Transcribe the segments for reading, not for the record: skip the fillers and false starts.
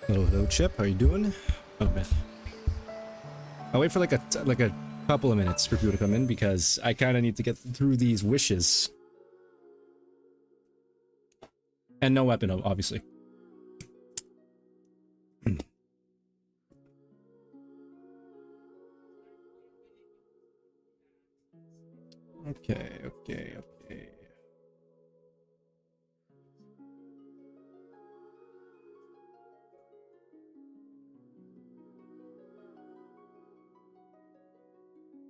Hello, Chip. How you doing? Oh man. I'll wait for like a couple of minutes for people to come in because I kind of need to get through these wishes. And no weapon, obviously. Okay.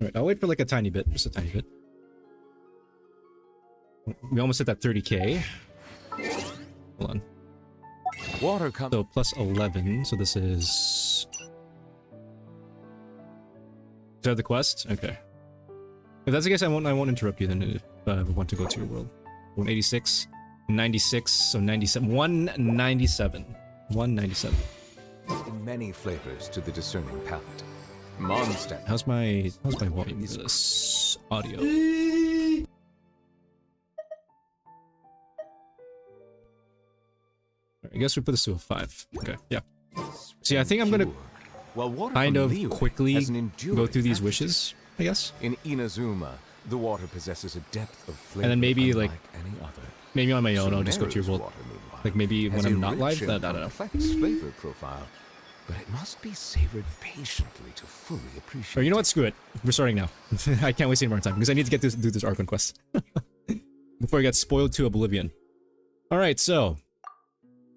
Alright, I'll wait for like a tiny bit, just a tiny bit. We almost hit that 30k. Hold on. Water So plus 11, so this is... Is that the quest? Okay. If that's the case, I won't interrupt you then if I want to go to your world. 186, 96, so 97. 197. 197. Many flavors to the discerning palate. Monster. How's my volume for this audio? I guess we put this to a 5. Okay, yeah. See, I think I'm gonna kind of quickly go through these wishes, I guess. In Inazuma, the water possesses a depth of flavor and then maybe like any other. Maybe on my own I'll just go to your world. Like maybe when I'm not live, I don't know. Flavor profile, but it must be savored patiently to fully appreciate. Or you know what? Screw it. We're starting now. I can't waste any more time because I need to get do this Archon quest before I get spoiled to oblivion. All right, so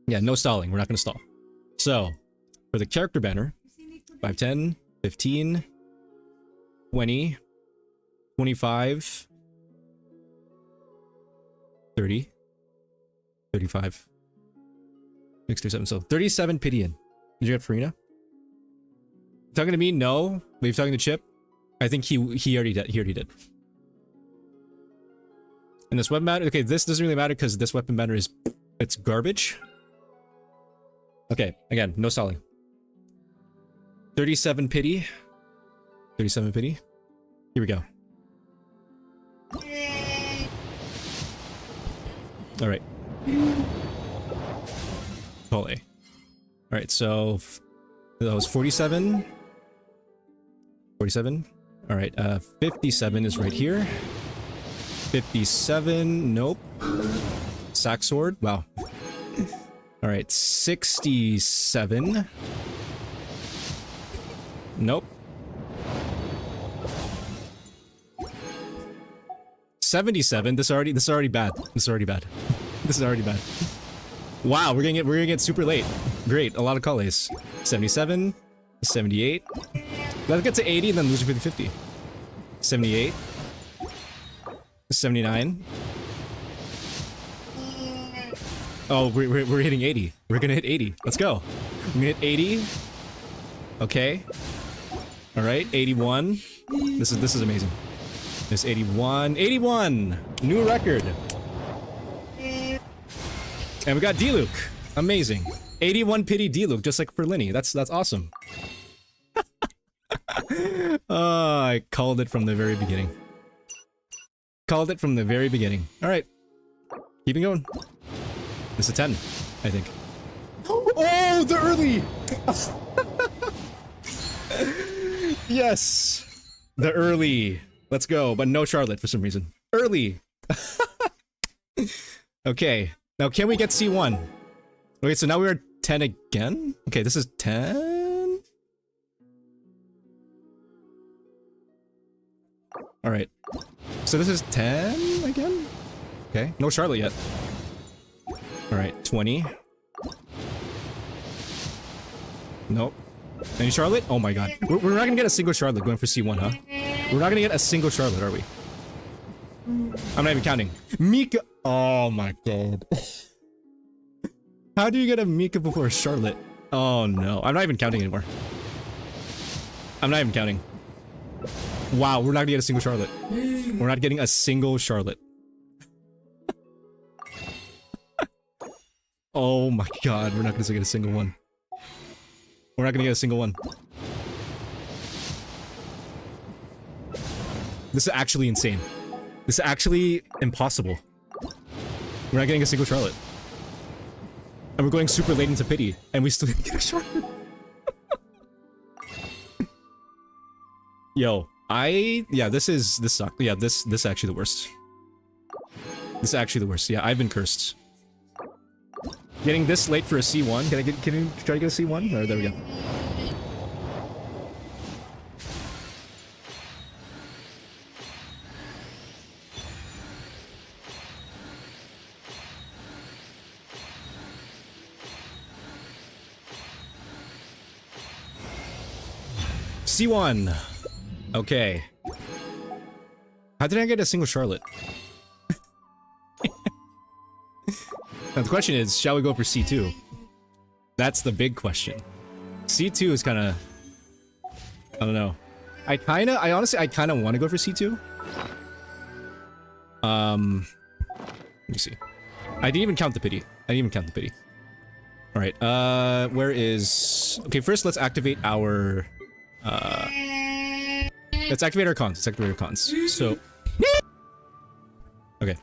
yeah, no stalling. We're not gonna stall. So for the character banner, 5, 10, 15, 20, 25, 30, 35, 67. So 37 Pidian. Did you get Furina? Talking to me? No. But you're talking to Chip? I think he already did. He already did. And this weapon banner? Okay, this doesn't really matter because this weapon banner is... It's garbage. Okay, again, no stalling. 37 pity. 37 pity. Here we go. Alright. Call A. Alright, so that was 47. 47. Alright, 57 is right here. 57, nope. Sack sword, wow. Alright, 67. Nope. 77. This is already bad. This is already bad. This is already bad. Wow, we're gonna get super late. Great, a lot of calls. 77, 78. Let's get to 80 and then lose 50-50. 78. 79. Oh, we're hitting 80. We're gonna hit 80. Let's go. We're gonna hit 80. Okay. All right, 81. This is amazing. There's 81. 81! New record. And we got D-Luke. Amazing. 81 pity D-Luke, just like for Linny. That's awesome. Oh, I called it from the very beginning. Called it from the very beginning. Alright. Keeping going. This is a 10, I think. Oh, the early! Yes! The early. Let's go, but no Charlotte for some reason. Early! Okay. Now, can we get C1? Okay, so now we're at 10 again? Okay, this is 10? Alright. So this is 10 again? Okay, no Charlotte yet. Alright, 20. Nope. Any Charlotte? Oh my god. We're not gonna get a single Charlotte going for C1, huh? We're not gonna get a single Charlotte, are we? I'm not even counting. Mika! Oh my god. How do you get a Mika before a Charlotte? Oh no. I'm not even counting anymore. I'm not even counting. Wow, we're not gonna get a single Charlotte. We're not getting a single Charlotte. Oh my god, we're not gonna get a single one. We're not gonna get a single one. This is actually insane. This is actually impossible. We're not getting a single Charlotte. And we're going super late into pity, and we still didn't get a Charlotte. Yo, this sucks. Yeah, this actually the worst. This is actually the worst. Yeah, I've been cursed. Getting this late for a C1. Can you try to get a C1? Or there we go. C1. Okay. How did I get a single Charlotte? Now the question is, shall we go for C2? That's the big question. C2 is kind of... I don't know. I honestly want to go for C2. Let me see. I didn't even count the pity. Alright, where is... Okay, first let's activate our... let's activate our cons. So... Okay.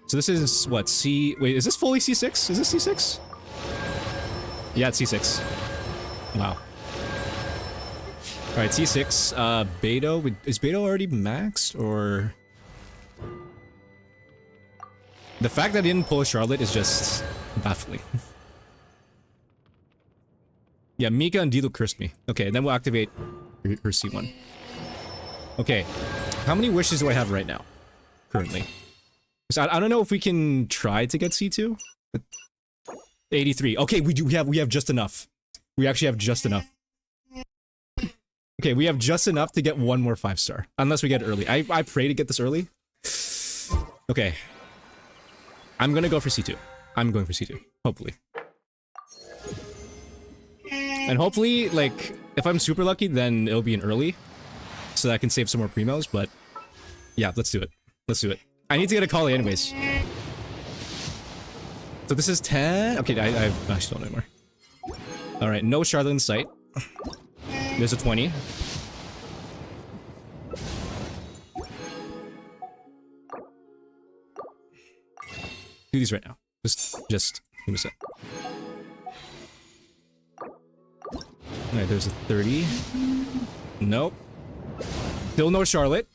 So this is what, C... Wait, is this fully C6? Is this C6? Yeah, it's C6. Wow. Alright, C6. Beto. Is Beto already maxed, or... The fact that I didn't pull a Charlotte is just baffling. Yeah, Mika and Dido cursed me. Okay, then we'll activate her C1. Okay. How many wishes do I have right now? Currently. So I don't know if we can try to get C2. 83. Okay, we have just enough. We actually have just enough. Okay, we have just enough to get one more 5-star. Unless we get it early. I pray to get this early. Okay. I'm gonna go for C2. I'm going for C2. Hopefully. And hopefully, like, if I'm super lucky, then it'll be an early. So that I can save some more primos, but... Yeah, let's do it. Let's do it. I need to get a Kali anyways. So this is 10... Okay, I actually don't know anymore. Alright, no Charlotte in sight. There's a 20. Do these right now. Just give me a sec. Alright, there's a 30. Nope. Still no Charlotte.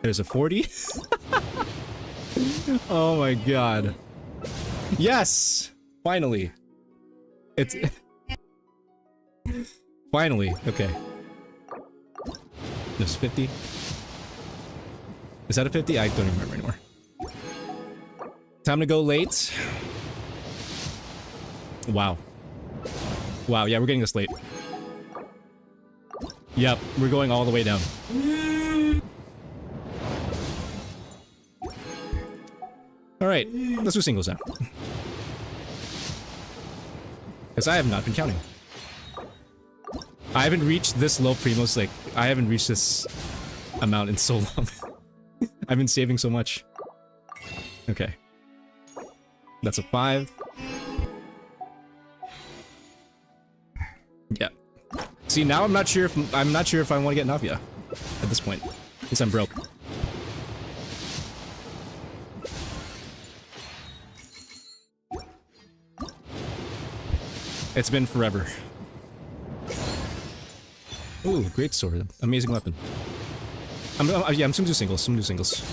There's a 40. Oh my god. Yes! Finally. It's... Finally. Okay. There's 50. Is that a 50? I don't even remember anymore. Time to go late. Wow. Wow, yeah, we're getting this late. Yep, we're going all the way down. Alright, let's do singles now. Because I have not been counting. I haven't reached this low primos, like, I haven't reached this amount in so long. I've been saving so much. Okay. That's a 5. Yeah. See, now I'm not sure if I want to get Navia at this point. Because I'm broke. It's been forever. Ooh, great sword. Amazing weapon. I'm just gonna do singles. I'm gonna do singles.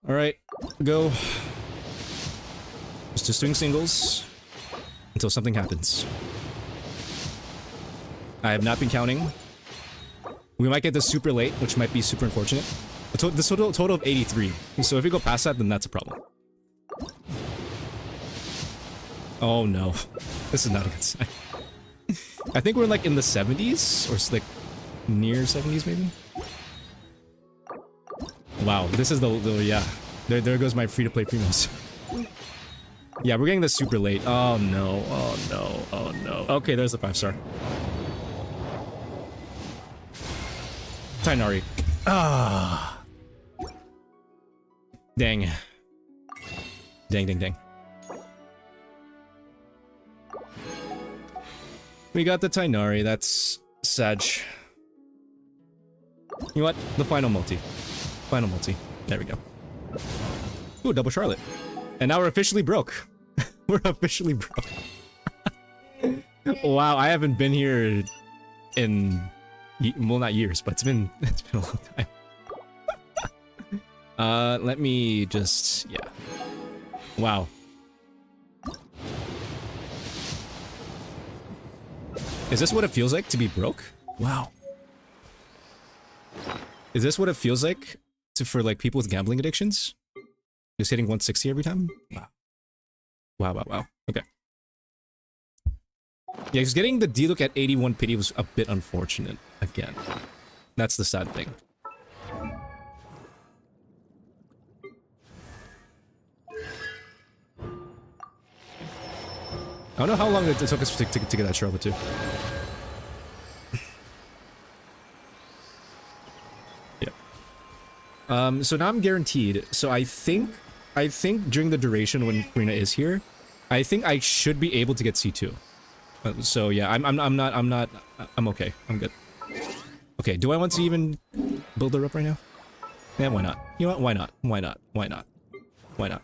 Alright, go. Just doing singles until something happens. I have not been counting. We might get this super late, which might be super unfortunate. This total of 83. So if we go past that, then that's a problem. Oh no. This is not a good sign. I think we're like in the 70s, or like near 70s maybe? Wow, this is the yeah. There goes my free-to-play primos. Yeah, we're getting this super late. Oh no, oh no, oh no. Okay, there's the 5-star. Tainari. Ah. Dang. Dang. We got the Tainari, that's Sag. You know what? The final multi. final multi. There we go. Ooh, double Charlotte. And now we're officially broke. We're officially broke. Wow, I haven't been here in, well, not years, but it's been a long time. Let me just, yeah. Wow. Is this what it feels like to be broke? Wow. Is this what it feels like for like people with gambling addictions? Just hitting 160 every time? Wow. Wow, wow, wow. Okay. Yeah, because getting the D-look at 81 pity was a bit unfortunate. Again. That's the sad thing. I don't know how long it took us to get that Charlotte too. Yeah. So now I'm guaranteed. So I think during the duration when Furina is here, I think I should be able to get C2. So yeah, I'm okay. I'm good. Okay, do I want to even build her up right now? Yeah, why not? You know what? Why not? Why not? Why not? Why not?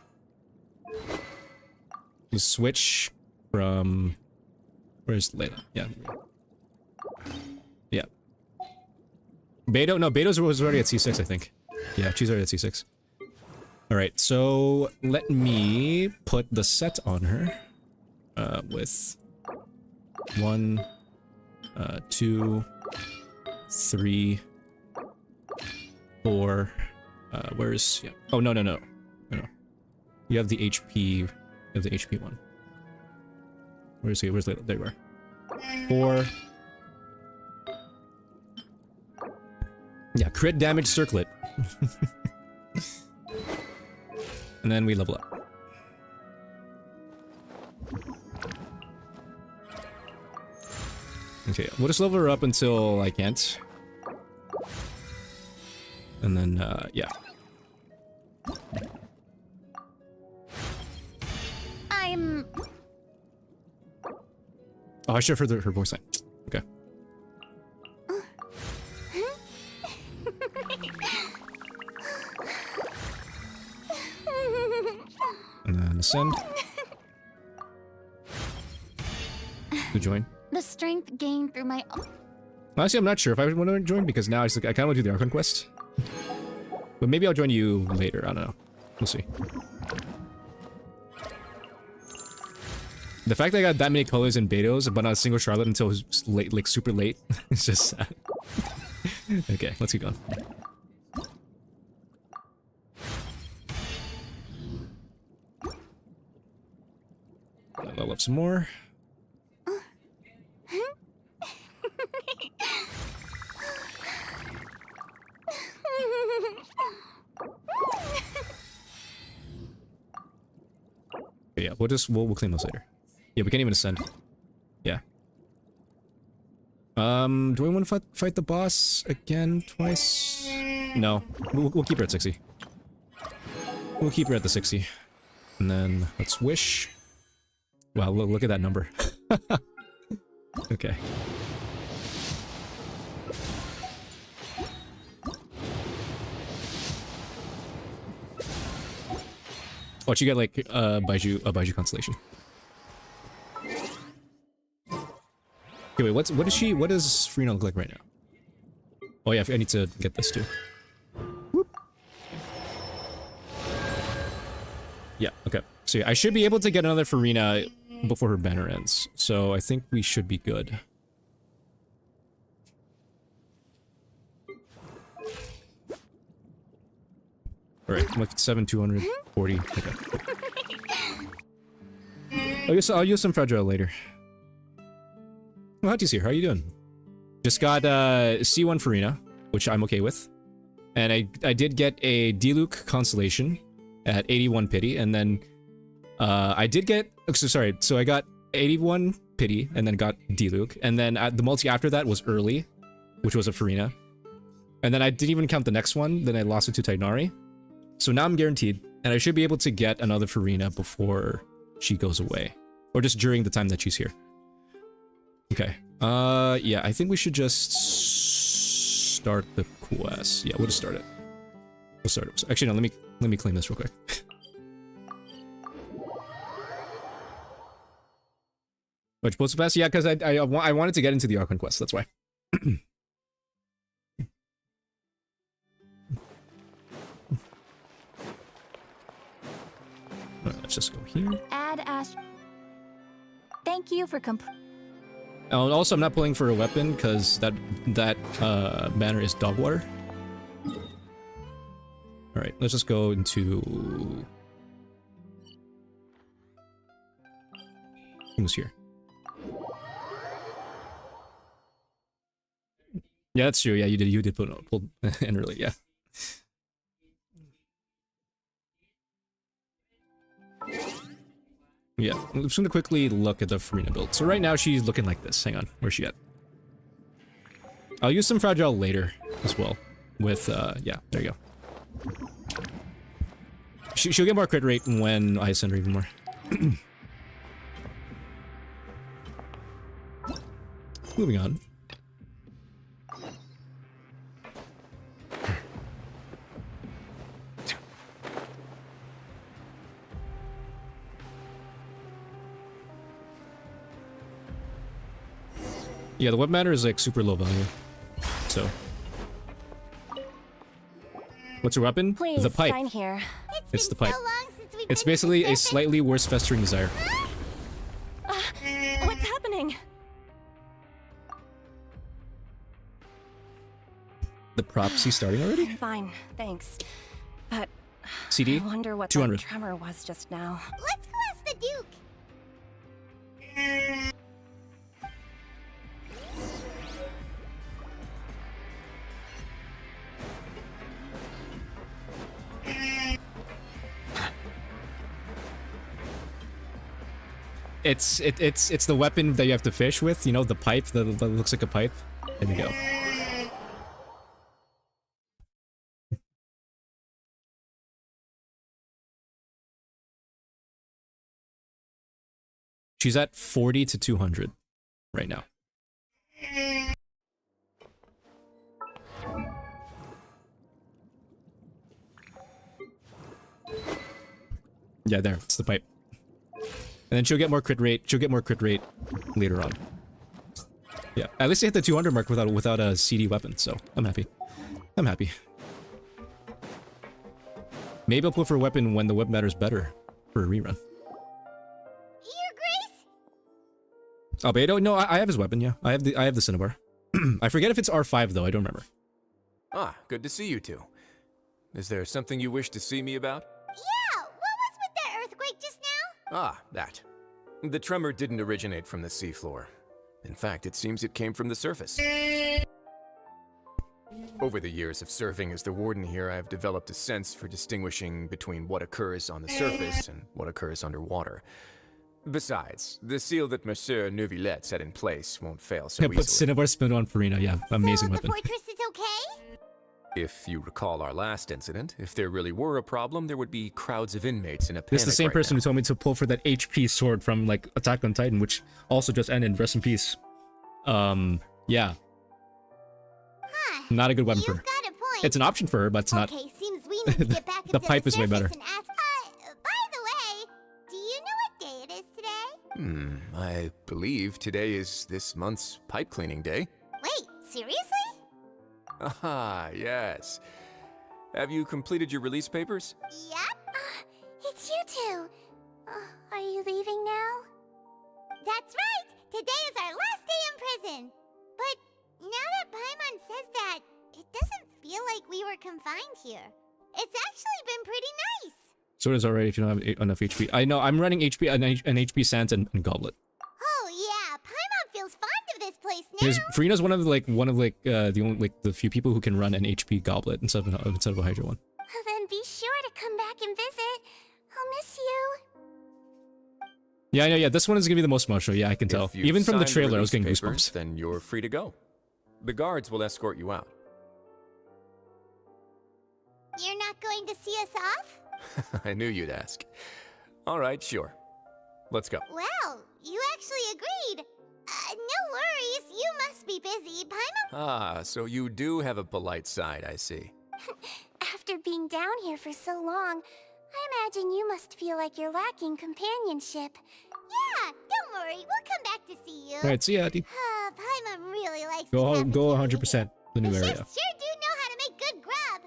Just switch from... Where's Layla? Yeah. Yeah. Beto? No, Beto's was already at C6, I think. Yeah, she's already at C6. Alright, so let me put the set on her. With 1, 2, 3, 4. Where's... Yeah. Oh, no. You have the HP... You have the HP one. Where's he? Where's the... There you are. 4. Yeah, crit damage circlet. And then we level up. Okay, we'll just level her up until I can't. And then, yeah. Oh, I should have heard her voice line. Okay. And then ascend. To join. The strength gained through my... Honestly, I'm not sure if I want to join because now I kind of want to do the Archon quest. But maybe I'll join you later. I don't know. We'll see. The fact that I got that many colors in Betos, but not a single Charlotte until it was late, like super late, it's just sad. Okay, let's keep going. Level up some more. Okay, yeah, we'll clean those later. Yeah, we can't even ascend. Yeah. Do we want to fight the boss again twice? No. We'll keep her at 60. We'll keep her at the 60. And then let's wish. Wow, look at that number. Okay. Watch you get like a Baiju constellation. Okay, wait, what does Furina look like right now? Oh yeah, I need to get this too. Whoop. Yeah, okay. So yeah, I should be able to get another Furina before her banner ends. So I think we should be good. Alright, I'm like 7,240. Okay. I guess I'll use some Fragile later. Well, Hati's here. How are you doing? Just got C1 Furina, which I'm okay with. And I did get a D-Luke Constellation at 81 pity, and then I did get... sorry, so I got 81 pity, and then got D-Luke, and then the multi after that was early, which was a Furina. And then I didn't even count the next one, then I lost it to Tainari. So now I'm guaranteed, and I should be able to get another Furina before she goes away. Or just during the time that she's here. Okay. Yeah, I think we should just start the quest. Yeah, we'll just start it. We'll start it. Actually, no. Let me claim this real quick. Which post pass? Yeah, because I wanted to get into the Archon quest. That's why. Let's just go here. Add Ash. Thank you for Oh, and also, I'm not pulling for a weapon because that banner is dog water. All right, let's just go into who's here. Yeah, that's true. Yeah, you did pull in early. Yeah. Yeah, I'm just gonna quickly look at the Furina build. So right now she's looking like this. Hang on, where's she at? I'll use some fragile later as well. With yeah, there you go. She'll get more crit rate when I send her even more. Moving on. Yeah, the web matter is like super low value. So. What's your weapon? Please, the pipe. sign here. It's the pipe. It's basically a slightly worse festering desire. What's happening? The prophecy starting already? Fine, thanks. But CD? I wonder what 200. that tremor was just now. Let's go ask the Duke. It's the weapon that you have to fish with, you know, the pipe that looks like a pipe. There you go. She's at 40 to 200 right now. Yeah, there. It's the pipe. And then she'll get more crit rate. She'll get more crit rate later on. Yeah, at least I hit the 200 mark without a CD weapon, so I'm happy. I'm happy. Maybe I'll pull for a weapon when the web matter's better for a rerun. Your Grace? Albedo? No, I have his weapon. Yeah, I have the cinnabar. I forget if it's R5 though. I don't remember. Ah, good to see you two. Is there something you wish to see me about? Yeah, what was with that earthquake just now? Ah, that. The tremor didn't originate from the seafloor. In fact, it seems it came from the surface. Over the years of serving as the warden here, I've developed a sense for distinguishing between what occurs on the surface and what occurs underwater. Besides, the seal that Monsieur Neuvillette set in place won't fail so Yeah, put easily. cinnabar spin on Furina. Yeah, amazing So weapon. the fortress is okay? If you recall our last incident, if there really were a problem, there would be crowds of inmates in a panic. This is the same right person now. who told me to pull for that HP sword from like Attack on Titan, which also just ended. Rest in peace. Yeah, Huh. not a good weapon for You've her. got a point. It's an option for her, but it's not. Okay, seems we need to get back The up to pipe the is way better. surface and ask. By the way, do you know what day it is today? I believe today is this month's pipe cleaning day. Wait, seriously? Ah, yes. Have you completed your release papers? Yep. It's you two. Are you leaving now? That's right. Today is our last day in prison. But now that Paimon says that, it doesn't feel like we were confined here. It's actually been pretty nice. Sword is alright if you don't have enough HP. I know. I'm running HP an HP Sans and Goblet. Oh yeah, Paimon feels fond of this place now. Because Furina's one of the only the few people who can run an HP Goblet instead of a Hydra one. Then be sure to come back and visit. I'll miss you. Yeah, I know. Yeah, this one is gonna be the most emotional. Yeah, I can tell. If you've Even from the signed trailer, I was getting release papers, goosebumps. Then you're free to go. The guards will escort you out. You're not going to see us off? I knew you'd ask. All right, sure. Let's go. Well, you actually agreed. No worries, you must be busy. Paimon. Ah, so you do have a polite side, I see. After being down here for so long, I imagine you must feel like you're lacking companionship. Yeah, don't worry, we'll come back to see you. Alright, see ya, Adi. Paimon really likes Go the 100% the new cafeteria. area. Chefs sure do know how to make good grub.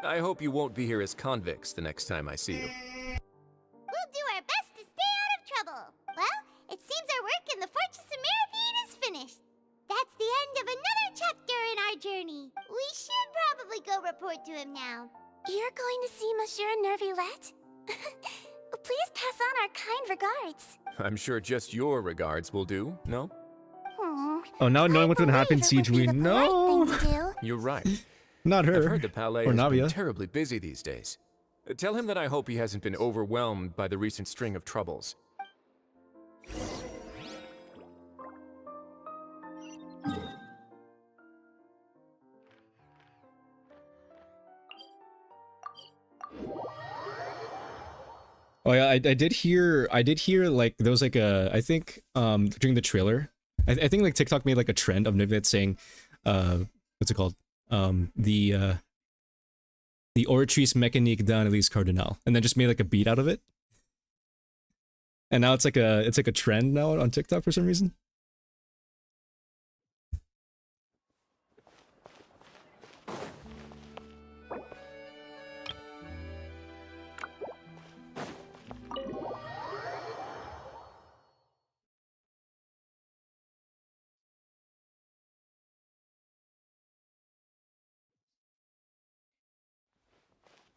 I hope you won't be here as convicts the next time I see you. We'll do our best to stay out of trouble. Well, it seems our work in the Fortress of Mirapede is finished. That's the end of another chapter in our journey. We should probably go report to him now. You're going to see Monsieur Nervilette? Please pass on our kind regards. I'm sure just your regards will do, no? Oh, now knowing what's gonna happen, Siege, we know. You're right. Not her. I've heard the Palais or has been Navia. terribly busy these days. Tell him that I hope he hasn't been overwhelmed by the recent string of troubles. Oh yeah, I did hear like there was like a, I think during the trailer, I think like TikTok made like a trend of Nivlet saying what's it called, the Oratrice Mécanique d'Analyse Cardinal, and then just made like a beat out of it, and now it's like a trend now on TikTok for some reason.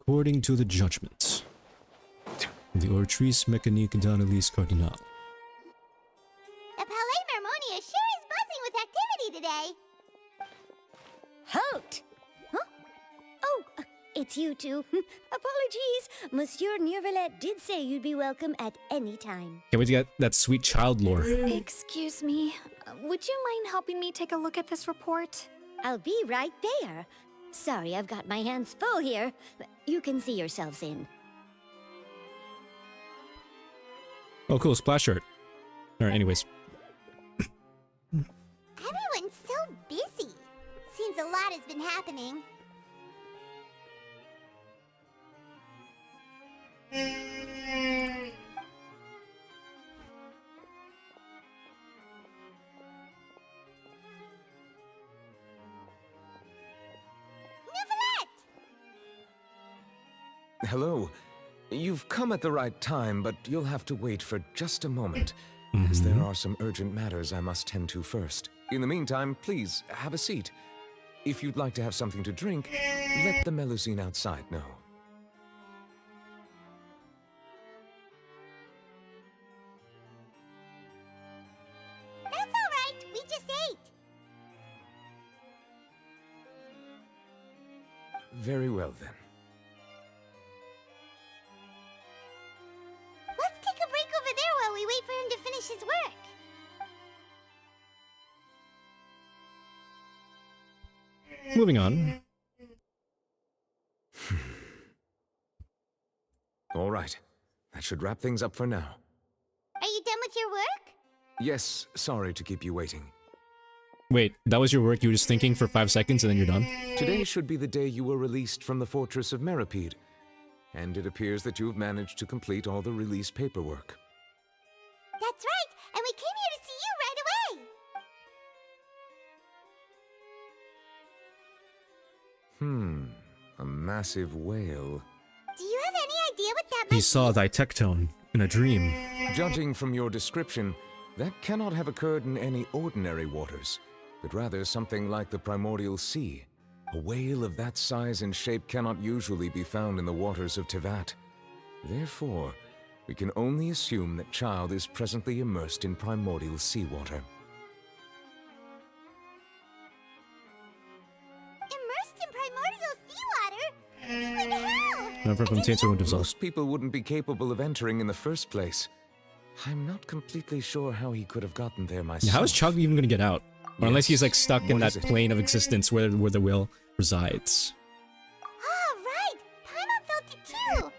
According to the judgment, the Oratrice Mécanique d'Analyse Cardinal. The Palais Mermonia sure is buzzing with activity today. Halt! Huh? Oh, it's you two. Apologies. Monsieur Nervilette did say you'd be welcome at any time. Can't wait to get that sweet child lore. Excuse me. Would you mind helping me take a look at this report? I'll be right there. Sorry, I've got my hands full here. You can see yourselves in. Oh, cool, splash shirt. Alright, anyways. Everyone's so busy. Seems a lot has been happening. Hello. You've come at the right time, but you'll have to wait for just a moment, as there are some urgent matters I must tend to first. In the meantime, please, have a seat. If you'd like to have something to drink, let the Melusine outside know. That's all right. We just ate. Very well, then. Let's take a break over there while we wait for him to finish his work. Moving on. All right. That should wrap things up for now. Are you done with your work? Yes, sorry to keep you waiting. Wait, that was your work? You were just thinking for 5 seconds and then you're done? Today should be the day you were released from the Fortress of Mirapede, and it appears that you've managed to complete all the release paperwork. That's right, and we came here to see you right away. A massive whale. Do you have any idea what that He might saw thy tectone in a dream. Judging from your description, that cannot have occurred in any ordinary waters, but rather something like the primordial sea. A whale of that size and shape cannot usually be found in the waters of Tevat. Therefore, we can only assume that Child is presently immersed in primordial seawater. immersed in primordial seawater? But how? Never from Tainted Wound of Zeus. Most people wouldn't be capable of entering in the first place. I'm not completely sure how he could have gotten there myself. How is Chug even gonna get out? Or unless he's like stuck in What that is it? plane of existence where the whale resides. Oh, right! Paimon felt it too!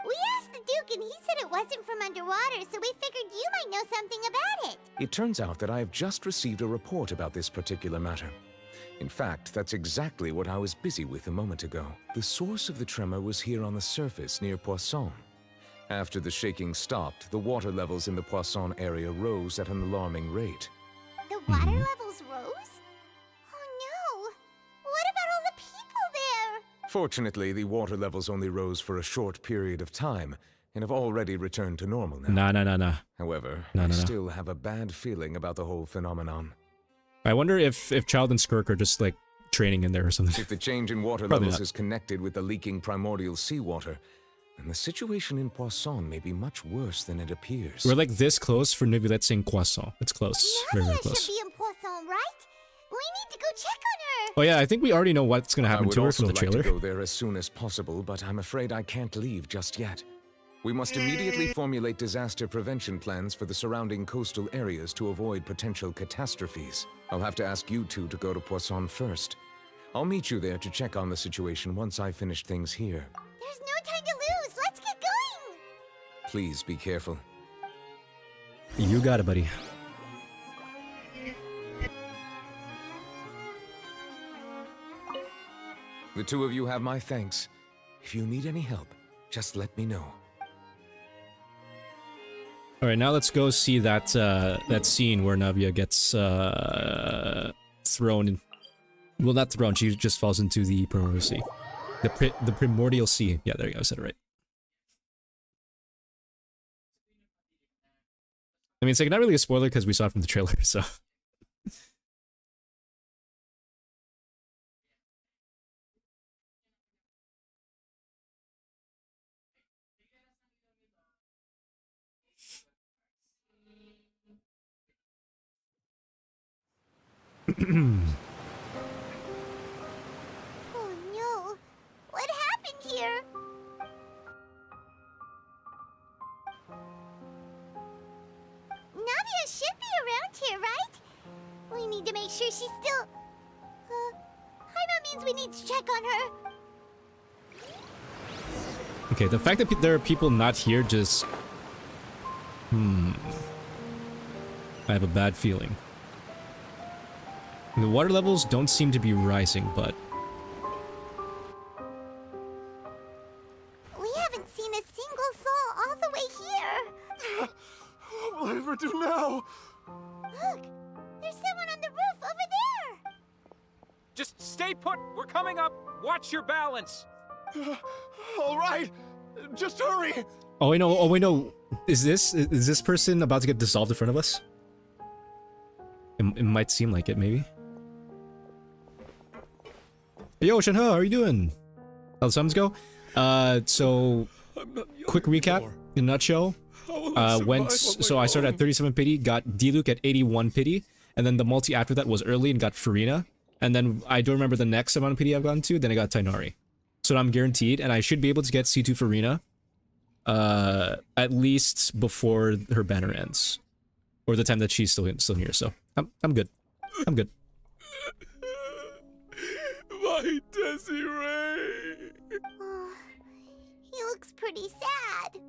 We asked the Duke and he said it wasn't from underwater, so we figured you might know something about it. It turns out that I have just received a report about this particular matter. In fact, that's exactly what I was busy with a moment ago. The source of the tremor was here on the surface near Poisson. After the shaking stopped, the water levels in the Poisson area rose at an alarming rate. The water levels rose? Oh no! What about all the people there? Fortunately, the water levels only rose for a short period of time, and have already returned to normal now. Nah. However, No. I still have a bad feeling about the whole phenomenon. I wonder if Child and Skirk are just like training in there or something. If the change in water Probably levels not. is connected with the leaking primordial seawater, then the situation in Poisson may be much worse than it appears. We're like this close for Neuvillette saying Poisson. It's close. Very, very Navia close. should be in Poisson, right? We need to go check on her! Oh yeah, I think we already know what's gonna I happen would to her also from the like trailer. to go there as soon as possible, but I'm afraid I can't leave just yet. We must immediately formulate disaster prevention plans for the surrounding coastal areas to avoid potential catastrophes. I'll have to ask you two to go to Poisson first. I'll meet you there to check on the situation once I finish things here. There's no time to lose! Let's get going! Please be careful. You got it, buddy. The two of you have my thanks. If you need any help, just let me know. All right, now let's go see that that scene where Navia gets thrown. In, well, not thrown. She just falls into the primordial sea. The primordial sea. Yeah, there you go. I said it right. I mean, it's like not really a spoiler because we saw it from the trailer. So. Oh no! What happened here? Navia should be around here, right? We need to make sure she's still... Paimon means we need to check on her. Okay, the fact that there are people not here just... I have a bad feeling. The water levels don't seem to be rising, but... We haven't seen a single soul all the way here. What will I ever do now? Look! There's someone on the roof over there! Just stay put. We're coming up. Watch your balance. All right, just hurry. Oh wait, no. Oh wait, no. Is this person about to get dissolved in front of us? It might seem like it, maybe. Hey, yo, Shenhe, how are you doing? How the summons go? So quick recap in a nutshell. So I started at 37 pity, got Diluc at 81 pity, and then the multi after that was early and got Furina, and then I don't remember the next amount of pity I've gotten to. Then I got Tainari. So I'm guaranteed, and I should be able to get C2 Furina, at least before her banner ends, or the time that she's still here. So I'm good. I'm good. My Desiree. Oh, he looks pretty sad.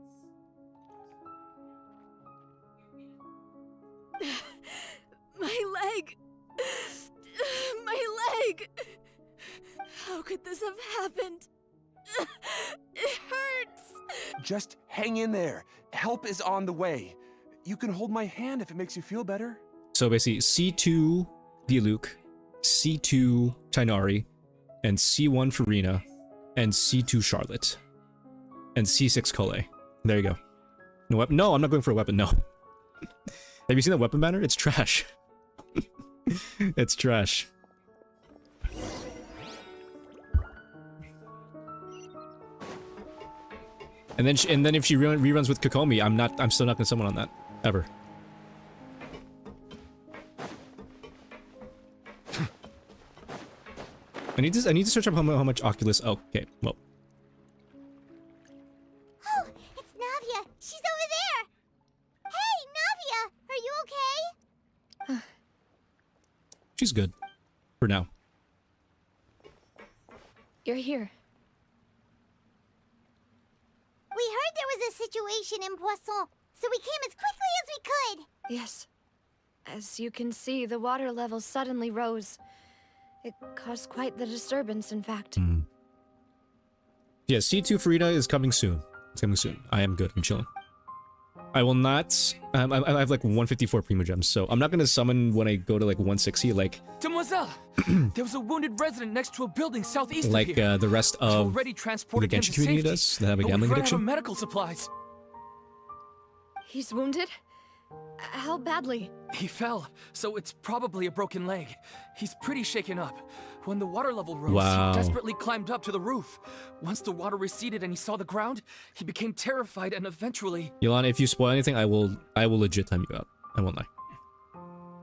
My leg! My leg! How could this have happened? It hurts! Just hang in there. Help is on the way. You can hold my hand if it makes you feel better. So basically, C2 Diluc, C2 Tainari, and C1 Furina, and C2 Charlotte, and C6 Cole. There you go. No weapon? No, I'm not going for a weapon. No. Have you seen that weapon banner? It's trash. It's trash. And then if she reruns with Kokomi, I'm still not gonna summon on that ever. I need to search up how much Oculus. Oh, okay. Well, Oh, it's Navia. She's over there. Hey, Navia, are you okay? she's good for now. You're here. We heard there was a situation in Poisson, so we came as quickly as we could. Yes. As you can see, the water level suddenly rose. It caused quite the disturbance, in fact. Yeah, C2 Furina is coming soon. It's coming soon. I am good. I'm chilling. I will not... I have like 154 Primo Gems, so I'm not going to summon when I go to like 160, like... Demoiselle! There was a wounded resident next to a building southeast like of here. the rest of already the transported him to Genshin community safety, does, that have a but gambling we've run out of addiction. medical supplies. He's wounded? How badly? He fell, so it's probably a broken leg. He's pretty shaken up. When the water level rose, Wow. he desperately climbed up to the roof. Once the water receded and he saw the ground, he became terrified and eventually... Yolanda, if you spoil anything, I will legit time you out. I won't lie.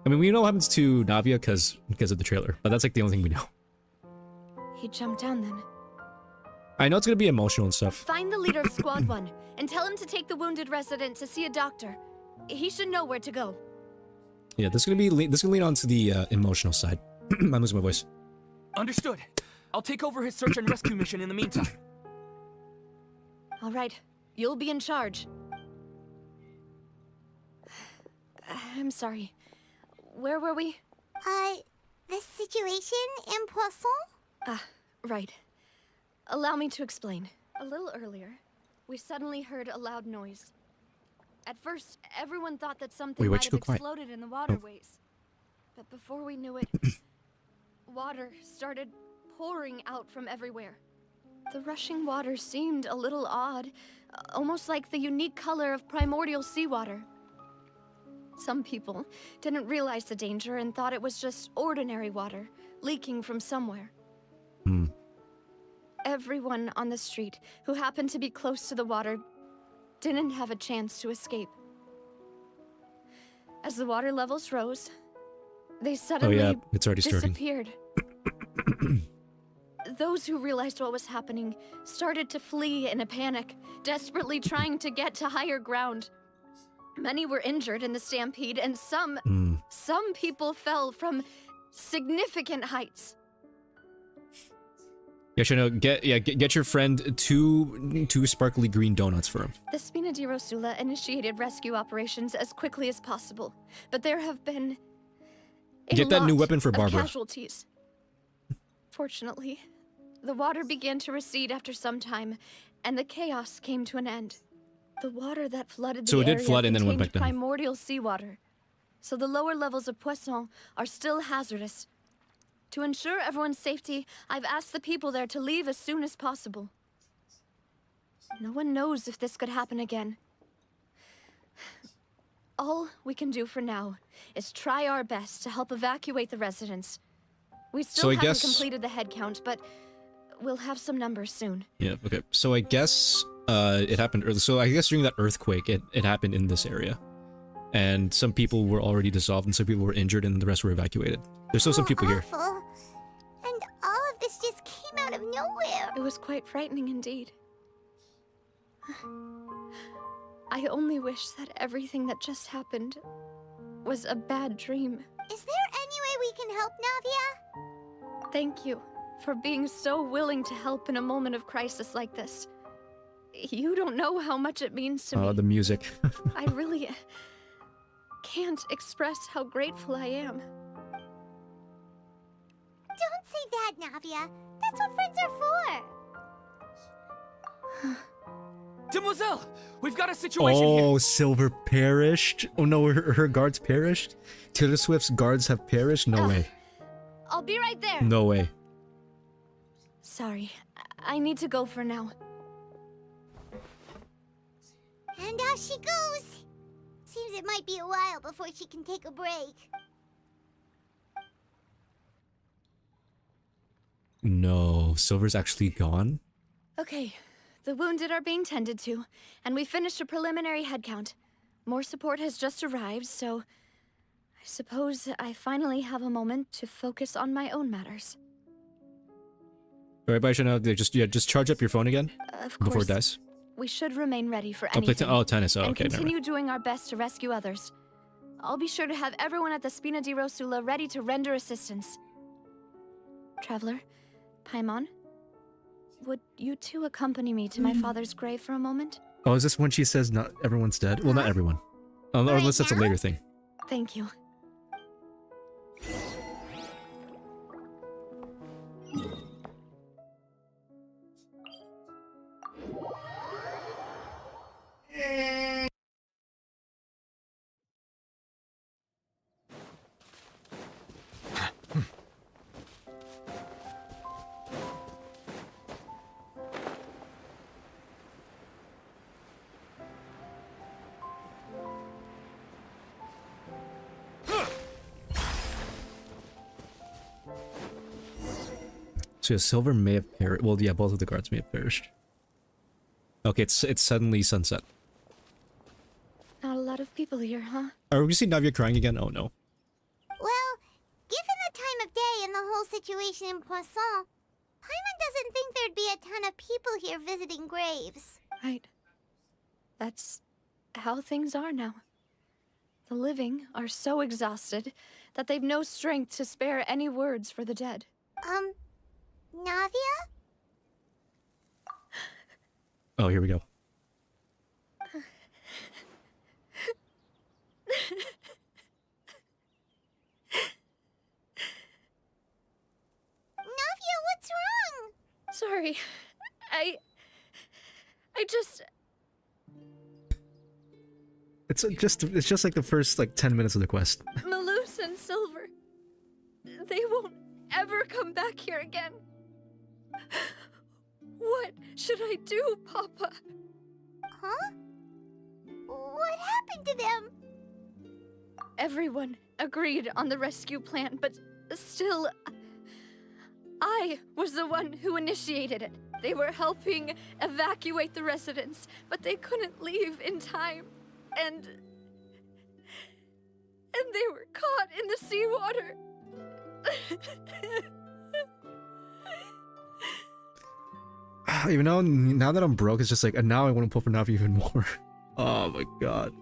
I mean, we know what happens to Navia because of the trailer, but that's like the only thing we know. He jumped down then. I know it's gonna be emotional and stuff. Find the leader of Squad 1 and tell him to take the wounded resident to see a doctor. He should know where to go. Yeah, this is gonna lean on to the emotional side. I'm losing my voice. Understood. I'll take over his search and rescue mission in the meantime. All right, you'll be in charge. I'm sorry. Where were we? The situation in Poisson? Right. Allow me to explain. A little earlier, we suddenly heard a loud noise. At first, everyone thought that something Wait, why'd might you have go quiet? exploded in the waterways. But before we knew it, water started pouring out from everywhere. The rushing water seemed a little odd, almost like the unique color of primordial seawater. Some people didn't realize the danger and thought it was just ordinary water leaking from somewhere. Everyone on the street who happened to be close to the water didn't have a chance to escape. As the water levels rose, they suddenly it's already starting. disappeared. Those who realized what was happening started to flee in a panic, desperately trying to get to higher ground. Many were injured in the stampede, and some people fell from significant heights. Yeah, Shano, get your friend two sparkly green donuts for him. The Spina di Rosula initiated rescue operations as quickly as possible, but there have been Get that new lot weapon for of Barbara. casualties. Fortunately, the water began to recede after some time, and the chaos came to an end. The water that flooded the So it did area flood and then went contained back down. primordial seawater, so the lower levels of Poisson are still hazardous. To ensure everyone's safety, I've asked the people there to leave as soon as possible. No one knows if this could happen again. All we can do for now is try our best to help evacuate the residents. We still I haven't guess- completed the head count, but we'll have some numbers soon. Yeah, okay. So I guess it happened early. So I guess during that earthquake, it happened in this area. And some people were already dissolved and some people were injured and the rest were evacuated. There's still some people here. Awful. And all of this just came out of nowhere. It was quite frightening indeed. I only wish that everything that just happened was a bad dream. Is there any way we can help, Navia? Thank you for being so willing to help in a moment of crisis like this. You don't know how much it means to me. The music. I really can't express how grateful I am. Don't say that, Navia. That's what friends are for. Demoiselle, we've got a situation here. Oh, Silver perished. Oh no, her guards perished? Taylor Swift's guards have perished? No way. I'll be right there. No way. Sorry, I need to go for now. And out she goes. Seems it might be a while before she can take a break. No, Silver's actually gone? Okay, the wounded are being tended to, and we finished a preliminary head count. More support has just arrived, so I suppose I finally have a moment to focus on my own matters. Everybody should know, just charge up your phone again Of before course, it dies. we should remain ready for Oh, play anything. tennis. Oh, and okay, never mind. continue doing our best to rescue others. I'll be sure to have everyone at the Spina di Rosula ready to render assistance. Traveler, Paimon, would you two accompany me to my father's grave for a moment? Oh, is this when she says not everyone's dead? Well, not everyone. Or Right unless that's a now? later thing. Thank you. So yeah, Silver may have perished. Well, yeah, both of the guards may have perished. Okay, it's suddenly sunset. Not a lot of people here, huh? Are we seeing Navia crying again? Oh no. Well, given the time of day and the whole situation in Poisson, Paimon doesn't think there'd be a ton of people here visiting graves. Right. That's how things are now. The living are so exhausted that they've no strength to spare any words for the dead. Navia? Oh, here we go. Navia, what's wrong? Sorry. I just... It's just like the first like 10 minutes of the quest. Malus and Silver. They won't ever come back here again. What should I do, Papa? Huh? What happened to them? Everyone agreed on the rescue plan, but still, I was the one who initiated it. They were helping evacuate the residents, but they couldn't leave in time. And they were caught in the seawater. Even though now that I'm broke, it's just like, and now I want to pull for Navi even more. Oh my god.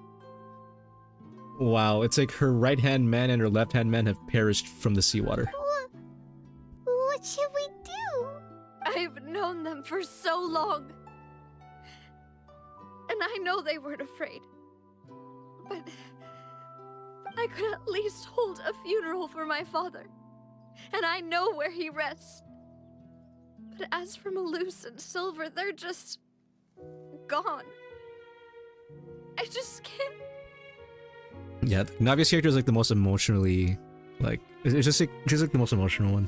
Wow, it's like her right-hand man and her left-hand man have perished from the seawater. What should we do? I've known them for so long. And I know they weren't afraid. But I could at least hold a funeral for my father. And I know where he rests. But as for Malus and Silver, they're just... gone. I just can't... Yeah, Navia's character is like the most emotionally... like, it's just like, she's like the most emotional one.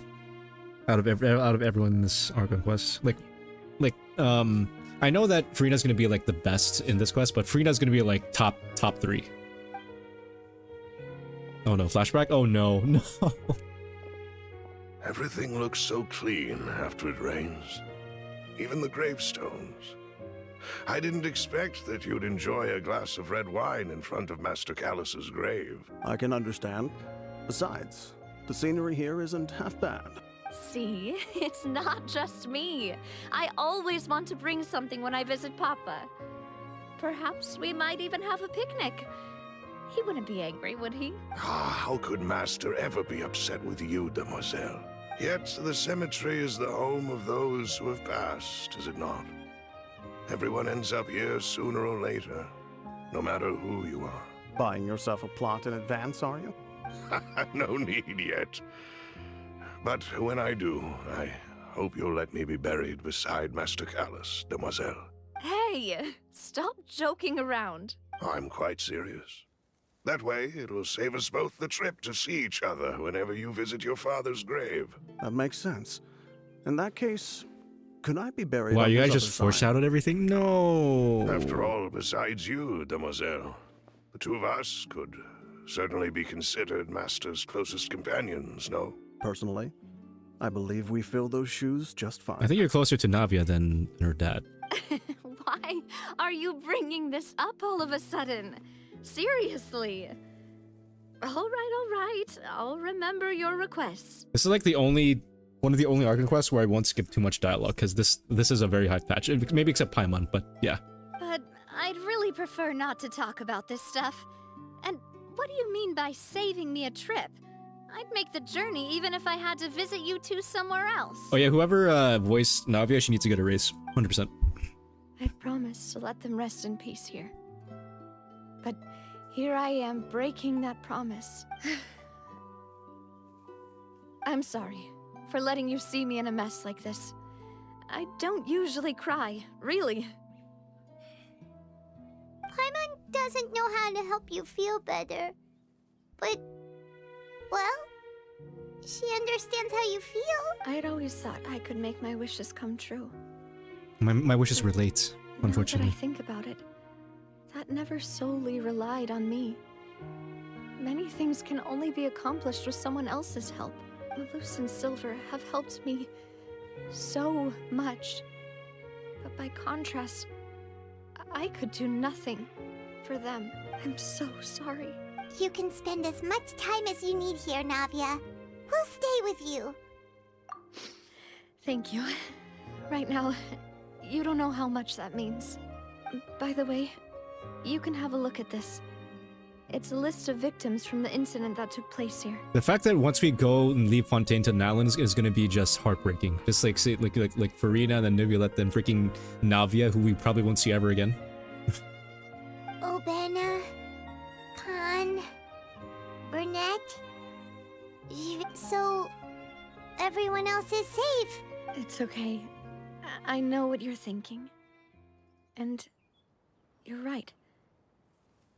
Out of everyone in this Archon quest. I know that Furina's gonna be like the best in this quest, but Furina's gonna be like top 3. Oh no, flashback? Oh no, no. Everything looks so clean after it rains. Even the gravestones. I didn't expect that you'd enjoy a glass of red wine in front of Master Callus's grave. I can understand. Besides, the scenery here isn't half bad. See, it's not just me. I always want to bring something when I visit Papa. Perhaps we might even have a picnic. He wouldn't be angry, would he? How could Master ever be upset with you, Demoiselle? Yet the cemetery is the home of those who have passed, is it not? Everyone ends up here sooner or later, no matter who you are. Buying yourself a plot in advance, are you? No need yet. But when I do, I hope you'll let me be buried beside Master Callus, Demoiselle. Hey, stop joking around. I'm quite serious. That way, it'll save us both the trip to see each other whenever you visit your father's grave. That makes sense. In that case, could I be buried Wow, on you this guys other just side? foreshadowed everything? No. After all, besides you, Demoiselle, the two of us could certainly be considered Master's closest companions, no? Personally, I believe we fill those shoes just fine. I think you're closer to Navia than her dad. Why are you bringing this up all of a sudden? Seriously. All right. I'll remember your requests. This is like one of the only Archon quests where I won't skip too much dialogue, because this is a very high patch. Maybe except Paimon, but yeah. But I'd really prefer not to talk about this stuff. And what do you mean by saving me a trip? I'd make the journey even if I had to visit you two somewhere else. Oh yeah, whoever voiced Navia, she needs to get a raise. 100%. I'd promised to let them rest in peace here. But here I am breaking that promise. I'm sorry for letting you see me in a mess like this. I don't usually cry, really. Paimon doesn't know how to help you feel better. But, well, she understands how you feel. I'd always thought I could make my wishes come true. My wishes relate, unfortunately. Now that I think about it, that never solely relied on me. Many things can only be accomplished with someone else's help. Malus and Silver have helped me so much. But by contrast, I could do nothing for them. I'm so sorry. You can spend as much time as you need here, Navia. We'll stay with you. Thank you. Right now, you don't know how much that means. By the way, you can have a look at this. It's a list of victims from the incident that took place here. The fact that once we go and leave Fontaine to Nylon is gonna be just heartbreaking. Just like say, like Furina, then Nivulette, then freaking Navia, who we probably won't see ever again. Obena, Khan, Burnett. So, everyone else is safe. It's okay. I know what you're thinking. And you're right.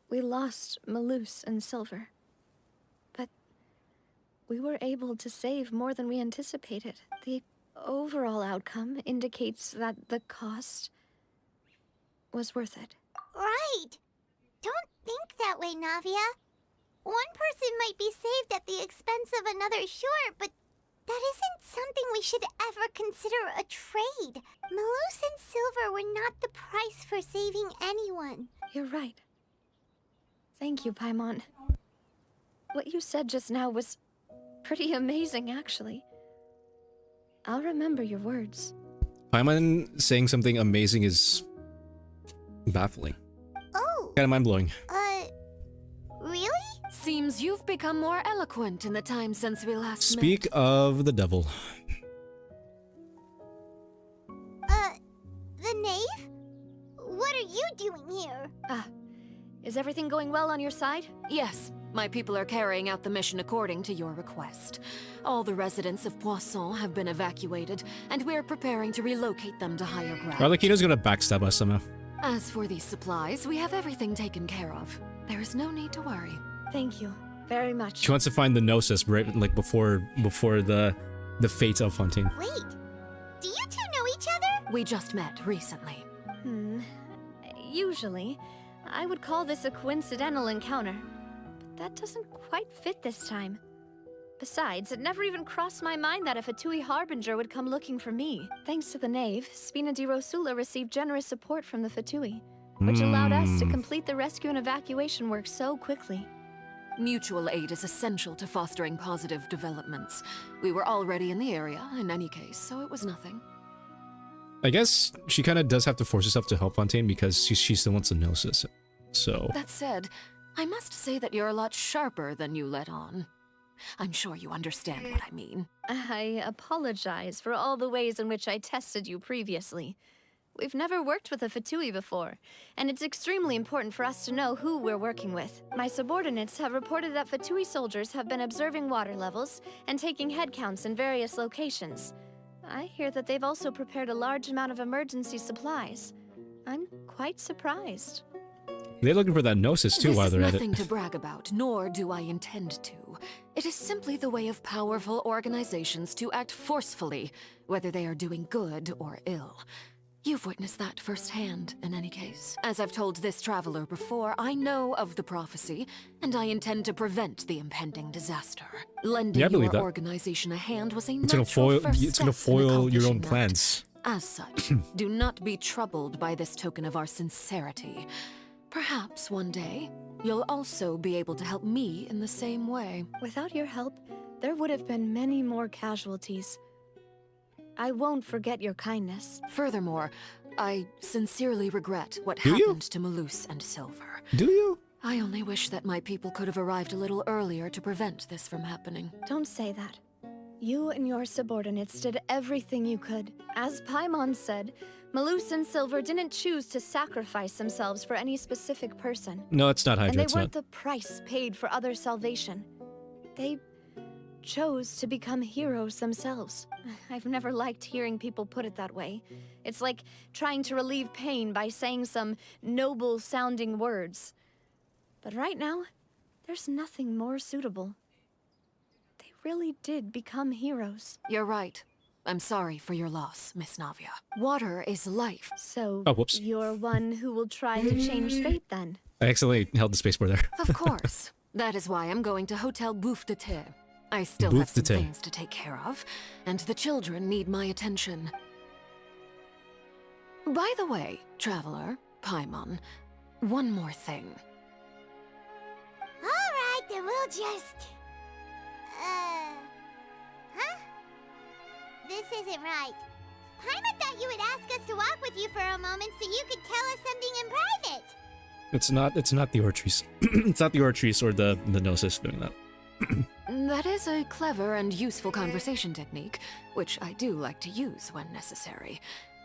We lost Malus and Silver. But we were able to save more than we anticipated. The overall outcome indicates that the cost was worth it. Right. Don't think that way, Navia. One person might be saved at the expense of another, sure, but that isn't something we should ever consider a trade. Malus and Silver were not the price for saving anyone. You're right. Thank you, Paimon. What you said just now was pretty amazing, actually. I'll remember your words. Paimon saying something amazing is baffling. Oh. Kind of mind-blowing. Really? Seems you've become more eloquent in the time since we last Speak met. of the devil. The knave? What are you doing here? Is everything going well on your side? Yes, my people are carrying out the mission according to your request. All the residents of Poisson have been evacuated, and we're preparing to relocate them to higher ground. Arlecchino's gonna backstab us somehow. As for these supplies, we have everything taken care of. There is no need to worry. Thank you very much. She wants to find the Gnosis right, like before the fate of Fontaine. Wait, do you two know each other? We just met recently. Usually, I would call this a coincidental encounter, but that doesn't quite fit this time. Besides, it never even crossed my mind that a Fatui Harbinger would come looking for me. Thanks to the Knave, Spina di Rosula received generous support from the Fatui, which allowed us to complete the rescue and evacuation work so quickly. Mutual aid is essential to fostering positive developments. We were already in the area, in any case, so it was nothing. I guess she kind of does have to force herself to help Fontaine because she still wants the Gnosis. So... That said, I must say that you're a lot sharper than you let on. I'm sure you understand what I mean. I apologize for all the ways in which I tested you previously. We've never worked with a Fatui before, and it's extremely important for us to know who we're working with. My subordinates have reported that Fatui soldiers have been observing water levels and taking head counts in various locations. I hear that they've also prepared a large amount of emergency supplies. I'm quite surprised. They're looking for that Gnosis too while they're at it. This is nothing to brag about, nor do I intend to. It is simply the way of powerful organizations to act forcefully, whether they are doing good or ill. You've witnessed that firsthand, in any case. As I've told this traveler before, I know of the prophecy, and I intend to prevent the impending disaster. Lending your organization a hand was a natural first step It's gonna foil your own accomplishing that. plans. As such, do not be troubled by this token of our sincerity. Perhaps one day, you'll also be able to help me in the same way. Without your help, there would have been many more casualties. I won't forget your kindness. Furthermore, I sincerely regret what happened to Malus and Silver. Do you? I only wish that my people could have arrived a little earlier to prevent this from happening. Don't say that. You and your subordinates did everything you could. As Paimon said, Malus and Silver didn't choose to sacrifice themselves for any specific person. No, it's not Hydra, And they it's weren't not. the price paid for other salvation. They chose to become heroes themselves. I've never liked hearing people put it that way. It's like trying to relieve pain by saying some noble-sounding words. But right now, there's nothing more suitable. They really did become heroes. You're right. I'm sorry for your loss, Miss Navia. Water is life. So, Oh, whoops. you're one who will try to change fate then? I accidentally held the spacebar there. Of course. That is why I'm going to Hotel Bouffe de Thé. I still Booth have some detail. things to take care of, and the children need my attention. By the way, Traveler, Paimon, one more thing. Alright, then we'll just... Huh? This isn't right. Paimon thought you would ask us to walk with you for a moment so you could tell us something in private. It's not the Ortrees. It's not the Ortrees or the Gnosis doing that. That is a clever and useful conversation technique, which I do like to use when necessary.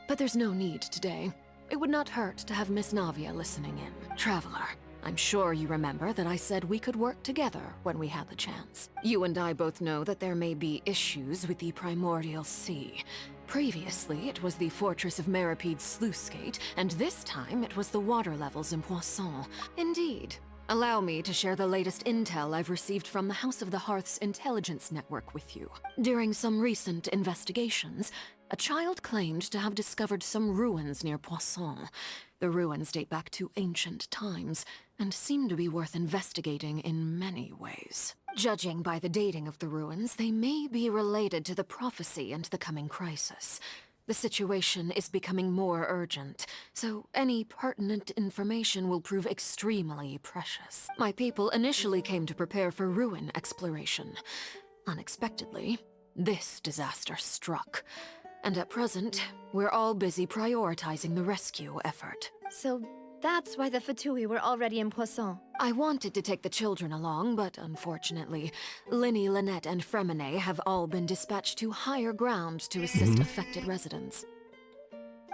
But there's no need today. It would not hurt to have Miss Navia listening in. Traveler, I'm sure you remember that I said we could work together when we had the chance. You and I both know that there may be issues with the Primordial Sea. Previously, it was the Fortress of Meripede's sluice gate, and this time it was the water levels in Poisson. Indeed. Allow me to share the latest intel I've received from the House of the Hearth's intelligence network with you. During some recent investigations, a child claimed to have discovered some ruins near Poisson. The ruins date back to ancient times, and seem to be worth investigating in many ways. Judging by the dating of the ruins, they may be related to the prophecy and the coming crisis. The situation is becoming more urgent, so any pertinent information will prove extremely precious. My people initially came to prepare for ruin exploration. Unexpectedly, this disaster struck. And at present, we're all busy prioritizing the rescue effort. So that's why the Fatui were already in Poisson. I wanted to take the children along, but unfortunately, Linny, Lynette, and Fremine have all been dispatched to higher ground to assist affected residents.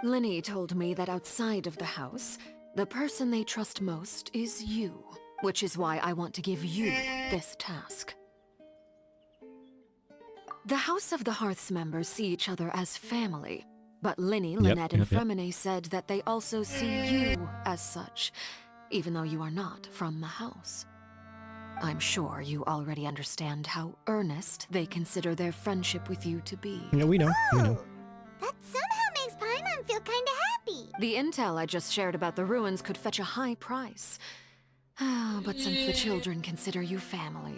Linny told me that outside of the house, the person they trust most is you, which is why I want to give you this task. The House of the Hearth's members see each other as family, but Linny, Lynette, and Fremine said that they also see you as such, even though you are not from the house. I'm sure you already understand how earnest they consider their friendship with you to be. Yeah, we know. We know. That somehow makes Paimon feel kinda happy. The intel I just shared about the ruins could fetch a high price. But since the children consider you family,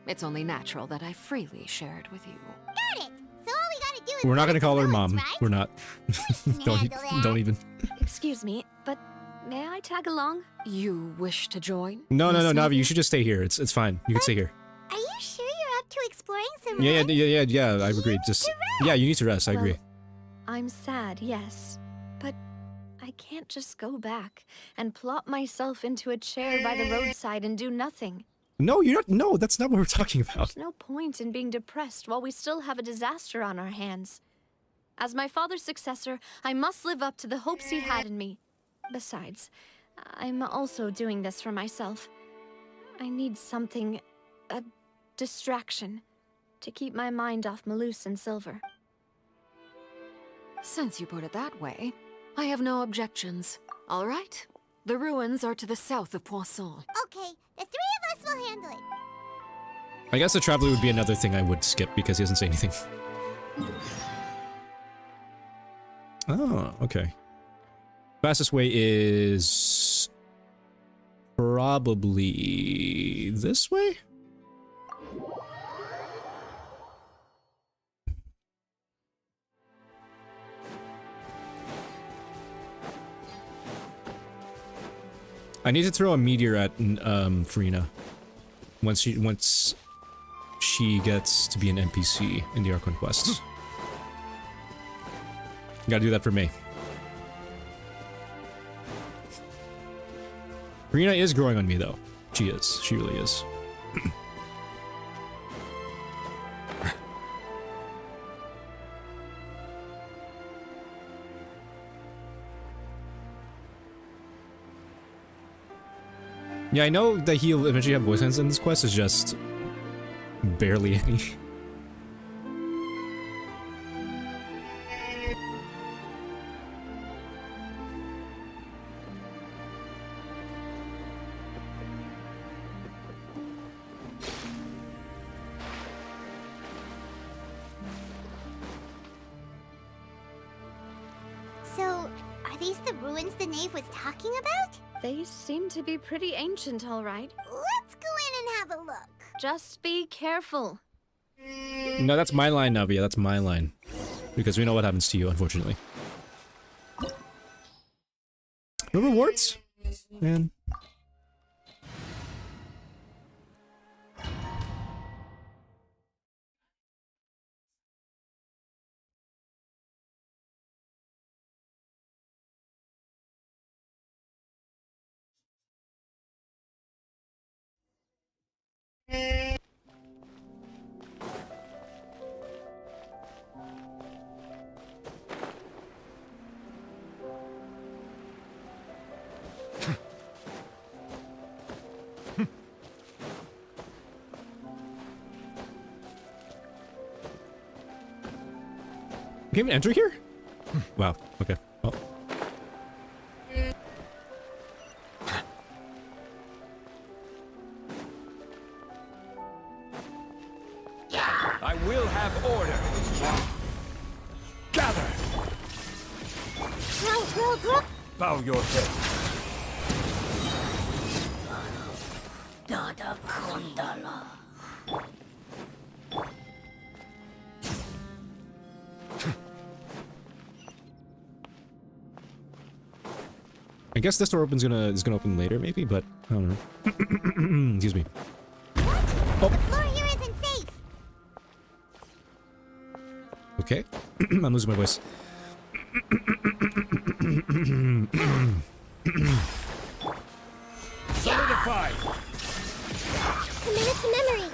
it's only natural that I freely share it with you. Got it! So all we gotta do is... We're not gonna call her mom. right? We're not. don't even. Excuse me, but may I tag along? You wish to join? No, Miss Navi. Navia? You should just stay here. It's fine. You can stay here. Are you sure you're up to exploring some Yeah. I agree. Just yeah, you need to rest. I agree. Well, I'm sad, yes. But I can't just go back and plop myself into a chair by the roadside and do nothing. No, you're not. No, that's not what we're talking about. There's no point in being depressed while we still have a disaster on our hands. As my father's successor, I must live up to the hopes he had in me. Besides, I'm also doing this for myself. I need something, a distraction, to keep my mind off Malus and Silver. Since you put it that way, I have no objections. All right. The ruins are to the south of Poisson. Okay, the three of us will handle it. I guess the traveler would be another thing I would skip because he doesn't say anything. Oh, okay. Fastest way is probably this way? I need to throw a meteor at Furina once she gets to be an NPC in the Archon quests. Gotta do that for me. Furina is growing on me though. She is. She really is. Yeah, I know that he'll eventually have voice lines in this quest, is just barely any. So, are these the ruins the knave was talking about? They seem to be pretty ancient, all right. Let's go in and have a look. Just be careful. No, that's my line, Navia. That's my line. Because we know what happens to you, unfortunately. No rewards? Man. You can't even enter here? Wow, okay. Well. I will have order. Gather. Bow your head. Dada Kondala. I guess this door is gonna open later, maybe, but I don't know. Excuse me. The floor here isn't safe. Okay. I'm losing my voice. Solidify. Commit it to memory.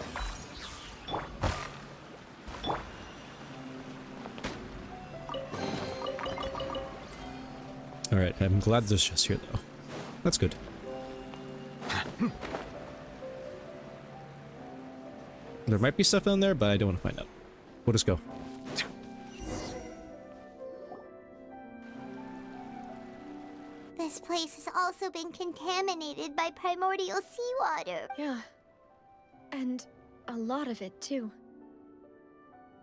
Alright, I'm glad there's just here, though. That's good. There might be stuff down there, but I don't want to find out. We'll just go. This place has also been contaminated by primordial seawater. Yeah. And a lot of it, too.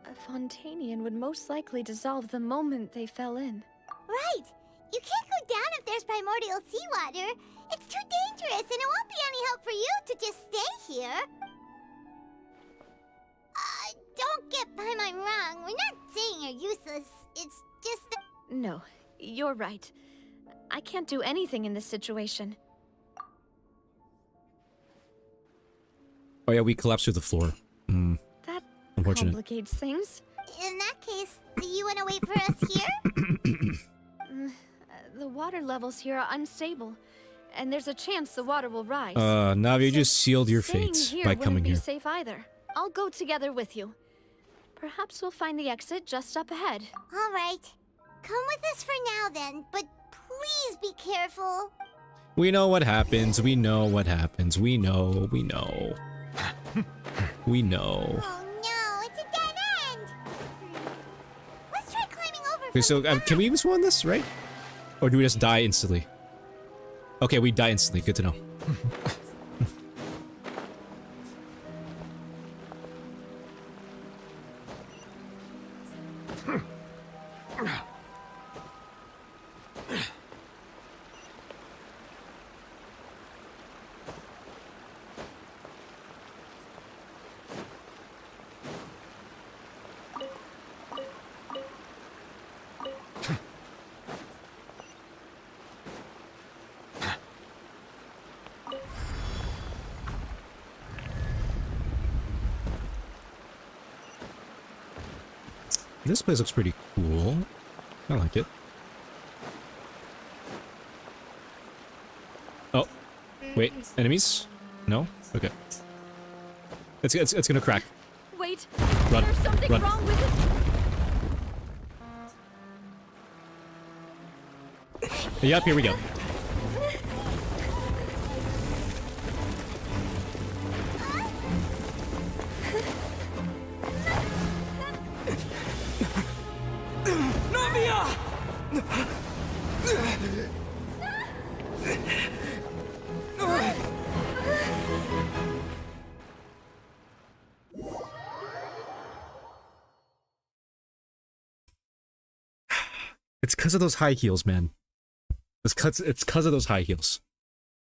A Fontainian would most likely dissolve the moment they fell in. Right! You can't go down if there's primordial seawater. It's too dangerous, and it won't be any help for you to just stay here. Don't get Paimon wrong. We're not saying you're useless. It's just that... No, you're right. I can't do anything in this situation. Oh yeah, we collapsed through the floor. That Unfortunate. complicates things. In that case, do you want to wait for us here? The water levels here are unstable, and there's a chance the water will rise. Navi, you So just sealed your staying fate here by wouldn't coming be here. safe either. I'll go together with you. Perhaps we'll find the exit just up ahead. All right. Come with us for now, then, but please be careful. We know what happens. We know what happens. We know. We know. We know. Oh no, it's a dead end. Let's try climbing over. Okay, so can we even spawn this, right? Or do we just die instantly? Okay, we die instantly. Good to know. This place looks pretty cool. I like it. Oh, wait, enemies? No? Okay. It's gonna crack. Wait, Run, there's something run. wrong with it. Yep, here we go. It's because of those high heels, man. It's because of those high heels.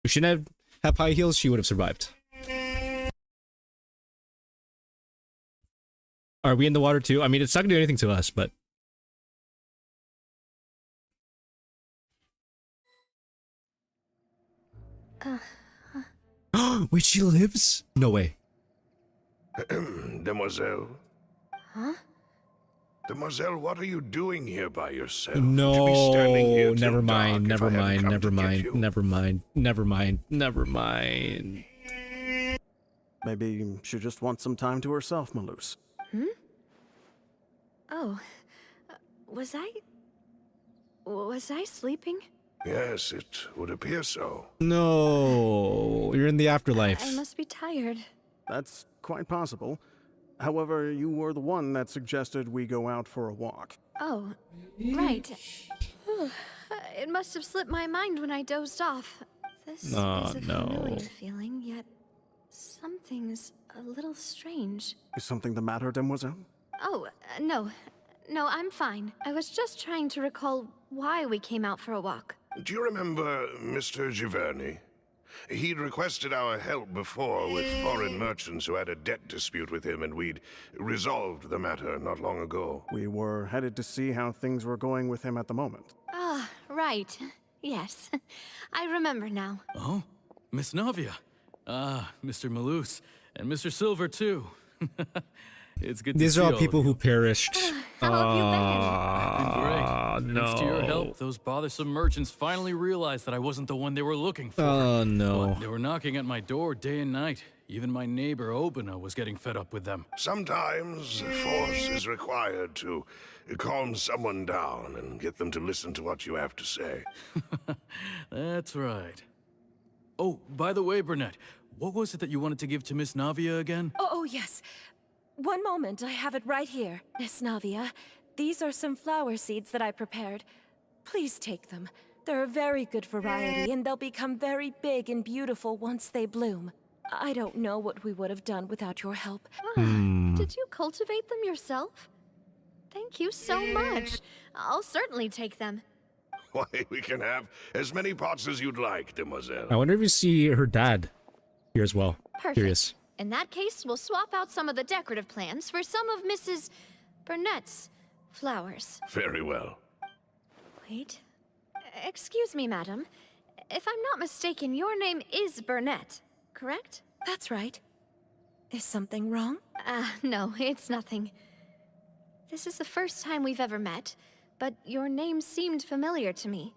If she didn't have high heels, she would have survived. Are we in the water too? I mean, it's not gonna do anything to us, but... Wait, she lives? No way. Demoiselle? Huh? Demoiselle, what are you doing here by yourself? No, Would you be standing here till never mind, dark if never I hadn't mind, come never to get mind, you? never mind, never mind, never mind. Maybe she just wants some time to herself, Malus. Hmm? Oh. Was I sleeping? Yes, it would appear so. No, you're in the afterlife. I must be tired. That's quite possible. However, you were the one that suggested we go out for a walk. Oh, right. It must have slipped my mind when I dozed off. This is a familiar feeling, yet something's a little strange. Is something the matter, Demoiselle? Oh, no. No, I'm fine. I was just trying to recall why we came out for a walk. Do you remember Mr. Giverny? He'd requested our help before with foreign merchants who had a debt dispute with him, and we'd resolved the matter not long ago. We were headed to see how things were going with him at the moment. Ah, right. Yes. I remember now. Oh, Miss Navia. Ah, Mr. Malus. And Mr. Silver, too. It's good to see These are all of people you. who perished. How have you been? I've been great. No. Thanks to your help, those bothersome merchants finally realized that I wasn't the one they were looking for. Oh, no. But they were knocking at my door day and night. Even my neighbor Obina was getting fed up with them. Sometimes force is required to calm someone down and get them to listen to what you have to say. That's right. Oh, by the way, Burnett, what was it that you wanted to give to Miss Navia again? Oh, yes. One moment, I have it right here. Miss Navia, these are some flower seeds that I prepared. Please take them. They're a very good variety, and they'll become very big and beautiful once they bloom. I don't know what we would have done without your help. Did you cultivate them yourself? Thank you so much. I'll certainly take them. Why, we can have as many pots as you'd like, Demoiselle. I wonder if you see her dad here as well. Perfect. Curious. In that case, we'll swap out some of the decorative plants for some of Mrs. Burnett's flowers. Very well. Wait. Excuse me, madam. If I'm not mistaken, your name is Burnett, correct? That's right. Is something wrong? No, it's nothing. This is the first time we've ever met, but your name seemed familiar to me.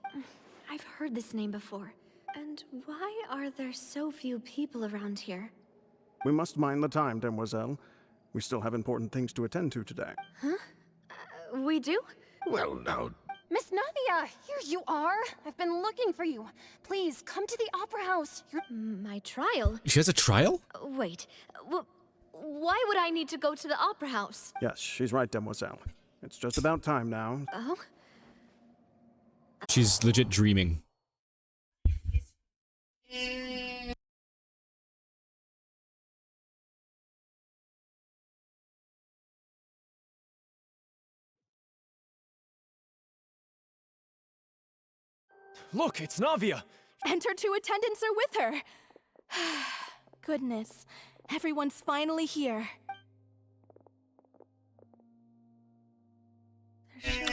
I've heard this name before. And why are there so few people around here? We must mind the time, Demoiselle. We still have important things to attend to today. Huh? We do? Well, now... Miss Navia, here you are. I've been looking for you. Please, come to the Opera House. My trial? She has a trial? Wait, why would I need to go to the Opera House? Yes, she's right, Demoiselle. It's just about time now. Oh? She's legit dreaming. Look, it's Navia! And her two attendants are with her. Goodness, everyone's finally here.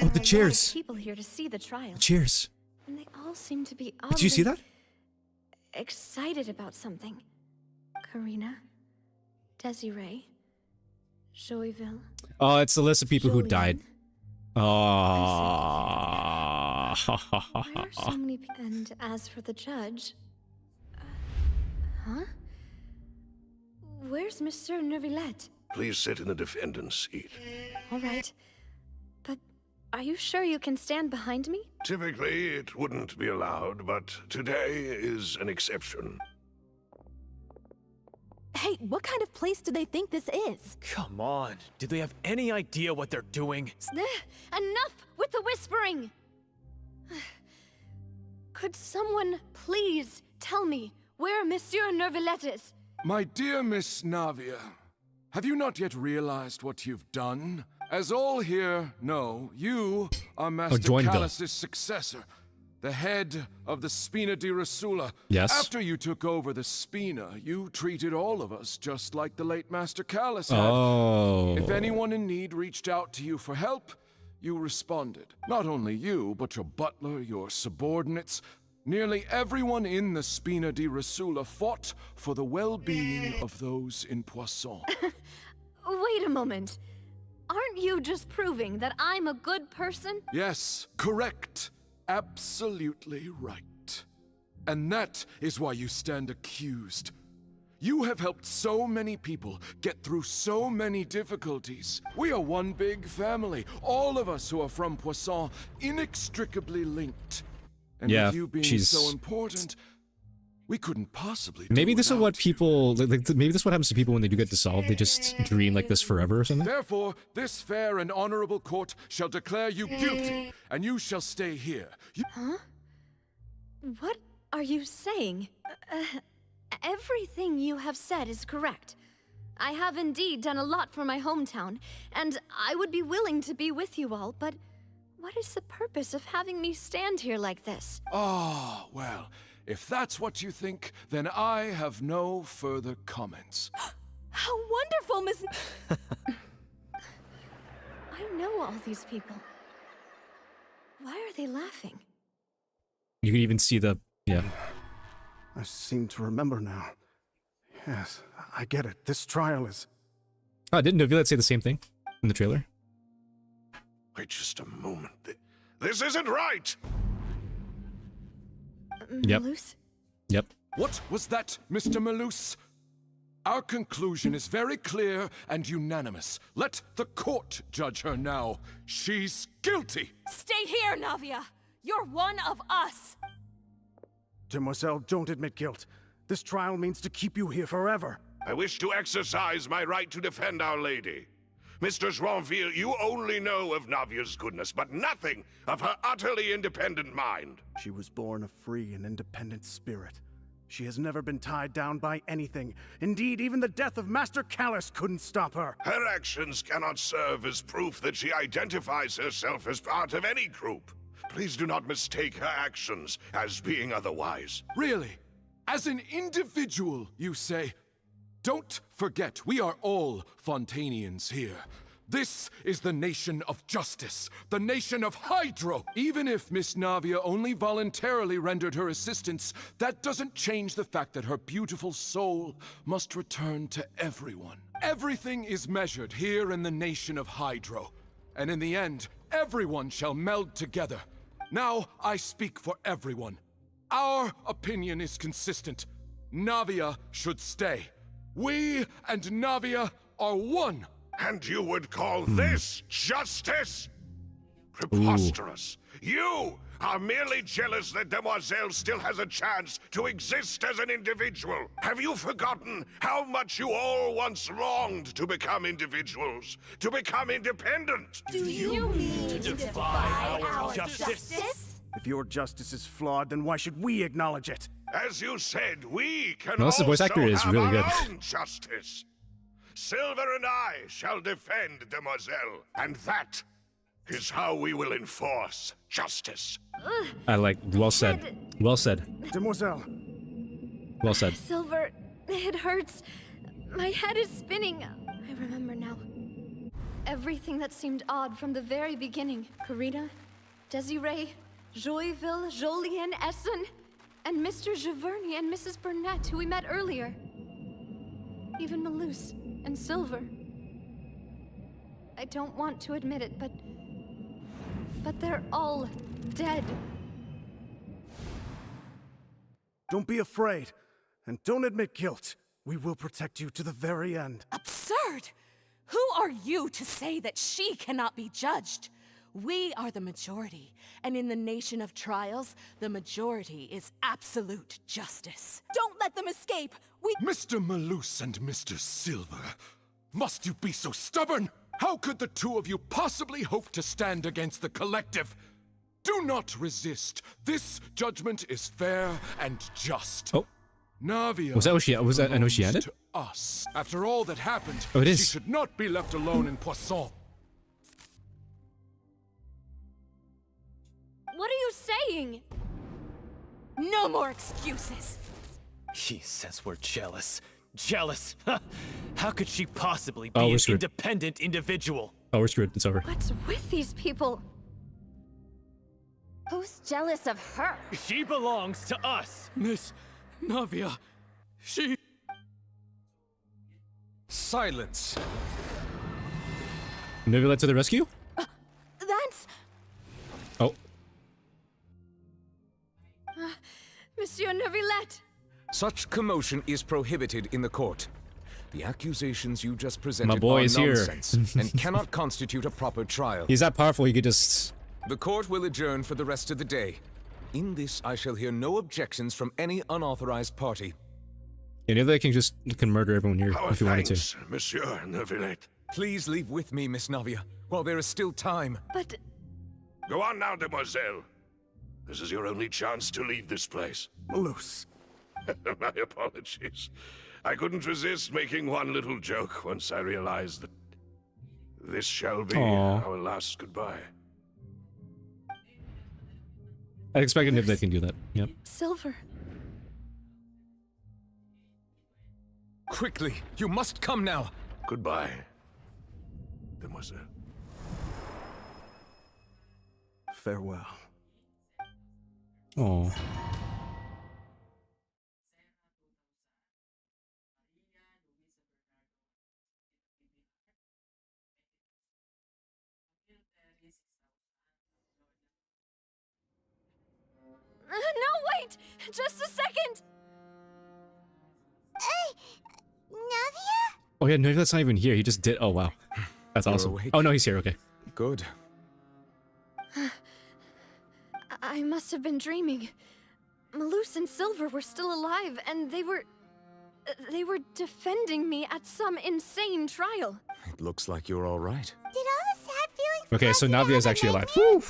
Oh, the chairs! People here to see the trial. The chairs. And they all seem to be Did you see that? excited about something. Karina, Desiree, Joyville. Oh, it's the list of people who died. Oh. Why are so many people? And as for the judge, huh? Where's Monsieur Neuvillette? Please sit in the defendant's seat. All right, but are you sure you can stand behind me? Typically, it wouldn't be allowed, but today is an exception. Hey, what kind of place do they think this is? Come on, do they have any idea what they're doing? Enough with the whispering! Could someone please tell me where Monsieur Neuvillette is? My dear Miss Navia, have you not yet realized what you've done? As all here know, you are Master Joinville. Callus's successor. the head of the Spina di Rosula. Yes. After you took over the Spina, you treated all of us just like the late Master Callus had. Oh. If anyone in need reached out to you for help, you responded. Not only you, but your butler, your subordinates, nearly everyone in the Spina di Rosula fought for the well-being of those in Poisson. Wait a moment. Aren't you just proving that I'm a good person? Yes, correct. Absolutely right. And that is why you stand accused. You have helped so many people get through so many difficulties. We are one big family, all of us who are from Poisson, inextricably linked. And Yeah, with you being she's... so important, we couldn't possibly Maybe do this is without what people... maybe this is what happens to people when they do get dissolved. They just dream like this forever or something. Therefore, this fair and honorable court shall declare you guilty, and you shall stay here. Huh? What are you saying? Everything you have said is correct. I have indeed done a lot for my hometown, and I would be willing to be with you all, but what is the purpose of having me stand here like this? Ah, well, if that's what you think, then I have no further comments. How wonderful, Miss... I know all these people. Why are they laughing? You can even see the... yeah. I seem to remember now. Yes, I get it. This trial is... Oh, didn't Novelet say the same thing in the trailer? Wait just a moment. This isn't right! Yep. Malus? Yep. What was that, Mr. Malus? Our conclusion is very clear and unanimous. Let the court judge her now. She's guilty! Stay here, Navia! You're one of us! Demoiselle, don't admit guilt. This trial means to keep you here forever. I wish to exercise my right to defend Our Lady. Mr. Joinville, you only know of Navia's goodness, but nothing of her utterly independent mind. She was born a free and independent spirit. She has never been tied down by anything. Indeed, even the death of Master Callus couldn't stop her. Her actions cannot serve as proof that she identifies herself as part of any group. Please do not mistake her actions as being otherwise. Really? As an individual, you say? Don't forget, we are all Fontainians here. This is the nation of justice, the nation of Hydro. Even if Miss Navia only voluntarily rendered her assistance, that doesn't change the fact that her beautiful soul must return to everyone. Everything is measured here in the nation of Hydro, and in the end, everyone shall meld together. Now I speak for everyone. Our opinion is consistent. Navia should stay. We and Navia are one. And you would call this justice? Preposterous. You are merely jealous that Demoiselle still has a chance to exist as an individual. Have you forgotten how much you all once longed to become individuals, to become independent? Do you mean to defy our justice? If your justice is flawed, then why should we acknowledge it? As you said, we can Melissa's voice also actor is have really our good. own justice. Silver and I shall defend Demoiselle, and that is how we will enforce justice. I like... well said. Well said. Demoiselle. Well said. Silver, it hurts. My head is spinning. I remember now. Everything that seemed odd from the very beginning. Karina, Desiree, Joyville, Jolien, Essen, and Mr. Giverny and Mrs. Burnett, who we met earlier. Even Malus and Silver. I don't want to admit it, but they're all dead. Don't be afraid, and don't admit guilt. We will protect you to the very end. Absurd! Who are you to say that she cannot be judged? We are the majority, and in the nation of trials, the majority is absolute justice. Don't let them escape! Mr. Malus and Mr. Silver, must you be so stubborn? How could the two of you possibly hope to stand against the collective? Do not resist. This judgment is fair and just. Oh. Navia Was that what she... was that... I know she belongs ended? to us. After all that happened, Oh, it is. she should not be left alone in Poisson. What are you saying? No more excuses! He says we're jealous. Jealous? How could she possibly be Oh, we're an screwed. independent individual? Oh, we're screwed. It's over. What's with these people? Who's jealous of her? She belongs to us. Miss Navia, she... Silence! Nuvula to the rescue? That's... Oh. Monsieur Neuvillette! Such commotion is prohibited in the court. The accusations you just presented My boy are is here. nonsense and cannot constitute a proper trial. He's that powerful, he could just... The court will adjourn for the rest of the day. In this, I shall hear no objections from any unauthorized party. Yeah, Nuvula can murder everyone here Our if he wanted thanks, to. Monsieur Neuvillette. Please leave with me, Miss Navia, while there is still time. But... Go on now, demoiselle. This is your only chance to leave this place. Loose. My apologies. I couldn't resist making one little joke once I realized that this shall be Aw. our last goodbye. I expected Nuvula can do that. Yep. Silver. Quickly, you must come now. Goodbye, demoiselle. Farewell. Oh. No, wait! Just a second! Navia? Oh yeah, Nuvula's not even here. He just did. Oh wow. That's You're awesome. awake. Oh no, he's here. Okay. Good. I must have been dreaming. Malus and Silver were still alive, and they were defending me at some insane trial. It looks like you're all right. Did all the sad feelings Okay, so pass you Navia's down actually the alive. nightmare? Woo!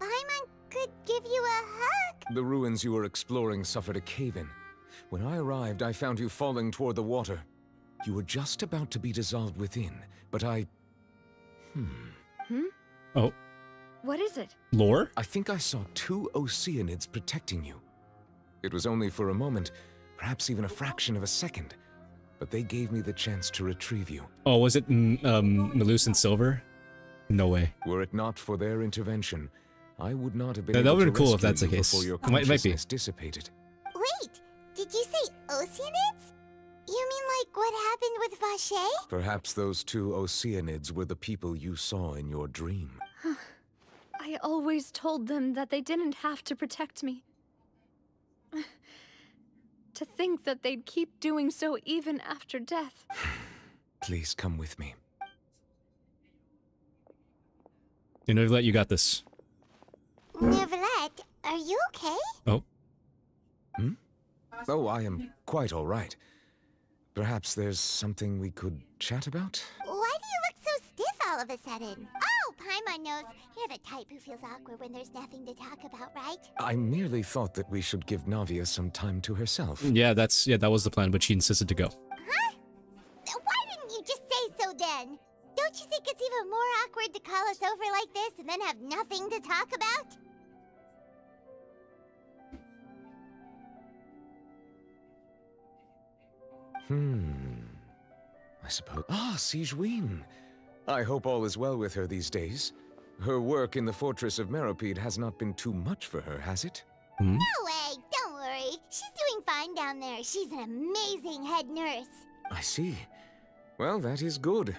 Paimon could give you a hug. The ruins you were exploring suffered a cave-in. When I arrived, I found you falling toward the water. You were just about to be dissolved within, but I... Oh, What is it? lore? I think I saw 2 Oceanids protecting you. It was only for a moment, perhaps even a fraction of a second, but they gave me the chance to retrieve you. Oh, was it Malus and Silver? No way. Were it not for their intervention, I would not have been That able would've to been cool if rescue that's the you case. before your It might be. consciousness dissipated. Wait, did you say Oceanids? You mean like what happened with Vache? Perhaps those 2 Oceanids were the people you saw in your dream. I always told them that they didn't have to protect me. To think that they'd keep doing so even after death. Please come with me. You know, Nuvula, you got this. Neuvillette, are you okay? Oh. Oh, I am quite all right. Perhaps there's something we could chat about? Why do you look so stiff all of a sudden? Oh, Paimon knows. You're the type who feels awkward when there's nothing to talk about, right? I merely thought that we should give Navia some time to herself. Yeah, that was the plan, but she insisted to go. Huh? Why didn't you just say so then? Don't you think it's even more awkward to call us over like this and then have nothing to talk about? I suppose... Ah, Sigewinne! I hope all is well with her these days. Her work in the Fortress of Meropide has not been too much for her, has it? No way, don't worry. She's doing fine down there. She's an amazing head nurse. I see. Well, that is good.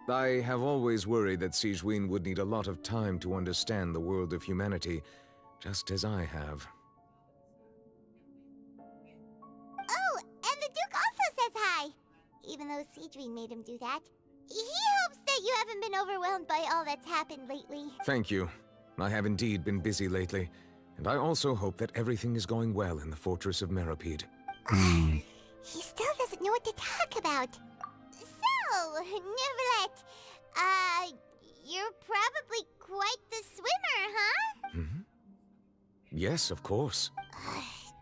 I have always worried that Sigewinne would need a lot of time to understand the world of humanity, just as I have. Oh, and the Duke also says hi. Even though Sigewinne made him do that. He hopes that you haven't been overwhelmed by all that's happened lately. Thank you. I have indeed been busy lately, and I also hope that everything is going well in the Fortress of Meropide. He still doesn't know what to talk about. So, Neuvillette, you're probably quite the swimmer, huh? Yes, of course.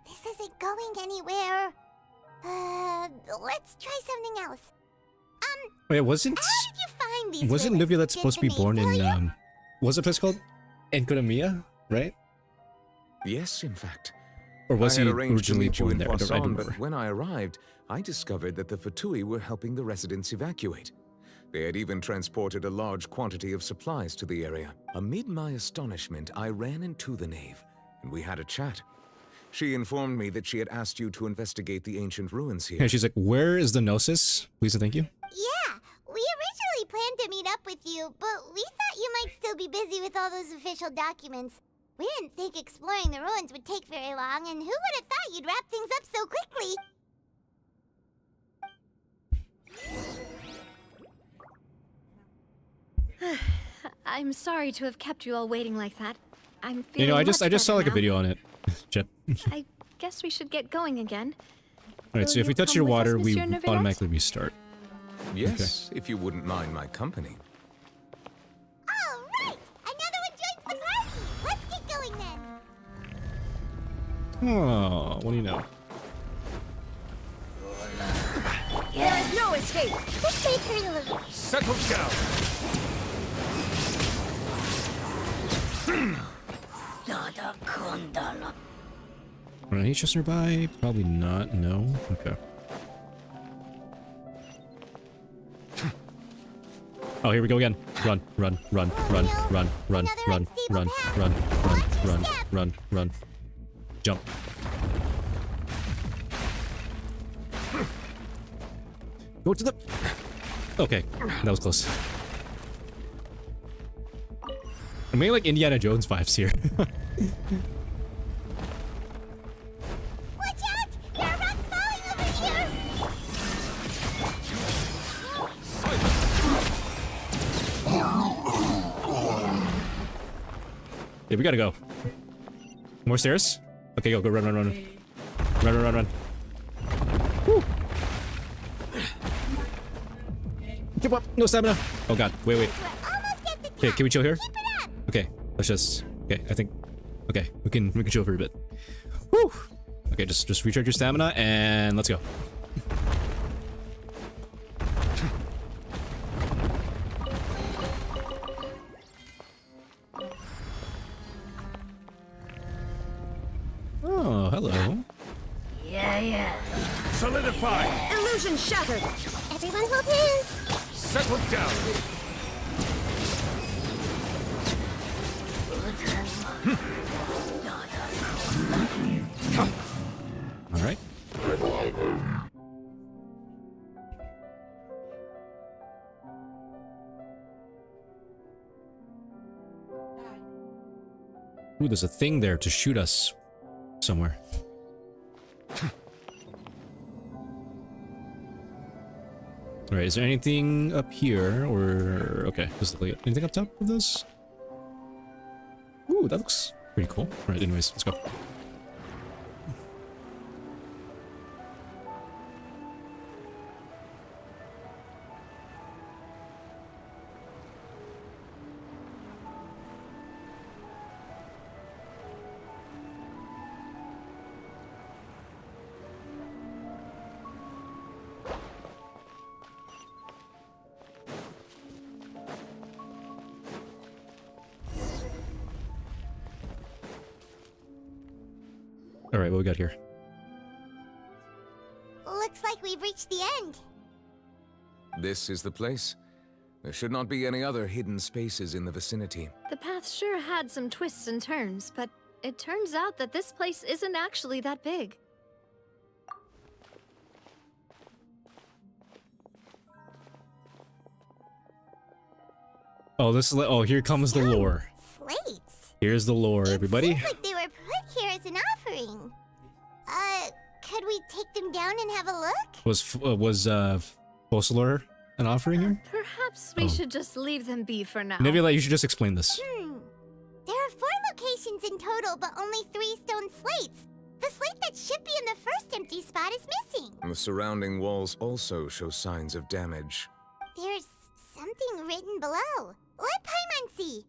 This isn't going anywhere. Let's try something else. Wait, wasn't... How did you find these Wasn't women? Nuvula Did supposed to the be born maid tell you? in, what's the place called? Enconomia, right? Yes, in fact. Or was I he had arranged to originally meet you born in there? I don't Poisson, remember. but when I arrived, I discovered that the Fatui were helping the residents evacuate. They had even transported a large quantity of supplies to the area. Amid my astonishment, I ran into the knave, and we had a chat. She informed me that she had asked you to investigate the ancient ruins here. And she's like, where is the Gnosis? Please and thank you. Yeah, we originally planned to meet up with you, but we thought you might still be busy with all those official documents. We didn't think exploring the ruins would take very long, and who would have thought you'd wrap things up so quickly? I'm sorry to have kept you all waiting like that. I'm feeling You know, I just much saw better like a now. video on it. Jet. I guess we should get going again. Alright, so Will if we you touch come your with us, water, we Monsieur Neuvillette? automatically restart. Yes, if you wouldn't mind my company. All right! Another one joins the party! Let's get going then! Oh, what do you know? There is no escape! Just take her leave. Settle down! Are any chests nearby? Probably not. No. Okay. Oh, here we go again. Run, run, run, run, run, run, run, run, run, run, run, run, run. Jump. Go to the... Okay, that was close. I'm getting like Indiana Jones vibes here. Watch out! There are rocks falling over here! Yeah, we gotta go. More stairs? Okay, go, run, run, run. Run, run, run, run. Woo! Keep up, no stamina. Oh god, wait. Okay, can we chill here? Okay, let's just... Okay, I think... Okay, we can chill for a bit. Woo! Okay, just recharge your stamina and let's go. Oh, hello. Yeah. Solidify! Illusion shattered! Everyone hold hands! Settle down! All right. Ooh, there's a thing there to shoot us somewhere. All right, is there anything up here or okay? Does it look like it? Anything up top of this? Ooh, that looks pretty cool. All right, anyways, let's go. All right, what we got here? Looks like we've reached the end. This is the place. There should not be any other hidden spaces in the vicinity. The path sure had some twists and turns, but it turns out that this place isn't actually that big. Oh, this is oh, here comes the lore. Slates. Here's the lore, everybody. Seems like they were put here as an offering. Could we take them down and have a look? Was Fossilor an offering here? Perhaps we should just leave them be for now. Nebula, you should just explain this. There are 4 locations in total, but only 3 stone slates. The slate that should be in the first empty spot is missing. The surrounding walls also show signs of damage. There's something written below. Let Paimon see.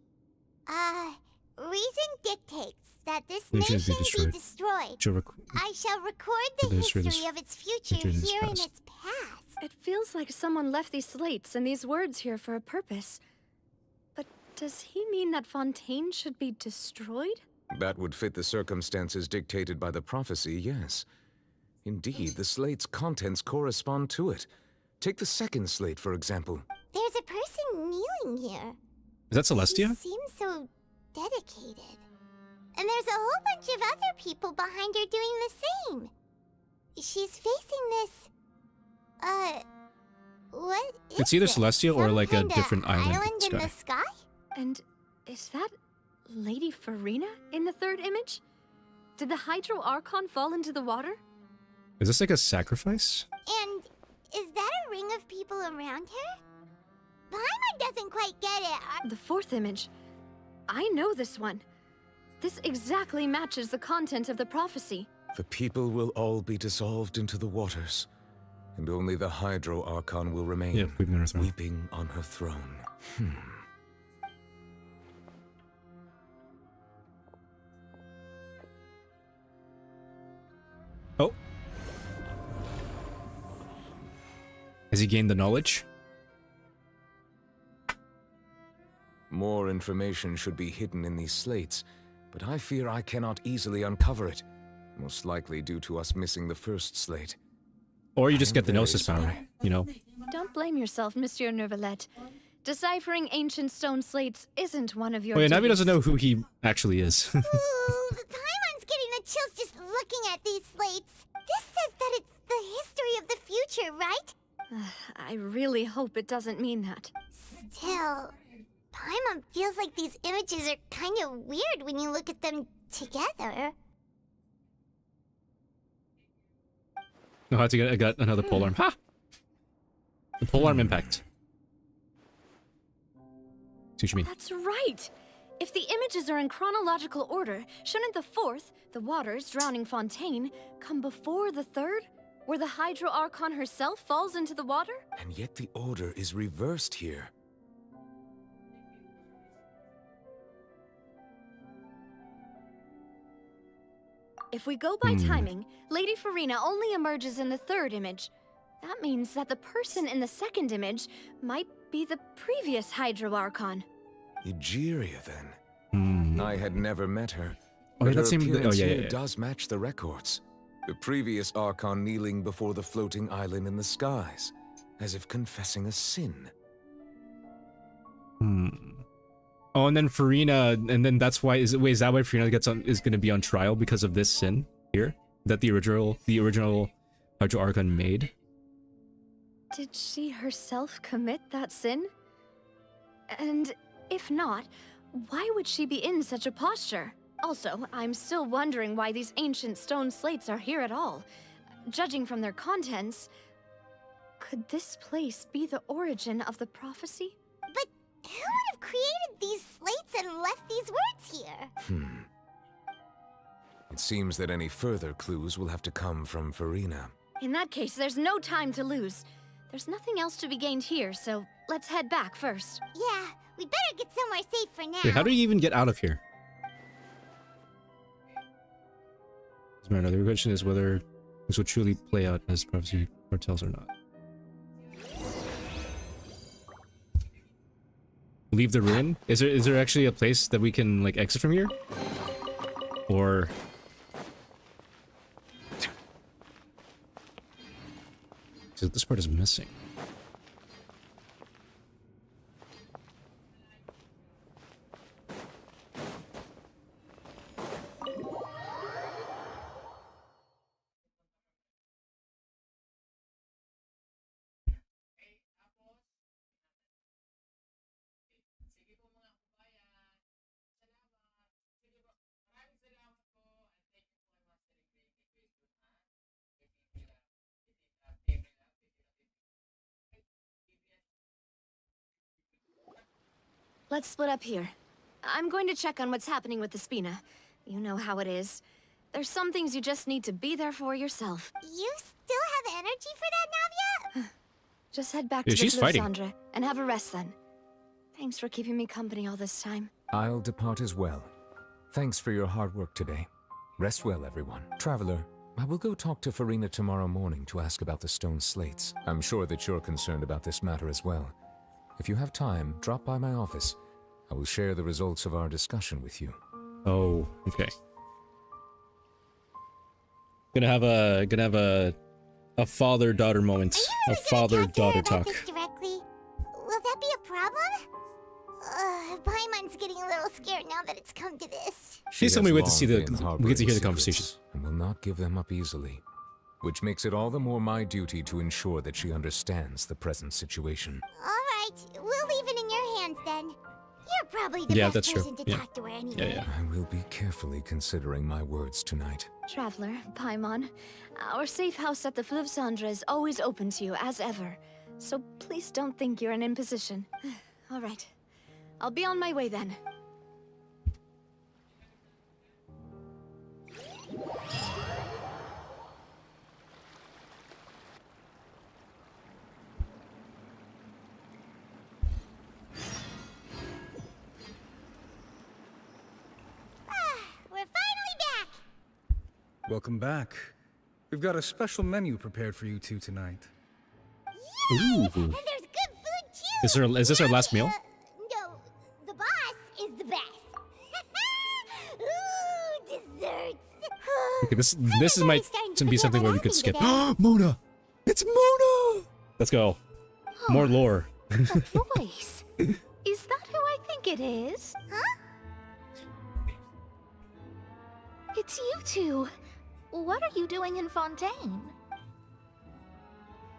Reason dictates that this Nation nation be be destroyed. destroyed. I shall record the history of its future here in its past. It feels like someone left these slates and these words here for a purpose. But does he mean that Fontaine should be destroyed? That would fit the circumstances dictated by the prophecy, yes. Indeed, the slate's contents correspond to it. Take the second slate, for example. There's a person kneeling here. Is that Celestia? She seems so dedicated. And there's a whole bunch of other people behind her doing the same. She's facing this... what is It's either this? Celestia or Some like a kinda different island in the sky? And is that Lady Furina in the third image? Did the Hydro Archon fall into the water? Is this like a sacrifice? And is that a ring of people around her? Paimon doesn't quite get it. The fourth image. I know this one. This exactly matches the content of the prophecy. The people will all be dissolved into the waters, and only the Hydro Archon will remain, Yeah, weeping on her throne. weeping on her throne. Oh. Has he gained the knowledge? More information should be hidden in these slates, but I fear I cannot easily uncover it, most likely due to us missing the first slate. Or you just get the very Gnosis power, sorry. you know? Don't blame yourself, Monsieur Neuvillette. Deciphering ancient stone slates isn't one of your Oh yeah, Navi duties. doesn't know who he actually is. Ooh, Paimon's getting the chills just looking at these slates. This says that it's the history of the future, right? I really hope it doesn't mean that. Still, Paimon feels like these images are kind of weird when you look at them together. Oh, I got another polearm. Ha! The polearm impact. See what you mean? That's right! If the images are in chronological order, shouldn't the fourth, the waters drowning Fontaine, come before the third? Where the Hydro Archon herself falls into the water? And yet the order is reversed here. If we go by timing, Lady Furina only emerges in the third image. That means that the person in the second image might be the previous Hydro Archon. Egeria, then. I had never met her. Oh, but yeah, that her seemed... Oh, appearance yeah, yeah, here yeah. does match the records. The previous Archon kneeling before the floating island in the skies, as if confessing a sin. Oh, and then Furina, and then that's why, is that why Furina is gonna be on trial because of this sin here? That the original Hydro Archon made? Did she herself commit that sin? And if not, why would she be in such a posture? Also, I'm still wondering why these ancient stone slates are here at all. Judging from their contents, could this place be the origin of the prophecy? But who would have created these slates and left these words here? It seems that any further clues will have to come from Furina. In that case, there's no time to lose. There's nothing else to be gained here, so let's head back first. Yeah, we better get somewhere safe for now. Wait, how do you even get out of here? The question is whether this will truly play out as prophecy foretells or not. Leave the ruin? Is there actually a place that we can like exit from here? Or so this part is missing. Let's split up here. I'm going to check on what's happening with the Spina. You know how it is. There's some things you just need to be there for yourself. You still have energy for that, Navia? Just head back Yeah, to the she's fighting. Sandra and have a rest then. Thanks for keeping me company all this time. I'll depart as well. Thanks for your hard work today. Rest well, everyone. Traveler, I will go talk to Furina tomorrow morning to ask about the stone slates. I'm sure that you're concerned about this matter as well. If you have time, drop by my office. I will share the results of our discussion with you. Oh, okay. Gonna have a father-daughter moment. A father-daughter talk. This directly. Will that be a problem? Paimon's getting a little scared now that it's come to this. Please tell me we get to see She has the long we get to hear the harbored conversation. secrets and will not give them up easily, which makes it all the more my duty to ensure that she understands the present situation. All right, we'll leave it in your hands then. You're probably the Yeah, best that's true. person to Yeah. talk to her anyway. Yeah. I will be carefully considering my words tonight. Traveler, Paimon, our safe house at the Fleuve Cendre is always open to you, as ever. So please don't think you're an imposition. All right. I'll be on my way then. We're finally back! Welcome back. We've got a special menu prepared for you two tonight. Ooh. And there's good food too! Is this our last meal? No, the boss is the best. Ooh, desserts! Okay, this is might be something where we could skip. Mona! It's Mona! Let's go. More lore. Voice. Is that who I think it is? Huh? It's you two. What are you doing in Fontaine?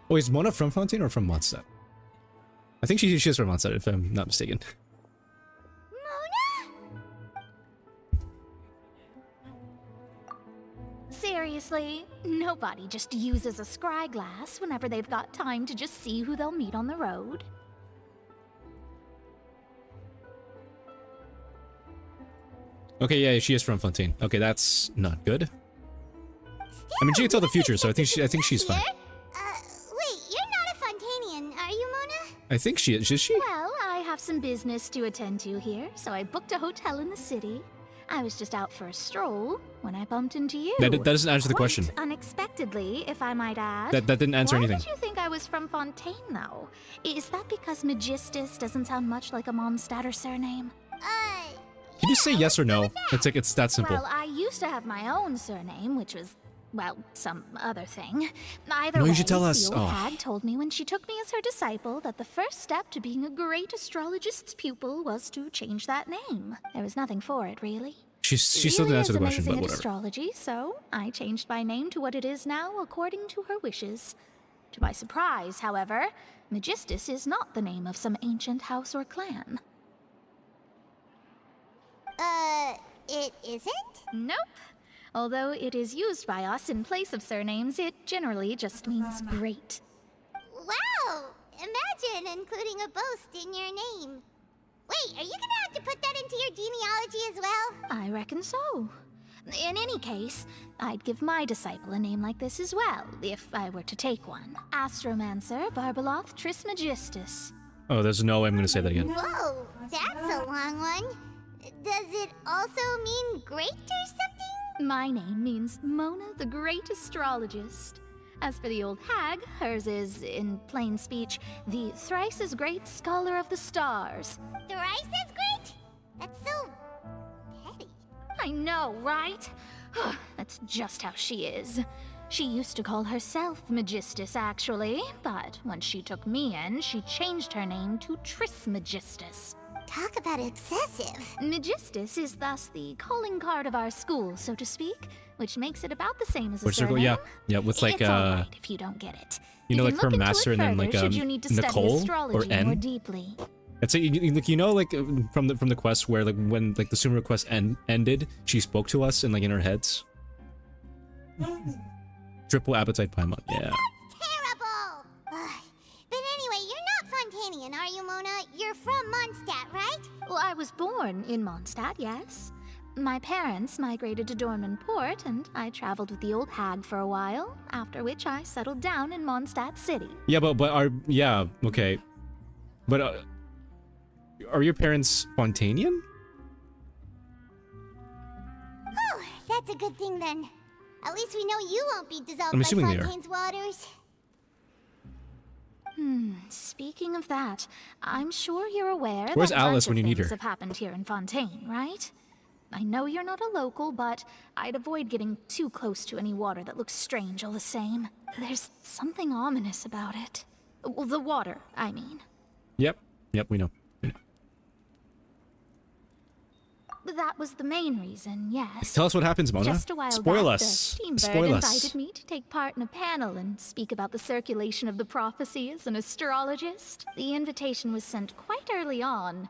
Oh, is Mona from Fontaine or from Mondstadt? I think she is from Mondstadt, if I'm not mistaken. Seriously, nobody just uses a scry glass whenever they've got time to just see who they'll meet on the road. Okay, yeah, she is from Fontaine. Okay, that's not good. I mean, she can tell the future, so I think she's fine. Wait, you're not a Fontainian, are you, Mona? I think she is. Is she? Well, I have some business to attend to here, so I booked a hotel in the city. I was just out for a stroll when I bumped into you. That doesn't answer the question. Quite unexpectedly, if I might add. That didn't answer anything. Why did you think I was from Fontaine, though? Is that because Magistus doesn't sound much like a Mondstadter surname? Can you say yes or no? It's that simple. Well, I used to have my own surname, which was, well, some other thing. Either No, way, you should tell us. the old Oh. hag told me when she took me as her disciple that the first step to being a great astrologist's pupil was to change that name. There was nothing for it, really. She still didn't answer the question, but amazing at whatever. astrology, so I changed my name to what it is now according to her wishes. To my surprise, however, Magistus is not the name of some ancient house or clan. It isn't? Nope. Although it is used by us in place of surnames, it generally just means great. Wow! Imagine including a boast in your name. Wait, are you gonna have to put that into your genealogy as well? I reckon so. In any case, I'd give my disciple a name like this as well, if I were to take one. Astromancer Barbeloth Trismegistus. Oh, there's no way I'm gonna say that again. Whoa, that's a long one. Does it also mean great or something? My name means Mona the Great Astrologist. As for the old hag, hers is, in plain speech, the thrice as great Scholar of the Stars. Thrice as great? That's so petty. I know, right? That's just how she is. She used to call herself Magistus, actually, but when she took me in, she changed her name to Trismegistus. Talk about excessive. Magistus is thus the calling card of our school, so to speak, which makes it about the same as a Which circle? surname. Yeah, with like It's all right if you don't get it. you know, can like her look into master it and then further like should you need to study Nicole or astrology more N. deeply. It's like you know like from the quest where like when like the Sumer quest ended, she spoke to us and like in our heads. Triple appetite Paimon. Yeah. Terrible! But anyway, you're not Fontainian, are you, Mona? You're from Mondstadt, right? Well, I was born in Mondstadt, yes. My parents migrated to Dornman Port, and I traveled with the old hag for a while, after which I settled down in Mondstadt City. Yeah, but okay, but are your parents Fontainian? Oh, that's a good thing then. At least we know you won't be dissolved I'm by assuming they are. Fontaine's waters. Speaking of that, I'm sure you're aware Where's that a Alice bunch when of you need things her? have happened here in Fontaine, right? I know you're not a local, but I'd avoid getting too close to any water that looks strange all the same. There's something ominous about it. Well, the water, I mean. Yep, we know. That was the main reason, yes. Tell us what happens, Mona. Just a while Spoil back, us. the Steambird Spoil us. invited me to take part in a panel and speak about the circulation of the prophecy as an astrologist. The invitation was sent quite early on.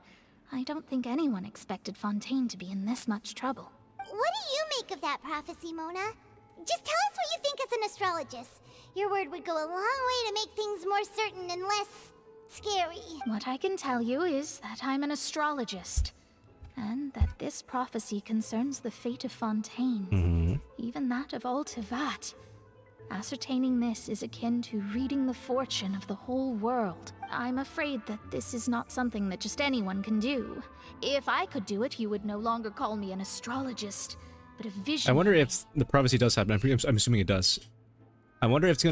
I don't think anyone expected Fontaine to be in this much trouble. What do you make of that prophecy, Mona? Just tell us what you think as an astrologist. Your word would go a long way to make things more certain and less scary. What I can tell you is that I'm an astrologist, and that this prophecy concerns the fate of Fontaine, even that of all Tevat. Ascertaining this is akin to reading the fortune of the whole world. I'm afraid that this is not something that just anyone can do. If I could do it, you would no longer call me an astrologist, but a visionary. I wonder if the prophecy does happen. I'm assuming it does. I wonder if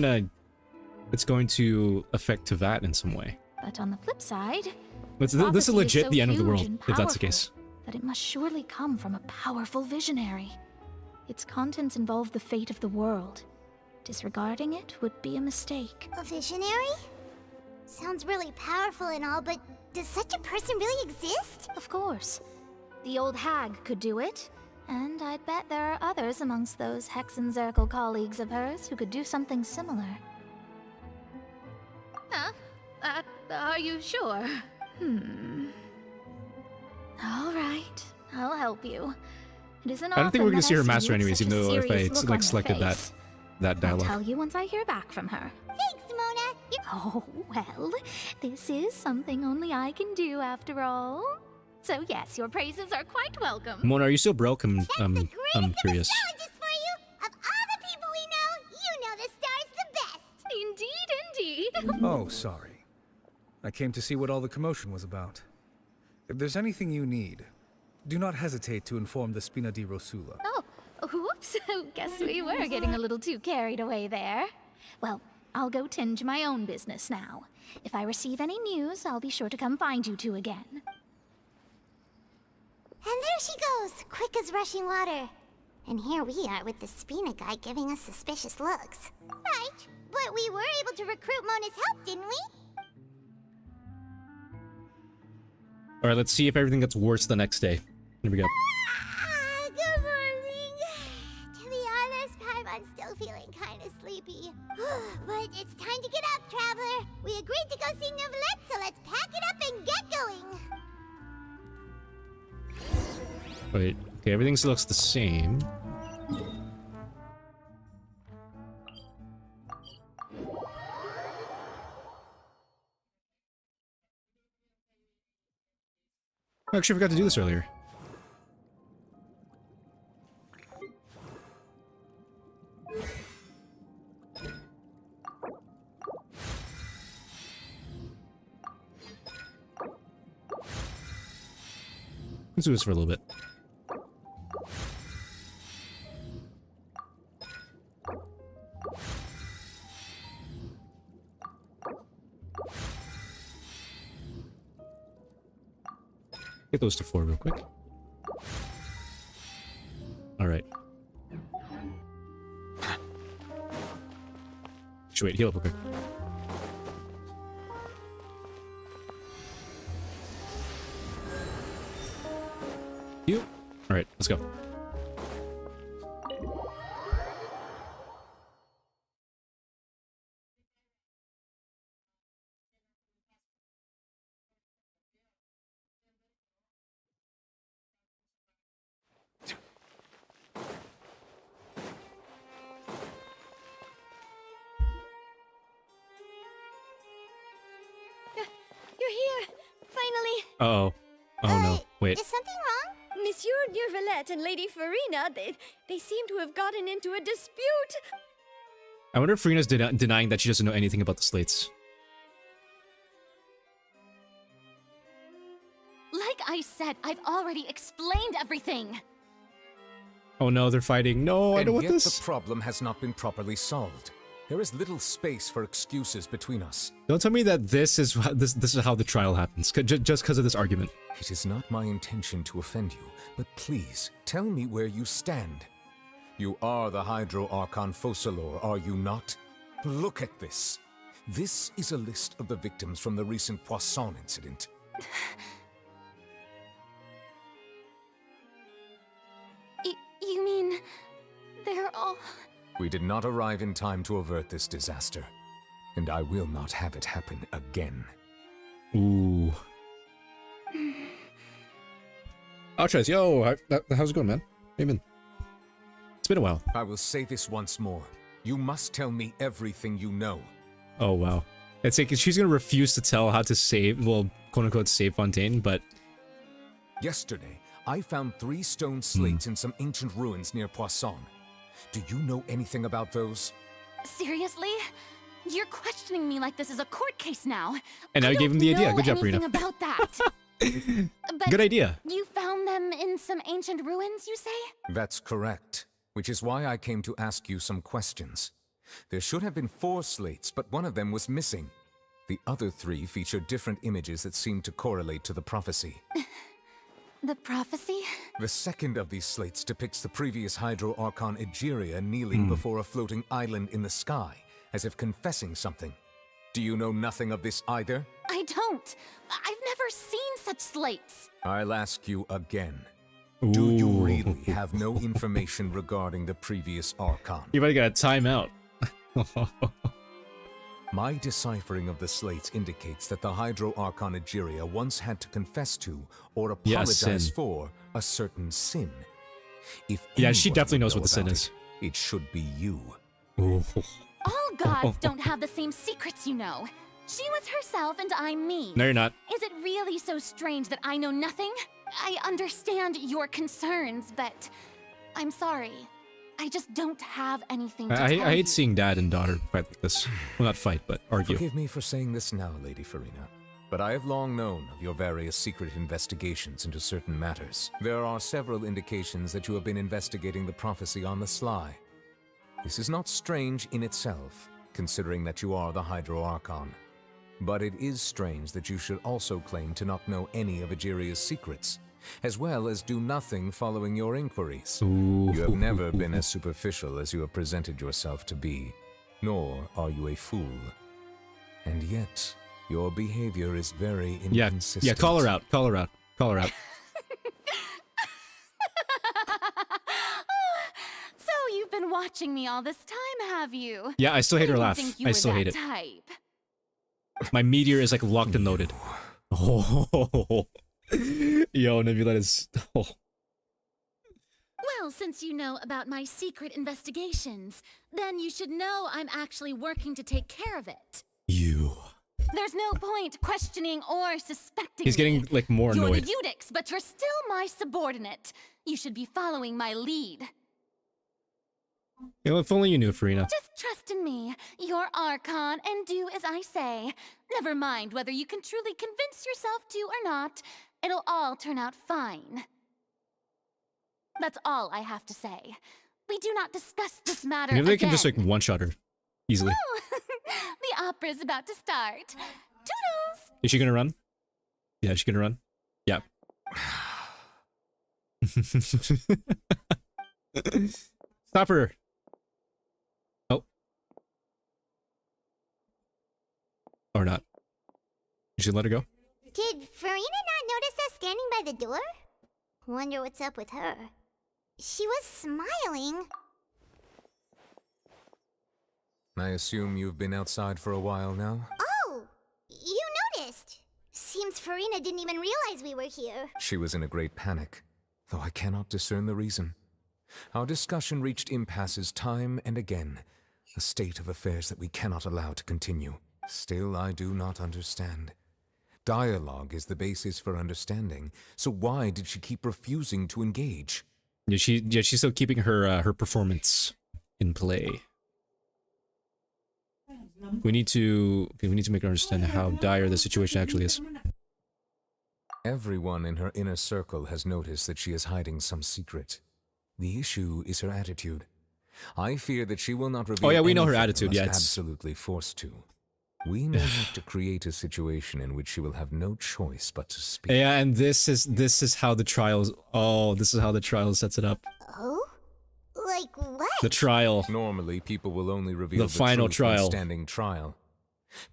it's going to affect Tevat in some way. But on the flip side, This is legit so the end of the huge world, and if that's the powerful case. that it must surely come from a powerful visionary. Its contents involve the fate of the world. Disregarding it would be a mistake. A visionary? Sounds really powerful and all, but does such a person really exist? Of course. The old hag could do it, and I'd bet there are others amongst those Hexenzirkel colleagues of hers who could do something similar. Huh? Are you sure? All right, I'll help you. It isn't I don't think often we're gonna that see I her see master with anyways, such even a though if serious I look on like your selected face. that I'll dialogue. tell you once I hear back from her. Thanks, Mona. Oh, well, this is something only I can do after all. So yes, your praises are quite welcome. Mona, are you still broke? I'm curious. Astrologist for you. Of all the people we know, you know the star's the best. Indeed. Oh, sorry. I came to see what all the commotion was about. If there's anything you need, do not hesitate to inform the Spina di Rosula. Oh, whoops. Guess we were getting a little too carried away there. Well, I'll go tend to my own business now. If I receive any news, I'll be sure to come find you two again. And there she goes, quick as rushing water. And here we are with the Spina guy giving us suspicious looks. Right, but we were able to recruit Mona's help, didn't we? All right, let's see if everything gets worse the next day. Here we go. Good morning. To be honest, Paimon's still feeling kind of sleepy. But it's time to get up, traveler. We agreed to go see Neuvillette, so let's pack it up and get going. Wait, okay, everything still looks the same. I actually forgot to do this earlier. Let's do this for a little bit. Get those to 4 real quick. Alright. Should wait, heal up real quick. You. Alright, let's go. You're here! Finally! Uh-oh. Oh no, wait. Is something wrong? Monsieur Neuvillette and Lady Furina, they seem to have gotten into a dispute! I wonder if Furina's denying that she doesn't know anything about the slates. Like I said, I've already explained everything. Oh no, they're fighting. No, I don't want yet this. the problem has not been properly solved. There is little space for excuses between us. Don't tell me that this is how the trial happens, just because of this argument. It is not my intention to offend you, but please, tell me where you stand. You are the Hydro Archon Focalor, are you not? Look at this. This is a list of the victims from the recent Poisson incident. You mean... they're all... We did not arrive in time to avert this disaster, and I will not have it happen again. Ooh. Archon, yo, how's it going, man? Hey, man. It's been a while. I will say this once more. You must tell me everything you know. Oh, wow. It's like she's gonna refuse to tell how to save, well, quote-unquote save Fontaine, but... Yesterday, I found 3 stone slates in some ancient ruins near Poisson. Do you know anything about those? Seriously? You're questioning me like this is a court case now. And now you gave him the idea. Good job, Furina. About that. But good idea. You found them in some ancient ruins, you say? That's correct. Which is why I came to ask you some questions. There should have been 4 slates, but one of them was missing. The other 3 feature different images that seem to correlate to the prophecy. The prophecy? The second of these slates depicts the previous Hydro Archon Egeria kneeling before a floating island in the sky, as if confessing something. Do you know nothing of this either? I don't. I've never seen such slates. I'll ask you again. Do you really have no information regarding the previous Archon? You might get a timeout. My deciphering of the slates indicates that the Hydro Archon Egeria once had to confess to, or apologize for, a certain sin. If she definitely knows what the sin is. It should be you. All gods don't have the same secrets, you know. She was herself and I'm me. No, you're not. Is it really so strange that I know nothing? I understand your concerns, but I'm sorry. I just don't have anything to tell you. I hate seeing dad and daughter fight like this. Well, not fight, but argue. Forgive me for saying this now, Lady Furina, but I have long known of your various secret investigations into certain matters. There are several indications that you have been investigating the prophecy on the sly. This is not strange in itself, considering that you are the Hydro Archon. But it is strange that you should also claim to not know any of Egeria's secrets, as well as do nothing following your inquiries. You have never been as superficial as you have presented yourself to be, nor are you a fool. And yet, your behavior is very inconsistent. Yeah, call her out, call her out, call her out. So you've been watching me all this time, have you? Yeah, I still hate her laugh. I still hate it. Type. My meteor is like locked and loaded. Oh. Yo, Nebula is... Oh. Well, since you know about my secret investigations, then you should know I'm actually working to take care of it. You. There's no point questioning or suspecting He's getting, like, more annoyed. You're the Eudix, but you're still my subordinate. You should be following my lead. You know, if only you knew, Furina. Just trust in me. You're Archon, and do as I say. Never mind whether you can truly convince yourself to or not. It'll all turn out fine. That's all I have to say. We do not discuss this matter Maybe they again. can just like one-shot her easily. Oh, the opera's about to start. Toodles! Is she gonna run? Yeah, is she gonna run? Yeah. Stop her. Oh. Or not. You should let her go. Did Furina not notice us standing by the door? Wonder what's up with her. She was smiling. I assume you've been outside for a while now? Oh! You noticed! Seems Furina didn't even realize we were here. She was in a great panic, though I cannot discern the reason. Our discussion reached impasses time and again, a state of affairs that we cannot allow to continue. Still, I do not understand. Dialogue is the basis for understanding, so why did she keep refusing to engage? Yeah, she's still keeping her her performance in play. We need to make her understand how dire the situation actually is. Everyone in her inner circle has noticed that she is hiding some secret. The issue is her attitude. I fear that she will not reveal Oh yeah, we know her anything attitude. unless Yeah, it's absolutely forced to. We may have to create a situation in which she will have no choice but to speak. yeah, and this is how the trials. Oh, this is how the trial sets it up. Oh? Like what? The trial. Normally, people will only reveal The final truth when trial. standing trial.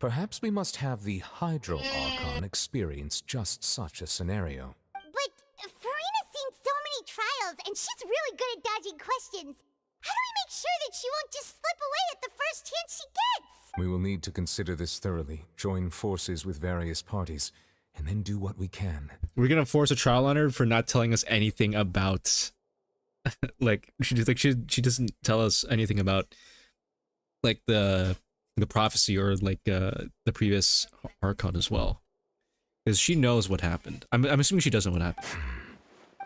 Perhaps we must have the Hydro Archon experience just such a scenario. But Furina's seen so many trials, and she's really good at dodging questions. How do we make sure that she won't just slip away at the first chance she gets? We will need to consider this thoroughly, join forces with various parties, and then do what we can. We're gonna force a trial on her for not telling us anything about, like she doesn't tell us anything about, like the prophecy or like the previous Archon as well, because she knows what happened. I'm assuming she doesn't know what happened.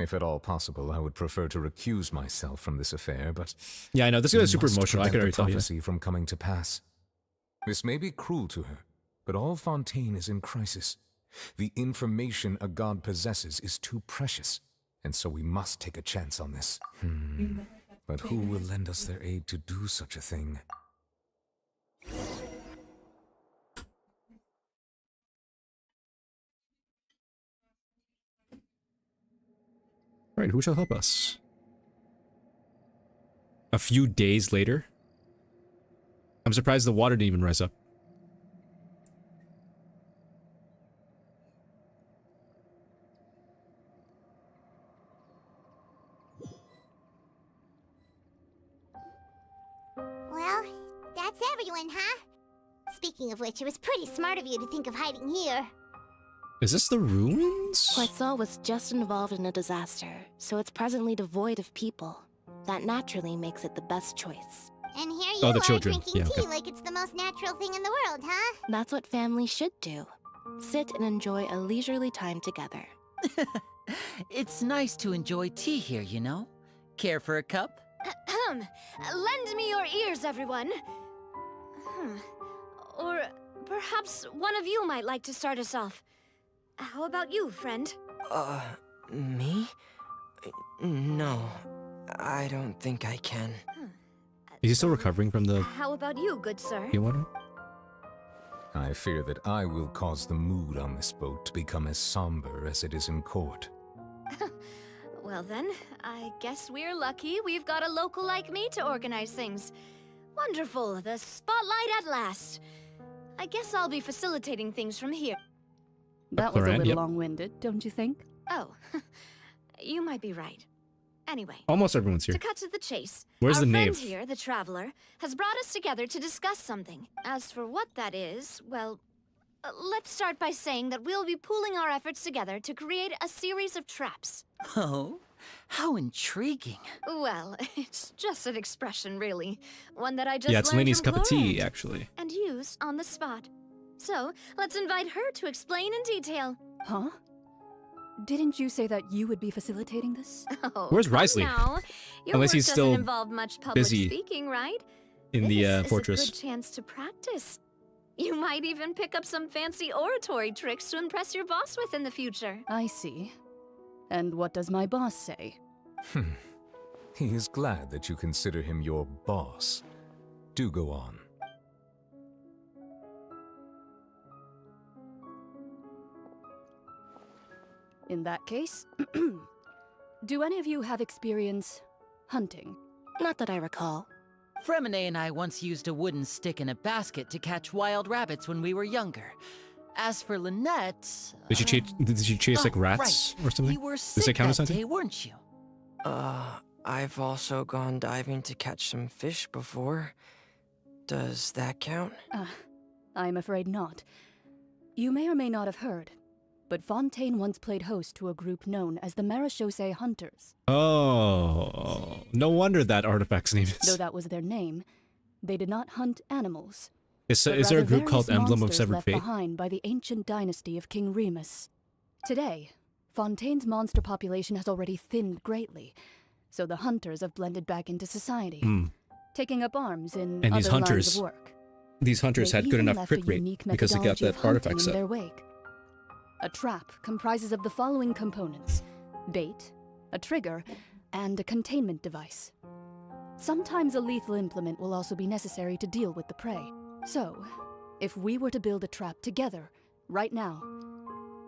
If at all possible, I would prefer to recuse myself from this affair, but yeah, I know this guy is super must emotional. I can prevent already the tell you. prophecy from coming to pass. This may be cruel to her, but all Fontaine is in crisis. The information a god possesses is too precious, and so we must take a chance on this. But who will lend us their aid to do such a thing? Right, who shall help us? A few days later? I'm surprised the water didn't even rise up. Well, that's everyone, huh? Speaking of which, it was pretty smart of you to think of hiding here. Is this the ruins? Quetzal was just involved in a disaster, so it's presently devoid of people. That naturally makes it the best choice. And here you Oh, the are children. drinking Yeah, tea okay. like it's the most natural thing in the world, huh? That's what families should do. Sit and enjoy a leisurely time together. It's nice to enjoy tea here, you know? Care for a cup? Lend me your ears, everyone. Or perhaps one of you might like to start us off. How about you, friend? Me? No, I don't think I can. Is he still recovering from the How about you, good sir? water? I fear that I will cause the mood on this boat to become as somber as it is in court. Well then, I guess we're lucky we've got a local like me to organize things. Wonderful, the spotlight at last. I guess I'll be facilitating things from here. That was a Cloran, little yep. long-winded, don't you think? Oh, you might be right. Anyway, Almost everyone's here. to cut to the chase, Where's our the friend knave? here, the Traveler, has brought us together to discuss something. As for what that is, well, let's start by saying that we'll be pooling our efforts together to create a series of traps. Oh, how intriguing. Well, it's just an expression, really. One that I just Yeah, it's learned Lainey's from cup of tea, Cloran, actually. and used on the spot. So, let's invite her to explain in detail. Huh? Didn't you say that you would be facilitating this? Oh, Where's come Risley? Now. Your Unless work he's doesn't still involve much public busy speaking, right? in the This fortress. is a good chance to practice. You might even pick up some fancy oratory tricks to impress your boss with in the future. I see. And what does my boss say? He is glad that you consider him your boss. Do go on. In that case, do any of you have experience hunting? Not that I recall. Fremine and I once used a wooden stick in a basket to catch wild rabbits when we were younger. As for Lynette... Did she chase like rats right. or something? You were Does that sick count as that hunting? day, weren't you? I've also gone diving to catch some fish before. Does that count? I'm afraid not. You may or may not have heard, but Fontaine once played host to a group known as the Marechaussee Hunters. Oh, no wonder that artifact's name Though is. that was their name, they did not hunt animals. Is but there a rather group called various Emblem of monsters Severed left Fate? behind by the ancient dynasty of King Remus. Today, Fontaine's monster population has already thinned greatly, so the hunters have blended back into society, taking up arms in And other these lines hunters, of work. these hunters They had good even enough left crit a rate unique because they got methodology that of artifact hunting in set. their wake. A trap comprises of the following components: bait, a trigger, and a containment device. sometimes a lethal implement will also be necessary to deal with the prey. So, if we were to build a trap together, right now,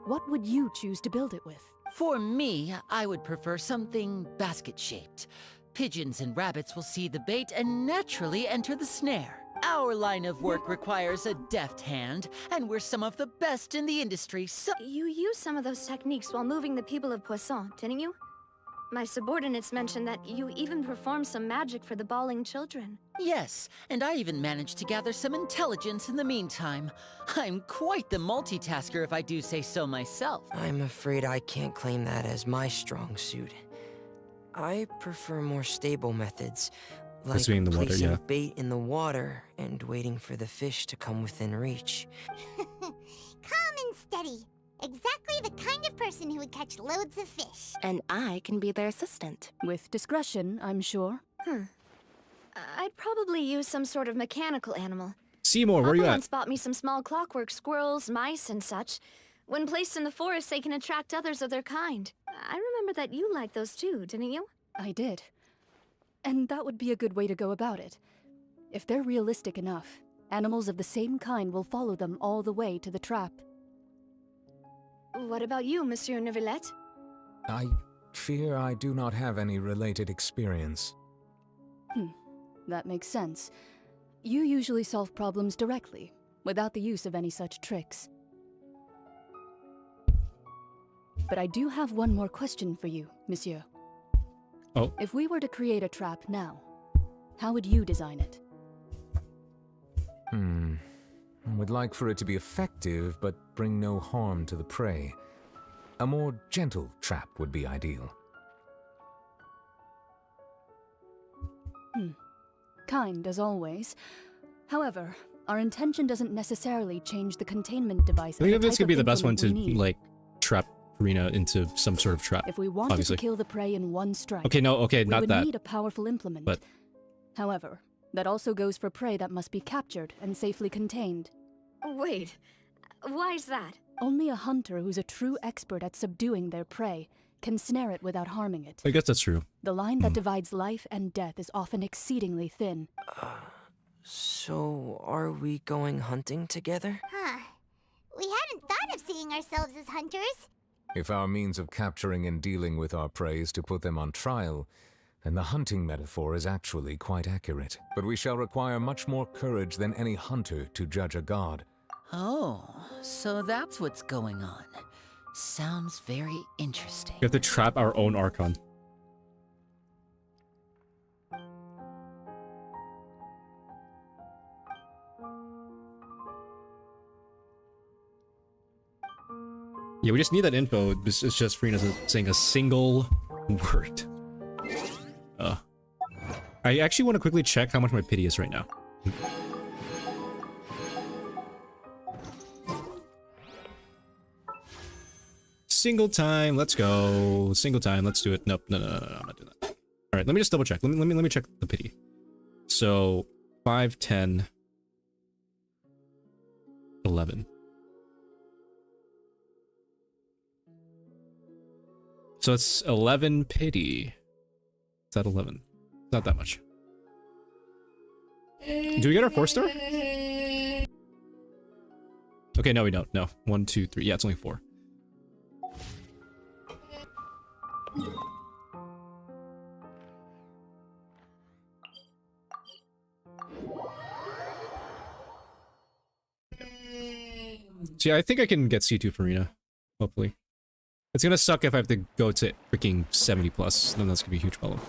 what would you choose to build it with? For me, I would prefer something basket-shaped. Pigeons and rabbits will see the bait and naturally enter the snare. Our line of work requires a deft hand, and we're some of the best in the industry, so— You used some of those techniques while moving the people of Poisson, didn't you? My subordinates mentioned that you even performed some magic for the bawling children. Yes, and I even managed to gather some intelligence in the meantime. I'm quite the multitasker if I do say so myself. I'm afraid I can't claim that as my strong suit. I prefer more stable methods, like That's being the water, placing yeah. bait in the water and waiting for the fish to come within reach. Calm and steady. Exactly the kind of person who would catch loads of fish. And I can be their assistant. With discretion, I'm sure. I'd probably use some sort of mechanical animal. Seymour, where Papa you at? once bought me some small clockwork squirrels, mice, and such. When placed in the forest, they can attract others of their kind. I remember that you liked those too, didn't you? I did. And that would be a good way to go about it. If they're realistic enough, animals of the same kind will follow them all the way to the trap. What about you, Monsieur Neuvillette? I fear I do not have any related experience. That makes sense. You usually solve problems directly, without the use of any such tricks. But I do have one more question for you, Monsieur. Oh. If we were to create a trap now, how would you design it? I would like for it to be effective, but bring no harm to the prey. A more gentle trap would be ideal. Kind, as always. However, our intention doesn't necessarily change the containment device. I think and the this type could be of the best one to, implement we need. like, trap Furina into some sort of trap. If we wanted obviously. to kill the prey in one strike, Okay, no, okay, we not would that. need a powerful implement. But However, that also goes for prey that must be captured and safely contained. Wait, why is that? Only a hunter who's a true expert at subduing their prey can snare it without harming it. I guess that's true. The line that divides life and death is often exceedingly thin. So, are we going hunting together? Huh. We hadn't thought of seeing ourselves as hunters. If our means of capturing and dealing with our prey is to put them on trial, then the hunting metaphor is actually quite accurate. But we shall require much more courage than any hunter to judge a god. Oh, so that's what's going on. Sounds very interesting. We have to trap our own Archon. Yeah, we just need that info. It's just Furina saying a single word. I actually want to quickly check how much my pity is right now. Single time, let's go. Single time, let's do it. Nope, no, I'm not doing that. All right, let me just double check. Let me check the pity. So 5, 10, 11. So it's 11 pity. Is that 11? Not that much. Do we get our 4-star? Okay, no, we don't. No. 1, 2, 3. Yeah, it's only 4. See, I think I can get C2 Furina. Hopefully. It's gonna suck if I have to go to freaking 70 plus. Then that's gonna be a huge problem.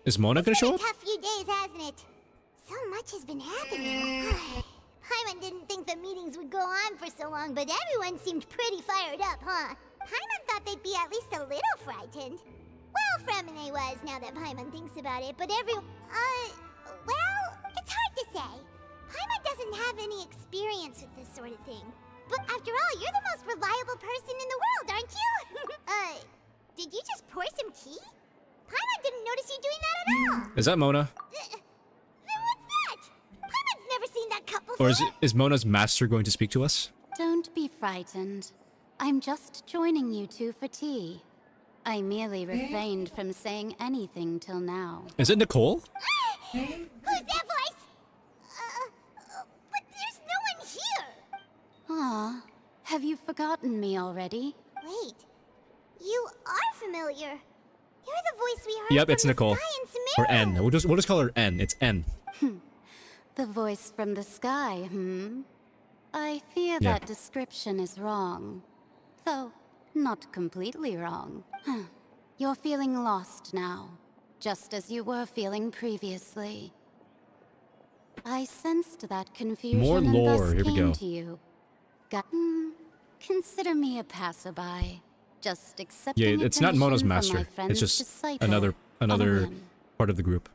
Is Mona gonna show up? Tough few days, hasn't it? So much has been happening. Paimon didn't think the meetings would go on for so long, but everyone seemed pretty fired up, huh? Paimon thought they'd be at least a little frightened. Well, Fremine was, now that Paimon thinks about it, but well, it's hard to say. Paimon doesn't have any experience with this sort of thing. But after all, you're the most reliable person in the world, aren't you? Did you just pour some tea? Paimon didn't notice you doing that at all. Is that Mona? Then what's that? Paimon's Or is Mona's master going to speak to us? Don't be frightened. I'm just joining you two for tea. I merely refrained from saying anything till now. Is it Nicole? Who's that voice? But there's no one here. Ah, have you forgotten me already? Wait, you are familiar. You're the voice we heard Yep, from it's the Nicole. sky in Or Sumeru. N. We'll just call her N. It's N. The voice from the sky, I fear Yeah. that description is wrong. Though, not completely wrong. You're feeling lost now, just as you were feeling previously. I sensed that confusion More and lore, thus here we came go. to you. Consider me a passerby. Just accepting Yeah, it's not Mona's attention from my master. friend's It's just disciple, another on a whim. part of the group.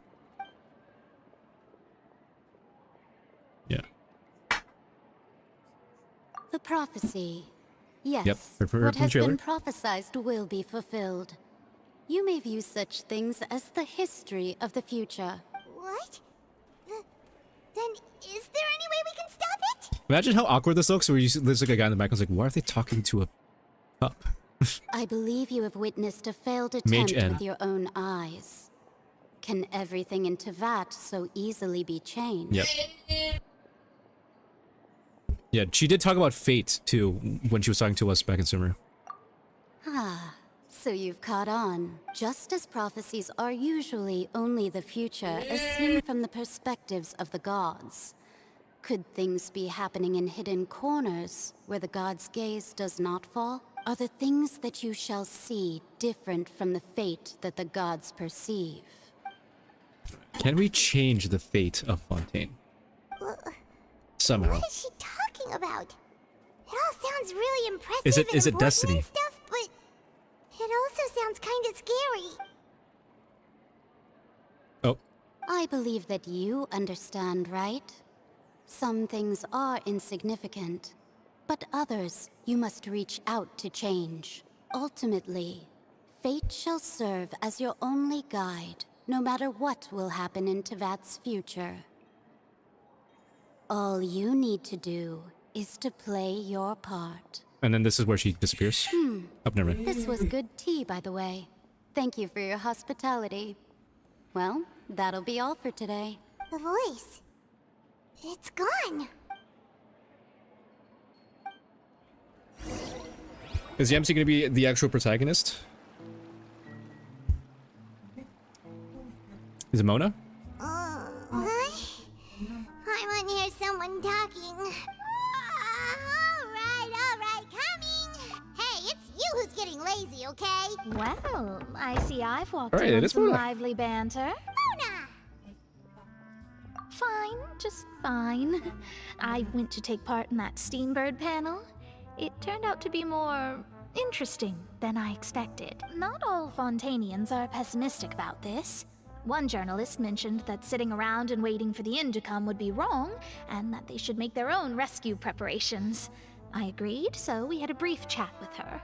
Yeah. The prophecy. Yes, Yep, heard from what the has trailer. been prophesized will be fulfilled. You may view such things as the history of the future. What? Then is there any way we can stop it? Imagine how awkward this looks. Where there's like a guy in the back who's like, "Why are they talking to a cup?" I believe you have witnessed a failed Mage attempt N. with your own eyes. Can everything in Tevat so easily be changed? Yep. Yeah, she did talk about fate too when she was talking to us back in Sumeru. Ah, so you've caught on. Just as prophecies are usually only the future as seen from the perspectives of the gods. Could things be happening in hidden corners where the gods' gaze does not fall? Are the things that you shall see different from the fate that the gods perceive? Can we change the fate of Fontaine? Somehow. What is she talking about? It all sounds really impressive Is it and important destiny? and stuff, but it also sounds kind of scary. Oh. I believe that you understand, right? Some things are insignificant, but others you must reach out to change. Ultimately, fate shall serve as your only guide, no matter what will happen in Tevat's future. All you need to do is to play your part. And then this is where she disappears. Oh, never mind. This was good tea, by the way. Thank you for your hospitality. Well, that'll be all for today. The voice. It's gone. Is Yamsi going to be the actual protagonist? Is it Mona? What? I want to hear someone talking. Alright, coming. Hey, it's you who's getting lazy, okay? Well, I see I've walked All right, in it on is some Mona. lively banter. Mona! Fine, just fine. I went to take part in that Steambird panel. It turned out to be more interesting than I expected. Not all Fontainians are pessimistic about this. One journalist mentioned that sitting around and waiting for the end to come would be wrong, and that they should make their own rescue preparations. I agreed, so we had a brief chat with her.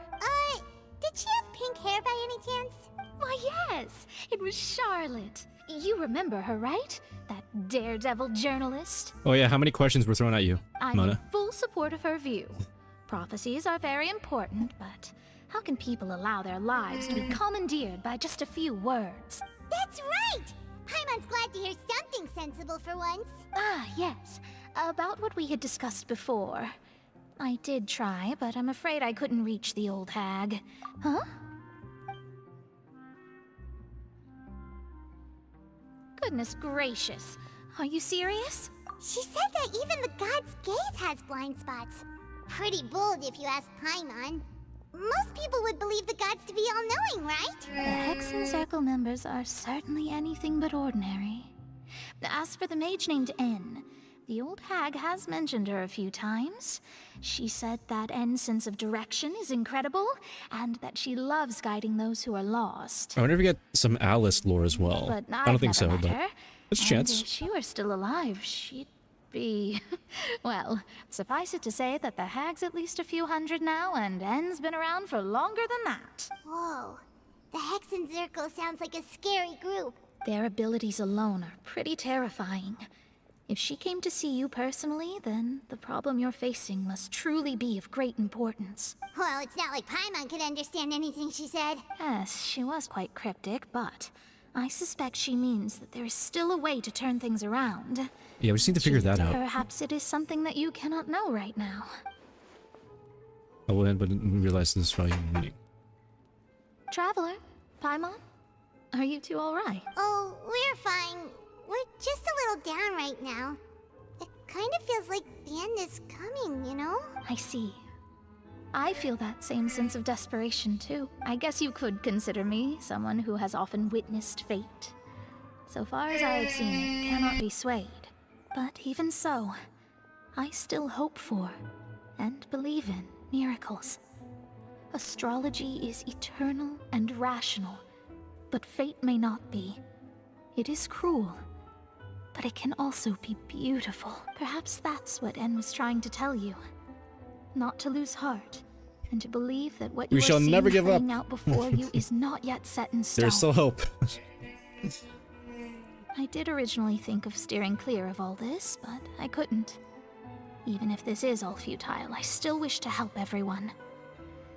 Did she have pink hair by any chance? Why, yes, it was Charlotte. You remember her, right? That daredevil journalist? Oh yeah, how many questions were thrown at you, I'm Mona? in full support of her view. Prophecies are very important, but how can people allow their lives to be commandeered by just a few words? That's right! Paimon's glad to hear something sensible for once. Ah, yes. About what we had discussed before. I did try, but I'm afraid I couldn't reach the old hag. Huh? Goodness gracious. Are you serious? She said that even the god's gaze has blind spots. Pretty bold if you ask Paimon. Most people would believe the gods to be all-knowing, right? The Hexen Circle members are certainly anything but ordinary. As for the mage named N, the old hag has mentioned her a few times. She said that N's sense of direction is incredible, and that she loves guiding those who are lost. I wonder if we get some Alice lore as well. But I don't I've think so, never met but her, there's a and chance. if she were still alive, she'd be... well, suffice it to say that the hag's at least a few hundred now, and N's been around for longer than that. Whoa. The Hexen Circle sounds like a scary group. Their abilities alone are pretty terrifying. If she came to see you personally, then the problem you're facing must truly be of great importance. Well, it's not like Paimon could understand anything she said. Yes, she was quite cryptic, but I suspect she means that there is still a way to turn things around. Yeah, we just need to figure that out. Perhaps it is something that you cannot know right now. I will end, but we realize this is probably a meeting. Traveler, Paimon, are you two alright? Oh, we're fine. We're just a little down right now. It kind of feels like the end is coming, you know? I see. I feel that same sense of desperation too. I guess you could consider me someone who has often witnessed fate. So far as I have seen, it cannot be swayed. But even so, I still hope for, and believe in, miracles. Astrology is eternal and rational, but fate may not be. It is cruel, but it can also be beautiful. Perhaps that's what En was trying to tell you. Not to lose heart, and to believe that what We you shall are seeing never give up. playing out before you is not yet set in stone. There's still hope. I did originally think of steering clear of all this, but I couldn't. Even if this is all futile, I still wish to help everyone.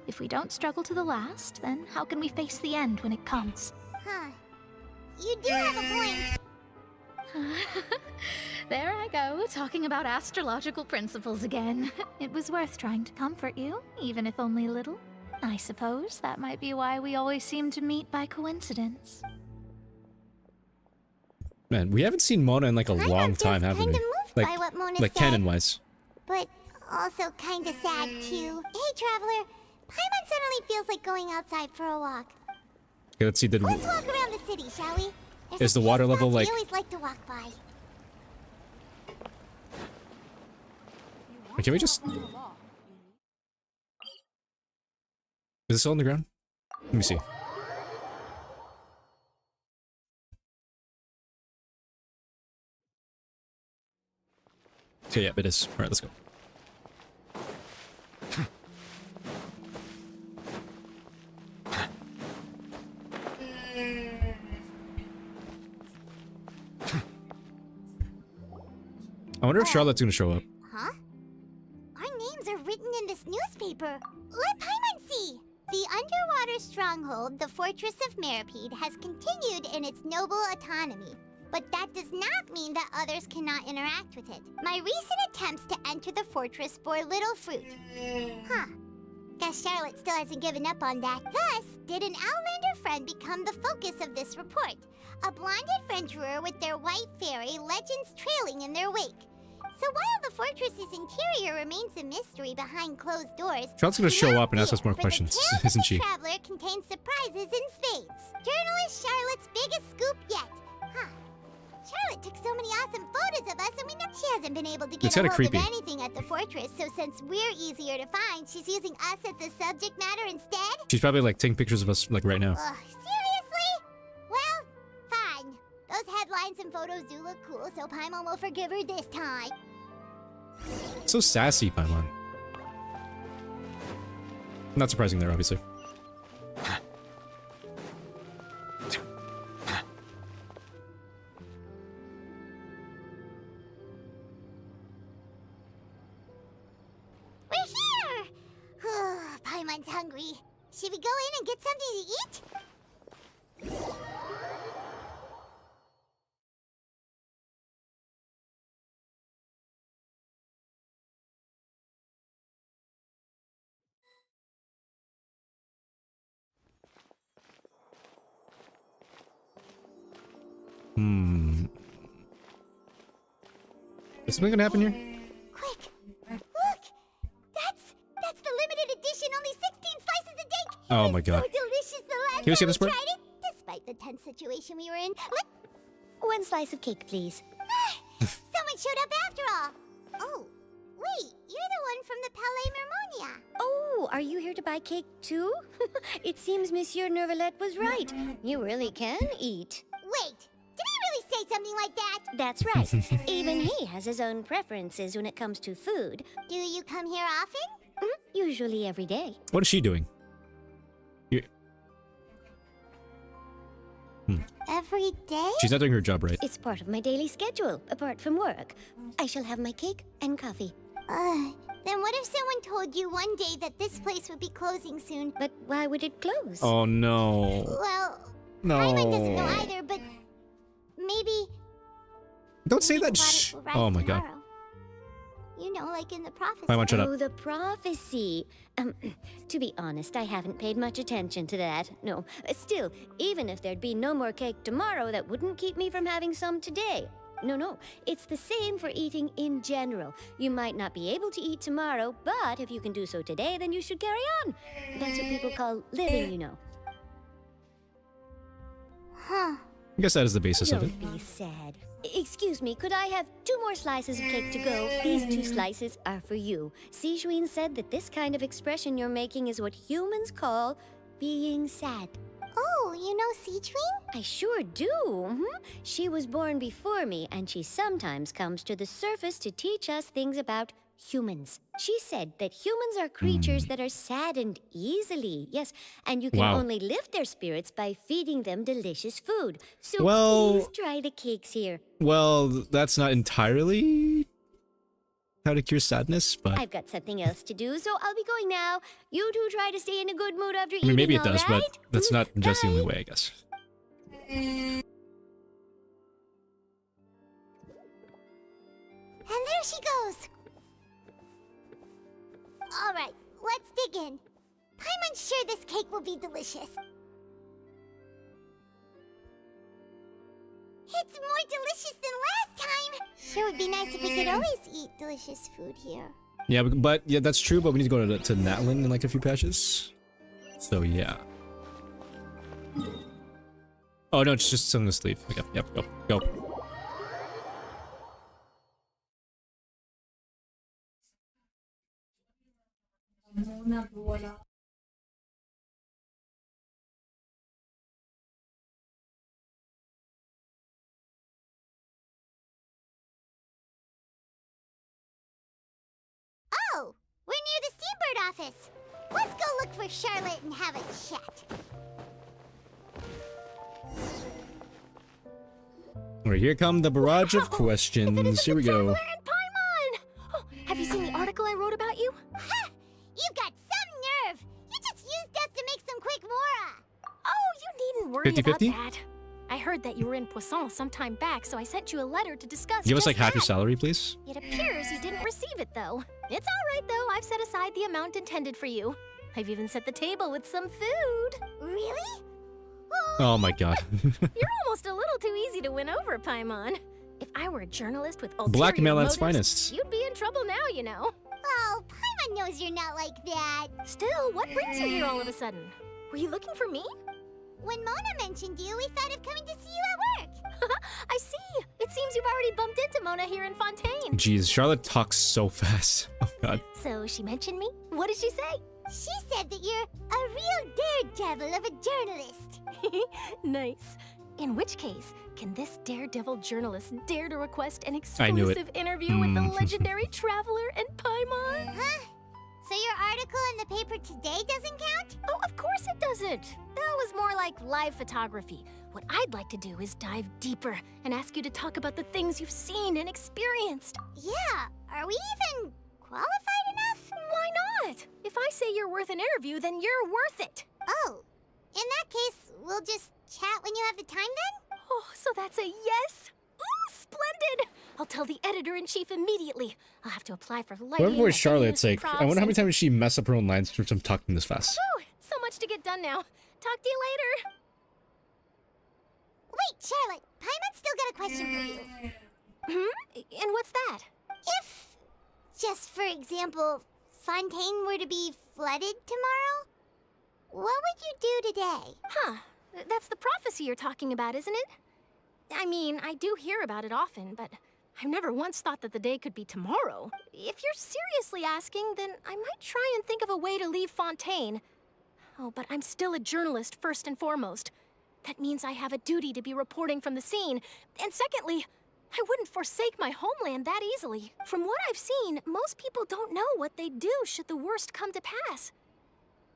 If we don't struggle to the last, then how can we face the end when it comes? Huh. You do have a point. There I go, talking about astrological principles again. It was worth trying to comfort you, even if only a little. I suppose that might be why we always seem to meet by coincidence. Man, we haven't seen Mona in like a long time, haven't we? By what Mona Like said, canon-wise. but also kind of sad too. Hey, Traveler, Paimon suddenly feels like going outside for a walk. Okay, let's see. Let's walk around the city, shall we? There's Is a the few water spots level we like? always like to walk by. Can we just? Is this all on the ground? Let me see. Okay, yeah, it is. Alright, let's go. I wonder if Charlotte's gonna show up. Huh? Our names are written in this newspaper. Let Paimon see! The underwater stronghold, the Fortress of Meripede, has continued in its noble autonomy. But that does not mean that others cannot interact with it. My recent attempts to enter the fortress bore little fruit. Huh. Guess Charlotte still hasn't given up on that. Thus, did an Outlander friend become the focus of this report. A blonde adventurer with their white fairy, legends trailing in their wake. So while the fortress's interior remains a mystery behind closed doors, Charlotte's gonna show up and ask us more questions, isn't she? the Traveler contains surprises in spades. Journalist Charlotte's biggest scoop yet. Huh. Charlotte took so many awesome photos of us, and we know she hasn't been able to get a hold creepy. of anything at the fortress. So since we're easier to find, she's using us as the subject matter instead. She's probably like taking pictures of us like right now. Seriously? Well, fine. Those headlines and photos do look cool, so Paimon will forgive her this time. So sassy, Paimon. Not surprising there, obviously. We're here! Paimon's hungry. Should we go in and get something to eat? Is something gonna happen here? Quick! Look! That's the limited edition, only 16 slices a day! Oh my god. So delicious the last Can we see time this we part? tried it, despite the tense situation we were in. One slice of cake, please. Someone showed up after all! Oh, wait, you're the one from the Palais Mermonia. Oh, are you here to buy cake too? It seems Monsieur Nervalette was right. You really can eat. Wait, did he really say something like that? That's right. Even he has his own preferences when it comes to food. Do you come here often? Usually every day. What is she doing? Every day? She's not doing her job right. It's part of my daily schedule, apart from work. I shall have my cake and coffee. Then what if someone told you one day that this place would be closing soon? But why would it close? Oh no. Well, No. Paimon doesn't know either, but maybe... Don't say maybe that. the product Shh. will rise Oh my god. tomorrow. You know, like in the prophecy. Paimon, shut up. Oh, the prophecy. To be honest, I haven't paid much attention to that. No. Still, even if there'd be no more cake tomorrow, that wouldn't keep me from having some today. No. It's the same for eating in general. You might not be able to eat tomorrow, but if you can do so today, then you should carry on. That's what people call living, you know. Huh. I guess that is the basis of it. Don't be sad. Excuse me, could I have 2 more slices of cake to go? These 2 slices are for you. Sijuin said that this kind of expression you're making is what humans call being sad. Oh, you know Sijuin? I sure do. She was born before me, and she sometimes comes to the surface to teach us things about humans. She said that humans are creatures that are saddened easily. Yes, and you can Wow. only lift their spirits by feeding them delicious food. So Well- please try the cakes here. Well, that's not entirely how to cure sadness, but I've got something else to do, so I'll be going now. You two try to stay in a good mood after I mean, maybe it eating, does, all but right? that's not just the only way, I guess. And there she goes. All right, let's dig in. Paimon's sure this cake will be delicious. It's more delicious than last time. Sure would be nice if we could always eat delicious food here. Yeah, but yeah, that's true. But we need to go to Natlin in like a few patches. So yeah. Oh no, it's just something to sleep. Okay, yep, go. Oh, we're near the Steambird office. Let's go look for Charlotte and have a chat. All right, here come the barrage of questions. Here we go. And Paimon! Oh, have you seen the article I wrote about you? Ha! You've got some nerve. You just used us to make some quick mora. Oh, you needn't worry 50-50? about that. I heard that you were in Poisson some time back, so I sent you a letter to discuss. Give us just like half your that. salary, please. It appears you didn't receive it, though. It's all right, though. I've set aside the amount intended for you. I've even set the table with some food. Really? Oh my god. You're almost a little too easy to win over, Paimon. If I were a journalist with ulterior Blackmail at its motives, finest. you'd be in trouble now, you know. Oh, Paimon knows you're not like that. Still, what brings you here all of a sudden? Were you looking for me? When Mona mentioned you, we thought of coming to see you at work. I see. It seems you've already bumped into Mona here in Fontaine. Jeez, Charlotte talks so fast. Oh god. So she mentioned me? What did she say? She said that you're a real daredevil of a journalist. Nice. In which case, can this daredevil journalist dare to request an I knew it. exclusive interview with the legendary traveler and Paimon? Huh? So your article in the paper today doesn't count? Oh, of course it doesn't. That was more like live photography. What I'd like to do is dive deeper and ask you to talk about the things you've seen and experienced. Yeah. Are we even qualified enough? Why not? If I say you're worth an interview, then you're worth it. Oh. In that case, we'll just chat when you have the time then? Oh, so that's a yes? Ooh, splendid! I'll tell the editor-in-chief immediately. I'll have to apply for lighting. Whoever was and Charlotte's venues sake, and I wonder how many props times did she mess up her own lines from talking this fast. Whew, so much to get done now. Talk to you later. Wait, Charlotte. Paimon's still got a question for you. And what's that? If, just for example, Fontaine were to be flooded tomorrow, what would you do today? Huh. That's the prophecy you're talking about, isn't it? I mean, I do hear about it often, but I've never once thought that the day could be tomorrow. If you're seriously asking, then I might try and think of a way to leave Fontaine. Oh, but I'm still a journalist first and foremost. That means I have a duty to be reporting from the scene. And secondly, I wouldn't forsake my homeland that easily. From what I've seen, most people don't know what they'd do should the worst come to pass.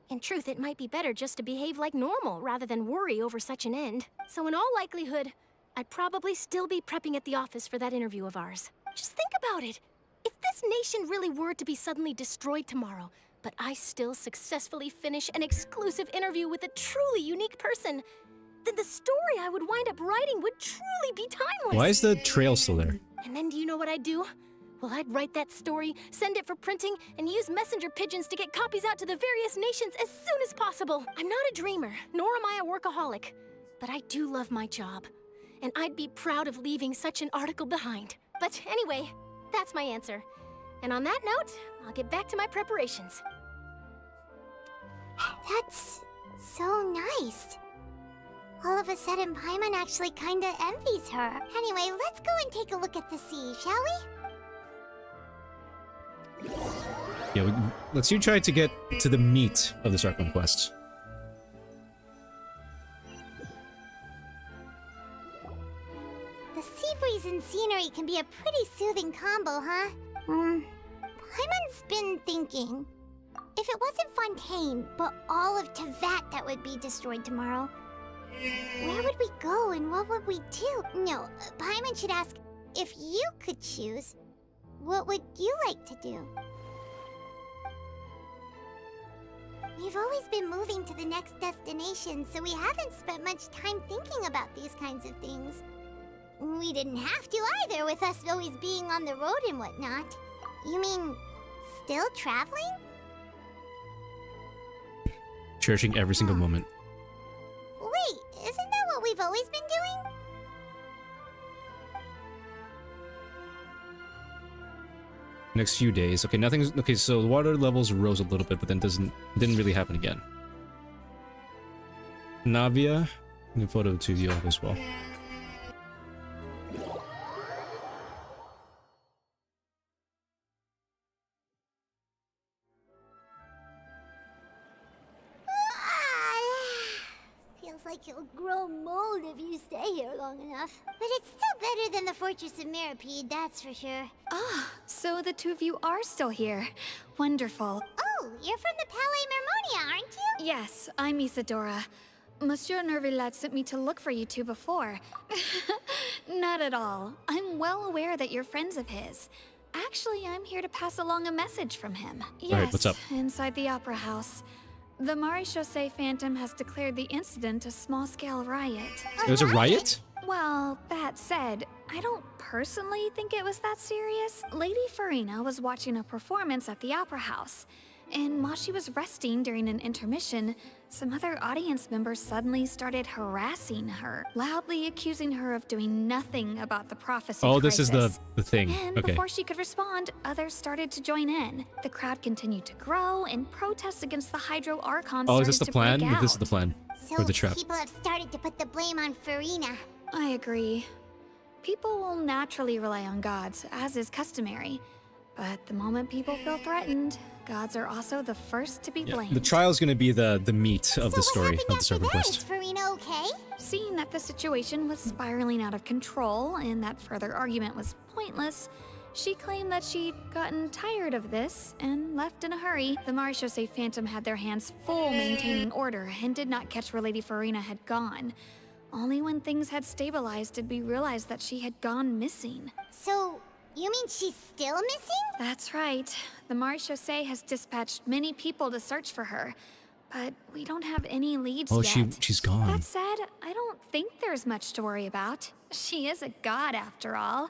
In truth, it might be better just to behave like normal rather than worry over such an end. So in all likelihood, I'd probably still be prepping at the office for that interview of ours. Just think about it. If this nation really were to be suddenly destroyed tomorrow, but I still successfully finish an exclusive interview with a truly unique person, then the story I would wind up writing would truly be timeless. Why is the trail still there? And then do you know what I'd do? Well, I'd write that story, send it for printing, and use messenger pigeons to get copies out to the various nations as soon as possible. I'm not a dreamer, nor am I a workaholic, but I do love my job, and I'd be proud of leaving such an article behind. But anyway, that's my answer. And on that note, I'll get back to my preparations. That's so nice. All of a sudden, Paimon actually kinda envies her. Anyway, let's go and take a look at the sea, shall we? Yeah, let's you try to get to the meat of this Archon quest. The sea breeze and scenery can be a pretty soothing combo, huh? Paimon's been thinking. If it wasn't Fontaine, but all of Tevat that would be destroyed tomorrow, where would we go and what would we do? No, Paimon should ask, if you could choose, what would you like to do? We've always been moving to the next destination, so we haven't spent much time thinking about these kinds of things. We didn't have to either, with us always being on the road and whatnot. You mean, still traveling? Cherishing every single moment. Wait, isn't that what we've always been doing? Next few days. Okay, nothing's okay, so the water levels rose a little bit, but then didn't really happen again. Navia, you can photo to you as well. Feels like you'll grow mold if you stay here long enough. But it's still better than the Fortress of Mirapede, that's for sure. Ah, so the two of you are still here. Wonderful. Oh, you're from the Palais Mermonia, aren't you? Yes, I'm Isadora. Monsieur Nervillet sent me to look for you two before. Not at all. I'm well aware that you're friends of his. Actually, I'm here to pass along a message from him. Yes, all right, what's up? Inside the Opera House. The Maréchaussée Phantom has declared the incident a small-scale riot. There's a riot? Well, that said, I don't personally think it was that serious. Lady Furina was watching a performance at the Opera House, and while she was resting during an intermission, some other audience members suddenly started harassing her, loudly accusing her of doing nothing about the prophecy Oh, this is crisis. the thing. And Okay. before she could respond, others started to join in. The crowd continued to grow, and protests against the Hydro Archon Oh, started is this the to plan? break out. This is the plan. So Or the trap. people have started to put the blame on Furina. I agree. People will naturally rely on gods, as is customary. But the moment people feel threatened, gods are also the first to be blamed. The trial is going to be the meat of the story of the Serpent Quest. Is Furina okay? Seeing that the situation was spiraling out of control and that further argument was pointless, she claimed that she'd gotten tired of this and left in a hurry. The Maréchaussée Phantom had their hands full maintaining order and did not catch where Lady Furina had gone. Only when things had stabilized did we realize that she had gone missing. So, you mean she's still missing? That's right. The Maréchaussée has dispatched many people to search for her, but we don't have any leads Oh, yet. she's gone. That said, I don't think there's much to worry about. She is a god after all.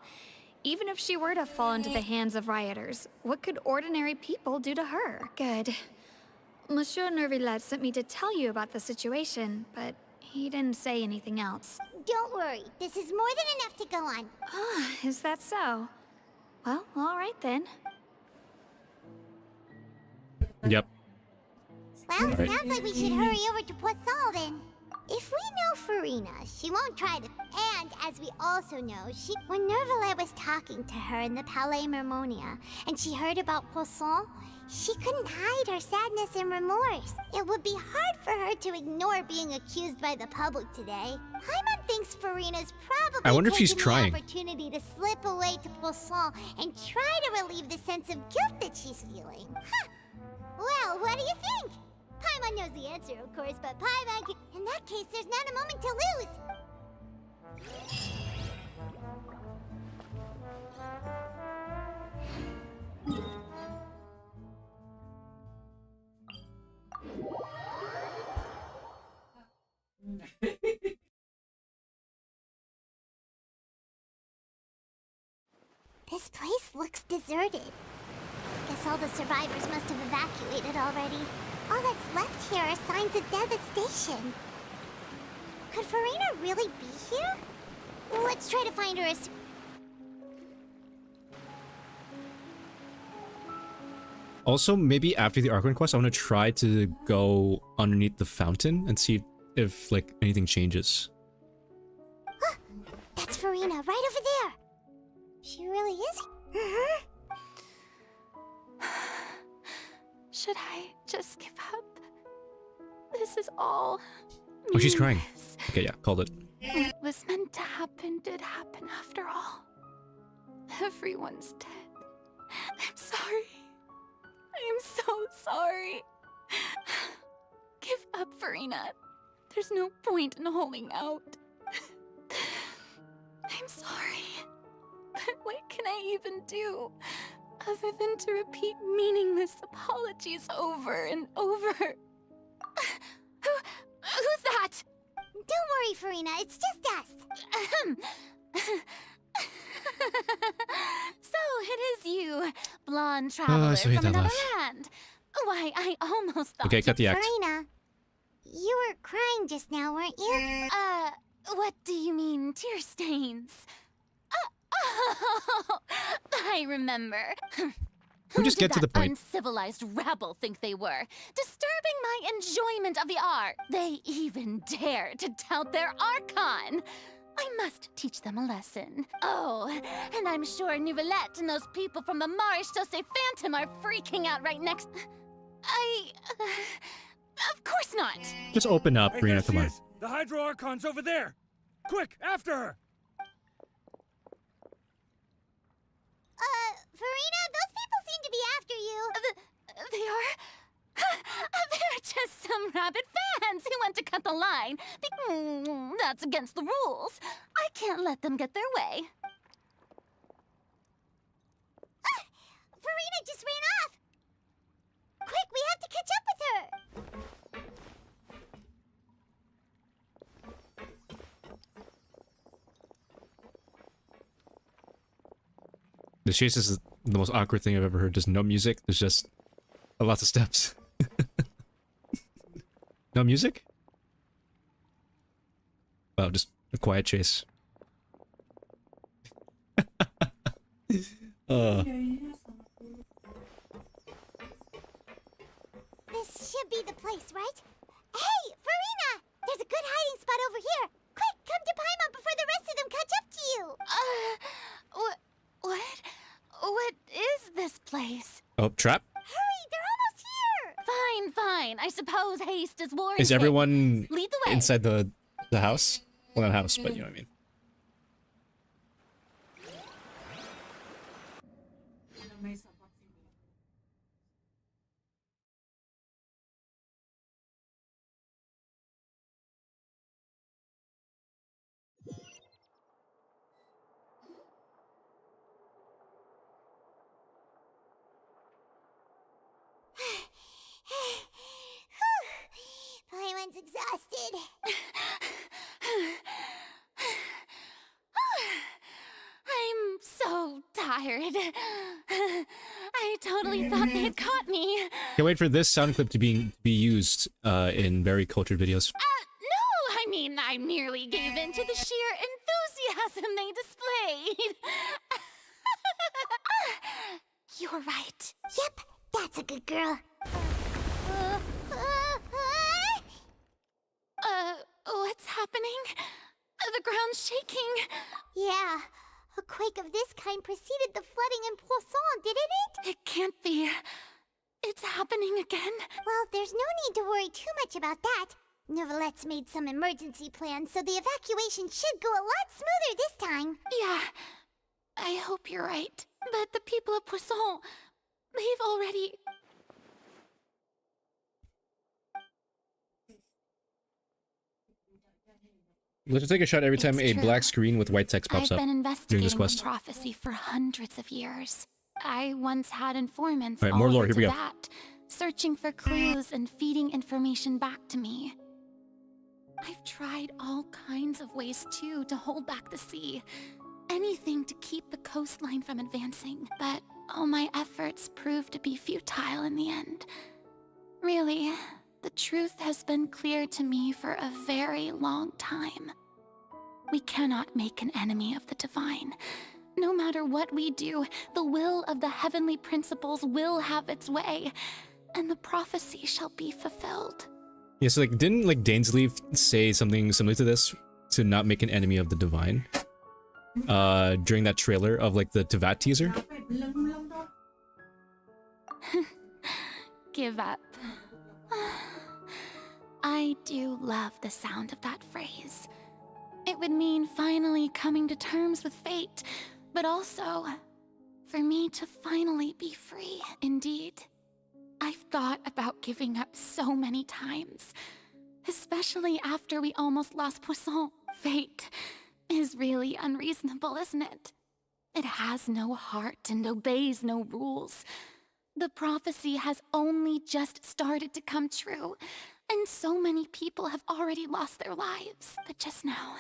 Even if she were to fall into the hands of rioters, what could ordinary people do to her? Good. Monsieur Nervillet sent me to tell you about the situation, but he didn't say anything else. Don't worry, this is more than enough to go on. Ah, is that so? Well, all right then. Yep. Well, Right. sounds like we should hurry over to Poisson then. If we know Furina, she won't try to. And as we also know, when Nervillet was talking to her in the Palais Mermonia, and she heard about Poisson, she couldn't hide her sadness and remorse. It would be hard for her to ignore being accused by the public today. Paimon thinks Furina's probably I wonder if she's taking trying. the opportunity to slip away to Poisson and try to relieve the sense of guilt that she's feeling. Huh. Well, what do you think? Paimon knows the answer, of course, but Paimon can... In that case, there's not a moment to lose! This place looks deserted. Guess all the survivors must have evacuated already. All that's left here are signs of devastation. Could Furina really be here? Let's try to find her as... Also, maybe after the Archon quest, I want to try to go underneath the fountain and see if, like, anything changes. That's Furina, right over there! She really is? Should I just give up? This is all. Oh, she's crying. Okay, yeah, called it. What was meant to happen did happen after all. Everyone's dead. I'm sorry. I'm so sorry. Give up, Furina. There's no point in holding out. I'm sorry. But what can I even do other than to repeat meaningless apologies over and over? Who's that? Don't worry, Furina, it's just us. So it is you, blonde traveler so hate from that another laugh. land. Why, I almost thought Okay, cut the act. Furina, you were crying just now, weren't you? What do you mean, tear stains? Oh, I remember. We just get to the point. Uncivilized rabble think they were, disturbing my enjoyment of the art. They even dare to tout their Archon. I must teach them a lesson. Oh, and I'm sure Nouvellette and those people from the Marsh Dose Phantom are freaking out right next. Of course not. Just open up, Furina, come on. The Hydro Archon's over there! Quick, after her! Furina, those people seem to be after you. They are? They're just some rabid fans who want to cut the line. That's against the rules. I can't let them get their way. Furina just ran off! Quick, we have to catch up with her! The chase is the most awkward thing I've ever heard. There's no music. There's just lots of steps. No music? Wow, just a quiet chase. This should be the place, right? Hey, Furina! There's a good hiding spot over here! Quick, come to Paimon before the rest of them catch up to you! What is this place? Oh, trap? Hurry, they're almost here! Fine. I suppose haste is warranted. Is everyone Lead the way. inside the house? Well, not house, but you know what I mean. Paimon's exhausted. I'm so tired. I totally thought they had caught me. Can't wait for this sound clip to be used in very cultured videos. No, I mean, I merely gave in to the sheer enthusiasm they displayed. You're right. Yep, that's a good girl. What's happening? The ground's shaking. Yeah, a quake of this kind preceded the flooding in Poisson, didn't it? It can't be. It's happening again. Well, there's no need to worry too much about that. Nouvellette's made some emergency plans, so the evacuation should go a lot smoother this time. Yeah, I hope you're right. But the people of Poisson, they've already... Let's take a shot every time It's a true. black screen with white text pops I've up been during this investigating quest. prophecy for hundreds of years. I once had informants All right, all more lore, over here we go. that, searching for clues and feeding information back to me. I've tried all kinds of ways too to hold back the sea. Anything to keep the coastline from advancing, but all my efforts proved to be futile in the end. Really, the truth has been clear to me for a very long time. We cannot make an enemy of the divine. No matter what we do, the will of the heavenly principles will have its way, and the prophecy shall be fulfilled. Yeah, so like, didn't like Dainsleif say something similar to this? To not make an enemy of the divine? During that trailer of like the Tevat teaser? Give up. I do love the sound of that phrase. It would mean finally coming to terms with fate, but also for me to finally be free, indeed. I've thought about giving up so many times, especially after we almost lost Poisson. Fate is really unreasonable, isn't it? It has no heart and obeys no rules. The prophecy has only just started to come true, and so many people have already lost their lives. But just now,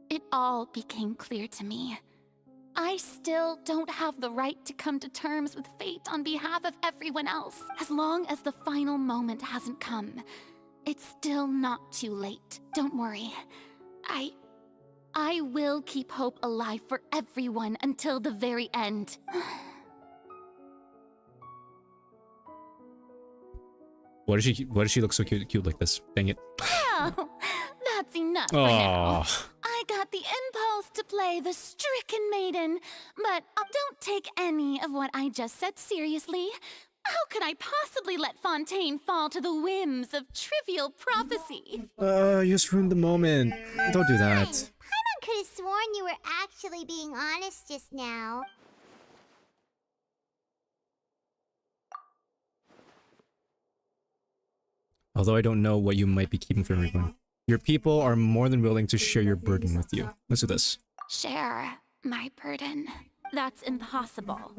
it all became clear to me. I still don't have the right to come to terms with fate on behalf of everyone else. As long as the final moment hasn't come, it's still not too late. Don't worry. I will keep hope alive for everyone until the very end. Why does she look so cute like this? Dang it. Well, that's enough for now. Oh. I got the impulse to play the stricken maiden, but don't take any of what I just said seriously. How could I possibly let Fontaine fall to the whims of trivial prophecy? You just ruined the moment. Don't do that. Paimon could have sworn you were actually being honest just now. Although I don't know what you might be keeping from everyone. Your people are more than willing to share your burden with you. Let's do this. Share my burden. That's impossible.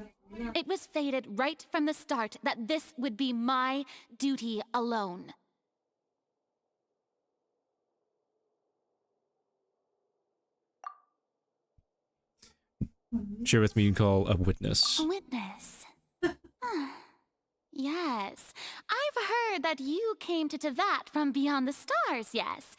It was fated right from the start that this would be my duty alone. Share with me, you can call a witness. A witness. Yes. I've heard that you came to Tevat from beyond the stars, yes.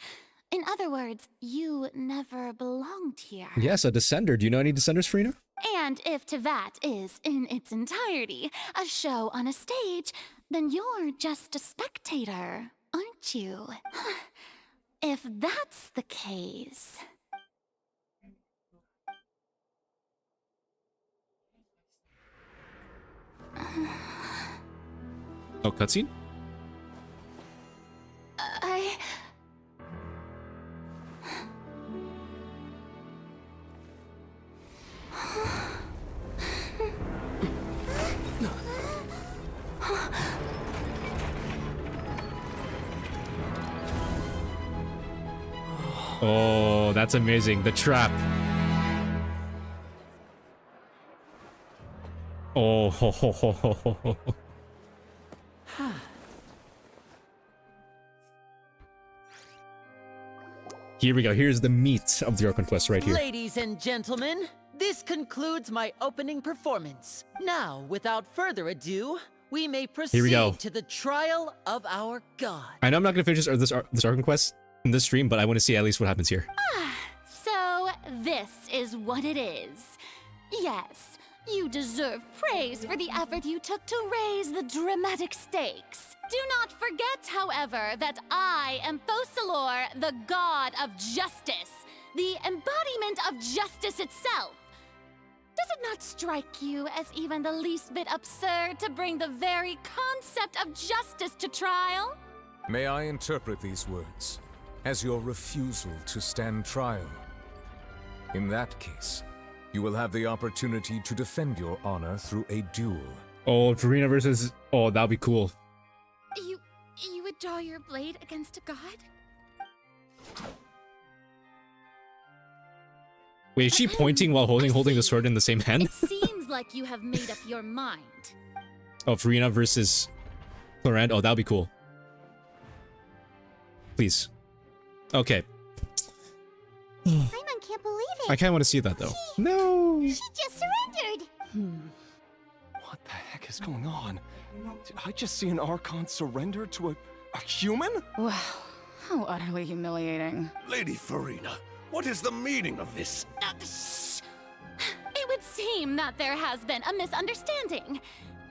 In other words, you never belonged here. Yes, a descender. Do you know any descenders, Furina? And if Tevat is, in its entirety, a show on a stage, then you're just a spectator, aren't you? If that's the case... Oh, cutscene? Oh, that's amazing. The trap. Oh, ho, ho, ho, ho, ho, ho. Here we go. Here's the meat of the Archon quest right here. Ladies and gentlemen, this concludes my opening performance. Now, without further ado, we may proceed to the trial of our god. I know I'm not going to finish this Archon quest in this stream, but I want to see at least what happens here. So, this is what it is. Yes, you deserve praise for the effort you took to raise the dramatic stakes. Do not forget, however, that I am Focalor, the god of justice, the embodiment of justice itself. Does it not strike you as even the least bit absurd to bring the very concept of justice to trial? May I interpret these words as your refusal to stand trial? In that case, you will have the opportunity to defend your honor through a duel. Oh, Furina versus... Oh, that'll be cool. You would draw your blade against a god? Wait, is she pointing while holding the sword in the same hand? Seems like you have made up your mind. Oh, Furina versus Clorand. Oh, that'll be cool. Please. Okay. Paimon can't believe it. I kind of want to see that though. No. She just surrendered. What the heck is going on? Did I just see an Archon surrender to a human? Wow, how utterly humiliating. Lady Furina, what is the meaning of this? It would seem that there has been a misunderstanding.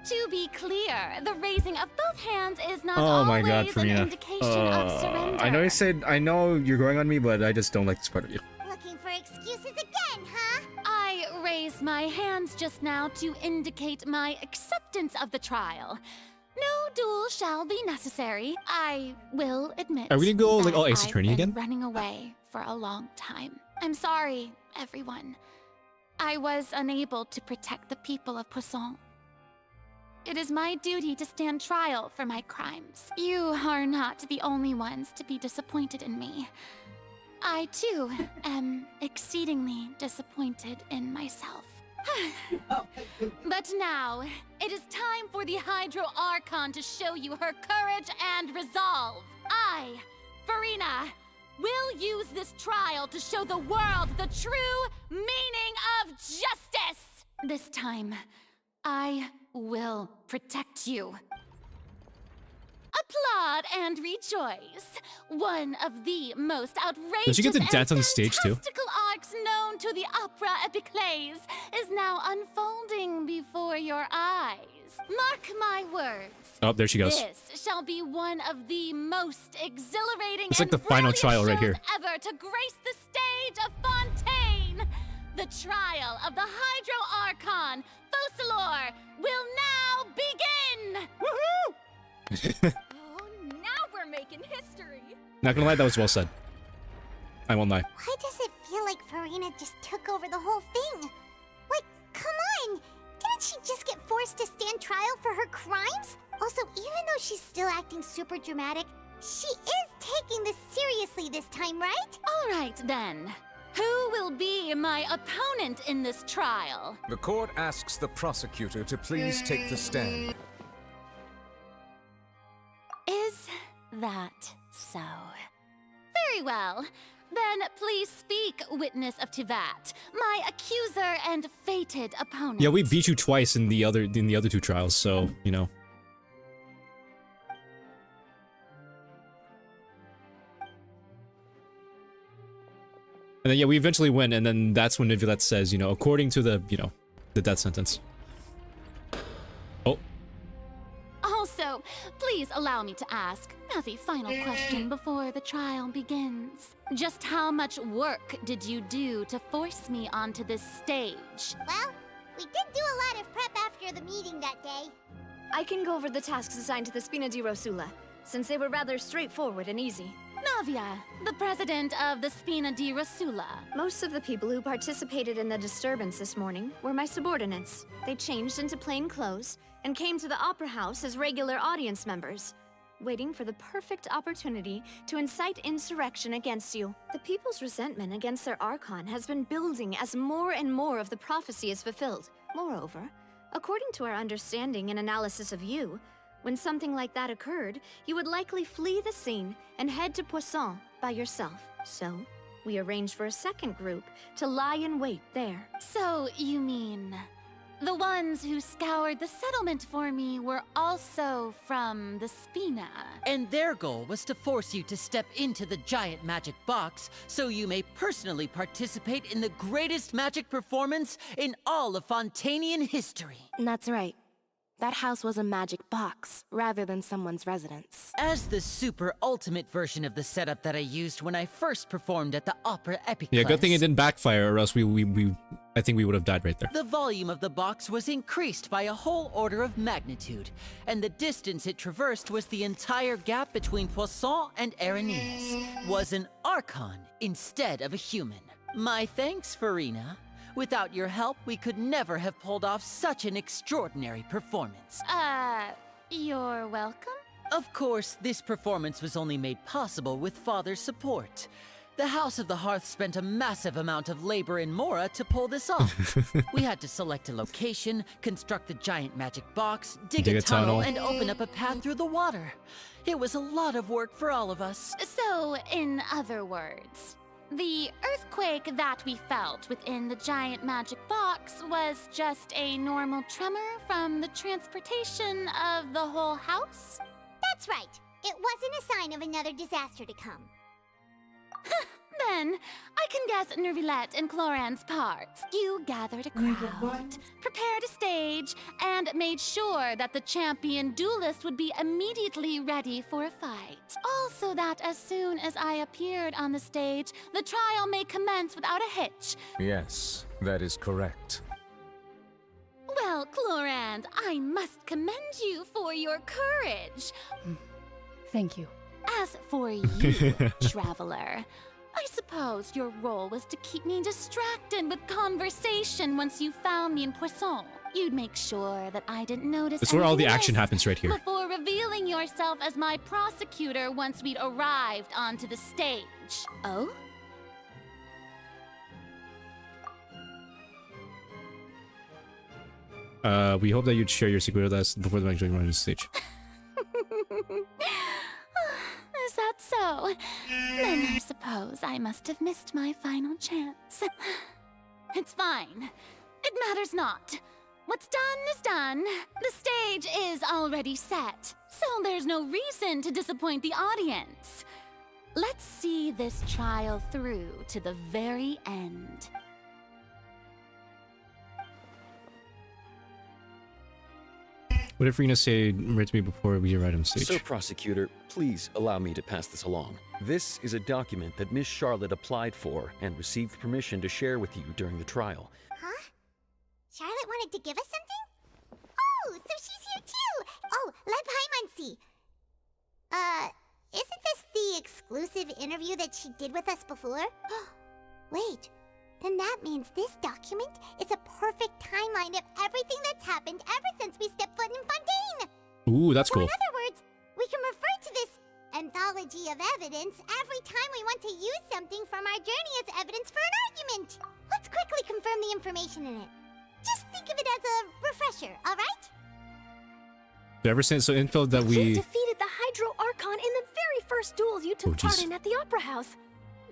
To be clear, the raising of both hands is not Oh my God, always an Furina. indication of surrender. I know you're going on me, but I just don't like this part of you. Looking for excuses again, huh? I raised my hands just now to indicate my acceptance of the trial. No duel shall be necessary. I will admit. Are we gonna go like that all Ace I've Attorney been again? running away for a long time. I'm sorry, everyone. I was unable to protect the people of Poisson. It is my duty to stand trial for my crimes. You are not the only ones to be disappointed in me. I, too, am exceedingly disappointed in myself. But now, it is time for the Hydro Archon to show you her courage and resolve. I, Furina, will use this trial to show the world the true meaning of justice! This time, I will protect you. Applaud and rejoice. One of the most outrageous Does she get to and dance on the stage too? fantastical arcs known to the opera epiclese is now unfolding before your eyes. Mark my words. Oh, there she goes. This shall be one of the most exhilarating It's like and the final brilliant trial right here. shows ever to grace the stage of Fontaine. The trial of the Hydro Archon, Focalor, will now begin! Oh, now we're making history. Not gonna lie, that was well said. I won't lie. Why does it feel like Furina just took over the whole thing? Like, come on! Didn't she just get forced to stand trial for her crimes? Also, even though she's still acting super dramatic, she is taking this seriously this time, right? All right, then. Who will be my opponent in this trial? The court asks the prosecutor to please take the stand. Is that so? Very well. Then please speak, witness of Tivat, my accuser and fated opponent. Yeah, we beat you twice in the other two trials, so you know. And then yeah, we eventually win, and then that's when Nicolette says, you know, according to the, you know, the death sentence. Oh. Also, please allow me to ask, as a final question before the trial begins, just how much work did you do to force me onto this stage? Well, we did do a lot of prep after the meeting that day. I can go over the tasks assigned to the Spina di Rosula, since they were rather straightforward and easy. Navia, the president of the Spina di Rosula. Most of the people who participated in the disturbance this morning were my subordinates. They changed into plain clothes and came to the Opera House as regular audience members, waiting for the perfect opportunity to incite insurrection against you. The people's resentment against their Archon has been building as more and more of the prophecy is fulfilled. Moreover, according to our understanding and analysis of you, when something like that occurred, you would likely flee the scene and head to Poisson by yourself. So, we arranged for a second group to lie in wait there. So, you mean the ones who scoured the settlement for me were also from the Spina? And their goal was to force you to step into the giant magic box so you may personally participate in the greatest magic performance in all of Fontainian history. That's right. That house was a magic box, rather than someone's residence. As the super ultimate version of the setup that I used when I first performed at the Opera Epiclese. Yeah, good thing it didn't backfire, or else I think we would have died right there. The volume of the box was increased by a whole order of magnitude, and the distance it traversed was the entire gap between Poisson and Aranese. Was an Archon instead of a human. My thanks, Furina. Without your help, we could never have pulled off such an extraordinary performance. You're welcome? Of course, this performance was only made possible with Father's support. The House of the Hearth spent a massive amount of labor in Mora to pull this off. We had to select a location, construct the giant magic box, dig a tunnel, and open up a path through the water. It was a lot of work for all of us. So, in other words, the earthquake that we felt within the giant magic box was just a normal tremor from the transportation of the whole house? That's right. It wasn't a sign of another disaster to come. Then, I can guess Nervilette and Cloran's parts. You gathered a crowd, prepared a stage, and made sure that the champion duelist would be immediately ready for a fight. Also that as soon as I appeared on the stage, the trial may commence without a hitch. Yes, that is correct. Well, Cloran, I must commend you for your courage. Thank you. As for you, Traveler, I suppose your role was to keep me distracted with conversation once you found me in Poisson. You'd make sure that I didn't notice That's where all the any action risk happens right here. before revealing yourself as my prosecutor once we'd arrived onto the stage. Oh? We hope that you'd share your secret with us before the next run on the stage. Is that so? Then I suppose I must have missed my final chance. It's fine. It matters not. What's done is done. The stage is already set, so there's no reason to disappoint the audience. Let's see this trial through to the very end. What did Furina say right to me before we arrived on stage? So, prosecutor, please allow me to pass this along. This is a document that Miss Charlotte applied for and received permission to share with you during the trial. Huh? Charlotte wanted to give us something? Oh, so she's here too! Oh, let Paimon see. Isn't this the exclusive interview that she did with us before? Wait, then that means this document is a perfect timeline of everything that's happened ever since we stepped foot in Fontaine! Ooh, that's cool. In other words, we can refer to this anthology of evidence every time we want to use something from our journey as evidence for an argument. Let's quickly confirm the information in it. Just think of it as a refresher, alright? So ever since info that You we defeated the Hydro Archon in the very first duel you took part in at the Opera House.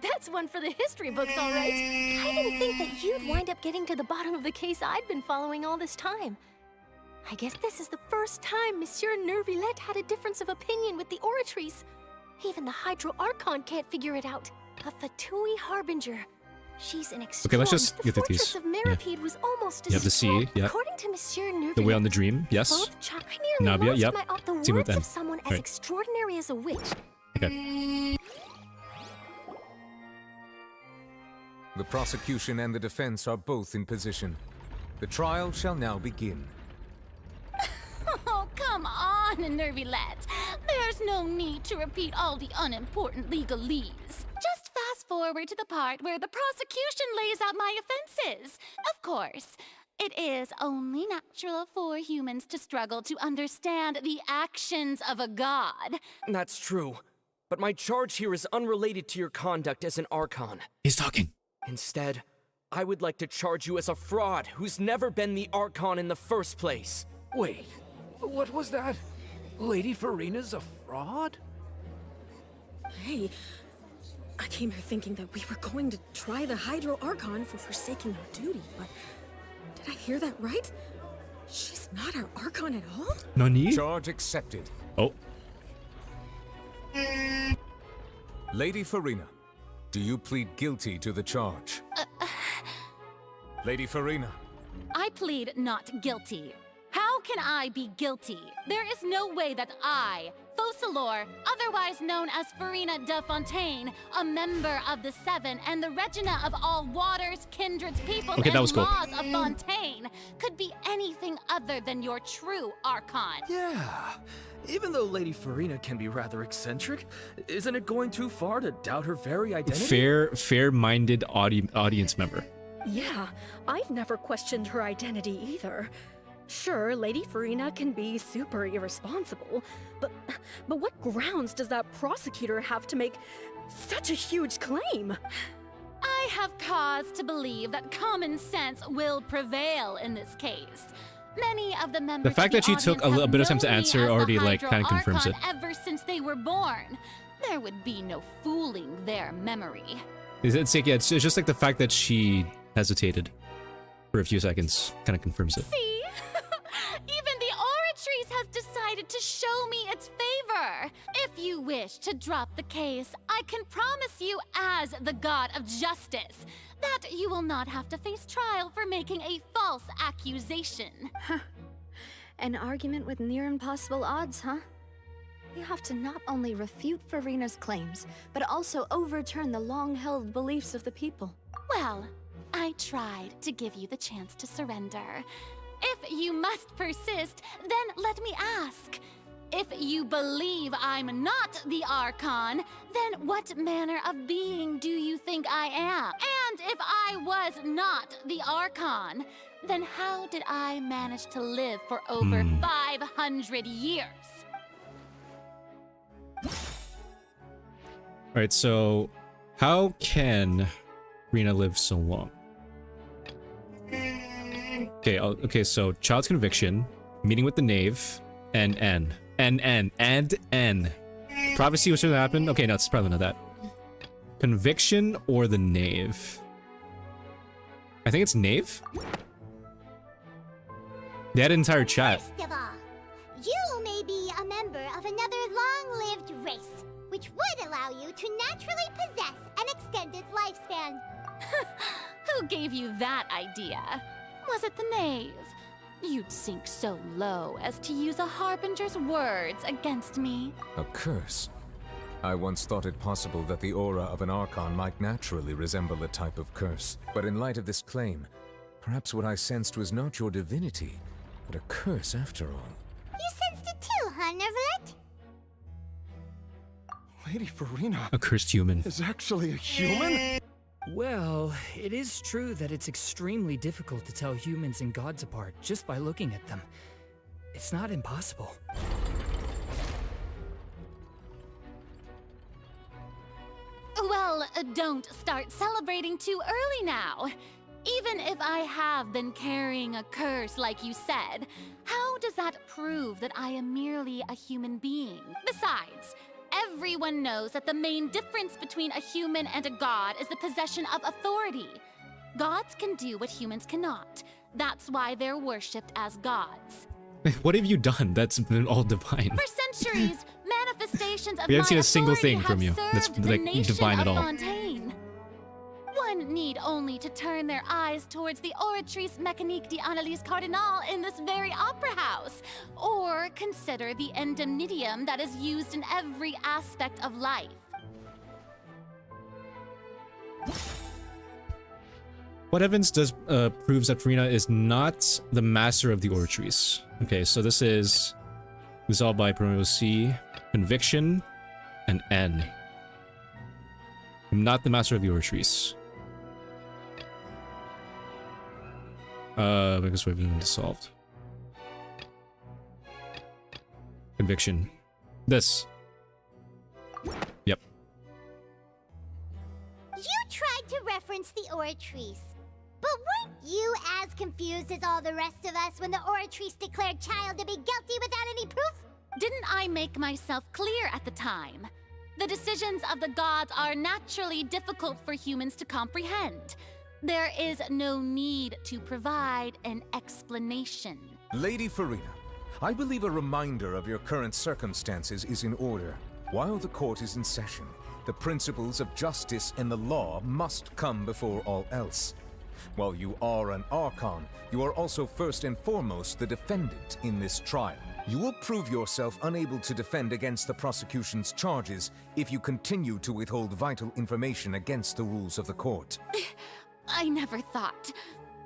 That's one for the history books, all right. I didn't think that you'd wind up getting to the bottom of the case I'd been following all this time. I guess this is the first time Monsieur Nervilette had a difference of opinion with the Oratrice. Even the Hydro Archon can't figure it out. A Fatui Harbinger. She's an Okay, let's just the get the fortress tease. of Meripede was almost You have the sea, yeah. According to Monsieur Nervilette, The Way on the Dream, yes. both I nearly Navia, lost yep. the Team with words them. of someone as Right. extraordinary as a witch. Okay. The prosecution and the defense are both in position. The trial shall now begin. Oh, come on, Nervilette. There's no need to repeat all the unimportant legalese. Just fast forward to the part where the prosecution lays out my offenses. Of course, it is only natural for humans to struggle to understand the actions of a god. That's true. But my charge here is unrelated to your conduct as an Archon. He's talking. Instead, I would like to charge you as a fraud who's never been the Archon in the first place. Wait, what was that? Lady Furina's a fraud? Hey, I came here thinking that we were going to try the Hydro Archon for forsaking our duty, but did I hear that right? She's not our Archon at all? Nani? Charge accepted. Oh. Lady Furina, do you plead guilty to the charge? Lady Furina. I plead not guilty. How can I be guilty? There is no way that I, Focalor, otherwise known as Furina de Fontaine, a member of the Seven and the Regina of all waters, kindreds, peoples, Okay, that and was cool. laws of Fontaine, could be anything other than your true Archon. Yeah. Even though Lady Furina can be rather eccentric, isn't it going too far to doubt her very identity? Fair-minded audience member. Yeah, I've never questioned her identity either. Sure, Lady Furina can be super irresponsible, but what grounds does that prosecutor have to make such a huge claim? I have cause to believe that common sense will prevail in this case. Many of the members The fact of that she took audience a have bit of time to known me answer as the already, like, Hydro kind of confirms it. Archon ever since they were born. There would be no fooling their memory. It's like, yeah, it's just like the fact that she hesitated for a few seconds kind of confirms it. See? Even the Oratrice has decided to show me its favor. If you wish to drop the case, I can promise you as the god of justice that you will not have to face trial for making a false accusation. An argument with near impossible odds, huh? You have to not only refute Furina's claims, but also overturn the long-held beliefs of the people. Well, I tried to give you the chance to surrender. If you must persist, then let me ask. If you believe I'm not the Archon, then what manner of being do you think I am? And if I was not the Archon, then how did I manage to live for over 500 years? Alright, so how can Furina live so long? Okay, so child's conviction, meeting with the knave, and N. Prophecy was going to happen? Okay, no, it's probably not that. Conviction or the knave? I think it's knave? They had an entire chat. First of all, you may be a member of another long-lived race, which would allow you to naturally possess an extended lifespan. Who gave you that idea? Was it the knave? You'd sink so low as to use a harbinger's words against me. A curse? I once thought it possible that the aura of an Archon might naturally resemble a type of curse. But in light of this claim, perhaps what I sensed was not your divinity, but a curse after all. You sensed it too, huh, Nervalet? Lady Furina A cursed human. is actually a human? Well, it is true that it's extremely difficult to tell humans and gods apart just by looking at them. It's not impossible. Well, don't start celebrating too early now. Even if I have been carrying a curse like you said, how does that prove that I am merely a human being? Besides, everyone knows that the main difference between a human and a god is the possession of authority. Gods can do what humans cannot. That's why they're worshipped as gods. What have you done that's been all divine? For centuries, manifestations of We haven't my seen a single authority thing from have you that's served the like nation divine at of all. Fontaine. One need only to turn their eyes towards the Oratrice Mécanique d'Analyse Cardinal in this very opera house, or consider the indemnitium that is used in every aspect of life. What evidence does proves that Furina is not the master of the Oratrice? Okay, so this is resolved by primordial C, conviction, and N. I'm not the master of the Oratrice. Because we've been dissolved. Conviction. This. Yep. You tried to reference the Oratrice. But weren't you as confused as all the rest of us when the Oratrice declared Child to be guilty without any proof? Didn't I make myself clear at the time? The decisions of the gods are naturally difficult for humans to comprehend. There is no need to provide an explanation. Lady Furina, I believe a reminder of your current circumstances is in order. While the court is in session, the principles of justice and the law must come before all else. While you are an Archon, you are also first and foremost the defendant in this trial. You will prove yourself unable to defend against the prosecution's charges if you continue to withhold vital information against the rules of the court. I never thought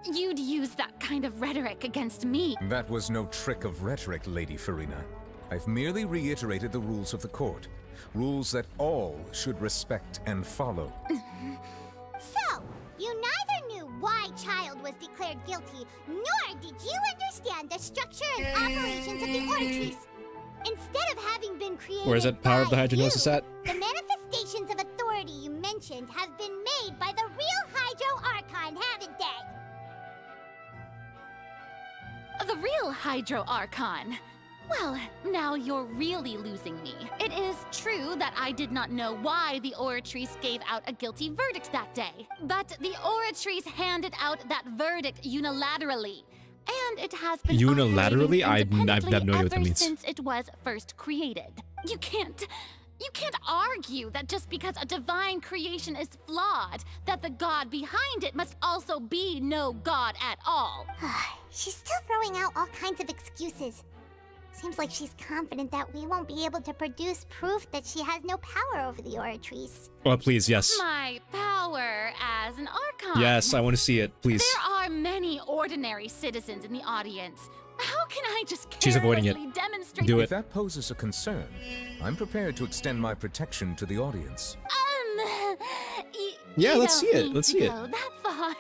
you'd use that kind of rhetoric against me. That was no trick of rhetoric, Lady Furina. I've merely reiterated the rules of the court. Rules that all should respect and follow. So, you neither knew why Child was declared guilty, nor did you understand the structure and operations of the Oratrice. Instead of having been created Where's that power of the by Hydronosis you, at? the manifestations of authority you mentioned have been made by the real Hydro Archon, haven't they? The real Hydro Archon. Well, now you're really losing me. It is true that I did not know why the Oratrice gave out a guilty verdict that day, but the Oratrice handed out that verdict unilaterally. And it has been Unilaterally? operating I have no independently idea what that ever means. since it was first created. You can't argue that just because a divine creation is flawed, that the god behind it must also be no god at all. She's still throwing out all kinds of excuses. Seems like she's confident that we won't be able to produce proof that she has no power over the Oratrice. Oh, please, yes. My power as an Archon. Yes, I want to see it, please. There are many ordinary citizens in the audience. How can I just She's avoiding it. carelessly demonstrate Do If it. that poses a concern, I'm prepared to extend my protection to the audience. Yeah, You let's see don't it. need Let's to see it. go that far.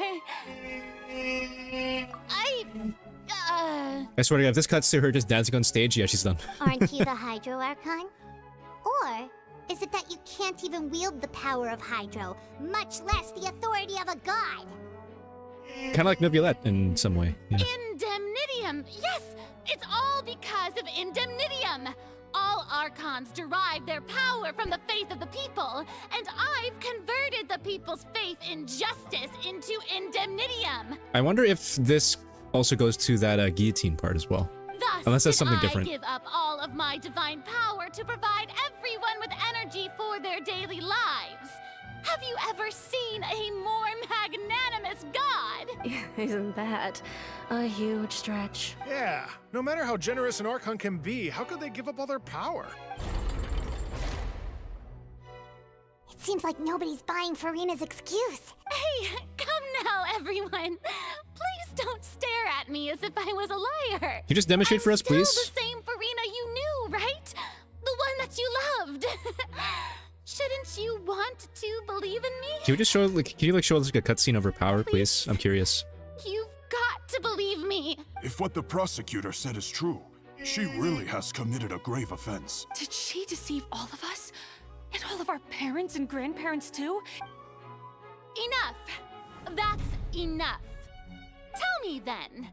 I swear to God, if this cuts to her just dancing on stage, yeah, she's done. Aren't you the Hydro Archon? Or is it that you can't even wield the power of Hydro, much less the authority of a god? Kind of like Neuvillette in some way. Yeah. Indemnitium! Yes! It's all because of Indemnitium! All Archons derive their power from the faith of the people, and I've converted the people's faith in justice into Indemnitium! I wonder if this also goes to that guillotine part as well. Thus, Unless that's did something I different. give up all of my divine power to provide everyone with energy for their daily lives. Have you ever seen a more magnanimous god? Isn't that a huge stretch? Yeah, no matter how generous an Archon can be, how could they give up all their power? It seems like nobody's buying Furina's excuse. Hey, come now, everyone. Please don't stare at me as if I was a liar. Can you just demonstrate for us, Still please? the same Furina you knew, right? The one that you loved. Shouldn't you want to believe in me? Can you just show, like, can you like show us like a cutscene of her power, please? I'm curious. You've got to believe me. If what the prosecutor said is true, she really has committed a grave offense. Did she deceive all of us? And all of our parents and grandparents too? Enough. That's enough. Tell me then,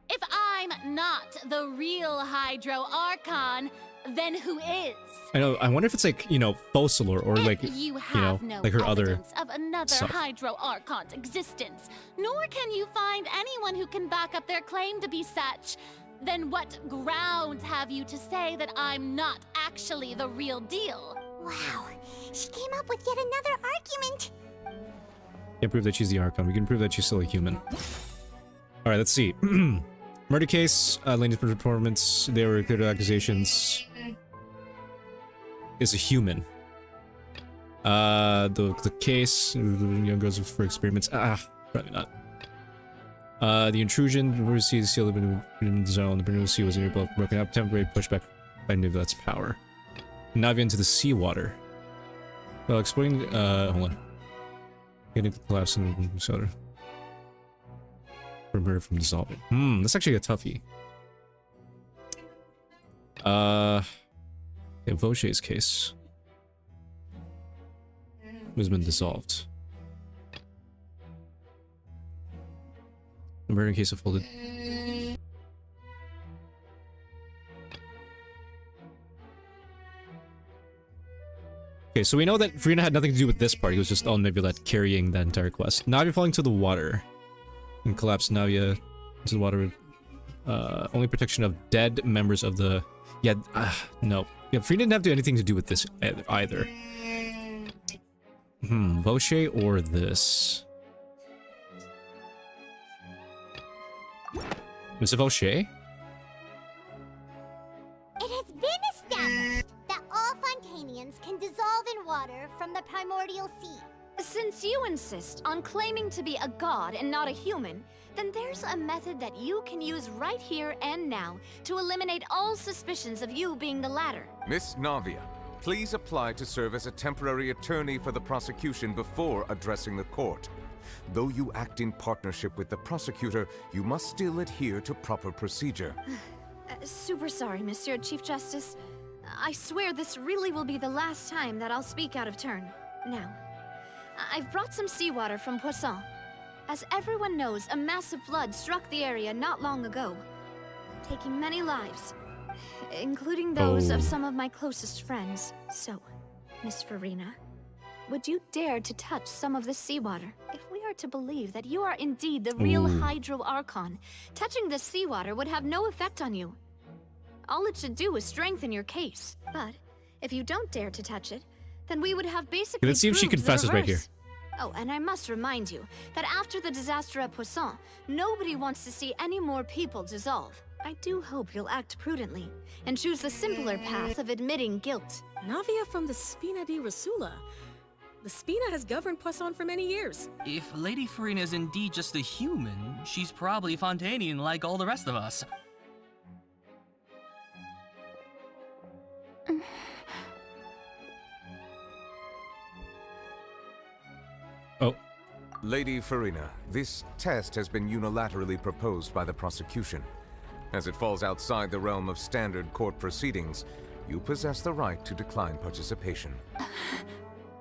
if I'm not the real Hydro Archon, then who is? I know. I wonder if it's like, you know, Fosalor or like, You know, have no like her other. evidence of another stuff. Hydro Archon's existence, nor can you find anyone who can back up their claim to be such. Then what grounds have you to say that I'm not actually the real deal? Wow, she came up with yet another argument. Can't prove that she's the Archon. We can prove that she's still a human. All right, let's see. Murder case, Lane's performance. There were clear accusations. Is a human. The case, young girls for experiments. Probably not. The intrusion, we see the seal in the zone. The Bernoulli Sea was broken up. Temporary pushback by Neuvillette's power. Navia into the seawater. Well, exploding. Hold on. Getting the collapse in the soda. Murder from dissolving. That's actually a toughie. Vaucher's case has been dissolved. The murder case of folded. Okay, so we know that Furina had nothing to do with this part. He was just all Neuvillette carrying that entire quest. Navia falling to the water. And collapse Navia into the water. Only protection of dead members of the... Yeah, no. Yeah, Furina didn't have to do anything to do with this either. Vaucher or this? Was it Vaucher? It has been established that all Fontainians can dissolve in water from the primordial sea. Since you insist on claiming to be a god and not a human, then there's a method that you can use right here and now to eliminate all suspicions of you being the latter. Miss Navia, please apply to serve as a temporary attorney for the prosecution before addressing the court. Though you act in partnership with the prosecutor, you must still adhere to proper procedure. Super sorry, Monsieur Chief Justice. I swear this really will be the last time that I'll speak out of turn. Now, I've brought some seawater from Poisson. As everyone knows, a massive flood struck the area not long ago, taking many lives, including those of some of my closest friends. So, Miss Furina, would you dare to touch some of this seawater? If we are to believe that you are indeed the real Hydro Archon, touching this seawater would have no effect on you. All it should do is strengthen your case. But if you don't dare to touch it, then we would have basically Let's see if she proved the confesses right here. reverse. Oh, and I must remind you that after the disaster at Poisson, nobody wants to see any more people dissolve. I do hope you'll act prudently and choose the simpler path of admitting guilt. Navia from the Spina di Rasula. The Spina has governed Poisson for many years. If Lady Furina is indeed just a human, she's probably Fontainian like all the rest of us. Oh. Lady Furina, this test has been unilaterally proposed by the prosecution. As it falls outside the realm of standard court proceedings, you possess the right to decline participation.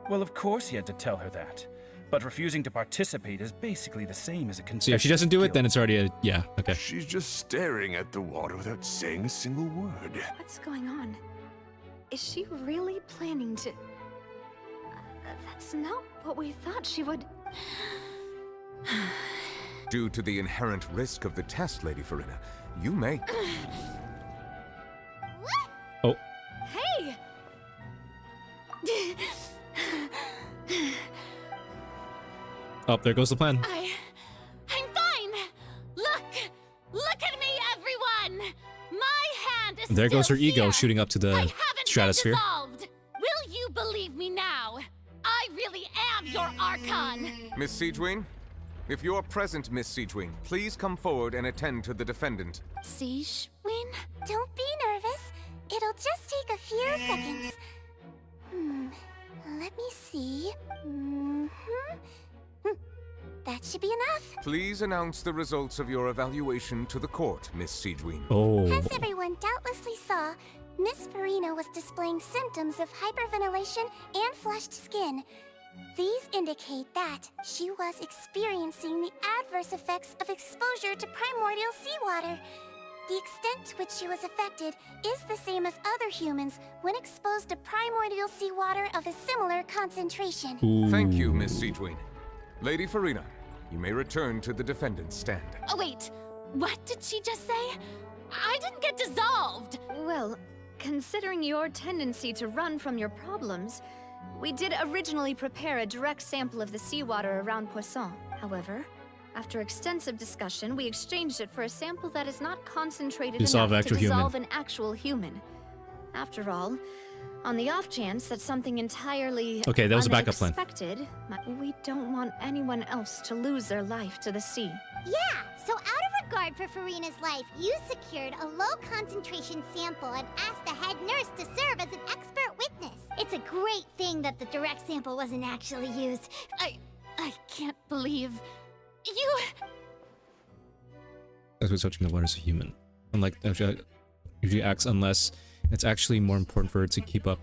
Well, of course he had to tell her that. But refusing to participate is basically the same as a confession. So if she doesn't do it, then it's already a... Yeah, okay. She's just staring at the water without saying a single word. What's going on? Is she really planning to... That's not what we thought she would... Due to the inherent risk of the test, Lady Furina, you may... Oh. Hey! Oh, there goes the plan. I'm fine! Look at me, everyone! My hand is There goes her still ego here. shooting up to the stratosphere. Dissolved. Will you believe me now? I really am your Archon! Miss Siegewin? If you're present, Miss Siegewin, please come forward and attend to the defendant. Siegewin? Don't be nervous. It'll just take a few seconds. Let me see. That should be enough. Please announce the results of your evaluation to the court, Miss Siegewin. Oh. As everyone doubtlessly saw, Miss Furina was displaying symptoms of hyperventilation and flushed skin. These indicate that she was experiencing the adverse effects of exposure to primordial seawater. The extent to which she was affected is the same as other humans when exposed to primordial seawater of a similar concentration. Thank you, Miss Siegewin. Lady Furina, you may return to the defendant's stand. Oh, wait. What did she just say? I didn't get dissolved! Well, considering your tendency to run from your problems, we did originally prepare a direct sample of the seawater around Poisson. However, after extensive discussion, we exchanged it for a sample that is not concentrated enough to dissolve an actual human. After all, on the off chance that something entirely Okay, that was a backup plan. unexpected, we don't want anyone else to lose their life to the sea. Yeah, so out of regard for Furina's life, you secured a low-concentration sample and asked the head nurse to serve as an expert witness. It's a great thing that the direct sample wasn't actually used. I can't believe... You... That's what's touching the water as a human. Unlike usually acts unless it's actually more important for her to keep up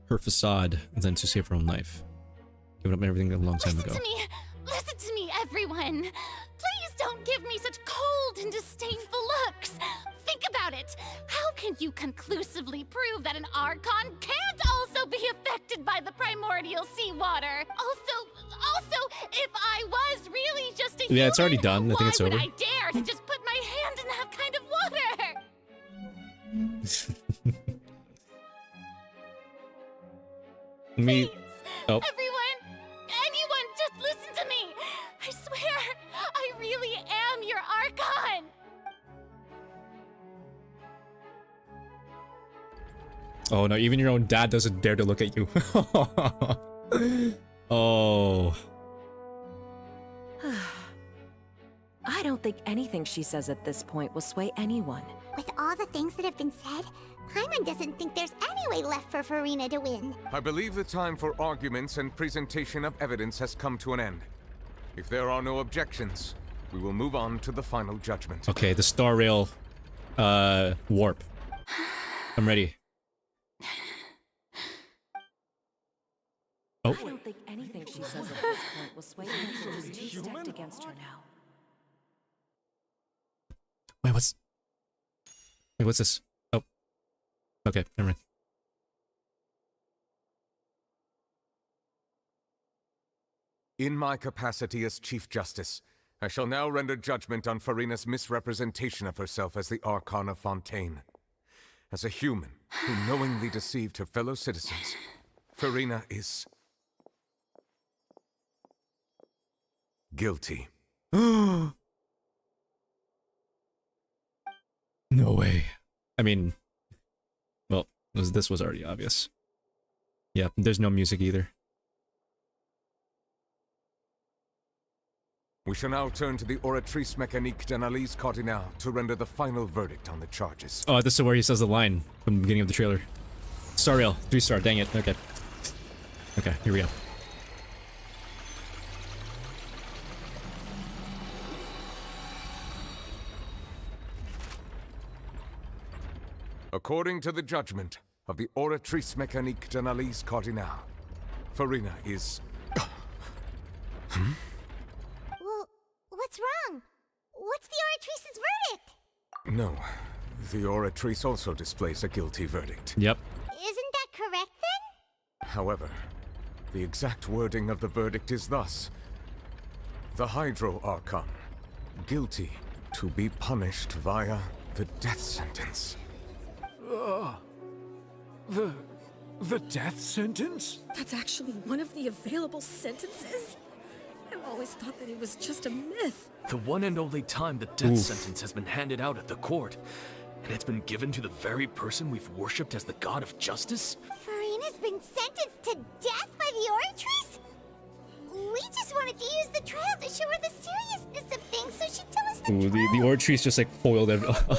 her facade than to save her own life. Giving up everything a long time ago. Listen to me, everyone! Please don't give me such cold and disdainful looks! Think about it! How can you conclusively prove that an Archon can't also be affected by the primordial seawater? Also, if I was really just a Yeah, it's already human, done. I think it's why over. would I dare to just put my hand in that kind of water? Me. Oh. Everyone! Anyone, just listen to me! I swear, I really am your Archon! Oh no, even your own dad doesn't dare to look at you. Oh. I don't think anything she says at this point will sway anyone. With all the things that have been said, Paimon doesn't think there's any way left for Furina to win. I believe the time for arguments and presentation of evidence has come to an end. If there are no objections, we will move on to the final judgment. Okay, the Star Rail, warp. I'm ready. Oh. I don't think anything she says at this point will sway him. She's too stacked against her now. Wait, what's this? Oh. Okay, never mind. In my capacity as Chief Justice, I shall now render judgment on Furina's misrepresentation of herself as the Archon of Fontaine. As a human who knowingly deceived her fellow citizens, Furina is guilty. No way. I mean, well, this was already obvious. Yeah, there's no music either. We shall now turn to the Oratrice Mécanique d'Analyse Cardinale to render the final verdict on the charges. Oh, this is where he says the line from the beginning of the trailer. Star Rail, 3-star, dang it, okay. Okay, here we go. According to the judgment of the Oratrice Mécanique d'Analyse Cardinale, Furina is... Well, what's wrong? What's the Oratrice's verdict? No, the Oratrice also displays a guilty verdict. Yep. Isn't that correct then? However, the exact wording of the verdict is thus: the Hydro Archon, guilty to be punished via the death sentence. The death sentence? That's actually one of the available sentences? I've always thought that it was just a myth. The one and only time the death sentence has been handed out at the court, and it's been given to the very person we've worshipped as the god of justice? Furina's been sentenced to death by the Oratrice? We just wanted to use the trial to show her the seriousness of things, so she'd tell us the Ooh, the Oratrice just like foiled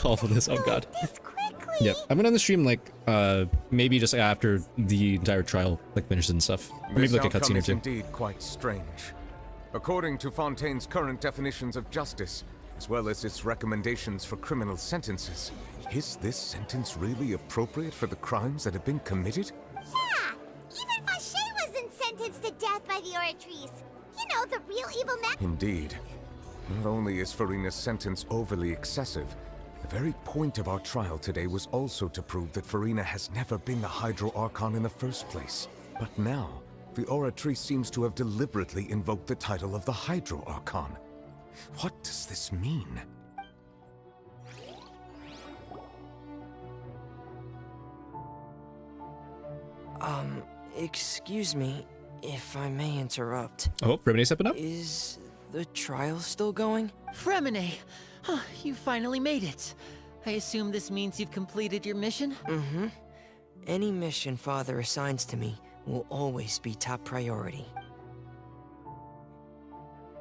all of this. Oh god. Yep. I'm gonna end the stream like maybe just after the entire trial like finishes and stuff. Or maybe This like a outcome cutscene or is two. indeed quite strange. According to Fontaine's current definitions of justice, as well as its recommendations for criminal sentences, is this sentence really appropriate for the crimes that have been committed? Yeah! Even Fauché wasn't sentenced to death by the Oratrice. You know, the real evil man. Indeed. Not only is Furina's sentence overly excessive, the very point of our trial today was also to prove that Furina has never been the Hydro Archon in the first place. But now, the Oratrice seems to have deliberately invoked the title of the Hydro Archon. What does this mean? Excuse me, if I may interrupt. Oh, Remini stepping up? Is the trial still going? Fremine! You finally made it. I assume this means you've completed your mission? Mm-hmm. Any mission Father assigns to me will always be top priority.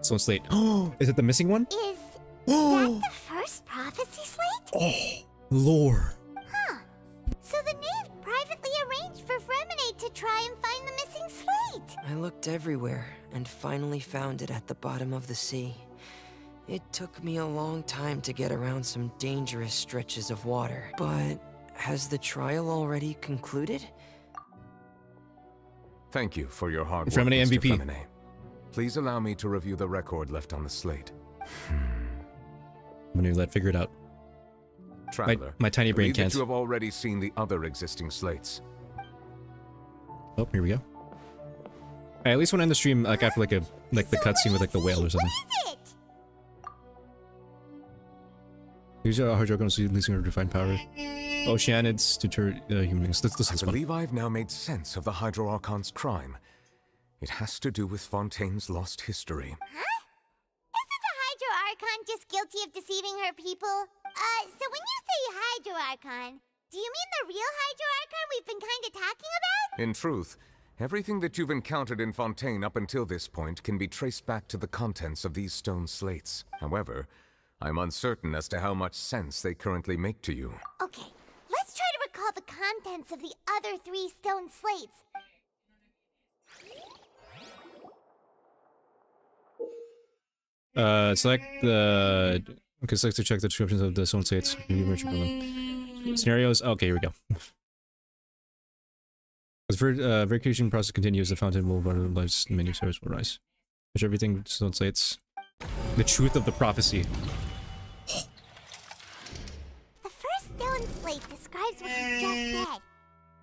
So it's late. Oh, is it the missing one? Is that the first prophecy slate? Oh, lore. Huh. So the knave privately arranged for Fremine to try and find the missing slate. I looked everywhere and finally found it at the bottom of the sea. It took me a long time to get around some dangerous stretches of water. But has the trial already concluded? Thank you for your hard work, Fremine Mr. MVP. Fremine. Please allow me to review the record left on the slate. I'm gonna let figure it out. Traveler, my tiny I brain believe that can't. you have already seen the other existing slates. Oh, here we go. I at least want to end the stream like after like the cutscene with like the whale or something. Use your hard drug on releasing her defined power. Oceanids to turn humans. This I is fun. believe I've now made sense of the Hydro Archon's crime. It has to do with Fontaine's lost history. Huh? Isn't the Hydro Archon just guilty of deceiving her people? So when you say Hydro Archon, do you mean the real Hydro Archon we've been kinda talking about? In truth, everything that you've encountered in Fontaine up until this point can be traced back to the contents of these stone slates. However, I'm uncertain as to how much sense they currently make to you. Okay, let's try to recall the contents of the other 3 stone slates. Select the... Okay, select to check the descriptions of the zone states. Scenarios. Okay, here we go. As verification process continues, the fountain will run and the menu service will rise. Which everything zone states. The truth of the prophecy. The first stone slate describes what you just said.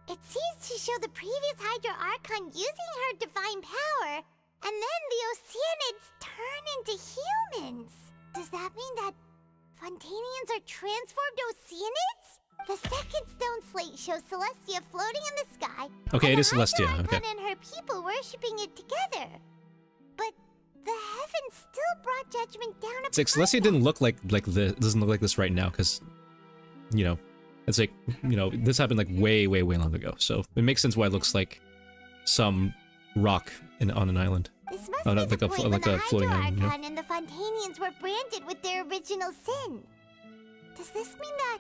It seems to show the previous Hydro Archon using her divine power, and then the Oceanids turn into humans. Does that mean that Fontainians are transformed Oceanids? The second stone slate shows Celestia floating in the sky. Okay, it is and the Celestia. Hydro Okay. Archon and her people worshipping it together. But the heavens still brought judgment down It's like Celestia didn't look like this. Doesn't look like this right now because, you know, it's like, you know, this happened like way long ago. So it makes sense why it looks like some rock on an island. This must Oh, be no, the like a point when like the a floating Hydro island. You know? Archon and the Fontainians were branded with their original sin. Does this mean that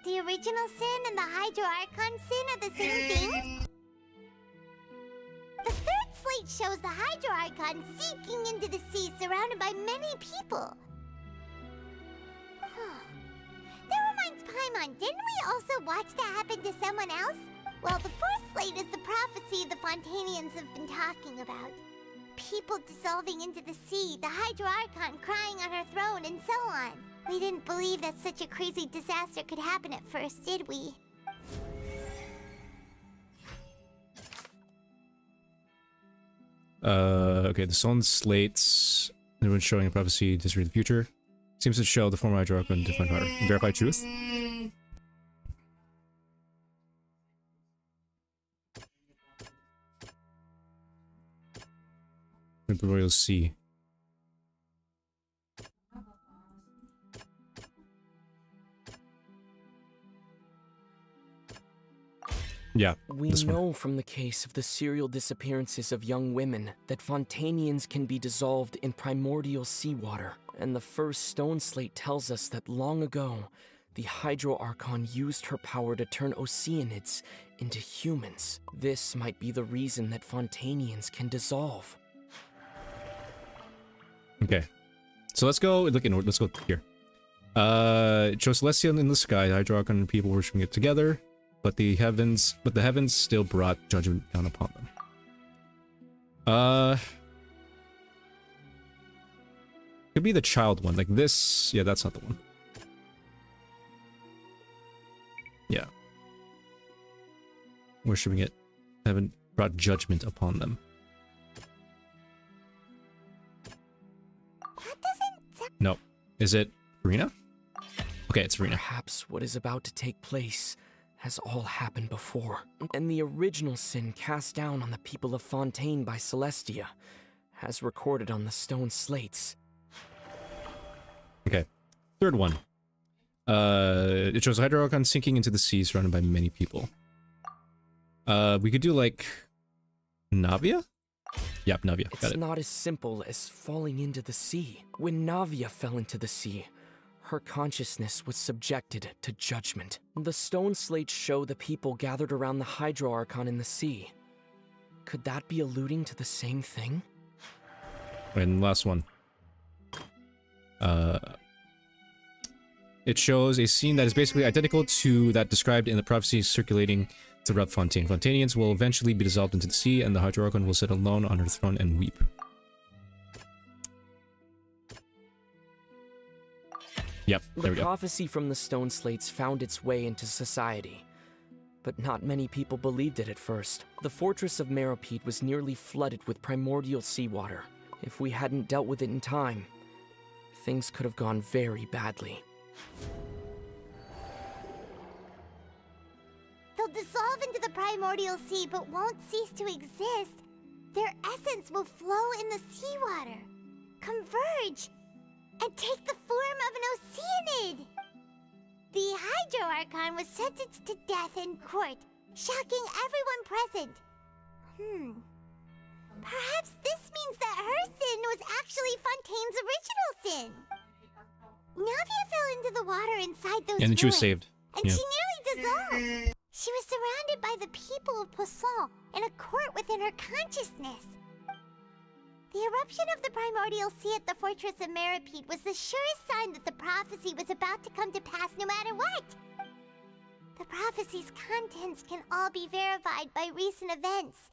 the original sin and the Hydro Archon sin are the same thing? The third slate shows the Hydro Archon sinking into the sea surrounded by many people. That reminds Paimon, didn't we also watch that happen to someone else? Well, the fourth slate is the prophecy the Fontainians have been talking about. People dissolving into the sea, the Hydro Archon crying on her throne, and so on. We didn't believe that such a crazy disaster could happen at first, did we? Okay, the stone slates. Everyone's showing a prophecy to read the future. Seems to show the former Hydro Archon divine power. Verify truth. Royal Sea. Yeah, We know from the case of the serial disappearances of young women that Fontainians can be dissolved in primordial seawater, and the first stone slate tells us that long ago, the Hydro Archon used her power to turn Oceanids into humans. This might be the reason that Fontainians can dissolve. Okay, so let's go look inward. Let's go here. It shows Celestia in the sky. The Hydro Archon and people worshiping it together. But the heavens still brought judgment down upon them. Could be the child one, like this. Yeah, that's not the one. Yeah. Worshipping it, heaven brought judgment upon them. No. Is it Furina? Okay, it's Furina. Perhaps what is about to take place has all happened before, and the original sin cast down on the people of Fontaine by Celestia, as recorded on the stone slates. Okay, third one. It shows Hydro Archon sinking into the sea surrounded by many people. We could do like Navia? Yep, Navia. Got It's it. not as simple as falling into the sea. When Navia fell into the sea, her consciousness was subjected to judgment. The stone slates show the people gathered around the Hydro Archon in the sea. Could that be alluding to the same thing? And last one. It shows a scene that is basically identical to that described in the prophecy circulating throughout Fontaine. Fontainians will eventually be dissolved into the sea, and the Hydro Archon will sit alone on her throne and weep. Yep, there The we go. prophecy from the stone slates found its way into society, but not many people believed it at first. The fortress of Meropide was nearly flooded with primordial seawater. If we hadn't dealt with it in time, things could have gone very badly. They'll dissolve into the primordial sea but won't cease to exist. Their essence will flow in the seawater, converge, and take the form of an Oceanid. The Hydro Archon was sentenced to death in court, shocking everyone present. Perhaps this means that her sin was actually Fontaine's original sin. Navia fell into the water inside those And then she was ruins, saved. and Yeah. she nearly dissolved. She was surrounded by the people of Poisson in a court within her consciousness. The eruption of the primordial sea at the fortress of Meripede was the surest sign that the prophecy was about to come to pass no matter what. The prophecy's contents can all be verified by recent events.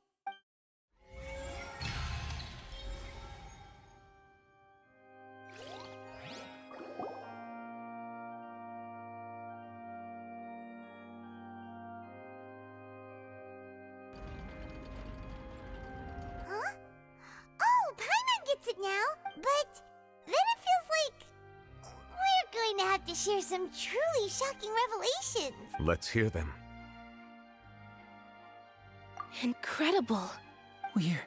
Huh? Oh, Paimon gets it now, but then it feels like we're going to have to share some truly shocking revelations. Let's hear them. Incredible. We're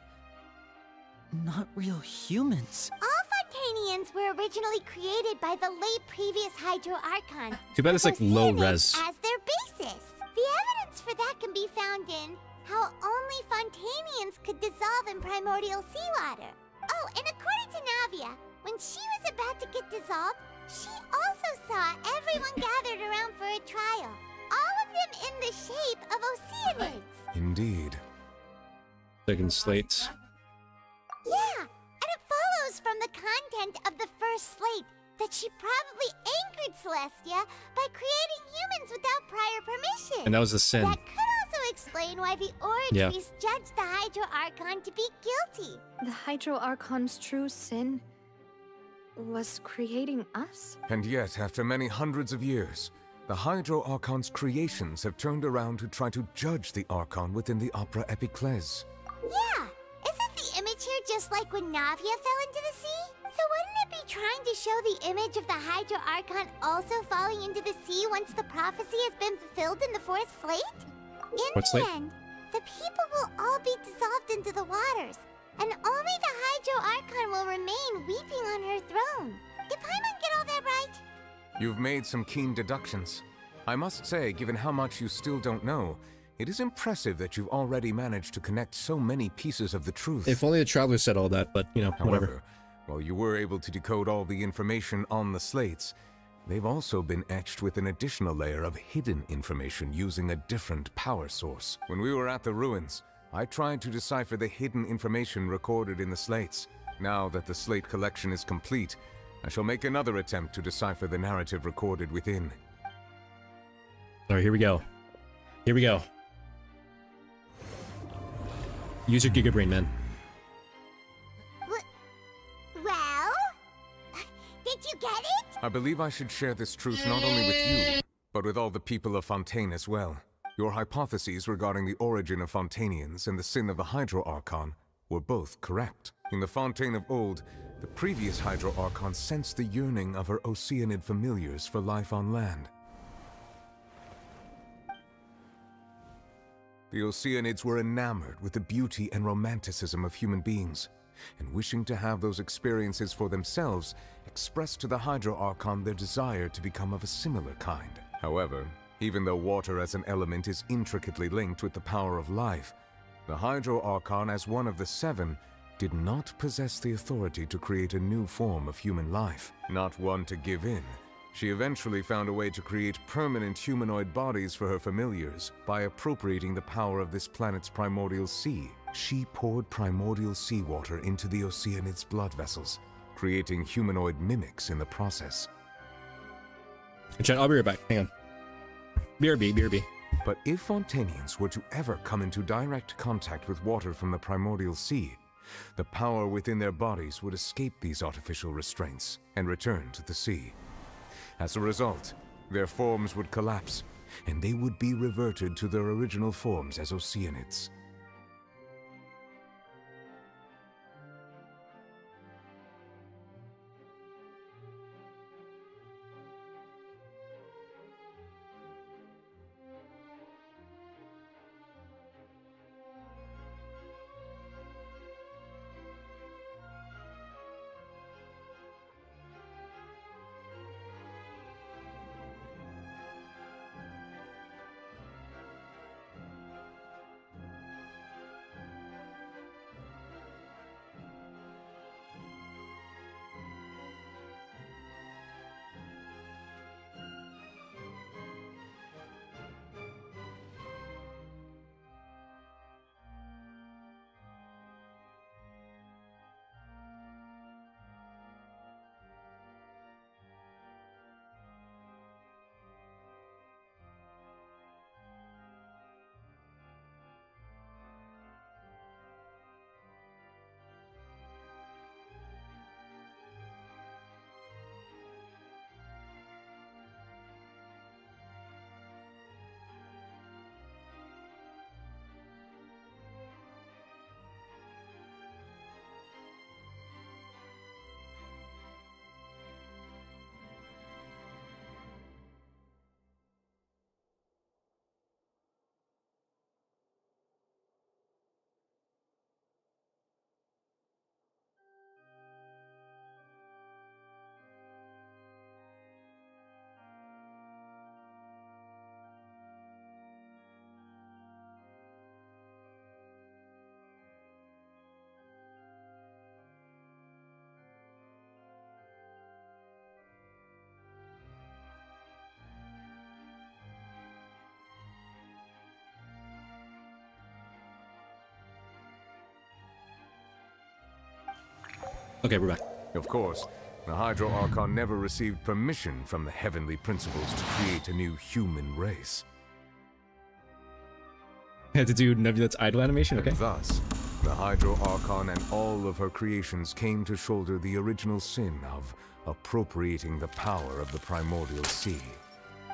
not real humans. All Fontainians were originally created by the late previous Hydro Archon. Too bad it's like low res. As their basis. The evidence for that can be found in how only Fontainians could dissolve in primordial seawater. Oh, and according to Navia, when she was about to get dissolved, she also saw everyone gathered around for a trial. All of them in the shape of Oceanids. Indeed. Second slates. Yeah, and it follows from the content of the first slate that she probably angered Celestia by creating humans without prior permission. And that was the sin. That could also explain why the Oratries judged the Hydro Archon to be guilty. The Hydro Archon's true sin was creating us? And yet, after many hundreds of years, the Hydro Archon's creations have turned around to try to judge the Archon within the Opera Epiclese. Yeah, isn't the image here just like when Navia fell into the sea? So wouldn't it be trying to show the image of the Hydro Archon also falling into the sea once the prophecy has been fulfilled in the fourth slate? In the end, the people will all be dissolved into the waters, and only the Hydro Archon will remain weeping on her throne. Did Paimon get all that right? You've made some keen deductions. I must say, given how much you still don't know, it is impressive that you've already managed to connect so many pieces of the truth. If only the traveler said all that, but, you know, whatever. However, while you were able to decode all the information on the slates, they've also been etched with an additional layer of hidden information using a different power source. When we were at the ruins, I tried to decipher the hidden information recorded in the slates. Now that the slate collection is complete, I shall make another attempt to decipher the narrative recorded within. Alright, here we go. Here we go. Use your Giga Brain, man. Well? Did you get it? I believe I should share this truth not only with you, but with all the people of Fontaine as well. Your hypotheses regarding the origin of Fontainians and the sin of the Hydro Archon were both correct. In the Fontaine of old, the previous Hydro Archon sensed the yearning of her Oceanid familiars for life on land. The Oceanids were enamored with the beauty and romanticism of human beings, and wishing to have those experiences for themselves, expressed to the Hydro Archon their desire to become of a similar kind. However, even though water as an element is intricately linked with the power of life, the Hydro Archon, as one of the seven, did not possess the authority to create a new form of human life. Not one to give in, she eventually found a way to create permanent humanoid bodies for her familiars by appropriating the power of this planet's primordial sea. She poured primordial seawater into the Oceanids' blood vessels, creating humanoid mimics in the process. Chat, I'll be right back. Hang on. BRB, BRB. But if Fontainians were to ever come into direct contact with water from the primordial sea, the power within their bodies would escape these artificial restraints and return to the sea. As a result, their forms would collapse, and they would be reverted to their original forms as Oceanids. Okay, we're back. Of course, the Hydro Archon never received permission from the heavenly principles to create a new human race. Had to do Nebula's idol animation, okay. And thus, the Hydro Archon and all of her creations came to shoulder the original sin of appropriating the power of the primordial sea.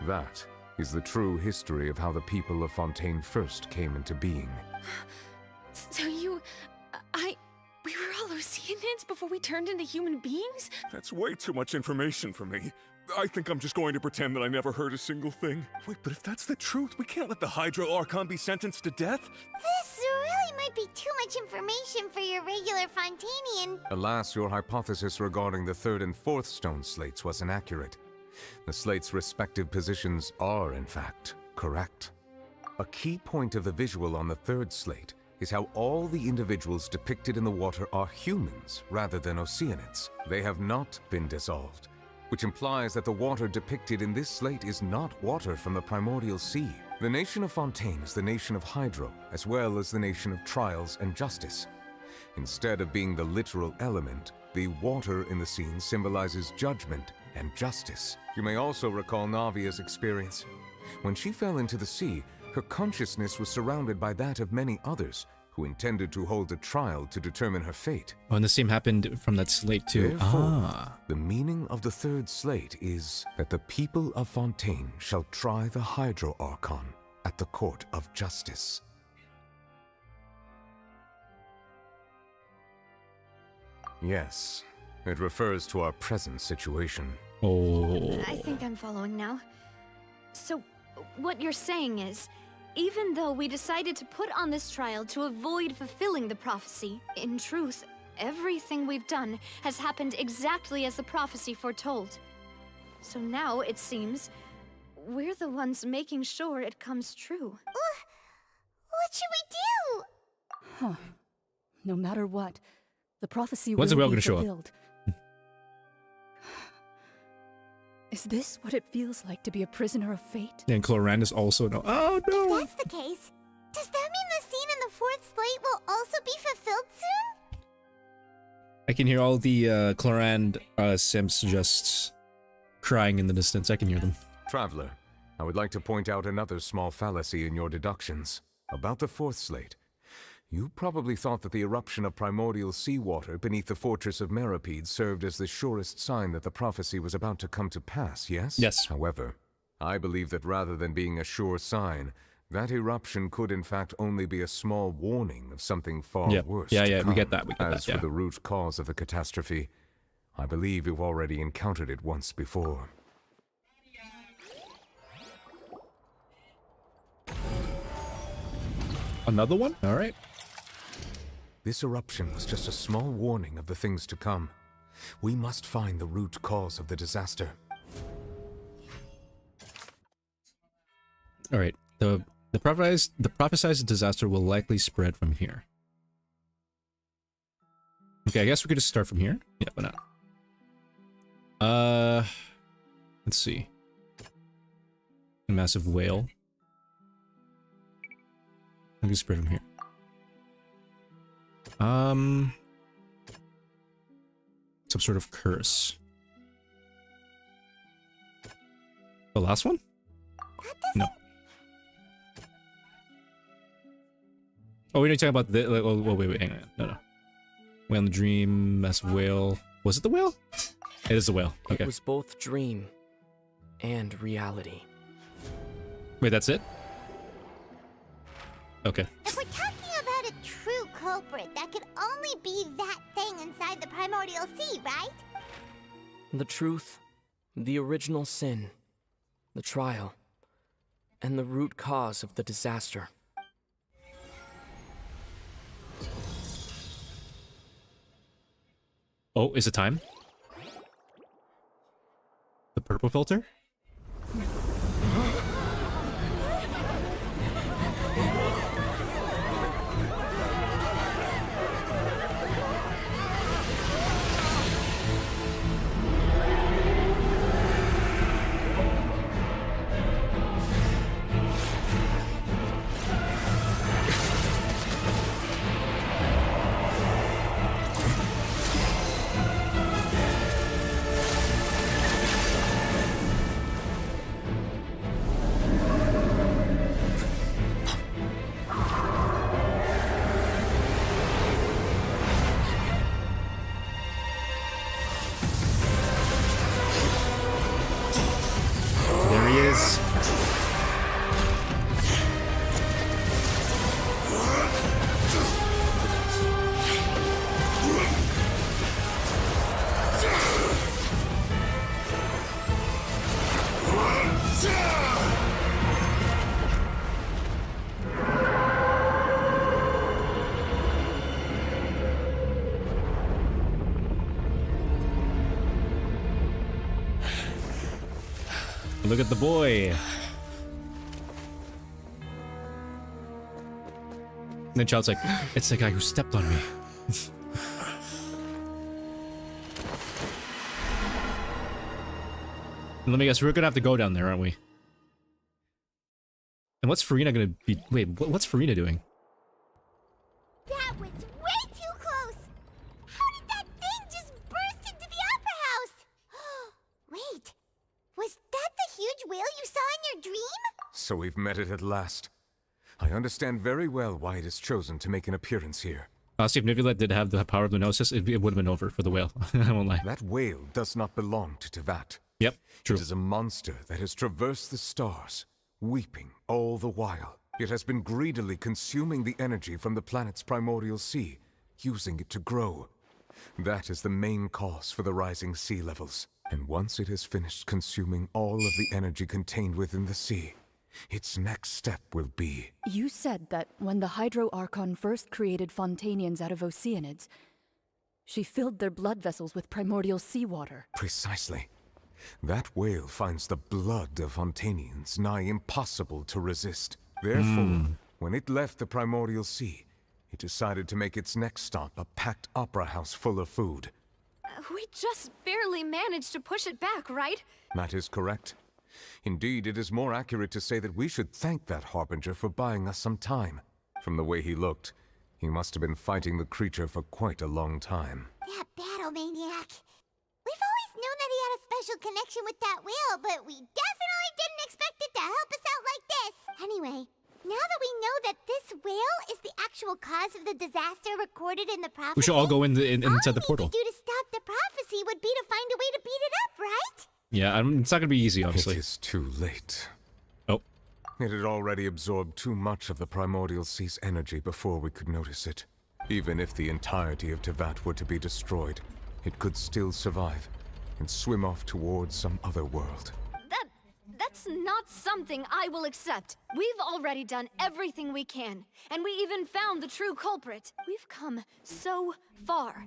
That is the true history of how the people of Fontaine first came into being. So we were all Oceanids before we turned into human beings? That's way too much information for me. I think I'm just going to pretend that I never heard a single thing. Wait, but if that's the truth, we can't let the Hydro Archon be sentenced to death. This really might be too much information for your regular Fontainian. Alas, your hypothesis regarding the third and fourth stone slates was inaccurate. The slates' respective positions are, in fact, correct. A key point of the visual on the third slate is how all the individuals depicted in the water are humans rather than Oceanids. They have not been dissolved, which implies that the water depicted in this slate is not water from the primordial sea. The nation of Fontaine is the nation of Hydro, as well as the nation of trials and justice. Instead of being the literal element, the water in the scene symbolizes judgment and justice. You may also recall Navia's experience. When she fell into the sea, her consciousness was surrounded by that of many others who intended to hold a trial to determine her fate. Oh, and the same happened from that slate too. Therefore, the meaning of the third slate is that the people of Fontaine shall try the Hydro Archon at the court of justice. Yes, it refers to our present situation. Oh. I think I'm following now. So, what you're saying is, even though we decided to put on this trial to avoid fulfilling the prophecy, in truth, everything we've done has happened exactly as the prophecy foretold. So now, it seems, we're the ones making sure it comes true. What should we do? Huh. No matter what, the prophecy When's the will whale be gonna show up? fulfilled. Is this what it feels like to be a prisoner of fate? And Cloran is also no. Oh no! If that's the case, does that mean the scene in the fourth slate will also be fulfilled soon? I can hear all the Cloran simps just crying in the distance. I can hear them. Traveler, I would like to point out another small fallacy in your deductions. About the fourth slate, you probably thought that the eruption of primordial seawater beneath the fortress of Meripede served as the surest sign that the prophecy was about to come to pass, yes? Yes. However, I believe that rather than being a sure sign, that eruption could in fact only be a small warning of something far worse to we come. get that, we get As that, yeah. for the root cause of the catastrophe, I believe you've already encountered it once before. Another one? All right. This eruption was just a small warning of the things to come. We must find the root cause of the disaster. All right. The prophesized disaster will likely spread from here. Okay, I guess we could just start from here. Yeah, why not? Let's see. A massive whale. I can spread from here. Some sort of curse. The last one? No. Oh, we're talking about the. Oh, wait, hang on. No. Whale in the dream, massive whale. Was it the whale? It is the whale. Okay. It was both dream and reality. Wait, that's it? Okay. If we're talking about a true culprit, that could only be that thing inside the primordial sea, right? The truth, the original sin, the trial, and the root cause of the disaster. Oh, is it time? The purple filter? Look at the boy. And then Child's like, it's the guy who stepped on me. Let me guess, we're gonna have to go down there, aren't we? And what's Furina gonna be? Wait, what's Furina doing? That was way too close! How did that thing just burst into the Opera House? Wait, was that the huge whale you saw in your dream? So we've met it at last. I understand very well why it has chosen to make an appearance here. Honestly, if Nivulet did have the power of Gnosis, it would have been over for the whale. I won't lie. That whale does not belong to Tevat. Yep, true. It is a monster that has traversed the stars, weeping all the while. It has been greedily consuming the energy from the planet's primordial sea, using it to grow. That is the main cause for the rising sea levels. And once it has finished consuming all of the energy contained within the sea, its next step will be... You said that when the Hydro Archon first created Fontainians out of Oceanids, she filled their blood vessels with primordial seawater. Precisely. That whale finds the blood of Fontainians nigh impossible to resist. Therefore, when it left the primordial sea, it decided to make its next stop a packed opera house full of food. We just barely managed to push it back, right? That is correct. Indeed, it is more accurate to say that we should thank that Harbinger for buying us some time. From the way he looked, he must have been fighting the creature for quite a long time. That battle maniac. We've always known that he had a special connection with that whale, but we definitely didn't expect it to help us out like this. Anyway, now that we know that this whale is the actual cause of the disaster recorded in the prophecy, We should all go inside the portal. all we need to do to stop the prophecy would be to find a way to beat it up, right? Yeah, it's not gonna be easy, obviously. It is too late. Oh. It had already absorbed too much of the primordial sea's energy before we could notice it. Even if the entirety of Tevat were to be destroyed, it could still survive and swim off towards some other world. That's not something I will accept. We've already done everything we can, and we even found the true culprit. We've come so far.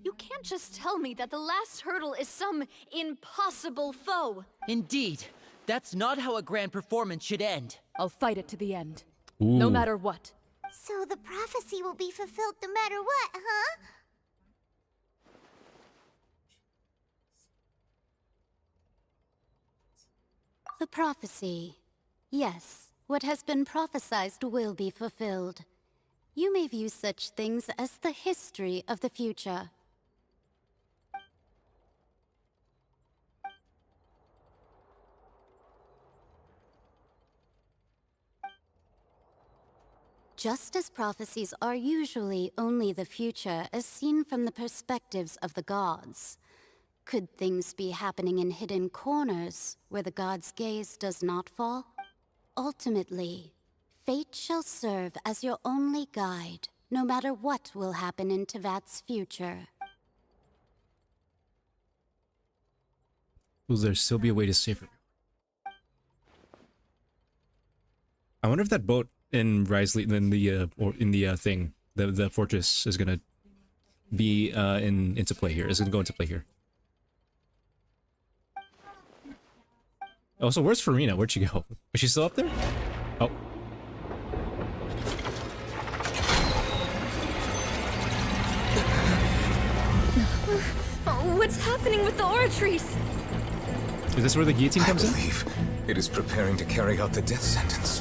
You can't just tell me that the last hurdle is some impossible foe. Indeed. That's not how a grand performance should end. I'll fight it to the end. Ooh. No matter what. So the prophecy will be fulfilled no matter what, huh? The prophecy. Yes, what has been prophesied will be fulfilled. You may view such things as the history of the future. Just as prophecies are usually only the future as seen from the perspectives of the gods, could things be happening in hidden corners where the god's gaze does not fall? Ultimately, fate shall serve as your only guide, no matter what will happen in Tevat's future. Will there still be a way to save her? I wonder if that boat in Risley, in the thing, the fortress is gonna be into play here. Is gonna go into play here. Oh, so where's Furina? Where'd she go? Is she still up there? Oh. What's happening with the oratories? Is this where the guillotine comes in? I believe it is preparing to carry out the death sentence.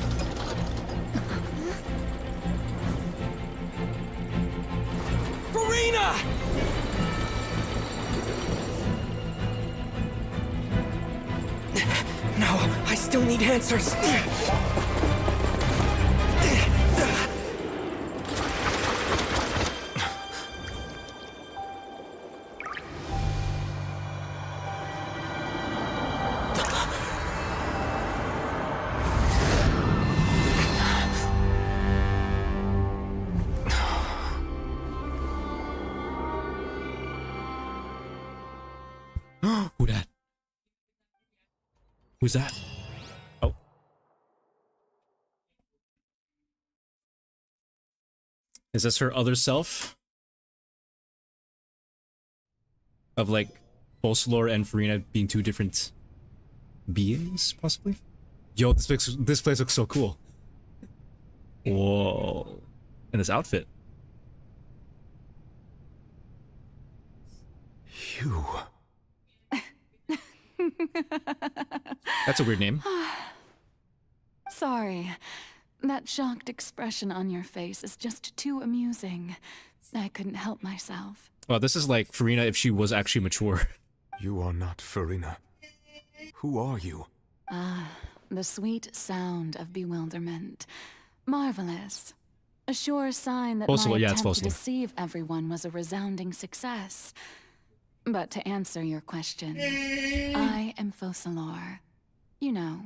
Furina! No, I still need answers. Who that? Who's that? Oh. Is this her other self? Of like Bolsalor and Furina being two different beings, possibly? Yo, this place looks so cool. Whoa. And this outfit. You. That's a weird name. Sorry. That shocked expression on your face is just too amusing. I couldn't help myself. Well, this is like Furina if she was actually mature. You are not Furina. Who are you? Ah, the sweet sound of bewilderment. Marvelous. A sure sign that Fossil, my yeah, it's attempt to Fossil. deceive everyone was a resounding success. But to answer your question, I am Fossilor. You know,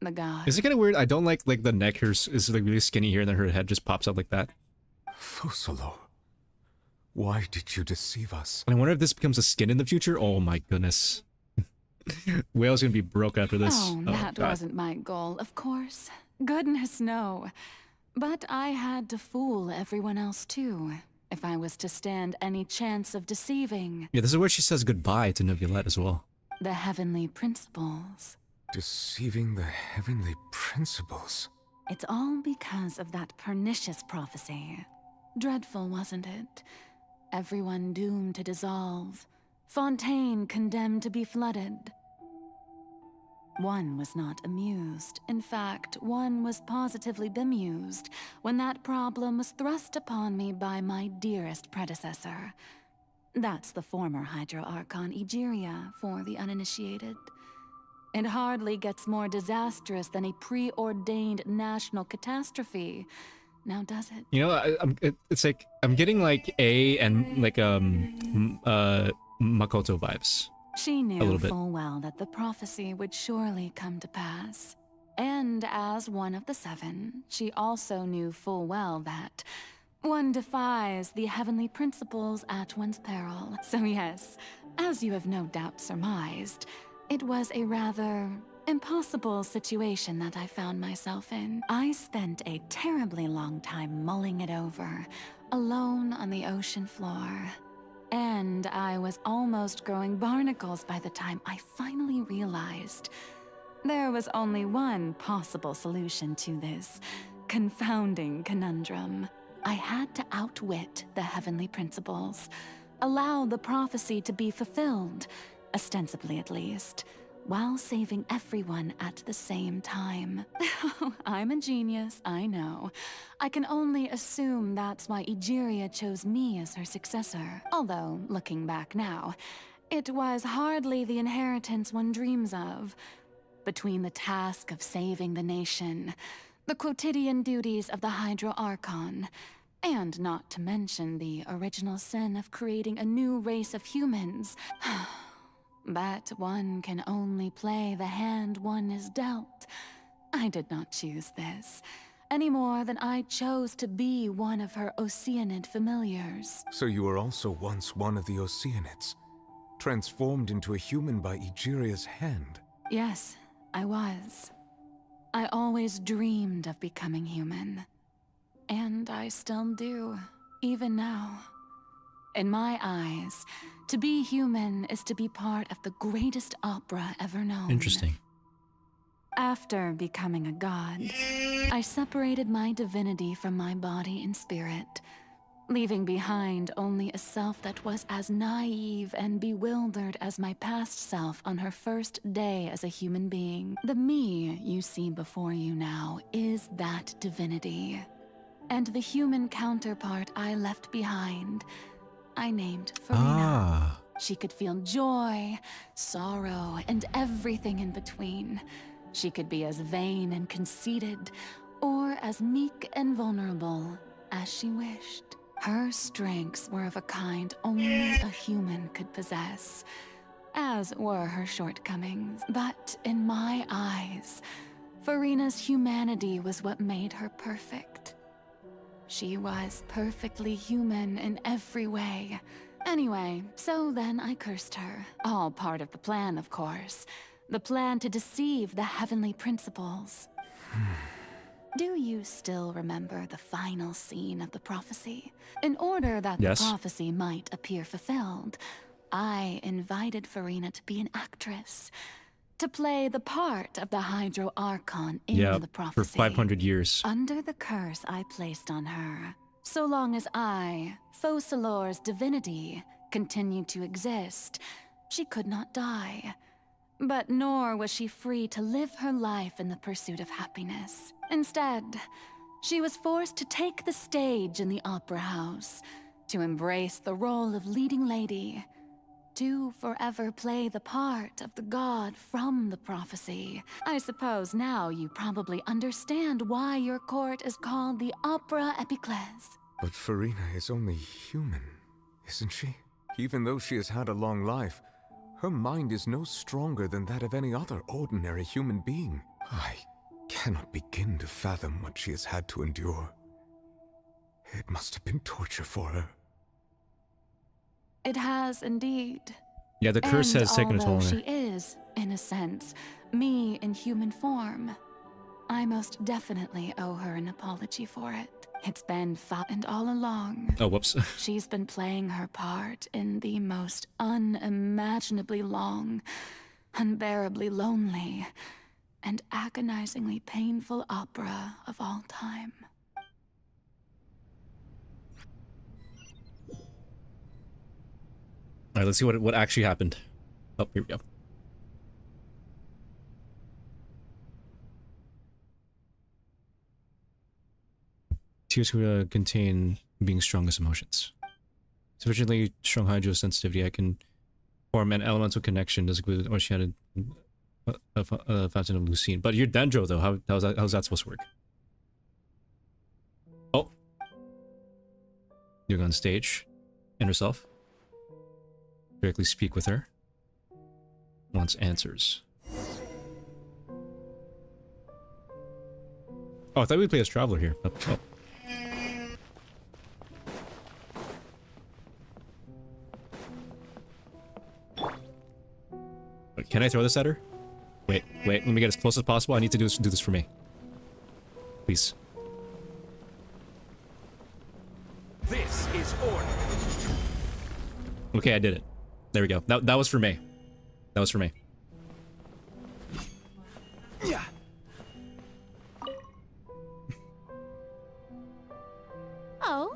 the god. Is it kind of weird? I don't like the neck here is like really skinny here and then her head just pops up like that. Fossilor. Why did you deceive us? And I wonder if this becomes a skin in the future. Oh my goodness. Whale's gonna be broke after this. Oh, that wasn't my goal, of course. Goodness, no. But I had to fool everyone else too, if I was to stand any chance of deceiving Yeah, this is where she says goodbye to Neuvillette as well. the heavenly principles. Deceiving the heavenly principles. It's all because of that pernicious prophecy. Dreadful, wasn't it? Everyone doomed to dissolve. Fontaine condemned to be flooded. One was not amused. In fact, one was positively bemused when that problem was thrust upon me by my dearest predecessor. That's the former Hydro Archon Egeria for the uninitiated. It hardly gets more disastrous than a preordained national catastrophe. Now does it? You know, it's like I'm getting like A and like Makoto vibes. She A knew little bit. full well that the prophecy would surely come to pass. And as one of the seven, she also knew full well that one defies the heavenly principles at one's peril. So yes, as you have no doubt surmised, it was a rather impossible situation that I found myself in. I spent a terribly long time mulling it over, alone on the ocean floor. And I was almost growing barnacles by the time I finally realized there was only one possible solution to this confounding conundrum. I had to outwit the heavenly principles, allow the prophecy to be fulfilled, ostensibly at least, while saving everyone at the same time. I'm a genius, I know. I can only assume that's why Egeria chose me as her successor. Although, looking back now, it was hardly the inheritance one dreams of. Between the task of saving the nation, the quotidian duties of the Hydro Archon, and not to mention the original sin of creating a new race of humans. But one can only play the hand one is dealt. I did not choose this, any more than I chose to be one of her Oceanid familiars. So you were also once one of the Oceanids, transformed into a human by Egeria's hand. Yes, I was. I always dreamed of becoming human. And I still do, even now. In my eyes, to be human is to be part of the greatest opera ever known. Interesting. After becoming a god, I separated my divinity from my body and spirit, leaving behind only a self that was as naive and bewildered as my past self on her first day as a human being. The me you see before you now is that divinity. And the human counterpart I left behind, I named Furina. She could feel joy, sorrow, and everything in between. She could be as vain and conceited, or as meek and vulnerable as she wished. Her strengths were of a kind only a human could possess, as were her shortcomings. But in my eyes, Furina's humanity was what made her perfect. She was perfectly human in every way. Anyway, so then I cursed her. All part of the plan, of course. The plan to deceive the heavenly principles. Do you still remember the final scene of the prophecy? In order that Yes. the prophecy might appear fulfilled, I invited Furina to be an actress. to play the part of the Hydro Archon in Yeah, the prophecy. for 500 years. Under the curse I placed on her, so long as I, Focalor's divinity, continued to exist, she could not die. But nor was she free to live her life in the pursuit of happiness. Instead, she was forced to take the stage in the opera house, to embrace the role of leading lady, to forever play the part of the god from the prophecy. I suppose now you probably understand why your court is called the Opera Epiclese. But Furina is only human, isn't she? Even though she has had a long life, her mind is no stronger than that of any other ordinary human being. I cannot begin to fathom what she has had to endure. It must have been torture for her. It has indeed. Yeah, the curse And has taken a toll on although her. she is, in a sense, me in human form, I most definitely owe her an apology for it. It's been and all along. Oh, whoops. She's been playing her part in the most unimaginably long, unbearably lonely, and agonizingly painful opera of all time. All right, let's see what actually happened. Oh, here we go. Tears contain being strongest emotions. Sufficiently strong hydro sensitivity, I can form an elemental connection as good or she had a fountain of Lucine. But you're Dendro though. How's that supposed to work? Oh, you're on stage. And herself. Directly speak with her. Wants answers. Oh, I thought we'd play as Traveler here. Oh. Wait, can I throw this at her? Wait, let me get as close as possible. I need to do this for me. Please. This is order. Okay, I did it. There we go. That was for me. That was for me. Yeah. Oh,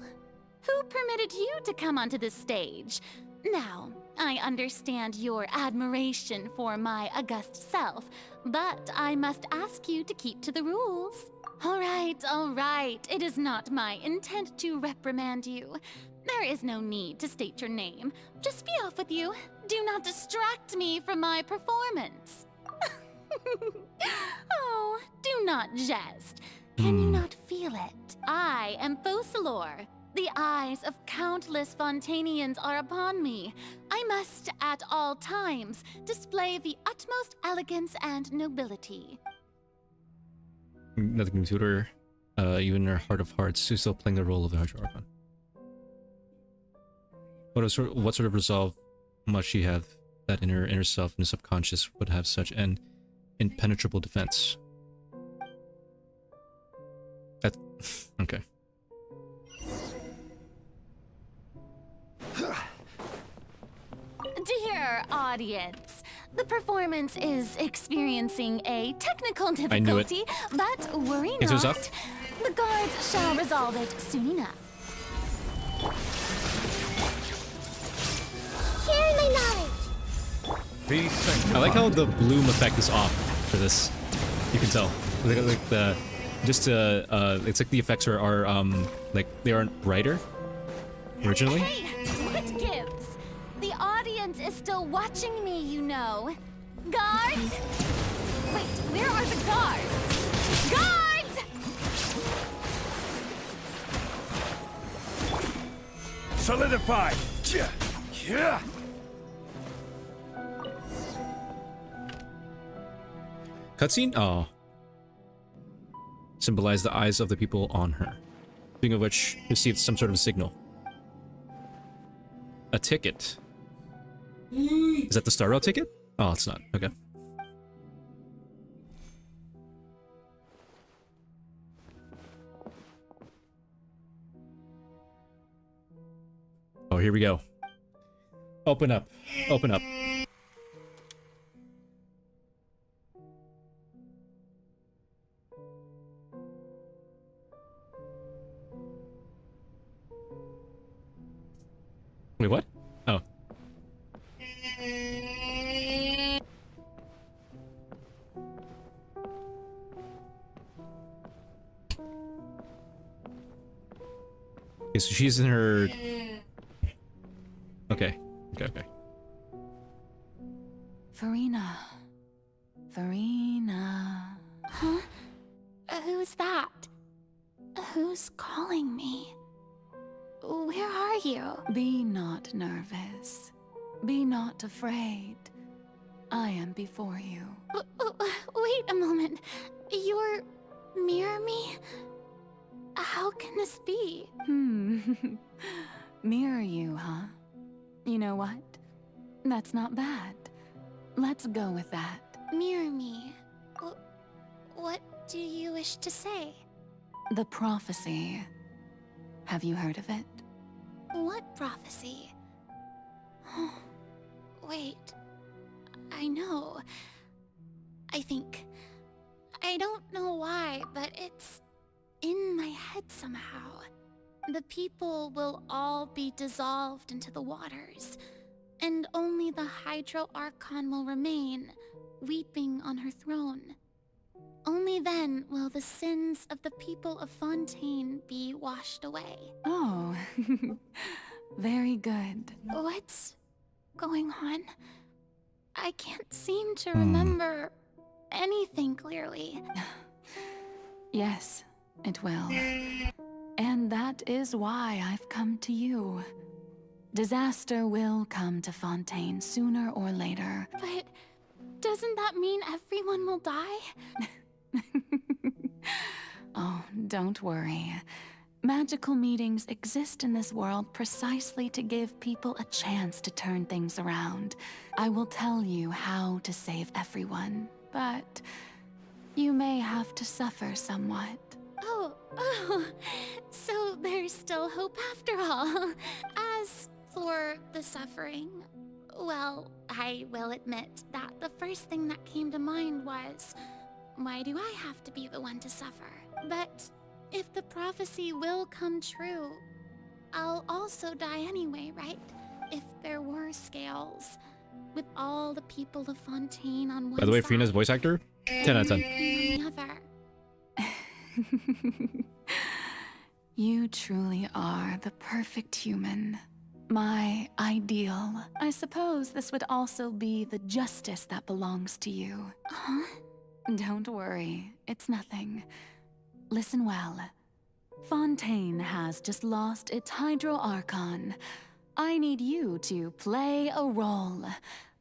who permitted you to come onto this stage? Now, I understand your admiration for my august self, but I must ask you to keep to the rules. All right. It is not my intent to reprimand you. There is no need to state your name. Just be off with you. Do not distract me from my performance. Oh, do not jest. Can you not feel it? I am Focalor. The eyes of countless Fontainians are upon me. I must, at all times, display the utmost elegance and nobility. Nothing can suit her. Even in her heart of hearts, she's still playing the role of the Hydro Archon. What sort of resolve must she have that in her inner self and subconscious would have such an impenetrable defense? That okay. Dear audience, the performance is experiencing a technical difficulty, I knew it. but worry Is yours not. up? The guards shall resolve it soon enough. Share my knowledge. I like how the bloom effect is off for this. You can tell. Like the just it's like the effects are like they aren't brighter originally. Hey, what gives? The audience is still watching me, you know. Guards? Wait, where are the guards? Guards! Solidify! Yeah. Cutscene? Oh. Symbolize the eyes of the people on her. Speaking of which, received some sort of signal. A ticket. Is that the Star Rail ticket? Oh, it's not. Okay. Oh, here we go. Open up. Open up. Okay, so she's in her... Okay. Okay. Furina. Furina. Huh? Who's that? Who's calling me? Where are you? Be not nervous. Be not afraid. I am before you. Wait a moment. You're... mirror me? How can this be? Mirror you, huh? You know what? That's not bad. Let's go with that. Mirror me. What do you wish to say? The prophecy. Have you heard of it? What prophecy? Wait. I know. I think... I don't know why, but it's in my head somehow. The people will all be dissolved into the waters, and only the Hydro Archon will remain, weeping on her throne. Only then will the sins of the people of Fontaine be washed away. Oh, very good. What's going on? I can't seem to remember anything clearly. Yes, it will. And that is why I've come to you. Disaster will come to Fontaine sooner or later. But doesn't that mean everyone will die? Oh, don't worry. Magical meetings exist in this world precisely to give people a chance to turn things around. I will tell you how to save everyone, but you may have to suffer somewhat. Oh, so there's still hope after all. As for the suffering, well, I will admit that the first thing that came to mind was, why do I have to be the one to suffer? But if the prophecy will come true, I'll also die anyway, right? If there were scales, with all the people of Fontaine on one side. By the way, Furina's voice actor? 10 out of 10. On the other. You truly are the perfect human. My ideal. I suppose this would also be the justice that belongs to you. Huh? Don't worry, it's nothing. Listen well. Fontaine has just lost its Hydro Archon. I need you to play a role.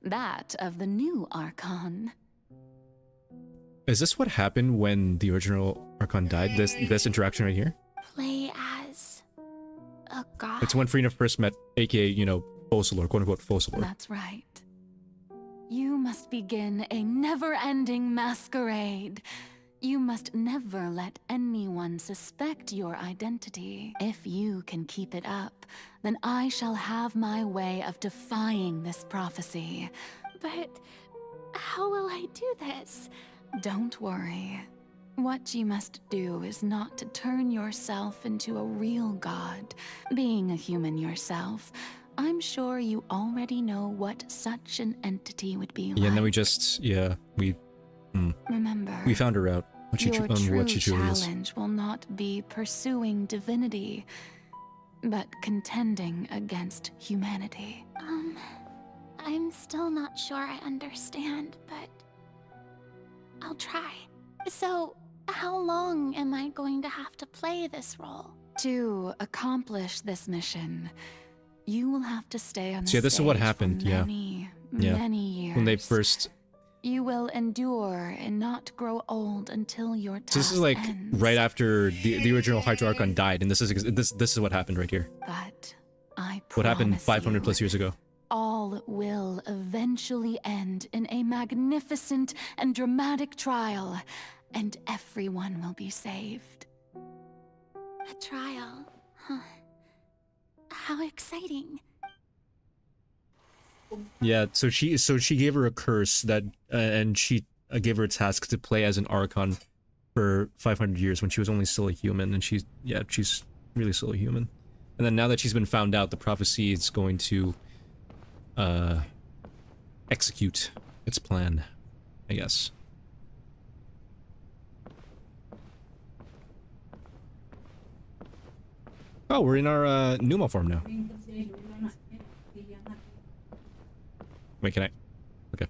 That of the new Archon. Is this what happened when the original Archon died? This interaction right here? Play as a god. It's when Furina first met, aka, you know, Focalor, quote-unquote Focalor. That's right. You must begin a never-ending masquerade. You must never let anyone suspect your identity. If you can keep it up, then I shall have my way of defying this prophecy. But how will I do this? Don't worry. What you must do is not to turn yourself into a real god. Being a human yourself, I'm sure you already know what such an entity would be like. Yeah, and then we just, Remember, we found her out. What she your what she true truly is. challenge will not be pursuing divinity, but contending against humanity. I'm still not sure I understand, but I'll try. So, how long am I going to have to play this role? To accomplish this mission, you will have to stay on the So yeah, this is what stage happened, for yeah. many years. When they first... You will endure and not grow old until your task So this is like ends. right after the original Hydro Archon died, and this is what happened right here. But I What happened promise 500 you, plus years ago. all will eventually end in a magnificent and dramatic trial, and everyone will be saved. A trial, huh? How exciting. Yeah, so she gave her a curse that, and she gave her a task to play as an Archon for 500 years when she was only still a human, and she's really still a human. And then now that she's been found out, the prophecy is going to, execute its plan, I guess. Oh, we're in our Numa form now. Wait, can I? Okay.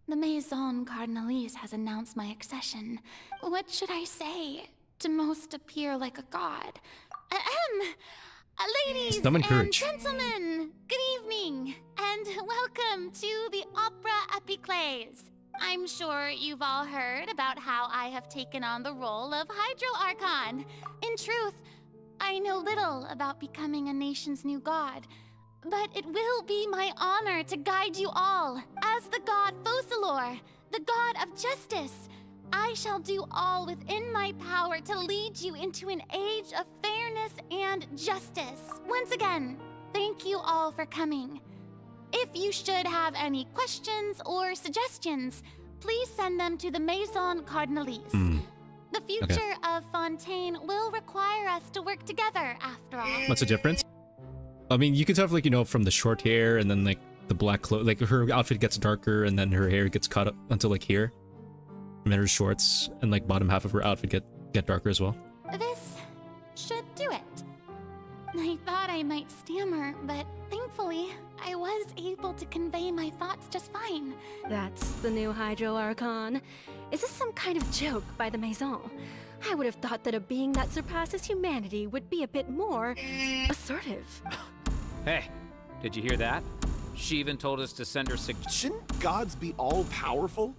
The Maison Cardinalise has announced my accession. What should I say to most appear like a god? Ahem! Ladies Summon and courage. gentlemen, good evening, and welcome to the Opera Epiclese. I'm sure you've all heard about how I have taken on the role of Hydro Archon. In truth, I know little about becoming a nation's new god, but it will be my honor to guide you all. As the god Focalor, the god of justice, I shall do all within my power to lead you into an age of fairness and justice. Once again, thank you all for coming. If you should have any questions or suggestions, please send them to the Maison Cardinalise. The future of Fontaine will require us to work together, after all. What's the difference? I mean, you can tell, like, you know, from the short hair and then, like, the black clothes. Like, her outfit gets darker and then her hair gets cut up until, like, here. And then her shorts and, like, bottom half of her outfit get darker as well. This should do it. I thought I might stammer, but thankfully, I was able to convey my thoughts just fine. That's the new Hydro Archon. Is this some kind of joke by the Maison? I would have thought that a being that surpasses humanity would be a bit more assertive. Hey, did you hear that? She even told us to send her Shouldn't gods be all-powerful?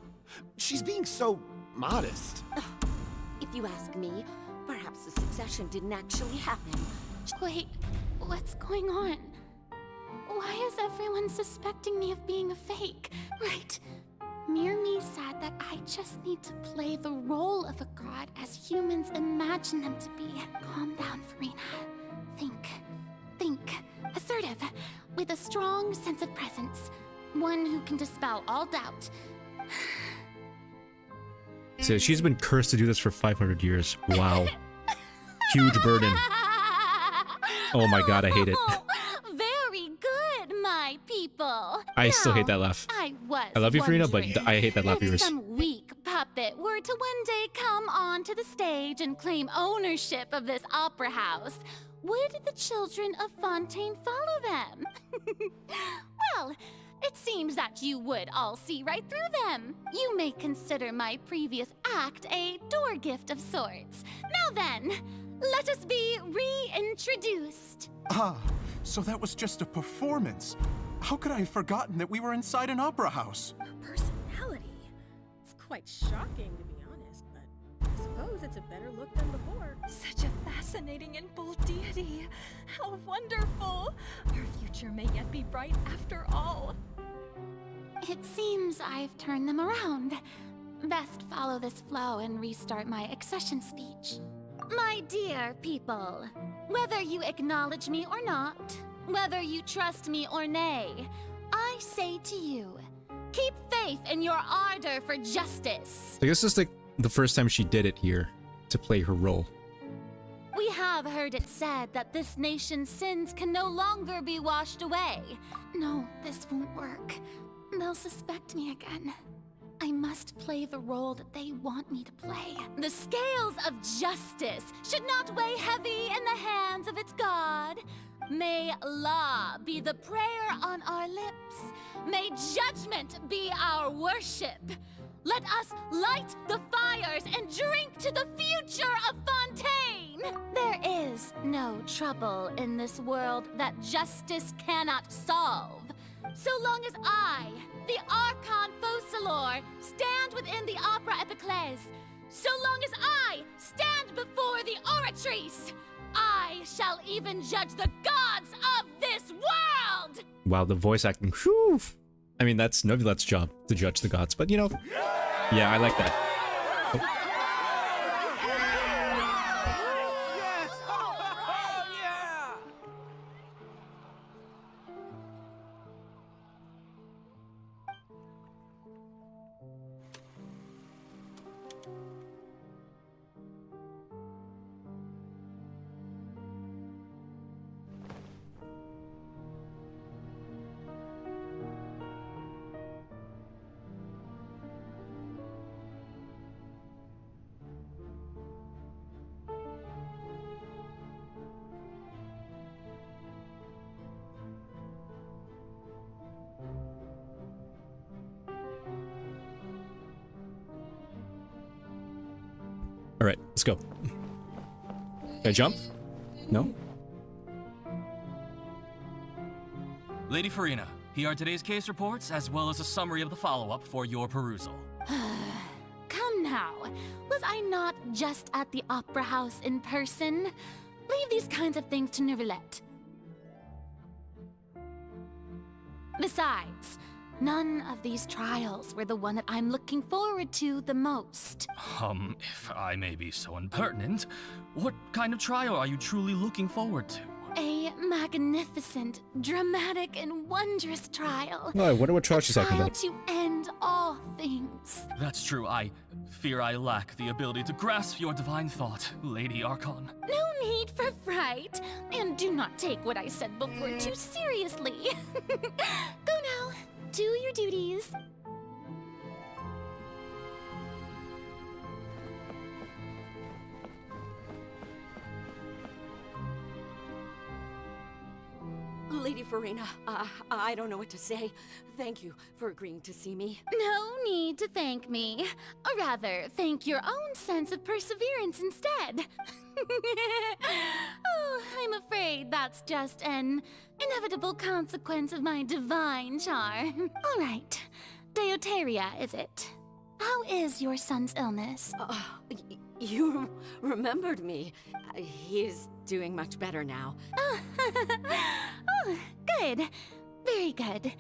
She's being so modest. If you ask me, perhaps the succession didn't actually happen. Wait, what's going on? Why is everyone suspecting me of being a fake? Right. Mirmi said that I just need to play the role of a god as humans imagine them to be. Calm down, Furina. Think. Assertive, with a strong sense of presence. One who can dispel all doubt. So she's been cursed to do this for 500 years. Wow. Huge burden. Oh my god, I hate it. Very good, my people. I still hate that laugh. I love you, Furina, but wondering I hate that laugh of if yours. some weak puppet were to one day come onto the stage and claim ownership of this opera house, would the children of Fontaine follow them? Well, it seems that you would all see right through them. You may consider my previous act a door gift of sorts. Now then, let us be reintroduced. Ah, so that was just a performance. How could I have forgotten that we were inside an opera house? Her personality. It's quite shocking, to be honest, but I suppose it's a better look than before. Such a fascinating and bold deity. How wonderful. Our future may yet be bright after all. It seems I've turned them around. Best follow this flow and restart my accession speech. My dear people, whether you acknowledge me or not, whether you trust me or nay, I say to you, keep faith in your ardor for justice. I guess this is like the first time she did it here to play her role. We have heard it said that this nation's sins can no longer be washed away. No, this won't work. They'll suspect me again. I must play the role that they want me to play. The scales of justice should not weigh heavy in the hands of its god. May law be the prayer on our lips. May judgment be our worship. Let us light the fires and drink to the future of Fontaine. There is no trouble in this world that justice cannot solve. So long as I, the Archon Focalor, stand within the Opera Epiclese, so long as I stand before the Oratrice, I shall even judge the gods of this world! Wow, the voice acting. Whew. I mean, that's Nobulet's job to judge the gods, but you know, yeah, I like that. Alright, let's go. Can I jump? No? Lady Furina, here are today's case reports, as well as a summary of the follow-up for your perusal. Come now. Was I not just at the Opera House in person? Leave these kinds of things to Neuvillette. Besides, none of these trials were the one that I'm looking forward to the most. If I may be so impertinent, what kind of trial are you truly looking forward to? A magnificent, dramatic, and wondrous trial. Oh, I wonder what trial she's talking Trial about. to end all things. That's true. I fear I lack the ability to grasp your divine thought, Lady Archon. No need for fright, and do not take what I said before too seriously. Go now, do your duties. Lady Furina, I don't know what to say. Thank you for agreeing to see me. No need to thank me. Or rather, thank your own sense of perseverance instead. Oh, I'm afraid that's just an inevitable consequence of my divine charm. All right. Deuteria, is it? How is your son's illness? You remembered me. He's doing much better now. Oh, good. Very good.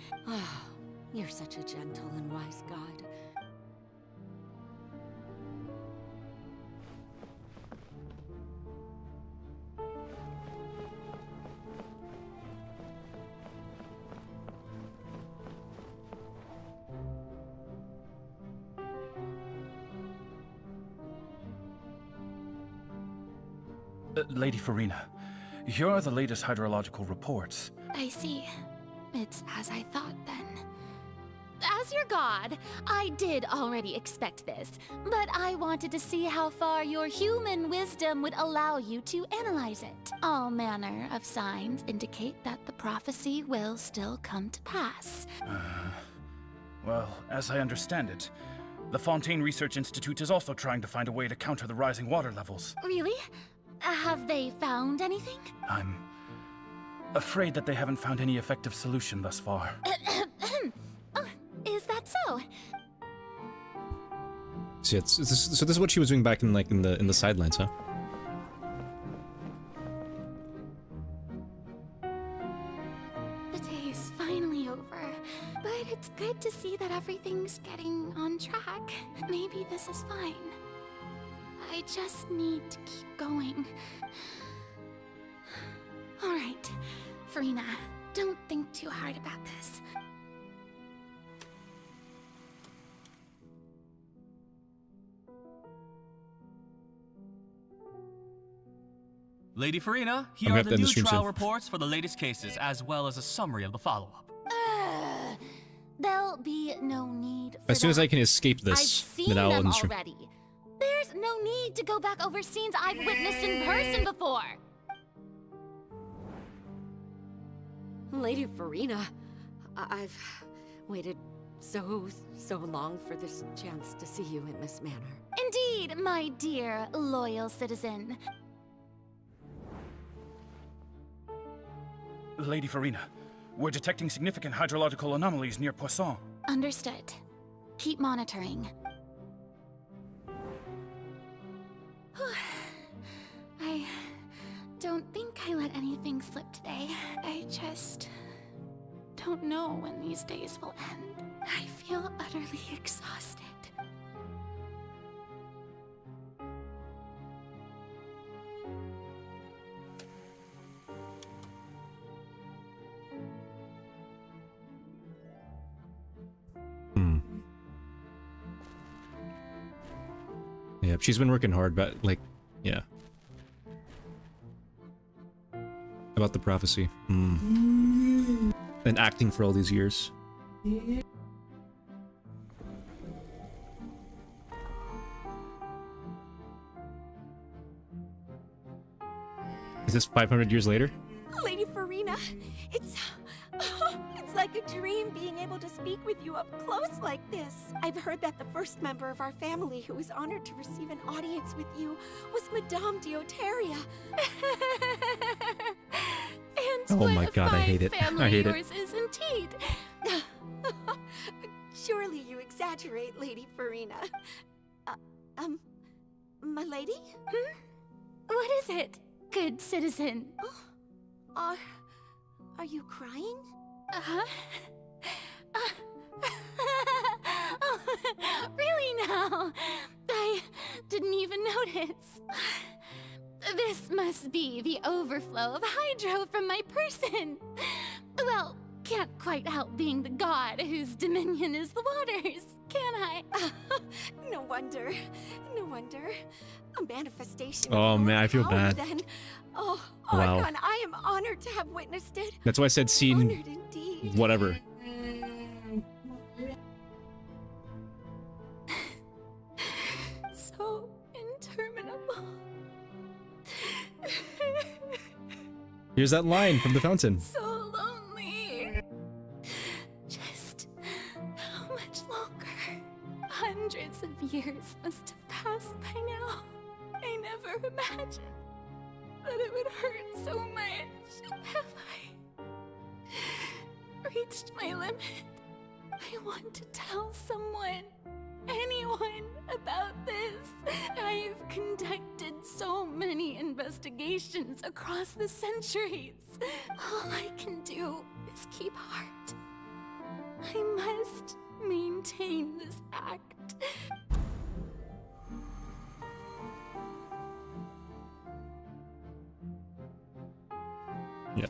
You're such a gentle and wise god. Lady Furina, here are the latest hydrological reports. I see. It's as I thought then. As your god, I did already expect this, but I wanted to see how far your human wisdom would allow you to analyze it. All manner of signs indicate that the prophecy will still come to pass. Well, as I understand it, the Fontaine Research Institute is also trying to find a way to counter the rising water levels. Really? Have they found anything? I'm afraid that they haven't found any effective solution thus far. Oh, is that so? So, so this is what she was doing back in the sidelines, huh? The day is finally over, but it's good to see that everything's getting on track. Maybe this is fine. I just need to keep going. All right, Furina, don't think too hard about this. Lady Furina, here are the new trial reports for the latest cases, as well as a summary of the follow-up. There'll be no need for As soon as that. I can escape this, I've seen then I'll them end the stream. already. There's no need to go back over scenes I've witnessed in person before. Lady Furina, I've waited so long for this chance to see you in this manner. Indeed, my dear loyal citizen. Lady Furina, we're detecting significant hydrological anomalies near Poisson. Understood. Keep monitoring. I don't think I let anything slip today. I just don't know when these days will end. I feel utterly exhausted. Yeah, she's been working hard, but like, yeah. About the prophecy. And acting for all these years. Is this 500 years later? Lady Furina, it's It's like a dream being able to speak with you up close like this. I've heard that the first member of our family who was honored to receive an audience with you was Madame Deoteria. And Oh my god, I hate it. I hate it. yours is indeed. Surely you exaggerate, Lady Furina. My lady? What is it, good citizen? Are you crying? Uh-huh. Oh, really now? I didn't even notice. This must be the overflow of hydro from my person. Well, can't quite help being the god whose dominion is the waters, can I? No wonder. No wonder. A manifestation. Oh, of your man, I feel power, bad. Then. Oh, Wow. Archon, I am honored to have witnessed it. That's why I said scene Honored indeed. whatever. So interminable. Here's that line from the fountain. So lonely. Just how much longer? Hundreds of years must have passed by now. I never imagined that it would hurt so much. Have I reached my limit? I want to tell someone, anyone, about this. I've conducted so many investigations across the centuries. All I can do is keep heart. I must maintain this act. Yeah.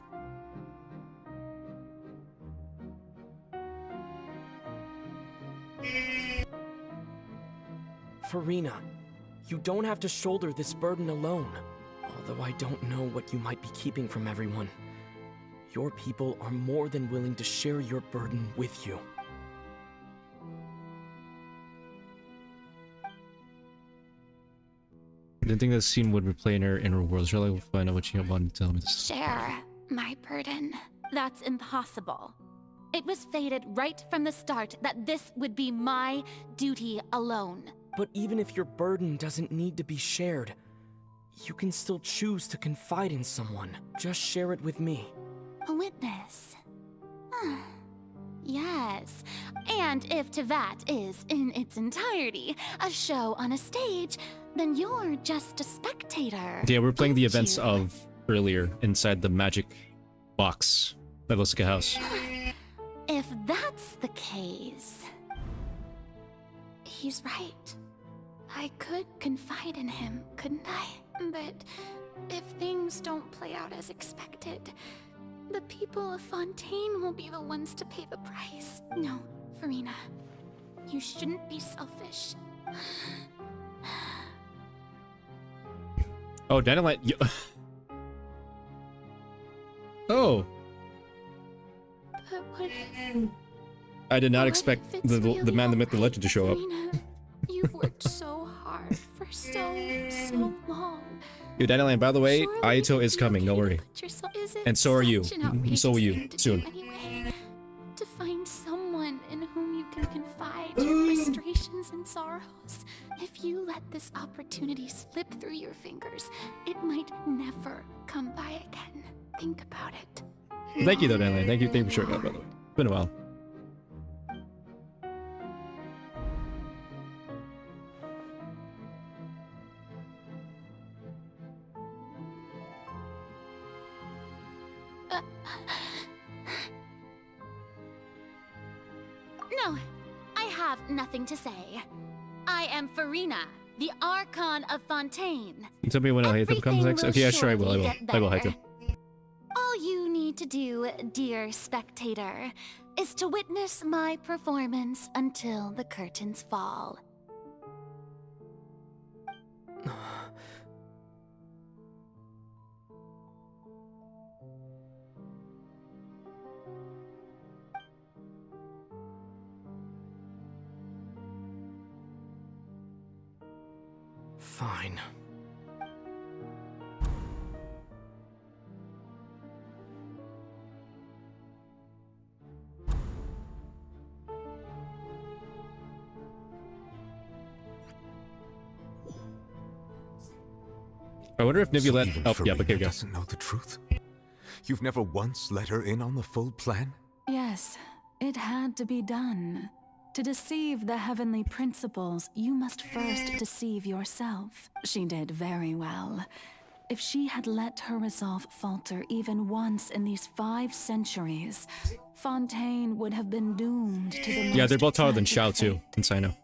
Furina, you don't have to shoulder this burden alone. Although I don't know what you might be keeping from everyone. Your people are more than willing to share your burden with you. I didn't think that scene would replay in her inner world. Surely we'll find out what she wanted to tell me. Share my burden. That's impossible. It was fated right from the start that this would be my duty alone. But even if your burden doesn't need to be shared, you can still choose to confide in someone. Just share it with me. A witness. Yes. And if Tevat is, in its entirety, a show on a stage, then you're just a spectator. Yeah, we're playing the aren't events you? of earlier inside the magic box that looks like a house. If that's the case... He's right. I could confide in him, couldn't I? But if things don't play out as expected, the people of Fontaine will be the ones to pay the price. No, Furina. You shouldn't be selfish. Oh, Dandelion. Oh. But what if... I did not What expect if it's the really man, the myth, the legend to show up. Furina, you've worked so hard for so long. Yo, Dandelion, by the way, Surely Aito is coming, don't worry. Put yourself- Is it And so are you. such an outrageous So will you, thing to soon. do anyway? To find someone in whom you can confide your frustrations and sorrows. If you let this opportunity slip through your fingers, it might never come by again. Think about it. Thank you, though, Dandelion. Thank you for showing up, by the way. It's been a while. No, I have nothing to say. I am Furina, the Archon of Fontaine. You tell me when Hatham comes next? will Okay, yeah, sure, I will. surely I will, get Hatham. All you need to do, dear spectator, is to witness my performance until the curtains fall. Fine. I wonder if Nibby So let. even Oh, yeah, Furina okay, go. doesn't know the truth? You've never once let her in on the full plan? Yes, it had to be done. To deceive the heavenly principles, you must first deceive yourself. She did very well. If she had let her resolve falter even once in these 5 centuries, Fontaine would have been doomed to the Yeah, they're most both taller than tragic Xiao too, fate. and Sino.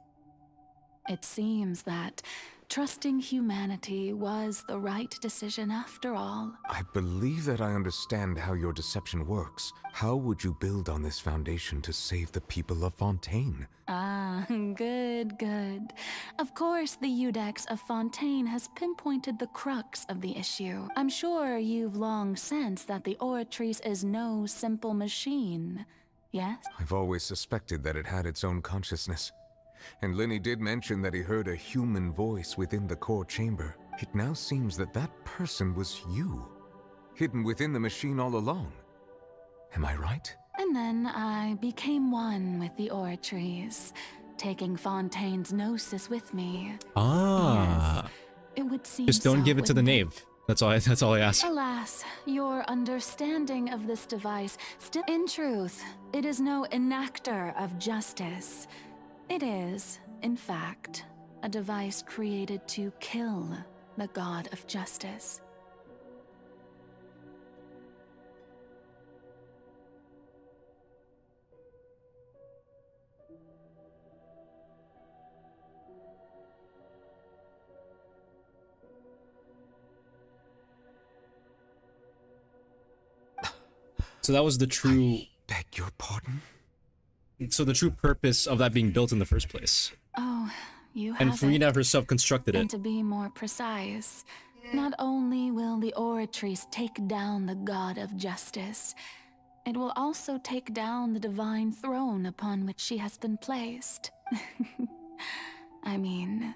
It seems that trusting humanity was the right decision after all. I believe that I understand how your deception works. How would you build on this foundation to save the people of Fontaine? Ah, good, good. Of course, the Iudex of Fontaine has pinpointed the crux of the issue. I'm sure you've long sensed that the Oratrice is no simple machine, yes? I've always suspected that it had its own consciousness. And Lenny did mention that he heard a human voice within the core chamber. It now seems that that person was you, hidden within the machine all along. Am I right? And then I became one with the Oratrice, taking Fontaine's gnosis with me. Ah. Yes, it would seem Just don't so, give it to the wouldn't knave. That's all I ask. Alas, your understanding of this device still... In truth, it is no enactor of justice. It is, in fact, a device created to kill the god of justice. So that was the true. Beg your pardon? So the true purpose of that being built in the first place. Oh, you have And it. Furina herself constructed And it. to be more precise, not only will the Oratrice take down the god of justice, it will also take down the divine throne upon which she has been placed. I mean,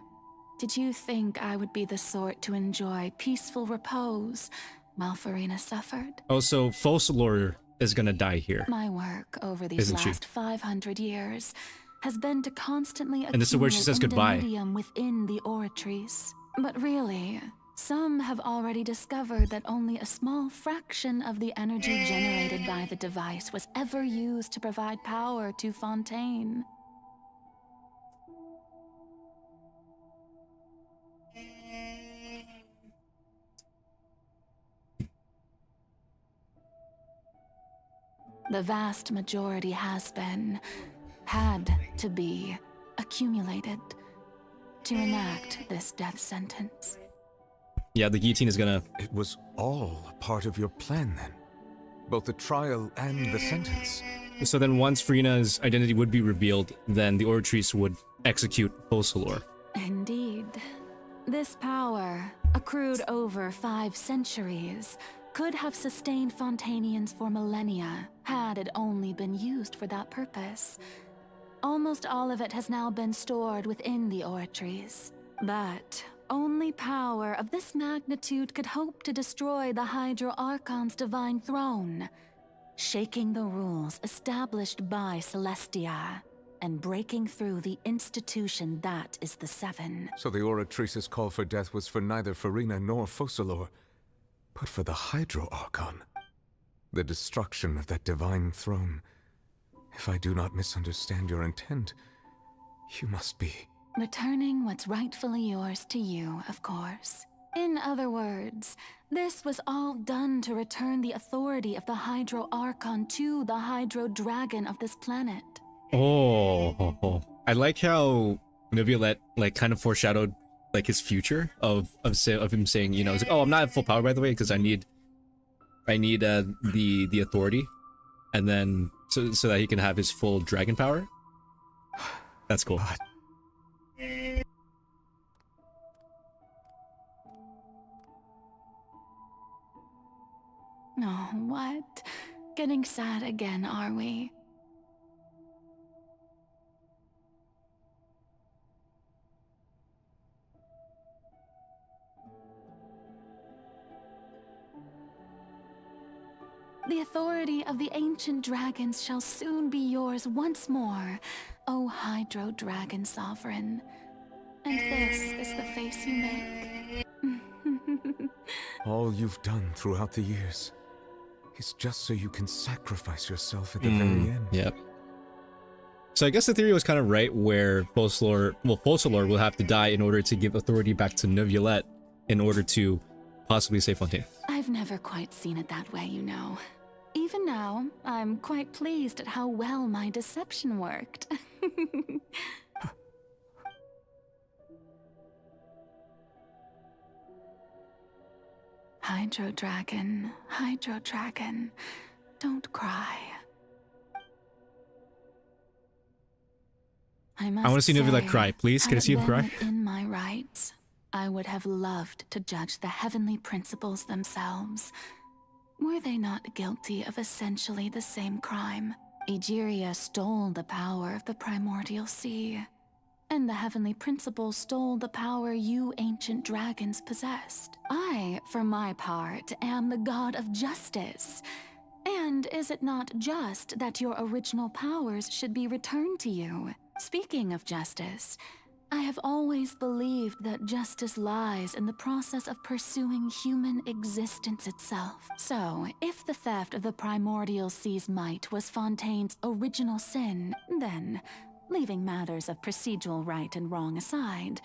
did you think I would be the sort to enjoy peaceful repose while Furina suffered? Also, Focalor is gonna die here. My work over these Isn't she? last 500 years has been to constantly And this is where she says goodbye. indemnitium within the Oratrice. But really, some have already discovered that only a small fraction of the energy generated by the device was ever used to provide power to Fontaine. The vast majority had to be accumulated to enact this death sentence. Yeah, the guillotine is gonna. It was all a part of your plan then? Both the trial and the sentence? So then once Furina's identity would be revealed, then the Oratrice would execute Focalor. Indeed. This power, accrued over 5 centuries, could have sustained Fontainians for millennia, had it only been used for that purpose. Almost all of it has now been stored within the Oratrice. But only power of this magnitude could hope to destroy the Hydro Archon's divine throne, shaking the rules established by Celestia, and breaking through the institution that is the Seven. So the Oratrice's call for death was for neither Furina nor Focalor, but for the Hydro Archon. The destruction of that divine throne. If I do not misunderstand your intent, you must be... Returning what's rightfully yours to you, of course. In other words, this was all done to return the authority of the Hydro Archon to the Hydro Dragon of this planet. Oh, I like how Neuvillette like kind of foreshadowed like his future of him saying, you know, it's like, oh, I'm not at full power by the way because I need the authority, and then so that he can have his full dragon power. That's cool. Oh, what? Getting sad again, are we? The authority of the ancient dragons shall soon be yours once more, O Hydro Dragon Sovereign. And this is the face you make. All you've done throughout the years is just so you can sacrifice yourself at the very end. Yep. So I guess the theory was kind of right, where Focalors will have to die in order to give authority back to Neuvillette in order to possibly save Fontaine. I've never quite seen it that way, you know. Even now, I'm quite pleased at how well my deception worked. Hydro Dragon, don't cry. I want to see Neuvillette cry. Please, can I see him cry? In my rights, I would have loved to judge the heavenly principles themselves. Were they not guilty of essentially the same crime? Egeria stole the power of the primordial sea, and the heavenly principles stole the power you ancient dragons possessed. I, for my part, am the god of justice. And is it not just that your original powers should be returned to you? Speaking of justice, I have always believed that justice lies in the process of pursuing human existence itself. So, if the theft of the primordial sea's might was Fontaine's original sin, then, leaving matters of procedural right and wrong aside,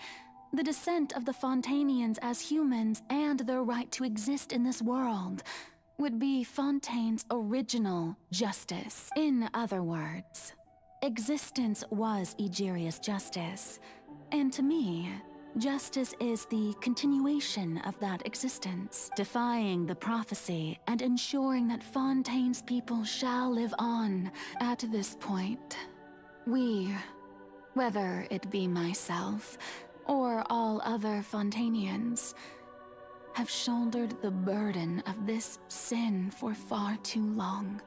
the descent of the Fontainians as humans and their right to exist in this world would be Fontaine's original justice. In other words, existence was Egeria's justice, and to me, justice is the continuation of that existence, defying the prophecy and ensuring that Fontaine's people shall live on. At this point, we, whether it be myself or all other Fontainians, have shouldered the burden of this sin for far too long.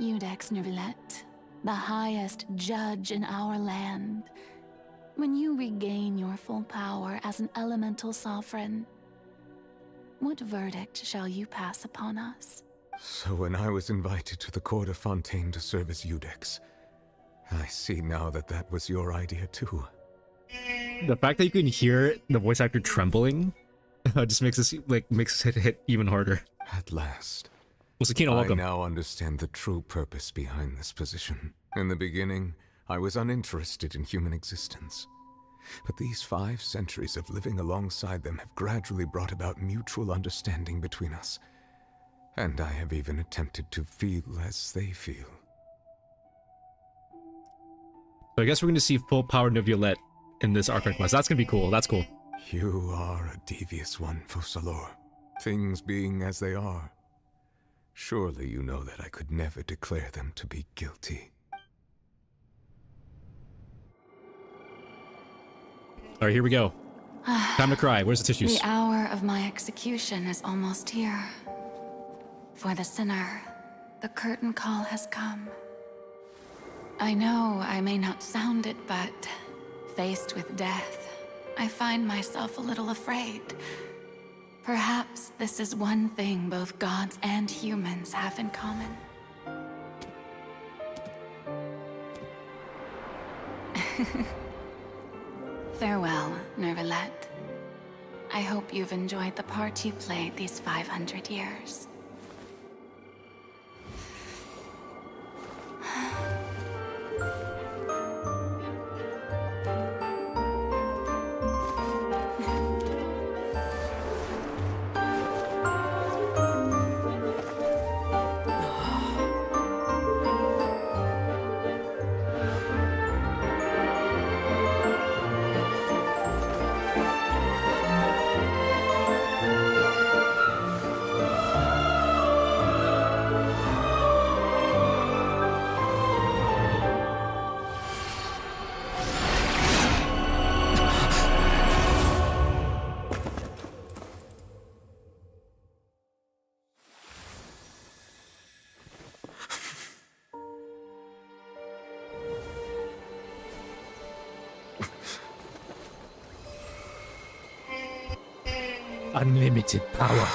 Iudex Neuvillette, the highest judge in our land, when you regain your full power as an elemental sovereign, what verdict shall you pass upon us? So when I was invited to the court of Fontaine to serve as Iudex, I see now that that was your idea too. The fact that you can hear the voice actor trembling just makes us hit even harder. At last. Well, Sakina, welcome. I now understand the true purpose behind this position. In the beginning, I was uninterested in human existence. But these 5 centuries of living alongside them have gradually brought about mutual understanding between us. And I have even attempted to feel as they feel. So I guess we're going to see full power Neuvillette in this Archon quest. That's going to be cool. That's cool. You are a devious one, Focalors. Things being as they are, surely you know that I could never declare them to be guilty. Alright, here we go. Time to cry. Where's the tissues? The hour of my execution is almost here. For the sinner, the curtain call has come. I know I may not sound it, but faced with death, I find myself a little afraid. Perhaps this is one thing both gods and humans have in common. Farewell, Neuvillette. I hope you've enjoyed the part you played these 500 years. Unlimited power.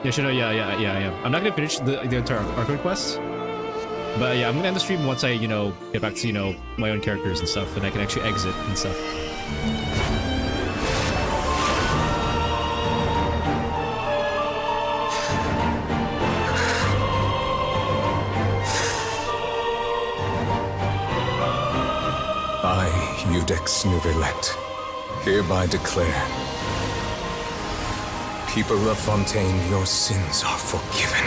Yeah, sure, no, yeah. I'm not gonna finish the entire Archon quest. But yeah, I'm gonna end the stream once I, you know, get back to, you know, my own characters and stuff, and I can actually exit and stuff. I, Eudex Nouvelet, hereby declare, people of Fontaine, your sins are forgiven.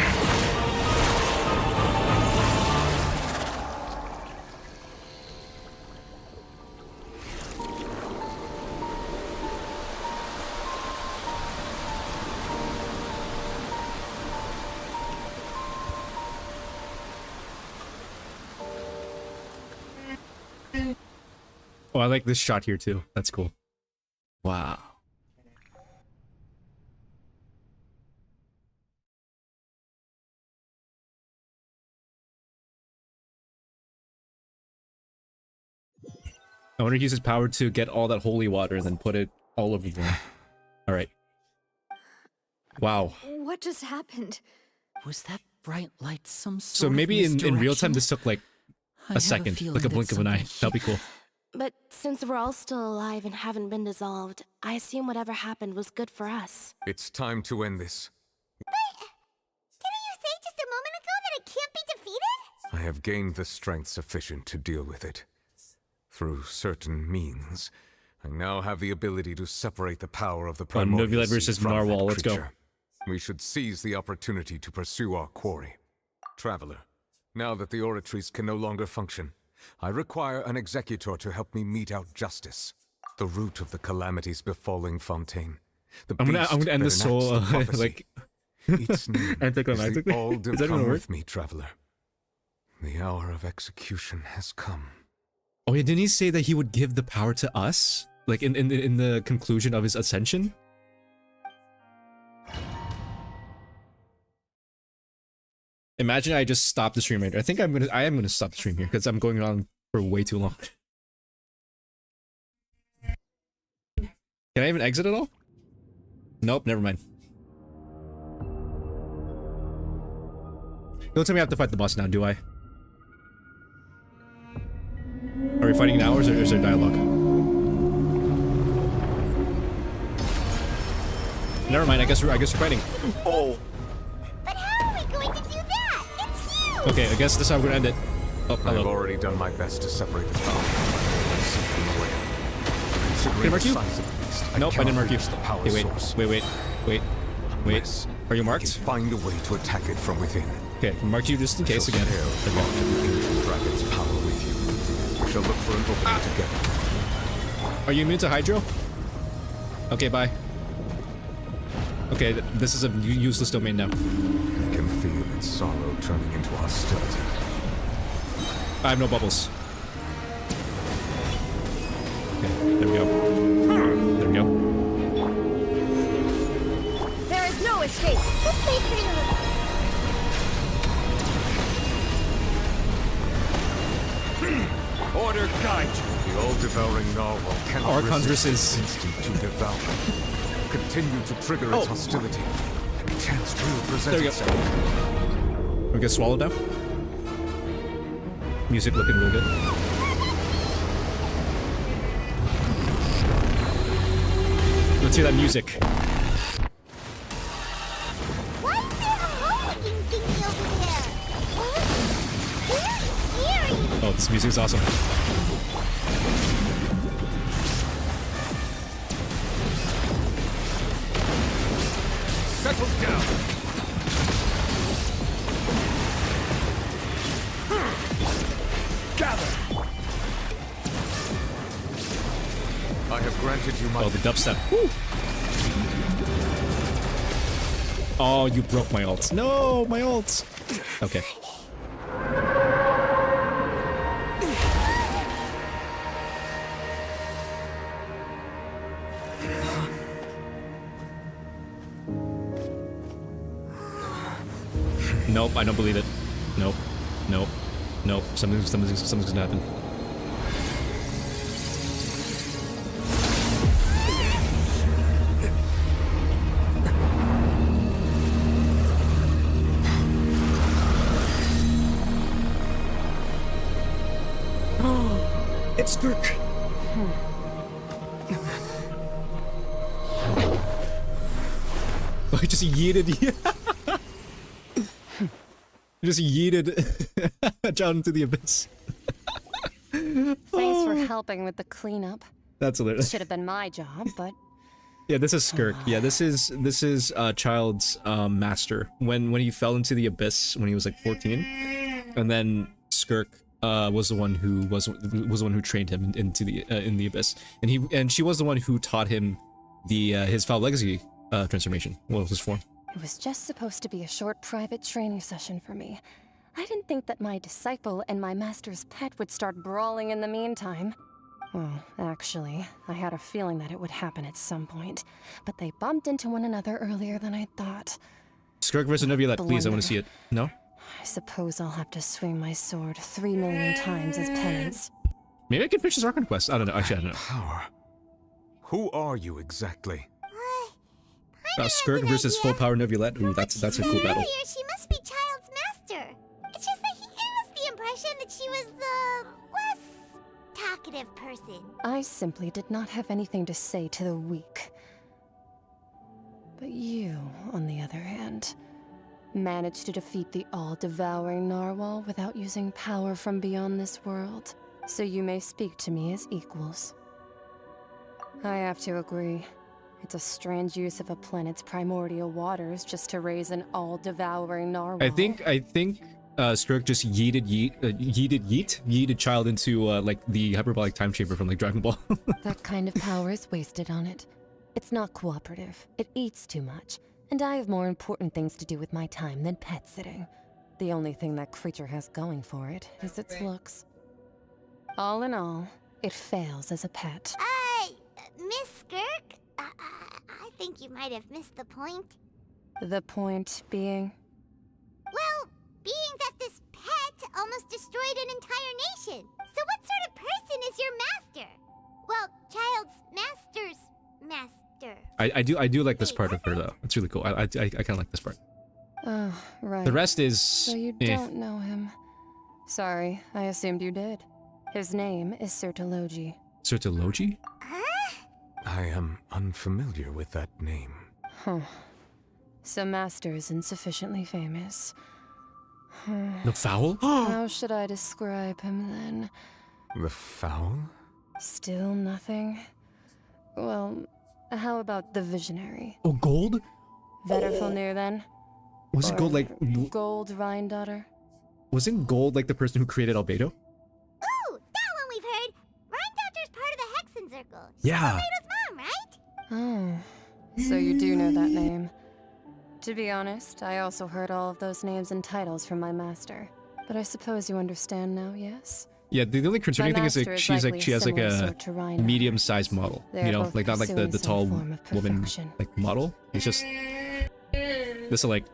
Oh, I like this shot here too. That's cool. Wow. I wonder if he uses power to get all that holy water and then put it all over them. Alright. Wow. What just happened? Was that bright light some sort So maybe of in real time misdirection? this took like I a have second, feeling like a that blink of an eye. something That'd be cool. But since we're all still alive and haven't been dissolved, I assume whatever happened was good for us. It's time to end this. Didn't you say just a moment ago that it can't be defeated? I have gained the strength sufficient to deal with it. Through certain means, I now have the ability to separate the power of the primordial Novulet sea versus from that Narwhal, let's go. creature. We should seize the opportunity to pursue our quarry. Traveler, now that the oratories can no longer function, I require an executor to help me mete out justice. The root of the calamities befalling Fontaine. The I'm gonna beast end that this whole enacts the prophecy. like Its name is the anticlimactically. all Is that gonna come work? with me, traveler. The hour of execution has come. Oh yeah, didn't he say that he would give the power to us? Like in the conclusion of his ascension? Imagine I just stopped the stream right there. I think I am gonna stop the stream here because I'm going on for way too long. Can I even exit at all? Nope, never mind. Don't tell me I have to fight the boss now, do I? Are we fighting now or is there dialogue? Never mind, I guess we're fighting. Oh. But how are we going to do that? It's huge! Okay, I guess this is how we're gonna end it. Oh, hello. I've already done my best to separate the power. Seek them away. Did I mark you? The size of the beast, Nope, I didn't mark you. reach the power Okay, source. wait. Unless Are you I marked? can find a way to attack it from within. Okay, I marked you just in case again. Shall sail back to the ancient dragon's power with you. We shall look for an opening together. Are you immune to Hydro? Okay, bye. Okay, this is a useless domain now. I can feel its sorrow turning into hostility. I have no bubbles. Okay, there we go. There we go. There is no escape! Let's wait for you! Order guide you. The all-devouring narwhal cannot Archon's resist its instinct to devour. Continue to trigger its hostility. And chance will present There we go. itself. We get swallowed now. Music looking real good. Let's hear that music. Why is there a hole-looking thingy over there? Very scary! Oh, this music is awesome. Settle down. Gather. I have granted you my... Oh, the dubstep. Woo. Oh, you broke my ults. No, my ults. Okay. Nope, I don't believe it. Nope. Something's gonna happen. It's Skirk. Oh, he just yeeted. He just yeeted down into the abyss. Thanks for helping with the cleanup. That's hilarious. Should have been my job, but Yeah, this is Skirk. Yeah, this is Child's master when he fell into the abyss when he was like 14, and then Skirk was the one who trained him into the in the abyss, and she was the one who taught him the his Foul Legacy transformation. What was his form? it was just supposed to be a short private training session for me. I didn't think that my disciple and my master's pet would start brawling in the meantime. Well, actually, I had a feeling that it would happen at some point, but they bumped into one another earlier than I thought. Skirk versus Nebulette, please, I want to see it. No? I suppose I'll have to swing my sword 3 million times as penance. Maybe I can finish this Archon quest. I don't know. Actually, I don't know. Power. Who are you exactly? Skirk versus full power Nebulette. Ooh, that's a cool battle. She must be Child's master. It's just that he gave us the impression that she was the less talkative person. I simply did not have anything to say to the weak. But you, on the other hand, managed to defeat the all-devouring narwhal without using power from beyond this world. So you may speak to me as equals. I have to agree. It's a strange use of a planet's primordial waters just to raise an all-devouring narwhal. I think Skirk just yeeted Child into like the hyperbolic time chamber from like Dragon Ball. That kind of power is wasted on it. It's not cooperative. It eats too much. And I have more important things to do with my time than pet sitting. The only thing that creature has going for it is its looks. All in all, it fails as a pet. Miss Skirk? I think you might have missed the point. The point being? Well, being that this pet almost destroyed an entire nation. So what sort of person is your master? Well, Child's master's master. I do like this part of her though. It's really cool. I kind of like this part. Oh, right. The rest is. So you don't know him. Sorry, I assumed you did. His name is Sertologi. Sertologi? I am unfamiliar with that name. Huh. So Master is insufficiently famous. The Foul? How should I describe him then? The Foul? Still nothing? Well, how about the Visionary? Oh, Gold? Vetterfilnir then? Was it Gold like... Gold Rhine-daughter? Wasn't Gold like the person who created Albedo? Ooh, that one we've heard! Rhine-daughter's part of the Hexen Circle. Yeah. Mom, right? Oh, so you do know that name. To be honest, I also heard all of those names and titles from my master. But I suppose you understand now, yes? Yeah, the only concerning thing is like she has like a medium-sized model. You know, like not like the tall woman like model. It's just this like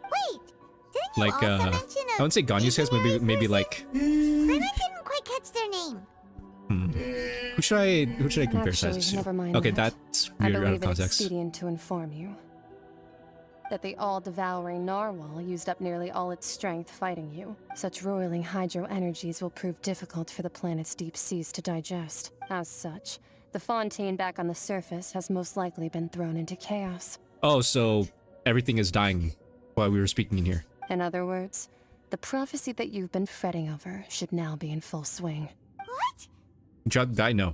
I wouldn't say Ganyu's size, but maybe like. I didn't quite catch their name. Who should I compare sizes to? Never mind okay, that. that's I weird out of believe it context. expedient to inform you that the all-devouring narwhal used up nearly all its strength fighting you. Such roiling hydro energies will prove difficult for the planet's deep seas to digest. As such, the Fontaine back on the surface has most likely been thrown into chaos. Oh, so everything is dying while we were speaking in here. In other words, the prophecy that you've been fretting over should now be in full swing. I know.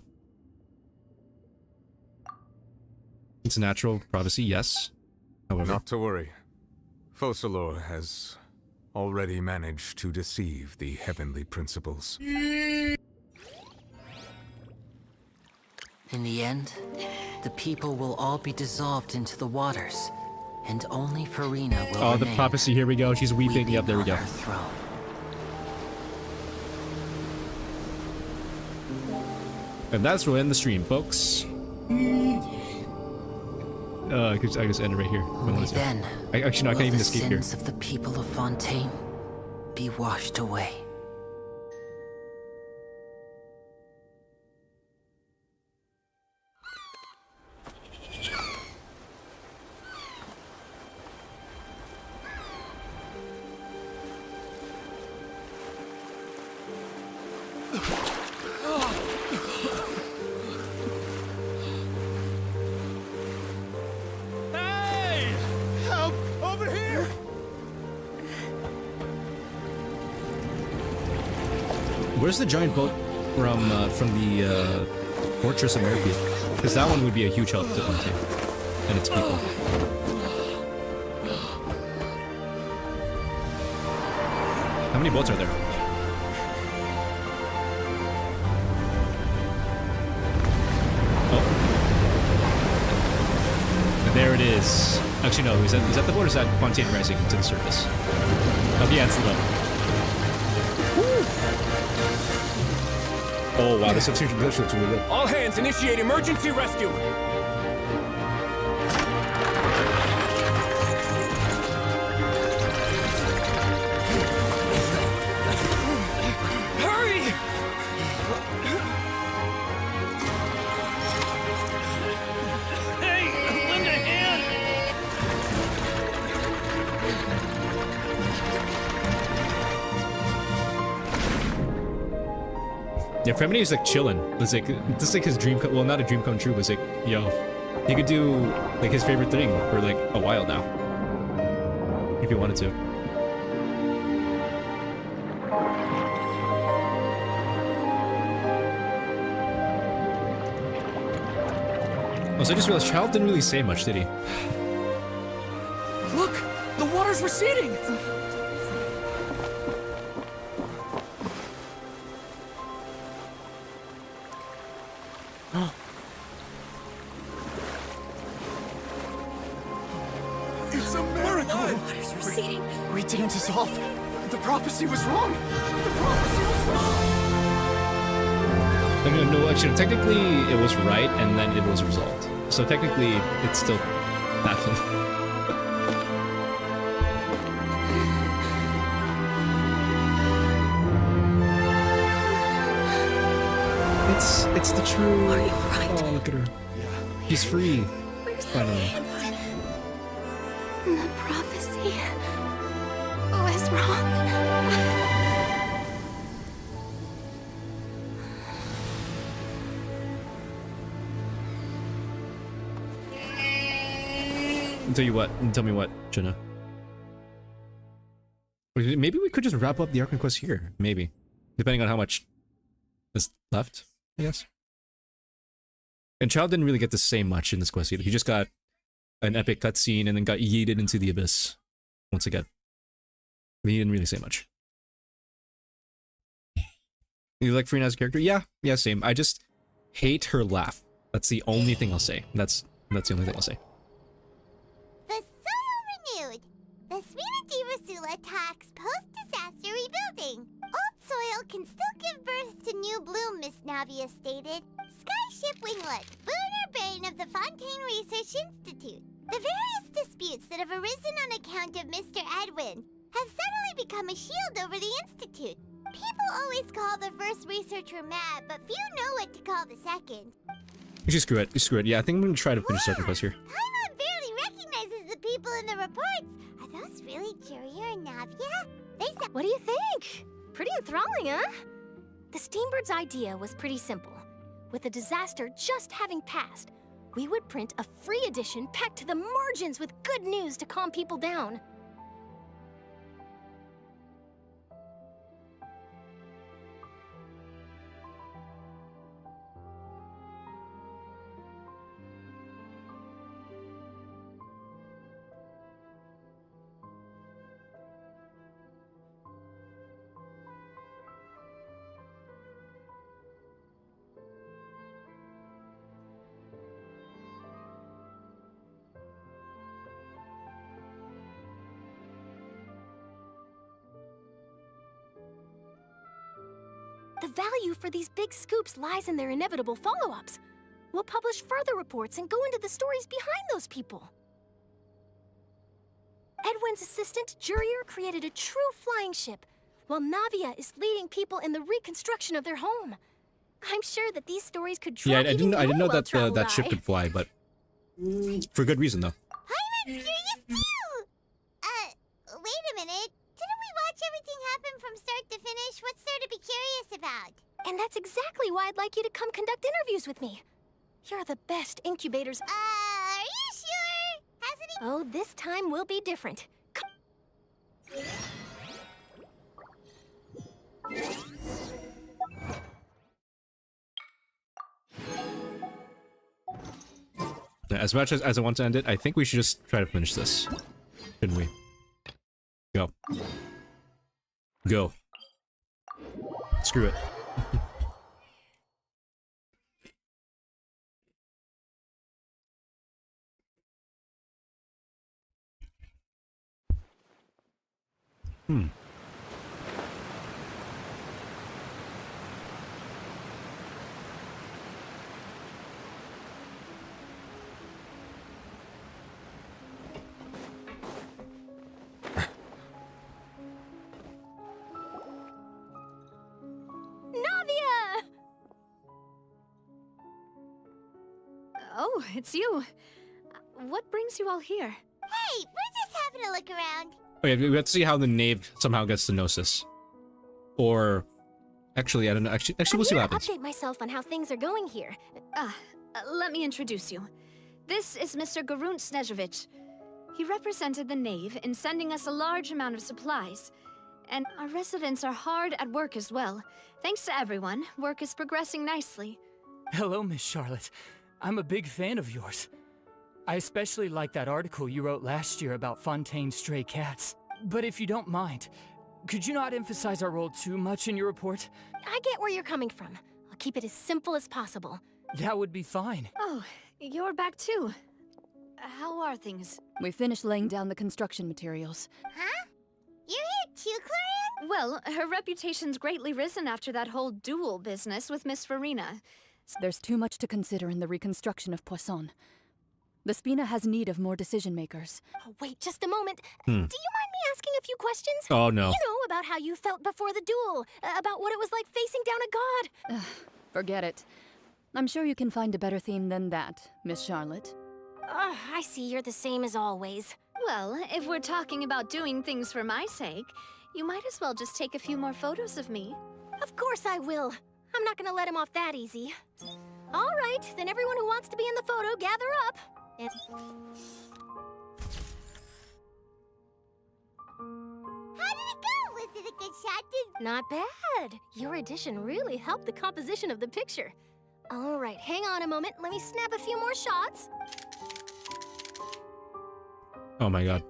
It's a natural prophecy, yes. However, not to worry. Focalor has already managed to deceive the heavenly principles. In the end, the people will all be dissolved into the waters, and only Furina will oh, the remain, prophecy, here we go. She's weeping. Yep, there we go. on her throne. And that's where we end the stream, folks. I could just end it right here. Only then Actually, no, I can't even escape here. the sins of the people of Fontaine be washed away. where's the giant boat from the Fortress of Merpy? Because that one would be a huge help to Fontaine and its people. How many boats are there? Oh. There it is. Actually, no. Is that the boat or is that Fontaine rising to the surface? Oh, yeah, it's the boat. Oh, wow. This looks really good. All hands, initiate emergency rescue! Yeah, Fremini is like chilling. It's like this is like his dream. Well, not a dream come true, but it's like, yo, he could do like his favorite thing for like a while now, if he wanted to. Also, I just realized Child didn't really say much, did he? Look! The water's receding! It's a miracle! Water's receding. We didn't dissolve. The prophecy was wrong. The prophecy was wrong. I mean, no, actually, technically it was right, and then it was resolved. So technically, it still happened. It's the true. Are you right? Oh, look at her. He's free. Finally. The prophecy was wrong. Tell me what, Jenna. Maybe we could just wrap up the Archon quest here. Maybe. Depending on how much is left, I guess. And Child didn't really get to say much in this quest either. He just got an epic cutscene and then got yeeted into the abyss once again. He didn't really say much. You like Furina as a character? Yeah, same. I just hate her laugh. That's the only thing I'll say. That's the only thing I'll say. The soil renewed. The Swedish Rasula attacks post-disaster rebuilding. Old soil can still give birth to new bloom, Miss Navia stated. Skyship Winglet, Booner Bane of the Fontaine Research Institute. The various disputes that have arisen on account of Mr. Edwin have suddenly become a shield over the Institute. People always call the first researcher mad, but few know what to call the second. Just screw it. Yeah, I think I'm gonna try to finish the Archon quest here. Paimon barely recognizes the people in the reports. Are those really Juria and Navia? They said— What do you think? Pretty enthralling, huh? The Steambird's idea was pretty simple. With the disaster just having passed, we would print a free edition packed to the margins with good news to calm people down. The value for these big scoops lies in their inevitable follow-ups. We'll publish further reports and go into the stories behind those people. Edwin's assistant, Jurier, created a true flying ship, while Navia is leading people in the reconstruction of their home. I'm sure that these stories could draw Yeah, I didn't know that well-traveled that ship eye. could fly, but for good reason though. Paimon's curious too! Wait a minute. Didn't we watch everything happen from start to finish? What's there to be curious about? And that's exactly why I'd like you to come conduct interviews with me. You're the best incubators. Are you sure? Hasn't he— Oh, this time will be different. As much as I want to end it, I think we should just try to finish this. Shouldn't we? Go. Go. Screw it. Hmm. Oh, it's you. What brings you all here? Hey, we're just having a look around. Okay, we have to see how the knave somehow gets to Gnosis. Or... Actually, I don't know. Actually, we'll see what happens. Update myself on how things are going here. Let me introduce you. This is Mr. Garun Snežević. He represented the knave in sending us a large amount of supplies. And our residents are hard at work as well. Thanks to everyone, work is progressing nicely. Hello, Miss Charlotte. I'm a big fan of yours. I especially like that article you wrote last year about Fontaine's stray cats. But if you don't mind, could you not emphasize our role too much in your report? I get where you're coming from. I'll keep it as simple as possible. That would be fine. Oh, you're back too. How are things? We finished laying down the construction materials. Huh? You're here too, Clarion? Well, her reputation's greatly risen after that whole duel business with Miss Furina. There's too much to consider in the reconstruction of Poisson. The Spina has need of more decision-makers. Oh, wait just a moment. Do you mind me asking a few questions? Oh, no. You know, about how you felt before the duel, about what it was like facing down a god. Forget it. I'm sure you can find a better theme than that, Miss Charlotte. I see you're the same as always. Well, if we're talking about doing things for my sake, you might as well just take a few more photos of me. Of course I will. I'm not gonna let him off that easy. All right, then everyone who wants to be in the photo, gather up. How did it go? Was it a good shot? Not bad. Your addition really helped the composition of the picture. All right, hang on a moment. Let me snap a few more shots. Oh my god.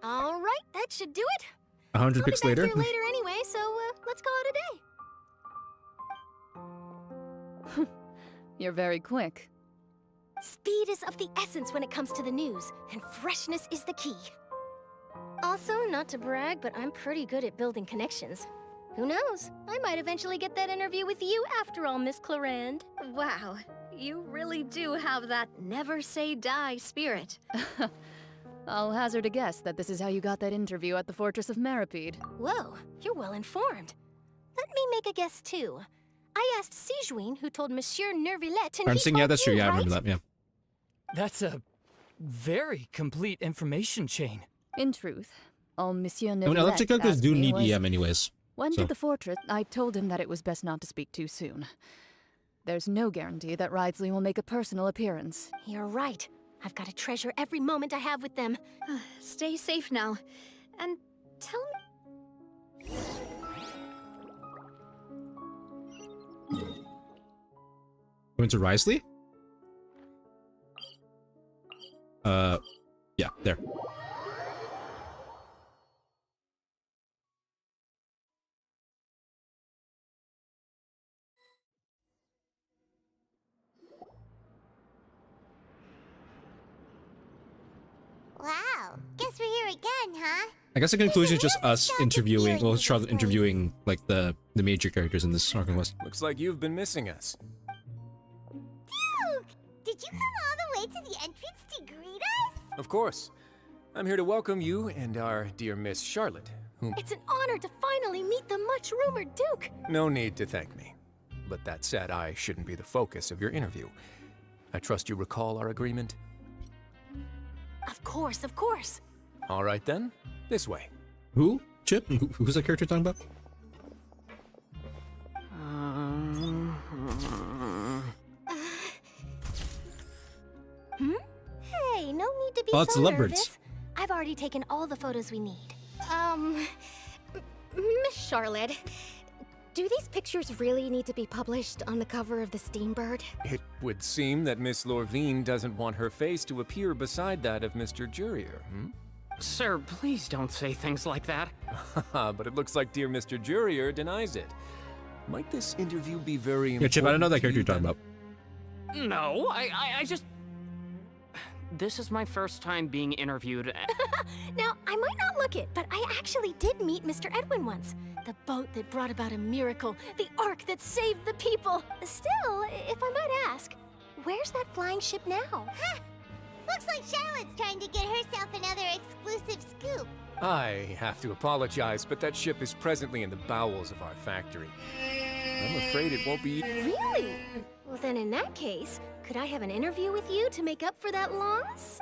All right, that should do it. 100 pics later? I'll be back here later anyway, so let's call it a day. You're very quick. Speed is of the essence when it comes to the news, and freshness is the key. Also, not to brag, but I'm pretty good at building connections. Who knows? I might eventually get that interview with you after all, Miss Clarand. Wow, you really do have that never say die spirit. I'll hazard a guess that this is how you got that interview at the Fortress of Meripede. Whoa, you're well informed. Let me make a guess too. I asked Sijuin, who told Monsieur Nervillet, and I'm he saying, told yeah, that's true. you, Yeah, I right? remember that, yeah. That's a very complete information chain. In truth, all Monsieur I mean, Nervillet electric characters asked do me need was, EM anyways. When so. to the fortress, I told him that it was best not to speak too soon. There's no guarantee that Ridesley will make a personal appearance. You're right. I've got to treasure every moment I have with them. Stay safe now. And tell me... Going to Risley? Yeah, there. Wow, guess we're here again, huh? I guess the conclusion is just us interviewing, well, Charlotte interviewing, like, the major characters in this Arkham West. Looks like you've been missing us. Duke! Did you come all the way to the entrance to greet us? Of course. I'm here to welcome you and our dear Miss Charlotte, whom... It's an honor to finally meet the much-rumored Duke. No need to thank me. But that said, I shouldn't be the focus of your interview. I trust you recall our agreement? Of course, of course. All right then, this way. Who? Chip? Who's that character talking about? Hey, no need to be Oh, it's so lovebirds. nervous. I've already taken all the photos we need. Miss Charlotte, Do these pictures really need to be published on the cover of the Steambird? It would seem that Miss Lorvine doesn't want her face to appear beside that of Mr. Jurier, hmm? Sir, please don't say things like that. But it looks like dear Mr. Jurier denies it. Might this interview be very important? Yeah, Chip, I don't know that character you're talking about. No, I just... This is my first time being interviewed. Now, I might not look it, but I actually did meet Mr. Edwin once. The boat that brought about a miracle, the ark that saved the people. Still, if I might ask, where's that flying ship now? Huh. Looks like Charlotte's trying to get herself another exclusive scoop. I have to apologize, but that ship is presently in the bowels of our factory. I'm afraid it won't be... Really? Well, then in that case, could I have an interview with you to make up for that loss?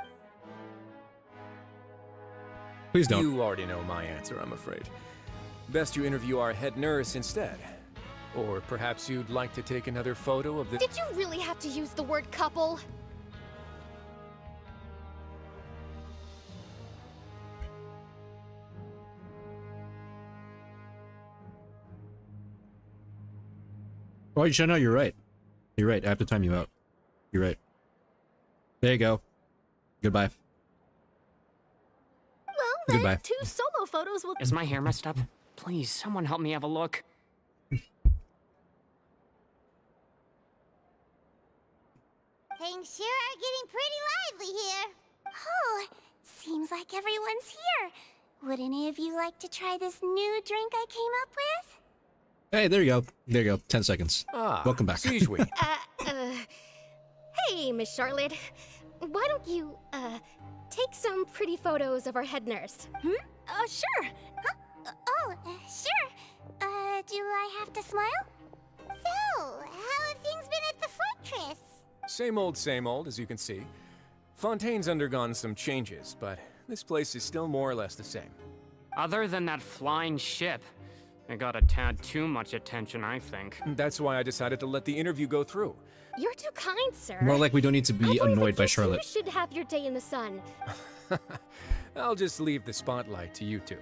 Please don't. You already know my answer, I'm afraid. Best you interview our head nurse instead. Or perhaps you'd like to take another photo of the... Did you really have to use the word couple? Oh, you should know. You're right. You're right. I have to time you out. You're right. There you go. Goodbye. Well, then Goodbye. 2 solo photos will... Is my hair messed up? Please, someone help me have a look. Things sure are getting pretty lively here. Oh, seems like everyone's here. Would any of you like to try this new drink I came up with? Hey, there you go. There you go. 10 seconds. Welcome back. Hey, Miss Charlotte. Why don't you, take some pretty photos of our head nurse? Sure. Huh? Sure. Do I have to smile? So, how have things been at the fortress? Same old, as you can see. Fontaine's undergone some changes, but this place is still more or less the same. Other than that flying ship, it got a tad too much attention, I think. That's why I decided to let the interview go through. You're too kind, sir. More like we don't need to be annoyed by You Charlotte. should have your day in the sun. I'll just leave the spotlight to you two.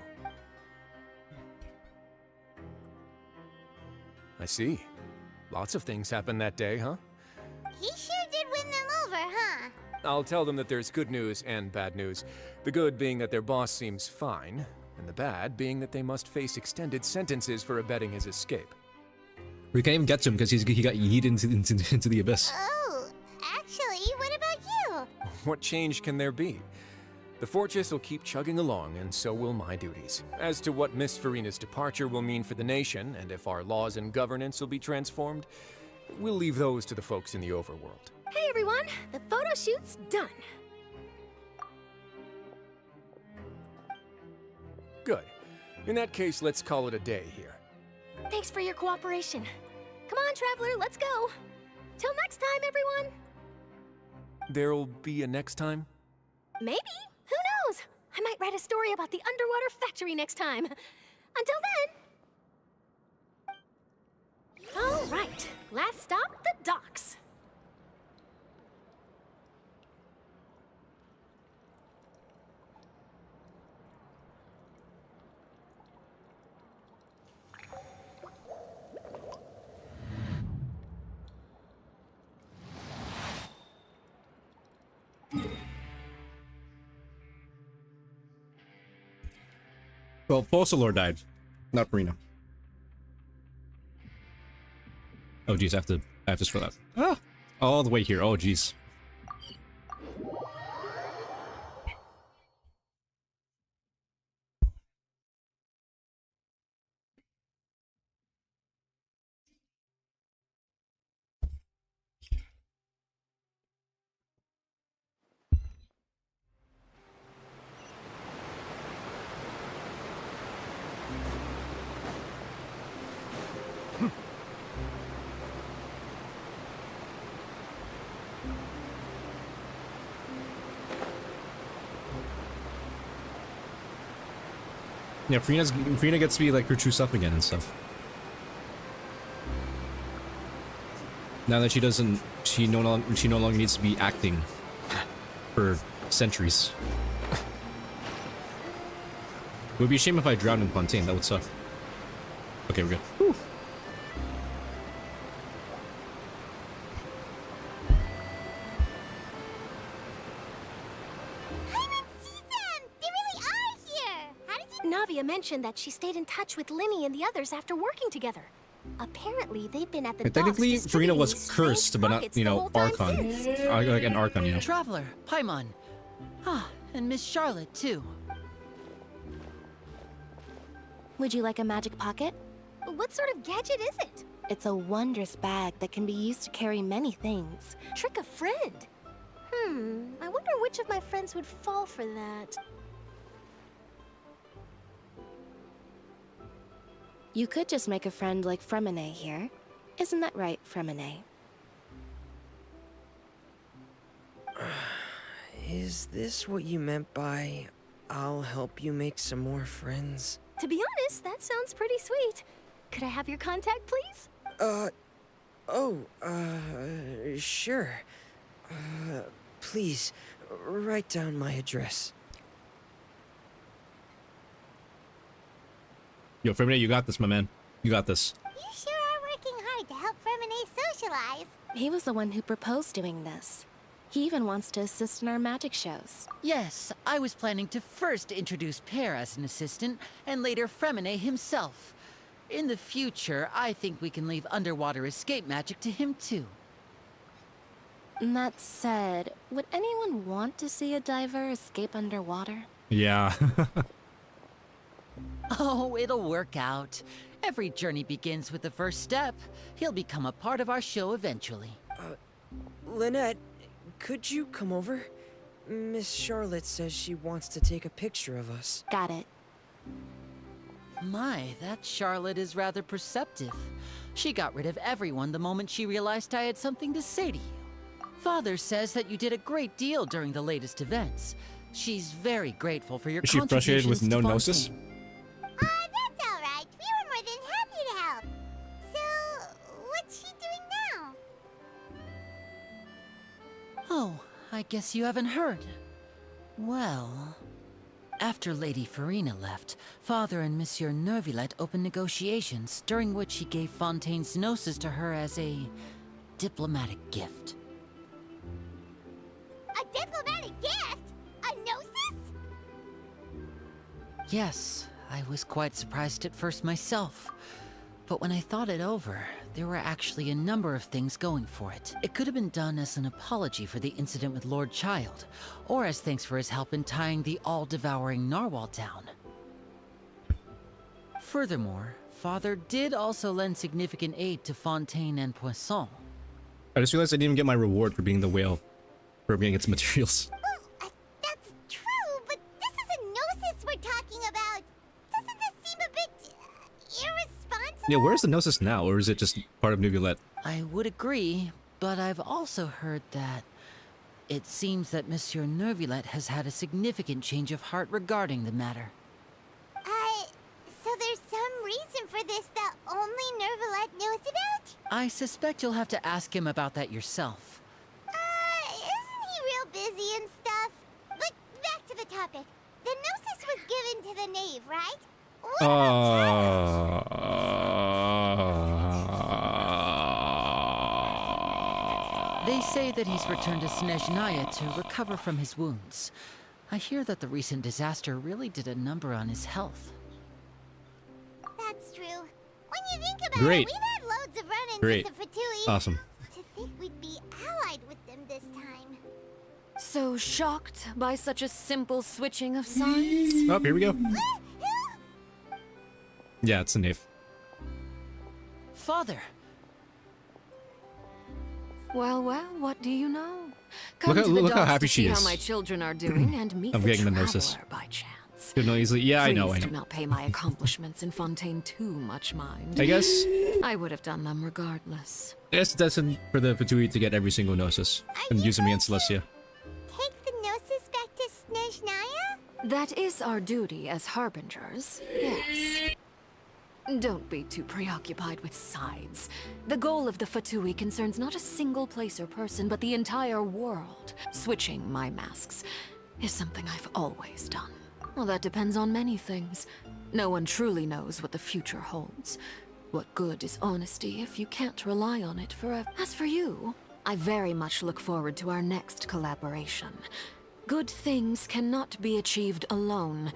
I see. Lots of things happened that day, huh? He sure did win them over, huh? I'll tell them that there's good news and bad news. The good being that their boss seems fine, and the bad being that they must face extended sentences for abetting his escape. We can't even get to him because he got yeeted into the abyss. Oh, actually, what about you? What change can there be? The fortress will keep chugging along, and so will my duties. As to what Miss Furina's departure will mean for the nation, and if our laws and governance will be transformed, we'll leave those to the folks in the overworld. Hey, everyone. The photo shoot's done. Good. In that case, let's call it a day here. Thanks for your cooperation. Come on, Traveler, let's go. Till next time, everyone. There'll be a next time? Maybe. Who knows? I might write a story about the underwater factory next time. Until then. All right. Last stop, the docks. Well, Fossilor died, not Furina. Oh geez, I have to scroll out. Ah, all the way here. Oh geez. Yeah, Furina gets to be like her true self again and stuff. Now that she no longer needs to be acting for centuries. It would be a shame if I drowned in Fontaine. That would suck. Okay, we're good. Whew. Navia mentioned that she stayed in touch with Linny and the others after working together. Apparently, they've been at the docks Technically, distributing Furina was these cursed, strange but not, pockets you the know, whole time Archon. since. Like an Archon, you know. Traveler, Paimon. Ah, and Miss Charlotte, too. Would you like a magic pocket? What sort of gadget is it? It's a wondrous bag that can be used to carry many things. Trick a friend. I wonder which of my friends would fall for that. You could just make a friend like Furina here. Isn't that right, Furina? Is this what you meant by, I'll help you make some more friends? To be honest, that sounds pretty sweet. Could I have your contact, please? Sure. Please, write down my address. Yo, Furina, you got this, my man. You got this. You sure are working hard to help Furina socialize. He was the one who proposed doing this. He even wants to assist in our magic shows. Yes, I was planning to first introduce Pear as an assistant, and later Fremine himself. In the future, I think we can leave underwater escape magic to him too. That said, would anyone want to see a diver escape underwater? Yeah. Oh, it'll work out. Every journey begins with the first step. He'll become a part of our show eventually. Lynette, could you come over? Miss Charlotte says she wants to take a picture of us. Got it. My, that Charlotte is rather perceptive. She got rid of everyone the moment she realized I had something to say to you. Father says that you did a great deal during the latest events. She's very grateful for your Is she frustrated with no gnosis? That's all right. We were more than happy to help. So, what's she doing now? Oh, I guess you haven't heard. Well, after Lady Furina left, Father and Monsieur Neuvillette opened negotiations, during which he gave Fontaine's gnosis to her as a diplomatic gift. A diplomatic gift? A gnosis? Yes, I was quite surprised at first myself. But when I thought it over, there were actually a number of things going for it. It could have been done as an apology for the incident with Lord Child, or as thanks for his help in tying the all-devouring narwhal down. Furthermore, Father did also lend significant aid to Fontaine and Poisson. I just realized I didn't even get my reward for being the whale. For being its materials. That's true, but this is a gnosis we're talking about. Doesn't this seem a bit irresponsible? Yeah, where's the gnosis now? Or is it just part of Neuvillette? I would agree, but I've also heard that it seems that Monsieur Neuvillette has had a significant change of heart regarding the matter. So there's some reason for this that only Neuvillette knows about? I suspect you'll have to ask him about that yourself. Isn't he real busy and stuff? But back to the topic. The gnosis was given to the knave, right? They say that he's returned to Snezhnaya to recover from his wounds. I hear that the recent disaster really did a number on his health. That's true. When you think about Great. it, we've had loads of run-ins Great. with the Fatui. Awesome. To think we'd be allied with them this time. So shocked by such a simple switching of sides? Oh, here we go. Yeah, it's a knave. Father! Well, what do you know? Look Come how- to the look how docks happy to she see is. how my children are doing and meet I'm the getting the traveler gnosis. by chance. Good, no, easily. Yeah, I know. Please do not pay my accomplishments in Fontaine too much mind. I guess- I would have done them regardless. I guess that's for the Fatui to get every single gnosis and use them against Celestia. Take the gnosis back to Snezhnaya? That is our duty as harbingers, yes. Don't be too preoccupied with sides. The goal of the Fatui concerns not a single place or person, but the entire world. Switching my masks is something I've always done. Well, that depends on many things. No one truly knows what the future holds. What good is honesty if you can't rely on it forever? As for you, I very much look forward to our next collaboration. Good things cannot be achieved alone,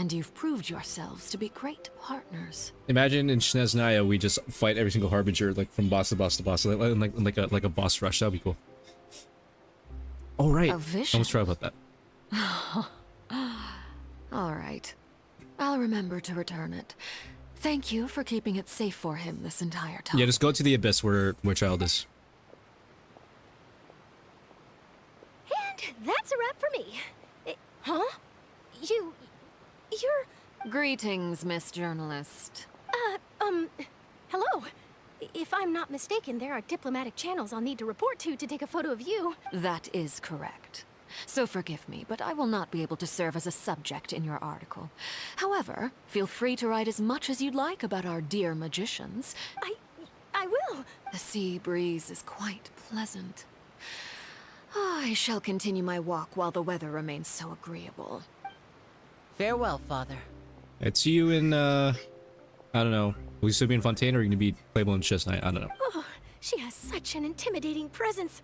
and you've proved yourselves to be great partners. Imagine in Sneznaya we just fight every single Harbinger, like from boss to boss to boss, like a boss rush. That'd be cool. Oh right, A I vision. almost forgot about that. All right. I'll remember to return it. Thank you for keeping it safe for him this entire time. Yeah, just go to the abyss where Child is. And that's a wrap for me. Huh? You're... Greetings, Miss Journalist. Hello. If I'm not mistaken, there are diplomatic channels I'll need to report to take a photo of you. That is correct. So forgive me, but I will not be able to serve as a subject in your article. However, feel free to write as much as you'd like about our dear magicians. I will. The sea breeze is quite pleasant. I shall continue my walk while the weather remains so agreeable. Farewell, Father. I'd see you in, I don't know. Will you still be in Fontaine or are you gonna be playable in Chestnut? I don't know. Oh, she has such an intimidating presence.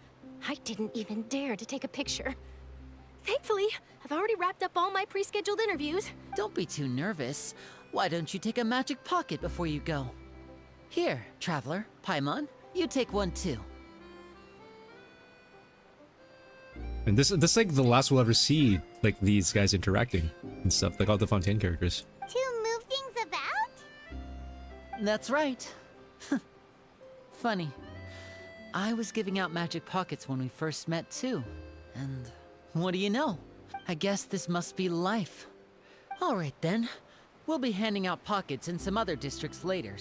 I didn't even dare to take a picture. Thankfully, I've already wrapped up all my pre-scheduled interviews. Don't be too nervous. Why don't you take a magic pocket before you go? Here, Traveler, Paimon, you take one too. And this is like the last we'll ever see, like these guys interacting and stuff, like all the Fontaine characters. To move things about? That's right. Funny. I was giving out magic pockets when we first met too. And what do you know? I guess this must be life. Alright then. We'll be handing out pockets in some other districts later.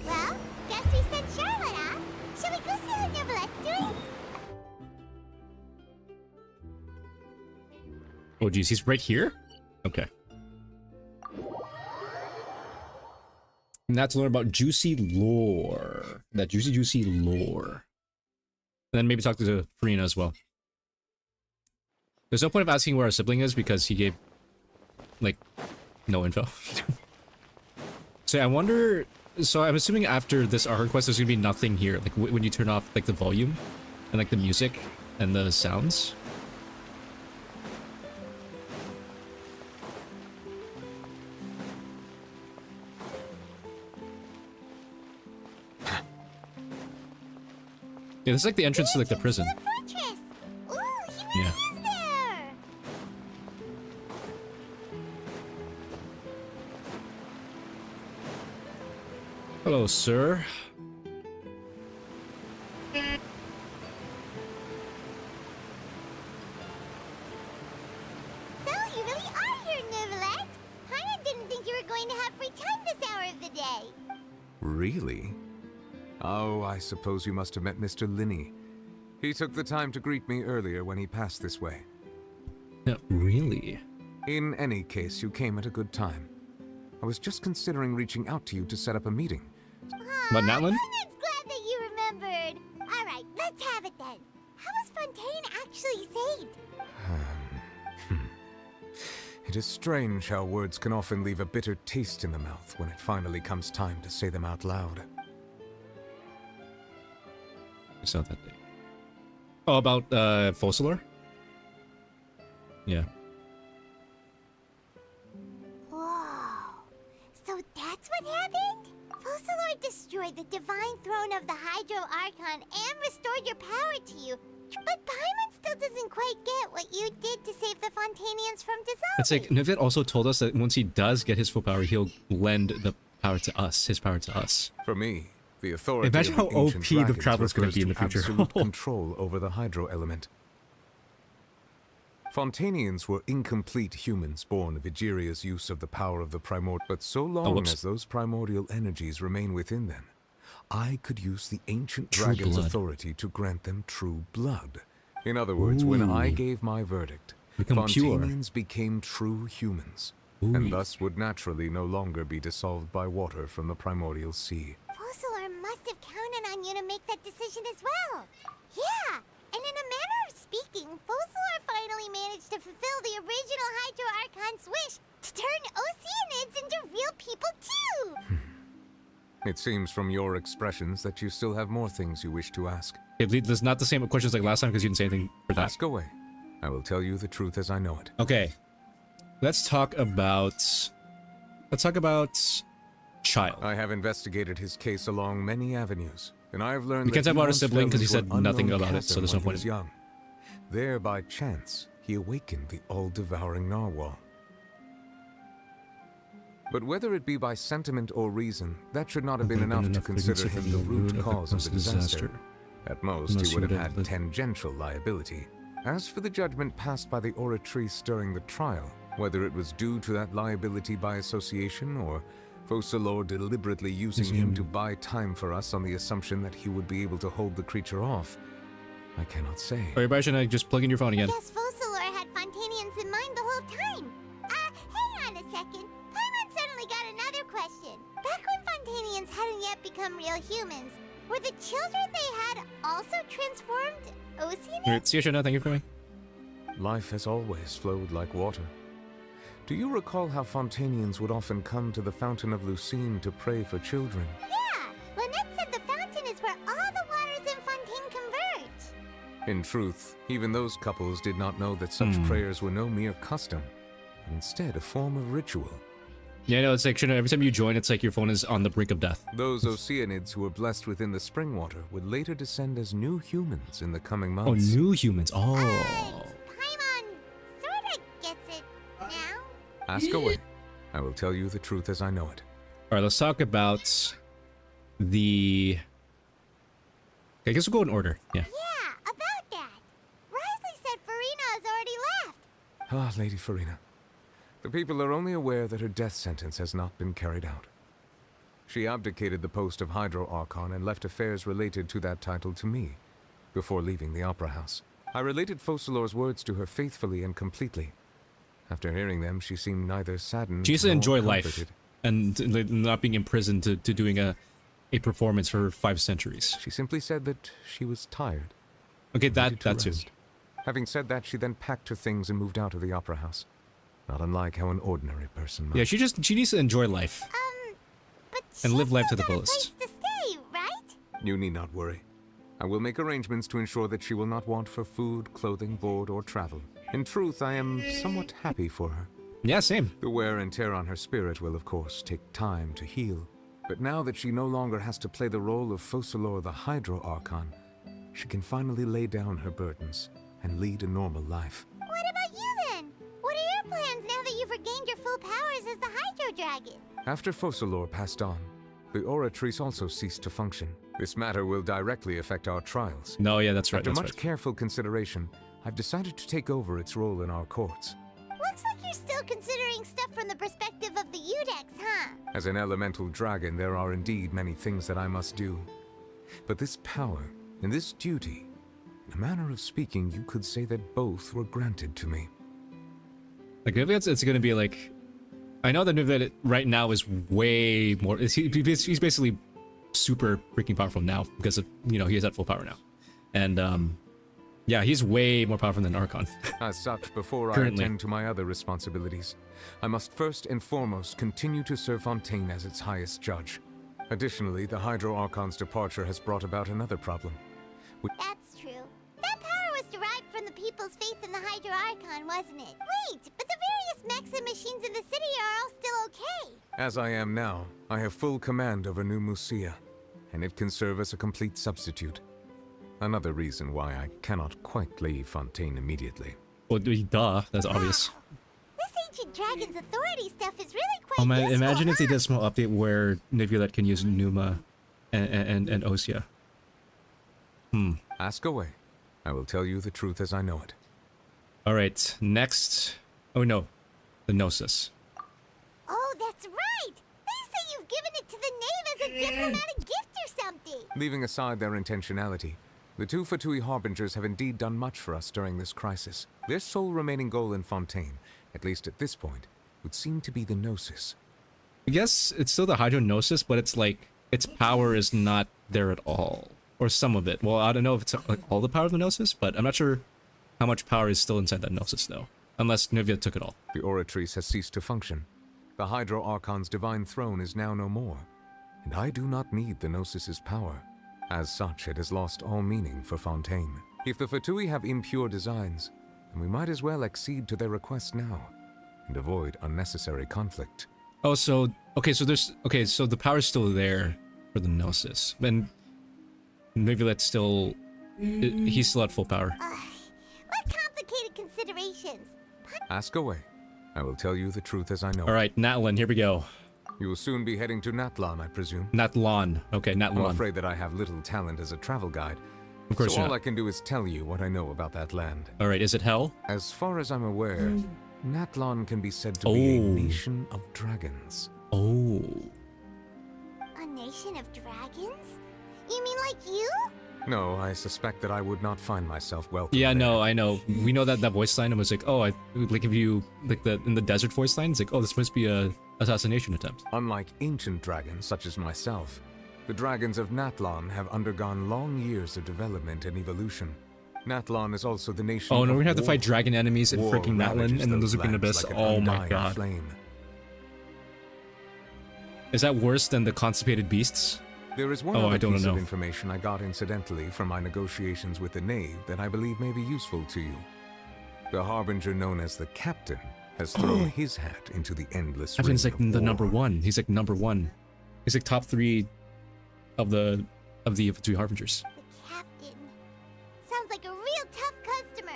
Well, guess we sent Charlotte off. Shall we go see how Neverlette's doing? Oh geez, he's right here? Okay. And that's to learn about juicy lore. That juicy lore. And then maybe talk to Furina as well. There's no point of asking where our sibling is because he gave, like, no info. So I wonder... So I'm assuming after this Archon quest there's gonna be nothing here. Like when you turn off, like, the volume and, like, the music and the sounds. Yeah, this is like the entrance to like the prison. Fortress. Ooh, he Yeah. really is there. Hello, sir. So, you really are here, Neverlette. Paimon didn't think you were going to have free time this hour of the day. Really? Oh, I suppose you must have met Mr. Linney. He took the time to greet me earlier when he passed this way. No, really? In any case, you came at a good time. I was just considering reaching out to you to set up a meeting. What, Natlin? I'm glad that you remembered. All right, let's have it then. How was Fontaine actually saved? It is strange how words can often leave a bitter taste in the mouth when it finally comes time to say them out loud. It's not that day. Oh, about Focalor? Yeah. Whoa. So that's what happened? Focalor destroyed the divine throne of the Hydro Archon and restored your power to you. But Paimon still doesn't quite get what you did to save the Fontainians from dissolving. It's like, Nivit also told us that once he does get his full power, he'll lend the power to us, his power to us. For me, the authority Imagine of how the ancient OP the dragons Traveler's gonna refers be in the to future. absolute control over the hydro element. Fontainians were incomplete humans born of Egeria's use of the power of the primordial, but so long as those primordial energies remain within them, I could use the ancient True dragon's blood. authority to grant them true blood. In other words, when I gave my verdict, Become pure. Fontainians became true humans, Ooh. and thus would naturally no longer be dissolved by water from the primordial sea. Focalor must have counted on you to make that decision as well. Yeah, and in a manner of speaking, Focalor finally managed to fulfill the original Hydro Archon's wish to turn Oceanids into real people too! It seems from your expressions that you still have more things you wish to ask. It's not the same questions like last time because you didn't say anything for that. Ask away. I will tell you the truth as I know it. Okay. Let's talk about Child. I have investigated his case along many avenues, and I have learned We can't that talk about a once sibling fell because he into said an nothing unknown about it, so chasm there's no when he point. was young. There, by chance, he awakened the all-devouring narwhal. But whether it be by sentiment or reason, that should not have been enough to consider him the root cause of the disaster. At most, he would have had tangential liability. As for the judgment passed by the Oratrice during the trial, whether it was due to that liability by association or Focalors deliberately using him to buy time for us on the assumption that he would be able to hold the creature off, I cannot say. Everybody should just plug in your phone again. I guess Focalors had Fontainians in mind the whole time. Hang on a second. Paimon suddenly got another question. Back when Fontainians hadn't yet become real humans, were the children they had also transformed Oceanids? Alright, see you, Shona. Thank you for coming. Life has always flowed like water. Do you recall how Fontainians would often come to the Fountain of Lucine to pray for children? Yeah, Lynette said the fountain is where all the waters in Fontaine converge. In truth, even those couples did not know that such prayers were no mere custom, but instead a form of ritual. Yeah, no, it's like, Shona, every time you join, it's like your phone is on the brink of death. Those Oceanids who were blessed within the spring water would later descend as new humans in the coming months. Oh, new humans. Oh. Paimon sorta gets it now. Ask away. I will tell you the truth as I know it. Alright, let's talk about the... Okay, I guess we'll go in order. Yeah. Yeah, about that. Risley said Furina has already left. Ah, Lady Furina. The people are only aware that her death sentence has not been carried out. She abdicated the post of Hydro Archon and left affairs related to that title to me, before leaving the Opera House. I related Focalors' words to her faithfully and completely. After hearing them, she seemed neither saddened She used to nor enjoy comforted. life and not being imprisoned to doing a performance for 5 centuries. She simply said that she was tired. Okay, and needed to that too. rest. Having said that, she then packed her things and moved out of the Opera House. Not unlike how an ordinary person might. Yeah, she needs to enjoy life. But and live life to the got a fullest. place to stay, right? You need not worry. I will make arrangements to ensure that she will not want for food, clothing, board, or travel. In truth, I am somewhat happy for her. Yeah, same. The wear and tear on her spirit will, of course, take time to heal. But now that she no longer has to play the role of Focalors the Hydro Archon, she can finally lay down her burdens and lead a normal life. What about you then? What are your plans now that you've regained your full powers as the Hydro Dragon? After Focalors passed on, the Oratrice also ceased to function. This matter will directly affect our trials. No, yeah, that's right. After That's much right. careful consideration, I've decided to take over its role in our courts. Looks like you're still considering stuff from the perspective of the Udex, huh? As an elemental dragon, there are indeed many things that I must do. But this power and this duty, in a manner of speaking, you could say that both were granted to me. Like, maybe it's going to be like... I know that Nivea right now is way more... He's basically super freaking powerful now because of, he is at full power now. And, yeah, he's way more powerful than Archon. As such, before I Currently. attend to my other responsibilities, I must first and foremost continue to serve Fontaine as its highest judge. Additionally, the Hydro Archon's departure has brought about another problem. That's true. That power was derived from the people's faith in the Hydro Archon, wasn't it? Wait, but the various mechs and machines in the city are all still okay. As I am now, I have full command over New Musia, and it can serve as a complete substitute. Another reason why I cannot quite leave Fontaine immediately. Well, duh, that's obvious. This ancient dragon's authority stuff is really quite Oh man, useful, imagine if they huh? did a small update where Nivulet can use Numa and Osea. Ask away. I will tell you the truth as I know it. Alright, next... Oh no, the Gnosis. Oh, that's right! They say you've given it to the knave as a diplomatic gift or something! Leaving aside their intentionality, the two F2P Harbingers have indeed done much for us during this crisis. Their sole remaining goal in Fontaine, at least at this point, would seem to be the Gnosis. I guess it's still the Hydro Gnosis, but it's like, its power is not there at all. Or some of it. Well, I don't know if it's like all the power of the Gnosis, but I'm not sure how much power is still inside that Gnosis, though. Unless Nivea took it all. The Oratrice has ceased to function. The Hydro Archon's divine throne is now no more, and I do not need the Gnosis's power. As such, it has lost all meaning for Fontaine. If the F2P have impure designs, then we might as well accede to their request now. and avoid unnecessary conflict. Oh, so okay, so the power's still there for the Gnosis, and maybe that's still he's still at full power. What complicated considerations? Ask away. I will tell you the truth as I know. All right, Natlan, here we go. You will soon be heading to Natlan, I presume. Natlan. Okay, Natlan. I'm afraid that I have little talent as a travel guide. Of course so not. all I can do is tell you what I know about that land. All right, is it hell? As far as I'm aware, Natlan can be said to be a nation of dragons. Oh. A nation of dragons? You mean like you? No, I suspect that I would not find myself welcome. Yeah, there. no, I know. We know that voice line was like, oh, like if you like in the desert voice line, it's like, oh, this must be a assassination attempt. Unlike ancient dragons such as myself, the dragons of Natlan have undergone long years of development and evolution. Natlan is also the nation. Oh no, we're gonna have to war. fight dragon enemies in War freaking Natlan, ravages and then those there's an abyss. lands like an Oh my undying god. flame. Is that worse than the constipated beasts? There is one I other don't piece know. of information I got incidentally from my negotiations with the Knave that I believe may be useful to you. The Harbinger known as the Captain has thrown his hat into the endless ring Captain's like of the war. number one. He's like number one. He's like top 3 of the F2P Harbingers. Captain. Sounds like a real tough customer.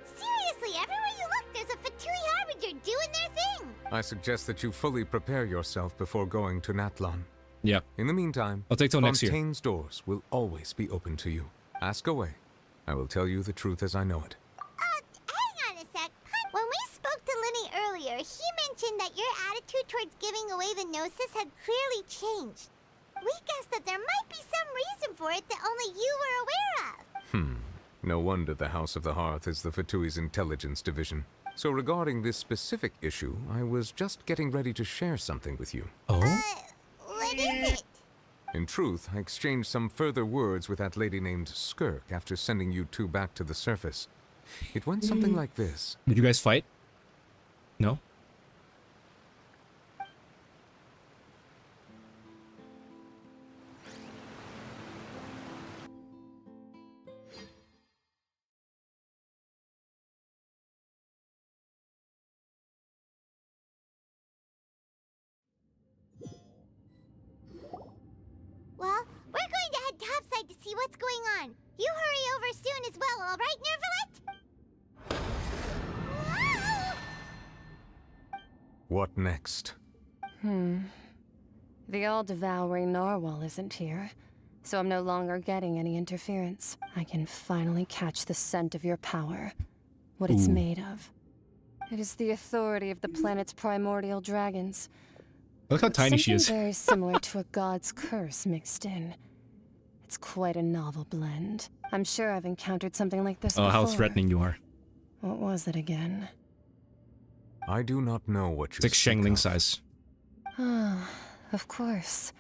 Seriously, everywhere you look, there's a Fatui Harbinger doing their thing. I suggest that you fully prepare yourself before going to Natlan. Yeah. In the meantime, I'll take till next year. Fontaine's doors will always be open to you. Ask away. I will tell you the truth as I know it. Hang on a sec. When we spoke to Linny earlier, he mentioned that your attitude towards giving away the Gnosis had clearly changed. We guessed that there might be some reason for it that only you were aware of. No wonder the House of the Hearth is the Fatui's intelligence division. So regarding this specific issue, I was just getting ready to share something with you. Oh? What is it? In truth, I exchanged some further words with that lady named Skirk after sending you two back to the surface. It went something like this. Did you guys fight? No? Well, we're going to head topside to see what's going on. You hurry over soon as well, all right, Nervalet? What next? The all-devouring narwhal isn't here, so I'm no longer getting any interference. I can finally catch the scent of your power, what it's made of. It is the authority of the planet's primordial dragons. Look how tiny she is. Something very similar to a god's curse mixed in. It's quite a novel blend. I'm sure I've encountered something like this Oh, before. how threatening you are. What was it again? I do not know what you It's like Shangling size. Ah, of course.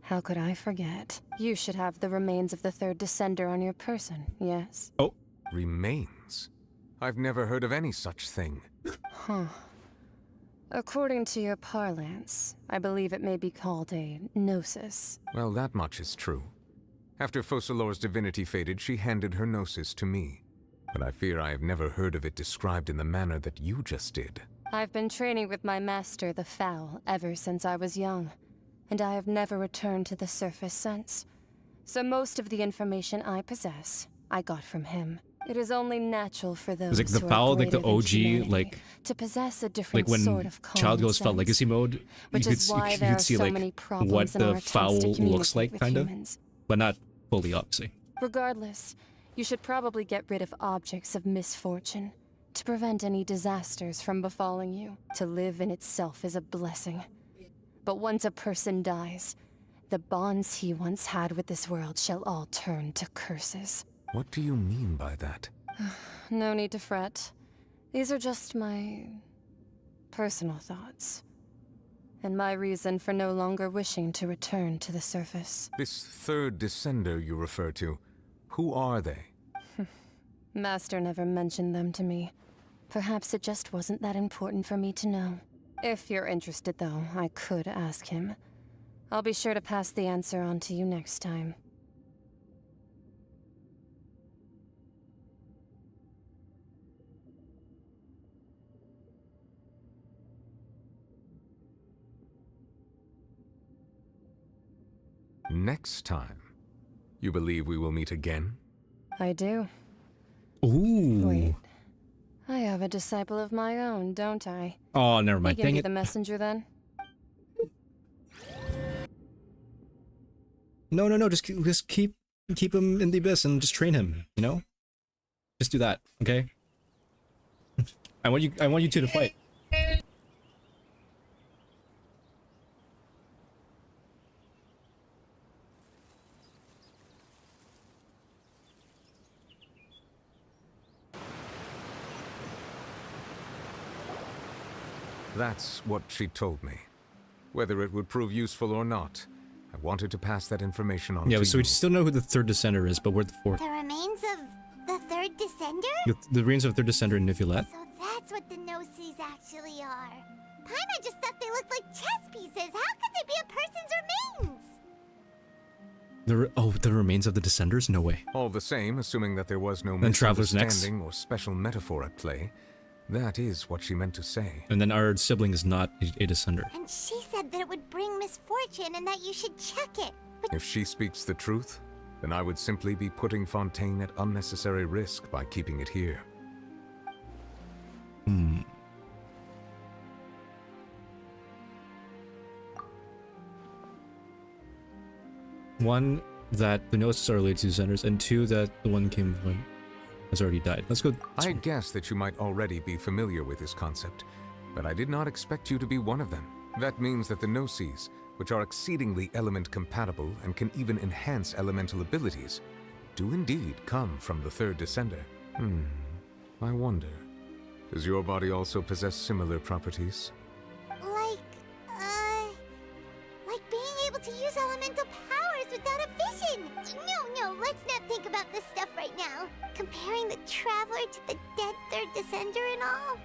How could I forget? You should have the remains of the third descender on your person, yes? Oh. Remains? I've never heard of any such thing. Huh. According to your parlance, I believe it may be called a gnosis. Well, that much is true. After Focalor's divinity faded, she handed her gnosis to me. But I fear I have never heard of it described in the manner that you just did. I've been training with my master, the Foul, ever since I was young, and I have never returned to the surface since. So most of the information I possess, I got from him. It is only natural for those It's like the who are Foul, like the greater than OG, humanity like to possess a different when sort of common Child Girls felt sense, legacy mode, you which could, is why you there could are see so like many problems what in our the attempts Foul to looks communicate like, with kind of, humans. but not fully, obviously. Regardless, you should probably get rid of objects of misfortune to prevent any disasters from befalling you. To live in itself is a blessing. But once a person dies, the bonds he once had with this world shall all turn to curses. What do you mean by that? No need to fret. These are just my personal thoughts. And my reason for no longer wishing to return to the surface. This third descender you refer to, who are they? Master never mentioned them to me. Perhaps it just wasn't that important for me to know. If you're interested, though, I could ask him. I'll be sure to pass the answer on to you next time. Next time, you believe we will meet again? I do. Ooh. Wait. I have a disciple of my own, don't I? Oh, never He mind. can Dang be it. the messenger then? No. Just keep him in the abyss and just train him. You know. Just do that, okay? I want you two to fight. That's what she told me. Whether it would prove useful or not, I wanted to pass that information on to Yeah, you. so we still know who the third descender is, but we're the fourth. The remains of the third descender? The remains of the third descender in Nivulet. So that's what the Gnosis actually are. Paimon just thought they looked like chess pieces. How could they be a person's remains? The remains of the descenders? No way. All the same, assuming that there was no And Traveler's Next. misunderstanding or special metaphor at play, that is what she meant to say. And then our sibling is not a descender. And she said that it would bring misfortune and that you should check it. But If she speaks the truth, then I would simply be putting Fontaine at unnecessary risk by keeping it here. One, that the Gnosis are related to descenders, and two, that the one came from has already died. Let's go. I guess that you might already be familiar with this concept, but I did not expect you to be one of them. That means that the Gnosis, which are exceedingly element compatible and can even enhance elemental abilities, do indeed come from the third descender. I wonder, does your body also possess similar properties? like being able to use elemental powers without a vision. No, let's not think about this stuff right now. Comparing the Traveler to the dead third descender and all.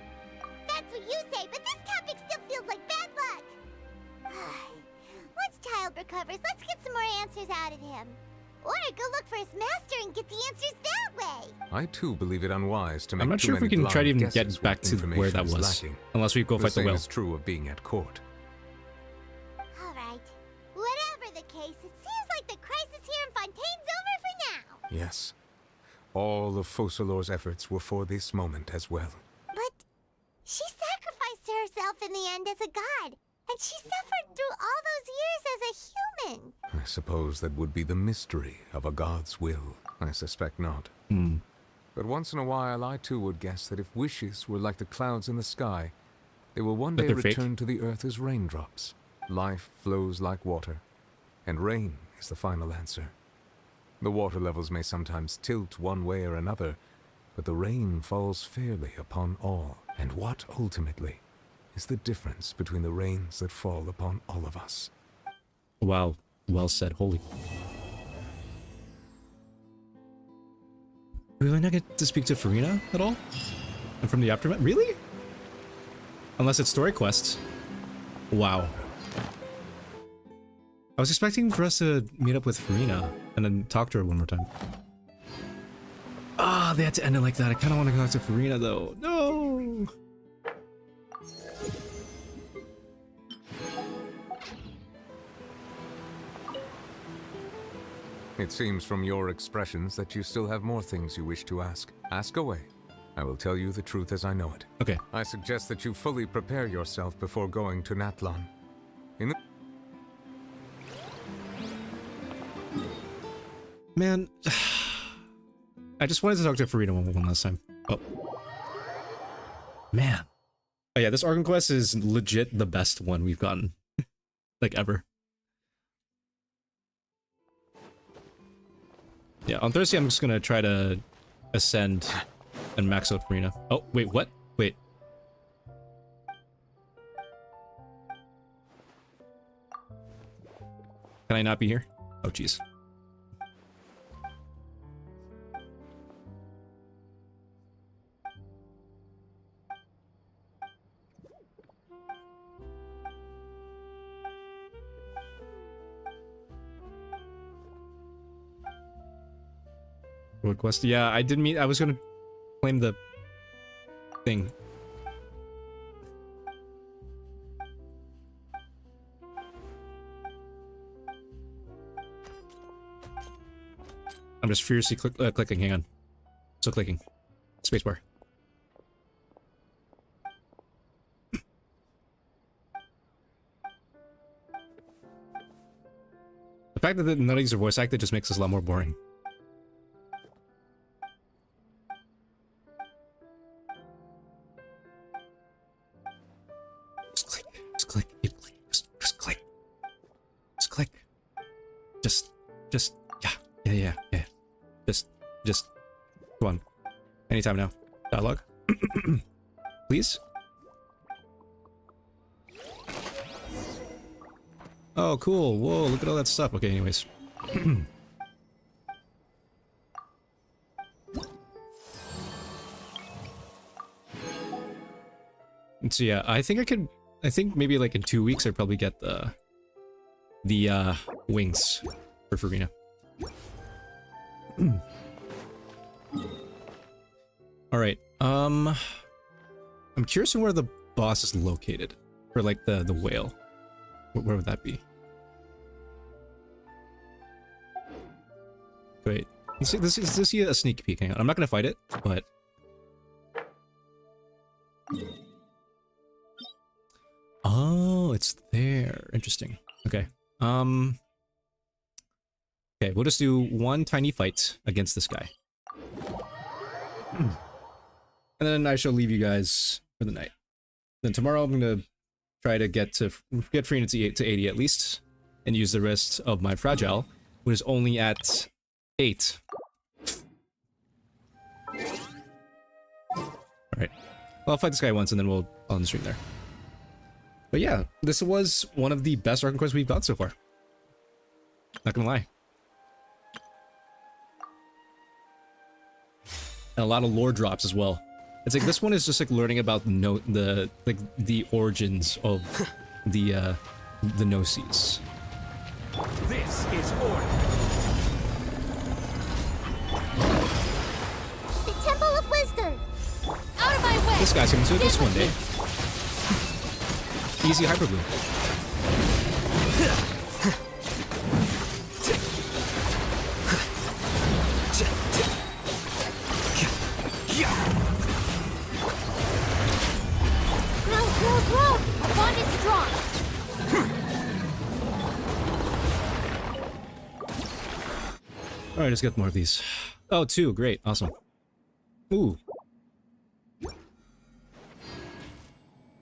That's what you say, but this topic still feels like bad luck. Once Child recovers, let's get some more answers out of him. Or go look for his master and get the answers that way. I too believe it unwise to make I'm not too sure if we many can try to blind even get guesses back when to where that information is was. lacking. Unless we go fight the same whale. is true of being at court. Alright. Whatever the case, it seems like the crisis here in Fontaine's over for now. Yes. All of Focalor's efforts were for this moment as well. But she sacrificed herself in the end as a god. And she suffered through all those years as a human. I suppose that would be the mystery of a god's will. I suspect not. But once in a while, I too would guess that if wishes were like the clouds in the sky, they will one But day they're fake. return to the earth as raindrops. Life flows like water, and rain is the final answer. The water levels may sometimes tilt one way or another, but the rain falls fairly upon all. And what, ultimately, is the difference between the rains that fall upon all of us? Wow. Well said. Holy. Really not get to speak to Furina at all? And from the aftermath? Really? Unless it's story quests. Wow. I was expecting for us to meet up with Furina and then talk to her one more time. Ah, they had to end it like that. I kind of want to go talk to Furina though. No. It seems from your expressions that you still have more things you wish to ask. Ask away. I will tell you the truth as I know it. Okay. I suggest that you fully prepare yourself before going to Natlan. In the Man, I just wanted to talk to Furina one last time. Oh. Man. Oh yeah, this Archon quest is legit the best one we've gotten. Like, ever. Yeah, on Thursday I'm just gonna try to ascend and max out Furina. Oh, wait, what? Wait. Can I not be here? Oh, jeez. Request. Yeah, I didn't mean. I was gonna claim the thing. I'm just furiously clicking. Hang on. So clicking. Spacebar. The fact that none of these are voice acted just makes this a lot more boring. Just click. Just click. Just click. Just click. Just, yeah. Just, come on. Anytime now. Dialogue. Please? Oh, cool. Whoa, look at all that stuff. Okay, anyways. So yeah, I think maybe like in 2 weeks I'd probably get the wings for Furina. Alright, I'm curious on where the boss is located. For like the whale. Where would that be? Wait, let's see a sneak peek. Hang on, I'm not gonna fight it, but... Oh, it's there. Interesting. Okay. Okay, we'll just do one tiny fight against this guy. And then I shall leave you guys for the night. Then tomorrow I'm gonna try to get Furina to 80 at least, and use the rest of my fragile, which is only at 8. Alright. Well, I'll fight this guy once and then we'll on the stream there. But yeah, this was one of the best Archon quests we've got so far. Not gonna lie. And a lot of lore drops as well. It's like this one is just like learning about the origins of the Gnosis. This is order. The Temple of Wisdom! Out of my way! This guy's gonna do this one day. Easy hyperblue. Grow! Bond is strong! Alright, let's get more of these. Oh, 2, great, awesome. Ooh.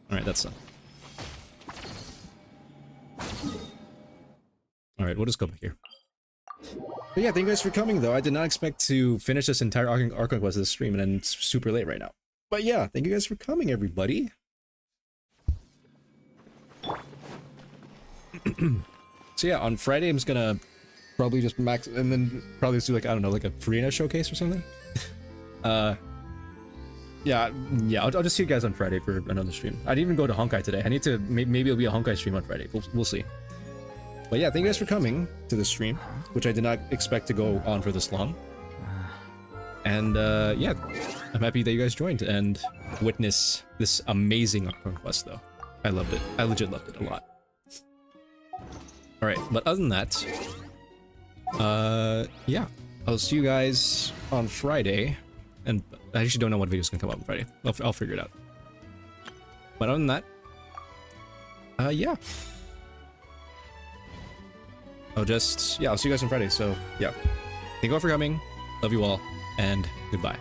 Alright, that's done. Alright, we'll just go back here. But yeah, thank you guys for coming, though. I did not expect to finish this entire Archon quest this stream, and it's super late right now. But yeah, thank you guys for coming, everybody. So yeah, on Friday I'm just gonna probably just max, and then probably just do like, I don't know, like a Furina showcase or something. Yeah, I'll just see you guys on Friday for another stream. I didn't even go to Honkai today. I need to, maybe it'll be a Honkai stream on Friday. We'll see. But yeah, thank you guys for coming to this stream, which I did not expect to go on for this long. And yeah, I'm happy that you guys joined and witness this amazing Archon quest, though. I loved it. I legit loved it a lot. Alright, but other than that, yeah, I'll see you guys on Friday. And I actually don't know what video is going to come up on Friday. I'll figure it out. But other than that, yeah. I'll see you guys on Friday. So, yeah. Thank you all for coming. Love you all, and goodbye.